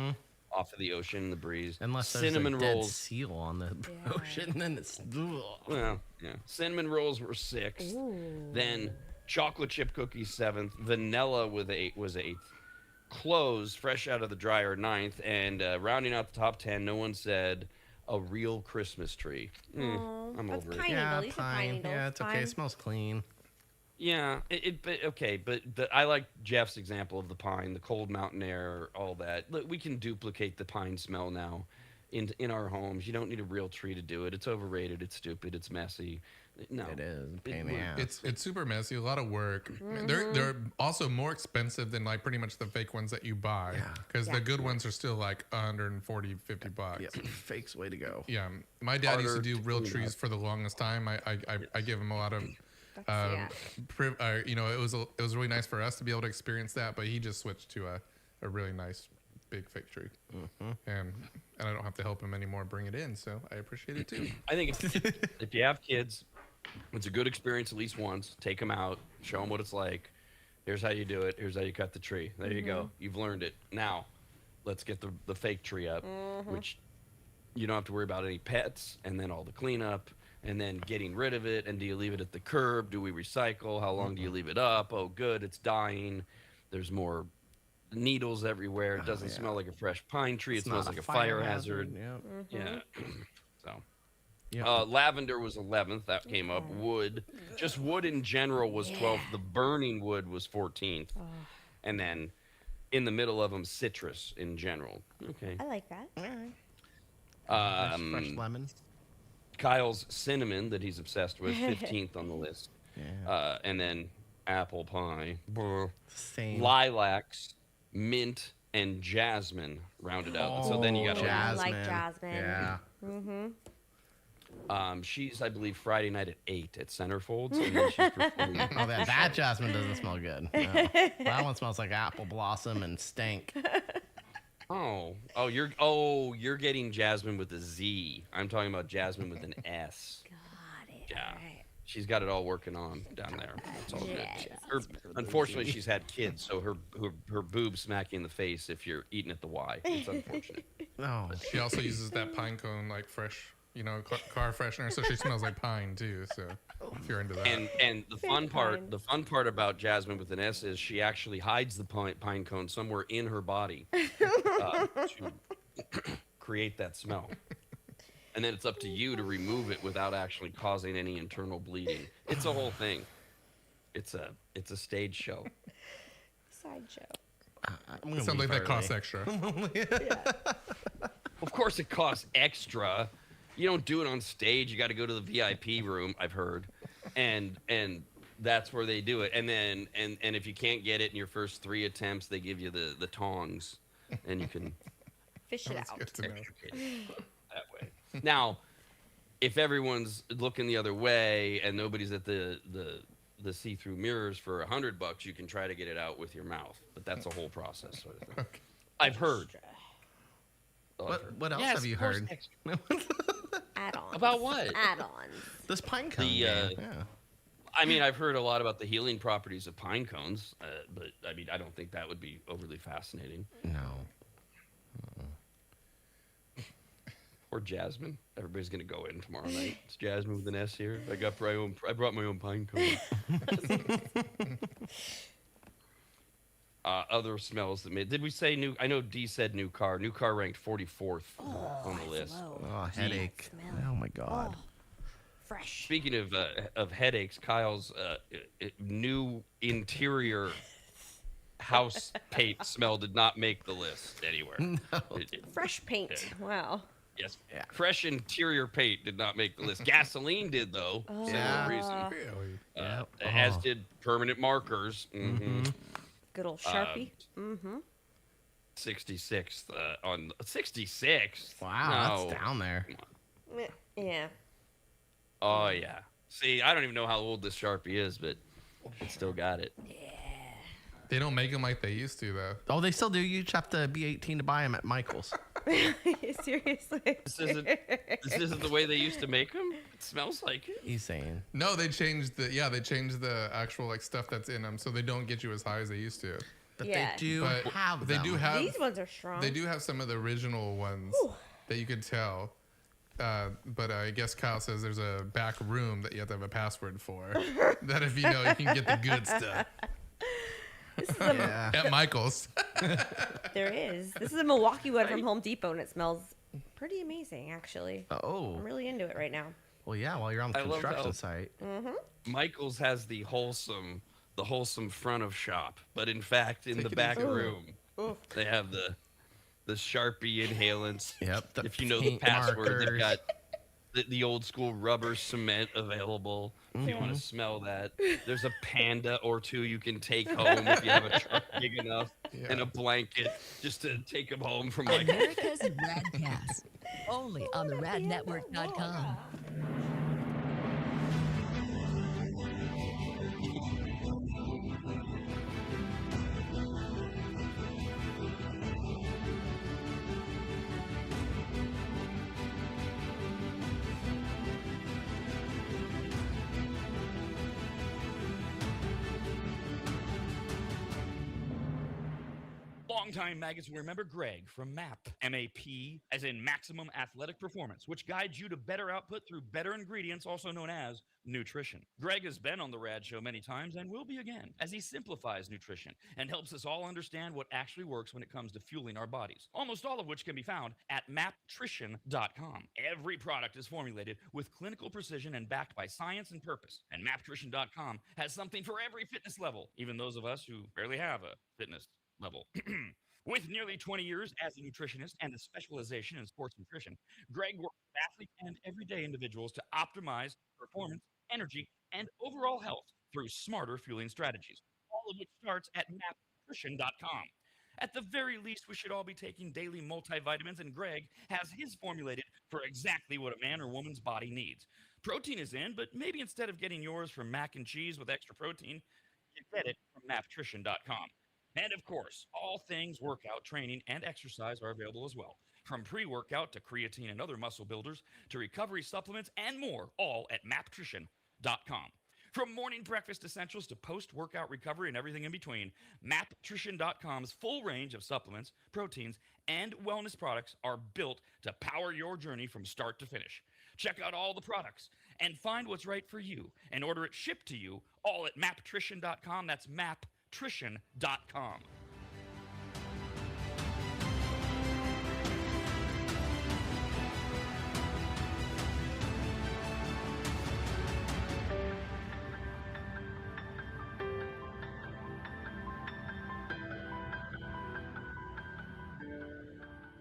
off of the ocean, the breeze. Unless there's cinnamon a dead rolls. seal on the ocean, then it's. Well, yeah. Cinnamon rolls were 6th. Then chocolate chip cookies 7th. Vanilla was 8th. Clothes fresh out of the dryer 9th. And rounding out the top 10, no one said a real Christmas tree. I'm that's over it. pine Yeah, needle. You said pine needle. Yeah, it's okay. Fine. It smells clean. Yeah, but I like Jeff's example of the pine, the cold mountain air, all that. Look, we can duplicate the pine smell now in our homes. You don't need a real tree to do it. It's overrated. It's stupid. It's messy. No, It is. Pain in the ass. It's super messy, a lot of work. They're also more expensive than like pretty much the fake ones that you buy. Yeah. Because the good ones are still like 140, 50 bucks. Yeah, fake's way to go. Yeah, my dad used to Harder do to real clean trees up. for the longest time. I give him a lot of, you know, it was really nice for us to be able to experience that. But he just switched to a really nice big fake tree, and I don't have to help him anymore bring it in. So I appreciate it too. I think if you have kids, it's a good experience at least once. Take them out, show them what it's like. Here's how you do it. Here's how you cut the tree. There you go. You've learned it. Now, let's get the fake tree up, which you don't have to worry about any pets, and then all the cleanup, and then getting rid of it. And do you leave it at the curb? Do we recycle? How long do you leave it up? Oh, good, it's dying. There's more needles everywhere. It doesn't smell like a fresh pine tree. It's it smells not like a fire hazard. Yep. Yeah. So. Yep. Lavender was 11th. That came up. Wood, just wood in general was 12th. The burning wood was 14th. And then in the middle of them, citrus in general. Okay. I like that. Fresh lemon. Kyle's cinnamon that he's obsessed with, 15th on the list. Yeah. And then apple pie. Brr. Same. Lilacs, mint, and jasmine rounded out. So then you got I jasmine. like jasmine. Yeah. she's, I believe, Friday night at 8 at Centerfolds. And then she's performing. Oh, that jasmine doesn't smell good. No. That one smells like apple blossom and stink. You're getting Jasmine with a Z. I'm talking about Jasmine with an S. Got it. Yeah. All right. She's got it all working on down there. It's all good. Unfortunately, she's had kids, so her boobs smack you in the face if you're eating at the Y. It's unfortunate. No. She also uses that pine cone like fresh, you know, car freshener, so she smells like pine too. So if you're into that, And the fun part about Jasmine with an S is she actually hides the pine cone somewhere in her body to create that smell. And then it's up to you to remove it without actually causing any internal bleeding. It's a whole thing. It's a stage show. Sideshow. sounds like that costs extra. Of course, it costs extra. You don't do it on stage. You got to go to the VIP room. I've heard, and that's where they do it. And then and if you can't get it in your first 3 attempts, they give you the tongs, and you can Fish it out. Good to know. extricate it that way. Now, if everyone's looking the other way and nobody's at the see-through mirrors for $100, you can try to get it out with your mouth. But that's a whole process, sort of thing. Okay. I've heard. What else Yes, have you of course, heard? extra. Add-ons. About what? Add-ons. This pine cone. The, man. I mean, I've heard a lot about the healing properties of pine cones, but I mean, I don't think that would be overly fascinating. No. Or Jasmine. Everybody's gonna go in tomorrow night. It's Jasmine with an S here. I brought my own pine cone. Other smells that made. Did we say new? I know D said new car. New car ranked 44th on the list. Oh, headache. Smell. Oh my god. Fresh. Speaking of headaches, Kyle's new interior house paint smell did not make the list anywhere. No. Fresh paint. Wow. Yes. Yeah. Fresh interior paint did not make the list. Gasoline did, though. Oh. Yeah. Reason. Really? Yep. As Oh. did permanent markers. Good old Sharpie. Mm-hmm. 66th on 66th. Wow, No. that's down there. Yeah. Oh yeah. See, I don't even know how old this Sharpie is, but It still got it. They don't make them like they used to, though. Oh, they still do. You just have to be 18 to buy them at Michael's. Seriously. This isn't the way they used to make them. It smells like it. He's saying. No, they changed the actual like stuff that's in them, so they don't get you as high as they used to. But Yeah. they do But have they them. do have. These ones are strong. They do have some of the original ones that you could tell. But I guess Kyle says there's a back room that you have to have a password for. That if you know, you can get the good stuff. Yeah. At Michael's. There is. This is a Milwaukee one from Home Depot, and it smells pretty amazing, actually. Oh. I'm really into it right now. Well, yeah, while you're on the I love construction how- site. Michael's has the wholesome front of shop, but in fact, in Take the it back easy. room, they have the Sharpie inhalants. Yep. The If you know the paint password, markers. they've got the old school rubber cement available. If you want to smell that, there's a panda or two you can take home if you have a truck big enough, and a blanket just to take them home from like. America's Rad Cast. Only on the radnetwork.com. Longtime maggots will remember Greg from MAP, M-A-P, as in Maximum Athletic Performance, which guides you to better output through better ingredients, also known as nutrition. Greg has been on the RAD Show many times and will be again, as he simplifies nutrition and helps us all understand what actually works when it comes to fueling our bodies, almost all of which can be found at maptrition.com. Every product is formulated with clinical precision and backed by science and purpose, and maptrition.com has something for every fitness level, even those of us who barely have a fitness level. With nearly 20 years as a nutritionist and a specialization in sports nutrition, Greg works with athletes and everyday individuals to optimize performance, energy, and overall health through smarter fueling strategies, all of which starts at mapnutrition.com. At the very least, we should all be taking daily multivitamins, and Greg has his formulated for exactly what a man or woman's body needs. Protein is in, but maybe instead of getting yours from mac and cheese with extra protein, you get it from mapnutrition.com. And of course, all things workout, training, and exercise are available as well. From pre-workout to creatine and other muscle builders to recovery supplements and more, all at mapnutrition.com. From morning breakfast essentials to post-workout recovery and everything in between, mapnutrition.com's full range of supplements, proteins, and wellness products are built to power your journey from start to finish. Check out all the products and find what's right for you and order it shipped to you all at mapnutrition.com. That's mapnutrition.com.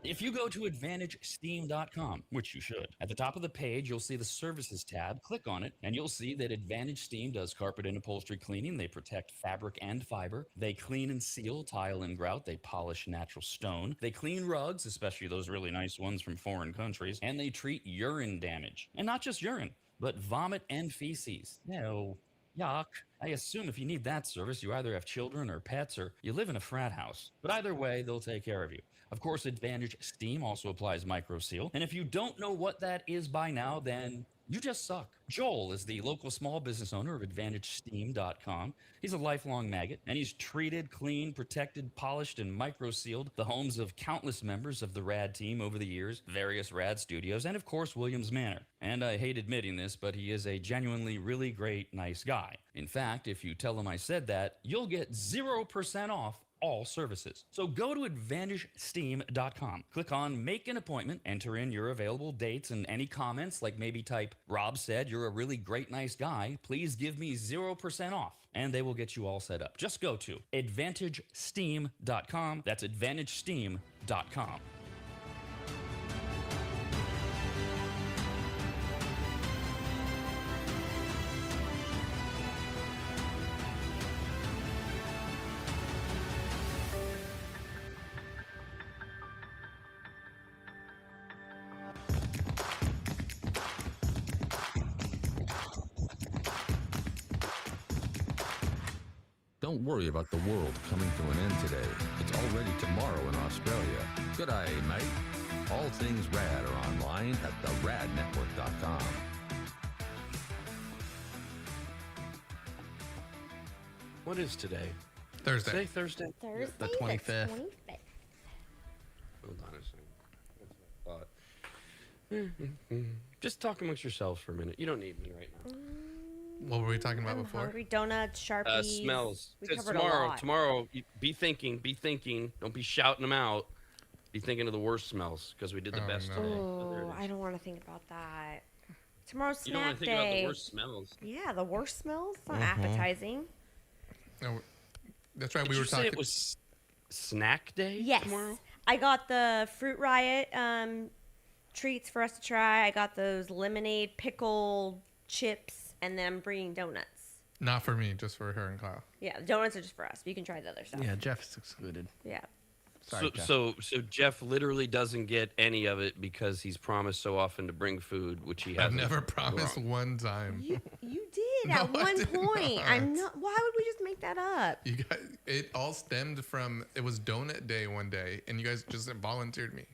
If you go to AdvantageSteam.com, which you should, at the top of the page, you'll see the Services tab. Click on it, and you'll see that Advantage Steam does carpet and upholstery cleaning. They protect fabric and fiber. They clean and seal tile and grout. They polish natural stone. They clean rugs, especially those really nice ones from foreign countries. And they treat urine damage. And not just urine, but vomit and feces. No. Yuck. I assume if you need that service, you either have children or pets or you live in a frat house. But either way, they'll take care of you. Of course, Advantage Steam also applies MicroSeal. And if you don't know what that is by now, then you just suck. Joel is the local small business owner of AdvantageSteam.com. He's a lifelong maggot, and he's treated, cleaned, protected, polished, and microsealed the homes of countless members of the RAD team over the years, various RAD studios, and of course, Williams Manor. And I hate admitting this, but he is a genuinely really great, nice guy. In fact, if you tell him I said that, you'll get 0% off all services. So go to AdvantageSteam.com. Click on Make an Appointment, enter in your available dates and any comments, like maybe type, Rob said you're a really great, nice guy. Please give me 0% off. And they will get you all set up. Just go to AdvantageSteam.com. That's AdvantageSteam.com. Don't worry about the world coming to an end today. It's already tomorrow in Australia. Good day, mate. All things rad are online at theradnetwork.com. What is today? Thursday. Today, Thursday? Thursday, The 25th. 25th. Hold on a second. That's what I thought. Just talk amongst yourselves for a minute. You don't need me right now. What were we talking about I'm before? hungry. Donuts, Sharpies. Smells. We It's covered a tomorrow. lot. Tomorrow, be thinking. Don't be shouting them out. Be thinking of the worst smells because we did the Oh, best no. today. So there it Oh, is. I don't want to think about that. Tomorrow's You don't want snack to think about day. the worst smells. Yeah, the worst smells. It's not appetizing. No, that's right. Did we you were say talking. it was snack day Yes. tomorrow? I got the Fruit Riot treats for us to try. I got those lemonade pickle chips, and then I'm bringing donuts. Not for me, just for her and Kyle. Yeah, the donuts are just for us. You can try the other stuff. Yeah, Jeff is excluded. Yeah. Sorry, Jeff. So Jeff literally doesn't get any of it because he's promised so often to bring food, which he I've hasn't. never promised Wrong. one time. You did No, at I one did point. not. I'm not. Why would we just make that up? You guys, it all stemmed from it was donut day one day, and you guys just volunteered me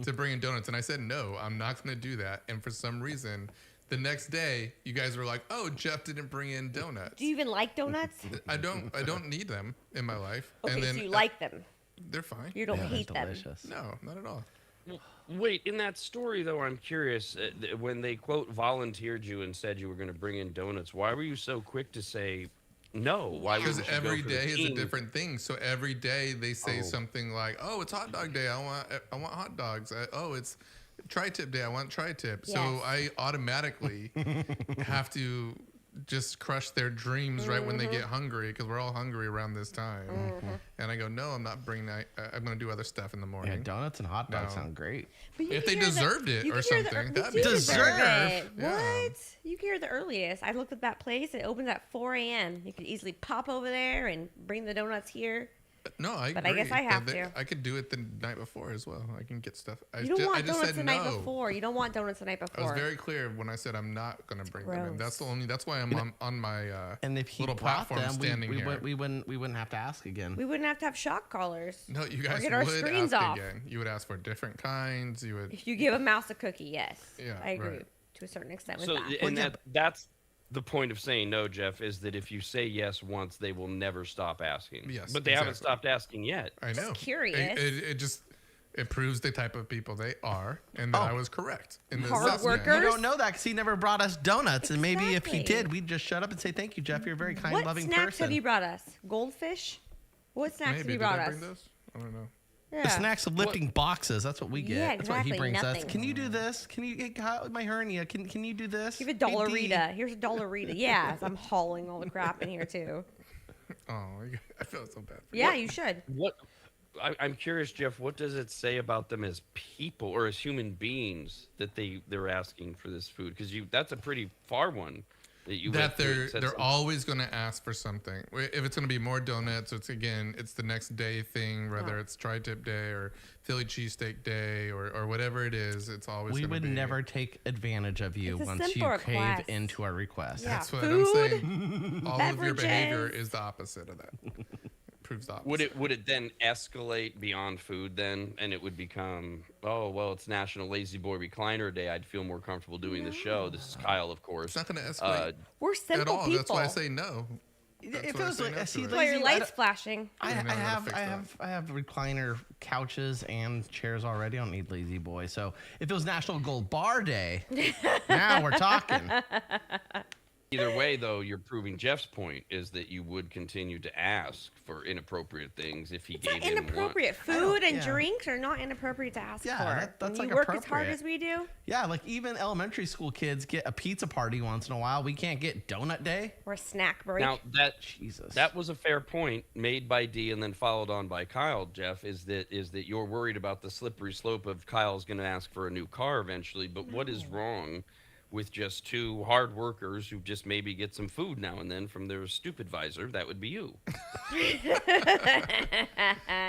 to bring in donuts, and I said no, I'm not going to do that. And for some reason, the next day, you guys were like, "Oh, Jeff didn't bring in donuts." Do you even like donuts? I don't need them in my life. Okay, and then so you like them. they're fine. You don't Yeah, they're hate them. delicious. No, not at all. Wait, in that story though, I'm curious. When they quote volunteered you and said you were going to bring in donuts, why were you so quick to say no? Why? Because wouldn't you go every for the day is a team? different thing. So every day they say Oh. something like, "Oh, it's hot dog day. I want hot dogs." Oh, it's tri-tip day. I want tri-tip. So Yes. I automatically have to just crush their dreams right when they get hungry, because we're all hungry around this time. And I go, "No, I'm not bringing that. I'm going to do other stuff in the Yeah, morning." donuts and hot dogs No. sound great. But you If can they hear the- deserved it you or can hear something, they that'd do be deserve deserve. it. Yeah. What? You can hear the earliest. I looked at that place. It opens at 4 a.m. You could easily pop over there and bring the donuts here. No, I But I agree. guess I have But to. I could do it the night before as well. I can get stuff. You don't want I just donuts said the night no. before. You don't want donuts the night I was before. very clear when I said I'm not going to bring them in. That's gross. That's why I'm on my And if he little brought platform them, standing here. we wouldn't have to ask again. We wouldn't have to have shock collars. No, you Or guys get our would screens ask off. again. You would ask for different kinds. You would. If you give a mouse a cookie, yes. Yeah, I agree right. to a certain extent with So that. and that's the point of saying no, Jeff, is that if you say yes once, they will never stop asking. Yes, but they haven't exactly. stopped asking yet. I know. curious. It just it proves the type of people they are, and that I was correct in this Hard assessment. workers. You don't know that because he never brought us donuts, and maybe if he Exactly. did, we'd just shut up and say thank you, Jeff. You're a very kind, What loving snacks person. have you brought us? Goldfish? What snacks have Maybe you did brought I us? bring those? I don't know. Yeah. The snacks of lifting boxes. That's what we get. Yeah, That's what he exactly, brings us. nothing. Can you do this? Can you get Kyle, my hernia? Can you do this? Give a Hey, Dee. dollarita. Here's a dollarita. Yeah, I'm hauling all the crap in here too. Oh, I feel so bad. For Yeah, you should. What? I'm curious, Jeff. What does it say about them as people or as human beings that they're asking for this food? Because that's a pretty far one. That you that went through. It they're said they're something. always going to ask for something. If it's going to be more donuts, it's the next day thing, whether it's tri-tip day or Philly cheesesteak day or whatever it is. It's always We gonna would be, never take advantage of you It's a once you simple cave request. into our request. Yeah. That's what Food, I'm saying. All of your behavior beverages. is the opposite of that. Proves the opposite. Would it then escalate beyond food then, and it would become, oh well, it's National Lazy Boy Recliner Day. I'd feel more comfortable doing the show. This is Kyle, of course. It's not going to escalate We're simple at all. people. That's why I say no. That's If why it I was say like, no see, to it. Why your lazy- lights flashing? I don't know how to fix that. I have recliner couches and chairs already. I don't need Lazy Boy. So if it was National Gold Bar Day, now we're talking. Either way, though, you're proving Jeff's point is that you would continue to ask for inappropriate things if he It's gave not in one. inappropriate. I don't- Food and yeah. drinks are not inappropriate to ask Yeah, for. that's when like you work as hard appropriate. as we do, Yeah, like even elementary school kids get a pizza party once in a while. We can't get donut day. or a snack break. Now Jesus. that was a fair point made by Dee and then followed on by Kyle. Jeff, is that you're worried about the slippery slope of Kyle's going to ask for a new car eventually. But what is wrong with just two hard workers who just maybe get some food now and then from their stupid visor, that would be you.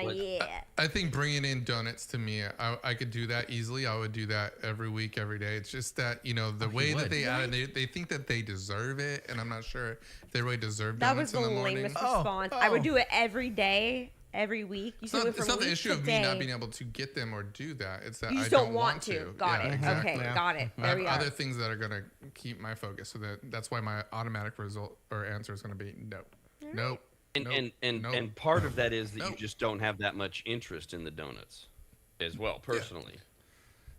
Yeah. I think bringing in donuts to me, I could do that easily. I would do that every week, every day. It's just that, the way that they add it, they think that they deserve it, and I'm not sure if they really deserve That was donuts the in the morning. lamest response. I would do it every day, every week. You It's said not, it from it's not the week issue to of day. me not being able to get them or do that. It's that You I just don't want to. Got it. Exactly. Okay, Yeah. got it. I There have we are. other things that are going to keep my focus, so that's why my automatic result or answer is going to be nope. Nope. And nope, nope. and part of that is that you Nope. just don't have that much interest in the donuts as well, personally.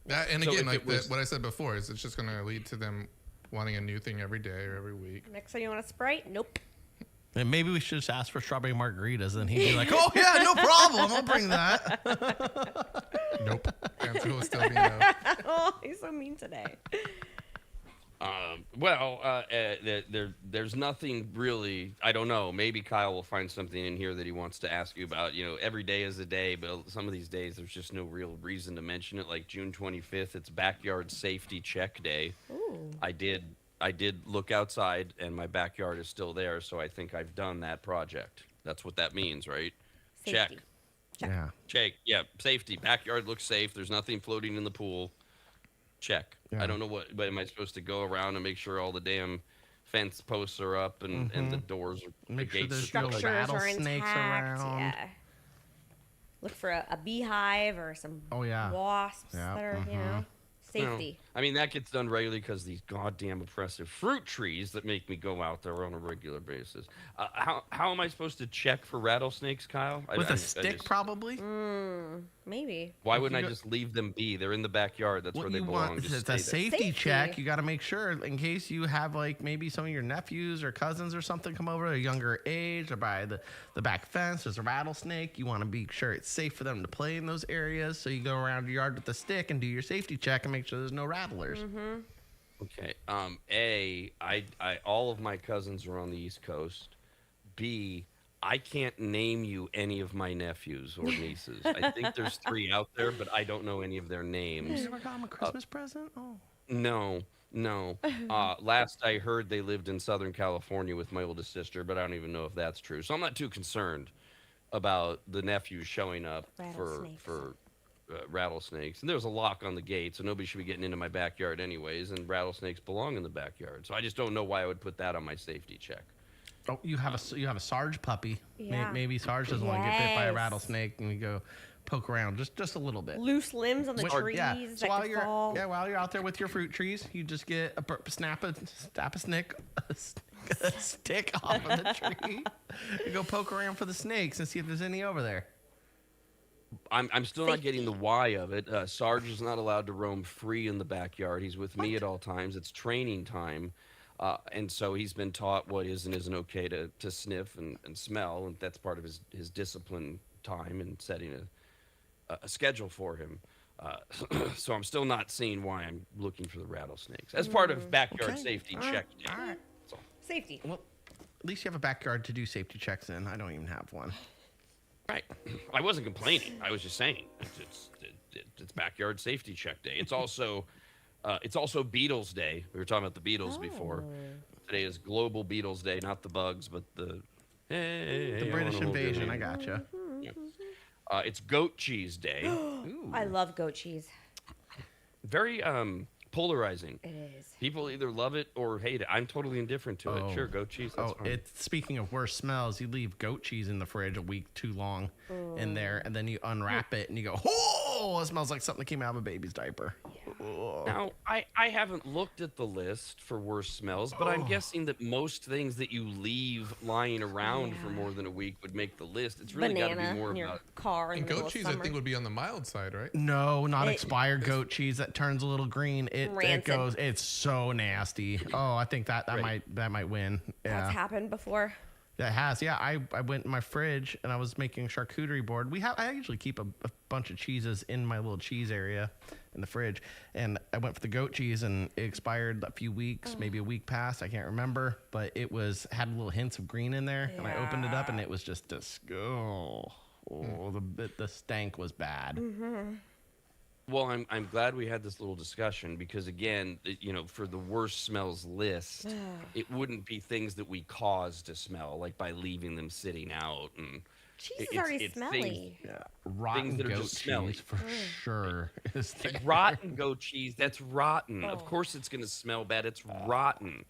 That, and So again, if like it was- what I said before, is it's just going to lead to them wanting a new thing every day or every week. Next time you want a Sprite? Nope. And maybe we should just ask for strawberry margaritas, and he'd be like, "Oh yeah, no problem, I'll bring that." Nope. Answer will still be no. Oh, he's so mean today. There's nothing really. I don't know. Maybe Kyle will find something in here that he wants to ask you about. Every day is a day, but some of these days there's just no real reason to mention it. Like June 25th, it's Backyard Safety Check Day. Ooh. I did look outside, and my backyard is still there, so I think I've done that project. That's what that means, right? Safety. Yeah. Check. Yeah, safety. Backyard looks safe. There's nothing floating in the pool. Check. Yeah. I don't know but am I supposed to go around and make sure all the damn fence posts are up and the doors are Make the sure gates there's are no closed? Structures are rattlesnakes intact. around. Yeah. Look for a beehive or some Oh, yeah. wasps Yeah, that are, safety. I mean, that gets done regularly because these goddamn oppressive fruit trees that make me go out there on a regular basis. How am I supposed to check for rattlesnakes, Kyle? With I a stick, probably. Maybe. Why If wouldn't you I go- just leave them be? They're in the backyard. That's What where they you belong. want Just is stay a there. safety check. Safety. You got to make sure in case you have like maybe some of your nephews or cousins or something come over at a younger age or by the back fence. There's a rattlesnake. You want to be sure it's safe for them to play in those areas. So you go around your yard with a stick and do your safety check and make sure there's no rattlers. Okay. I all of my cousins are on the East Coast. B, I can't name you any of my nephews or nieces. I think there's 3 out there, but I don't know any of their You names. never got them a Christmas present? Oh. No. Last I heard, they lived in Southern California with my oldest sister, but I don't even know if that's true. So I'm not too concerned about the nephews showing up for rattlesnakes. And there's a lock on the gate, so nobody should be getting into my backyard anyways, and rattlesnakes belong in the backyard. So I just don't know why I would put that on my safety check. Oh, you have a Sarge puppy. Yeah. Maybe Sarge doesn't want to get bit by a Yes. rattlesnake, and you go poke around just a little bit. Loose limbs on the Wait, trees yeah. So that while could you're fall. while you're out there with your fruit trees, you just get snap a stick off of the tree. You go poke around for the snakes and see if there's any over there. I'm still not getting the why of it. Sarge is not allowed to roam free in the backyard. He's with me at all times. It's training time. And so he's been taught what is and isn't okay to sniff and smell. And that's part of his discipline time and setting a schedule for him. So I'm still not seeing why I'm looking for the rattlesnakes. As part of backyard Okay. safety All right. check day. All right. That's all. Safety. Well, at least you have a backyard to do safety checks in. I don't even have one. Right. I wasn't complaining. I was just saying it's backyard safety check day. It's also Beatles Day. We were talking about the Beatles before. Today is Global Beatles Day, not the bugs, but the The British invasion. I gotcha. It's Goat Cheese Day. I love goat cheese. Very polarizing. It is. People either love it or hate it. I'm totally indifferent to it. Sure, goat cheese. That's fine. It's speaking of worse smells. You leave goat cheese in the fridge a week too long in there, and then you unwrap it and you go, "Oh, it smells like something that came out of a baby's diaper." Oh. Now, I haven't looked at the list for worse smells, but I'm guessing that most things that you leave lying around for more than a week would make the list. It's really got to Banana be more in your about. car in And the middle goat of cheese, I summer. think, would be on the mild side, right? No, not expired goat cheese that turns a little green. It Rancid. goes. It's so nasty. Oh, I think that might win. Yeah. That's happened before. That has, yeah. I went in my fridge and I was making a charcuterie board. I usually keep a bunch of cheeses in my little cheese area in the fridge, and I went for the goat cheese and it expired a few weeks, maybe a week past. I can't remember, but it had little hints of green in there, and I opened it up and it was just the stank was bad. Well, I'm glad we had this little discussion because again, for the worst smells list, it wouldn't be things that we cause to smell, like by leaving them sitting out and Cheese is already smelly. Rotten that are goat just smelly. cheese for sure is there. rotten goat cheese. That's rotten. Of Oh. course, it's going to smell bad. It's rotten.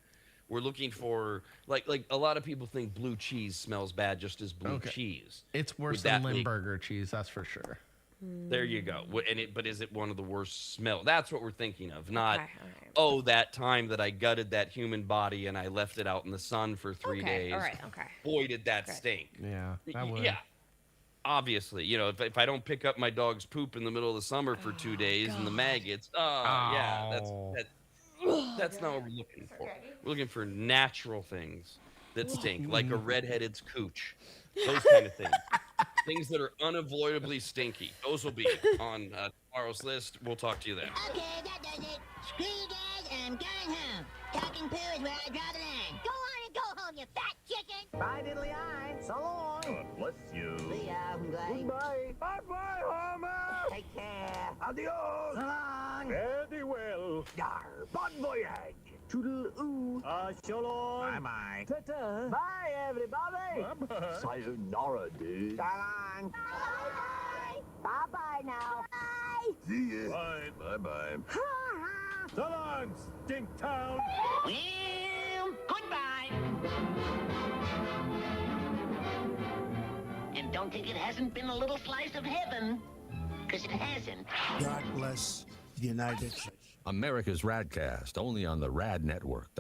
We're looking for like a lot of people think blue cheese smells bad just as blue cheese. It's worse Would than that make- Limburger cheese, that's for sure. There you go. But is it one of the worst smell? That's what we're thinking of. Not, Okay, all right. that time that I gutted that human body and I left it out in the sun for 3 Okay, days. all right, okay. Boy, did that Okay. stink. Yeah, that would. Yeah. Obviously, if I don't pick up my dog's poop in the middle of the summer for 2 days and the maggots, yeah, that's not what we're looking for. We're looking for natural things that stink, like a redheaded cooch. Those kind of things. Things that are unavoidably stinky. Those will be on tomorrow's list. We'll talk to you then. Okay, that does it. Screw you guys, I'm going home. Talking poo is where I draw the line. Go on and go home, you fat chicken. Bye, diddly eye. So long. God bless you. See ya. Goodbye. Bye-bye, Homer. Take care. Adios. So long. Very well. Yar. Bon voyage. Toodle-oo. So long. Bye-bye. Ta-ta. Bye, everybody. Bye-bye. Sayonara, dude. So long. Bye. Bye-bye now. Bye. See ya. Bye. Bye-bye. So long, Stink Town. Well, goodbye. And don't think it hasn't been a little slice of heaven, because it hasn't. God bless the United States. America's RAD Cast, only on the RAD Network.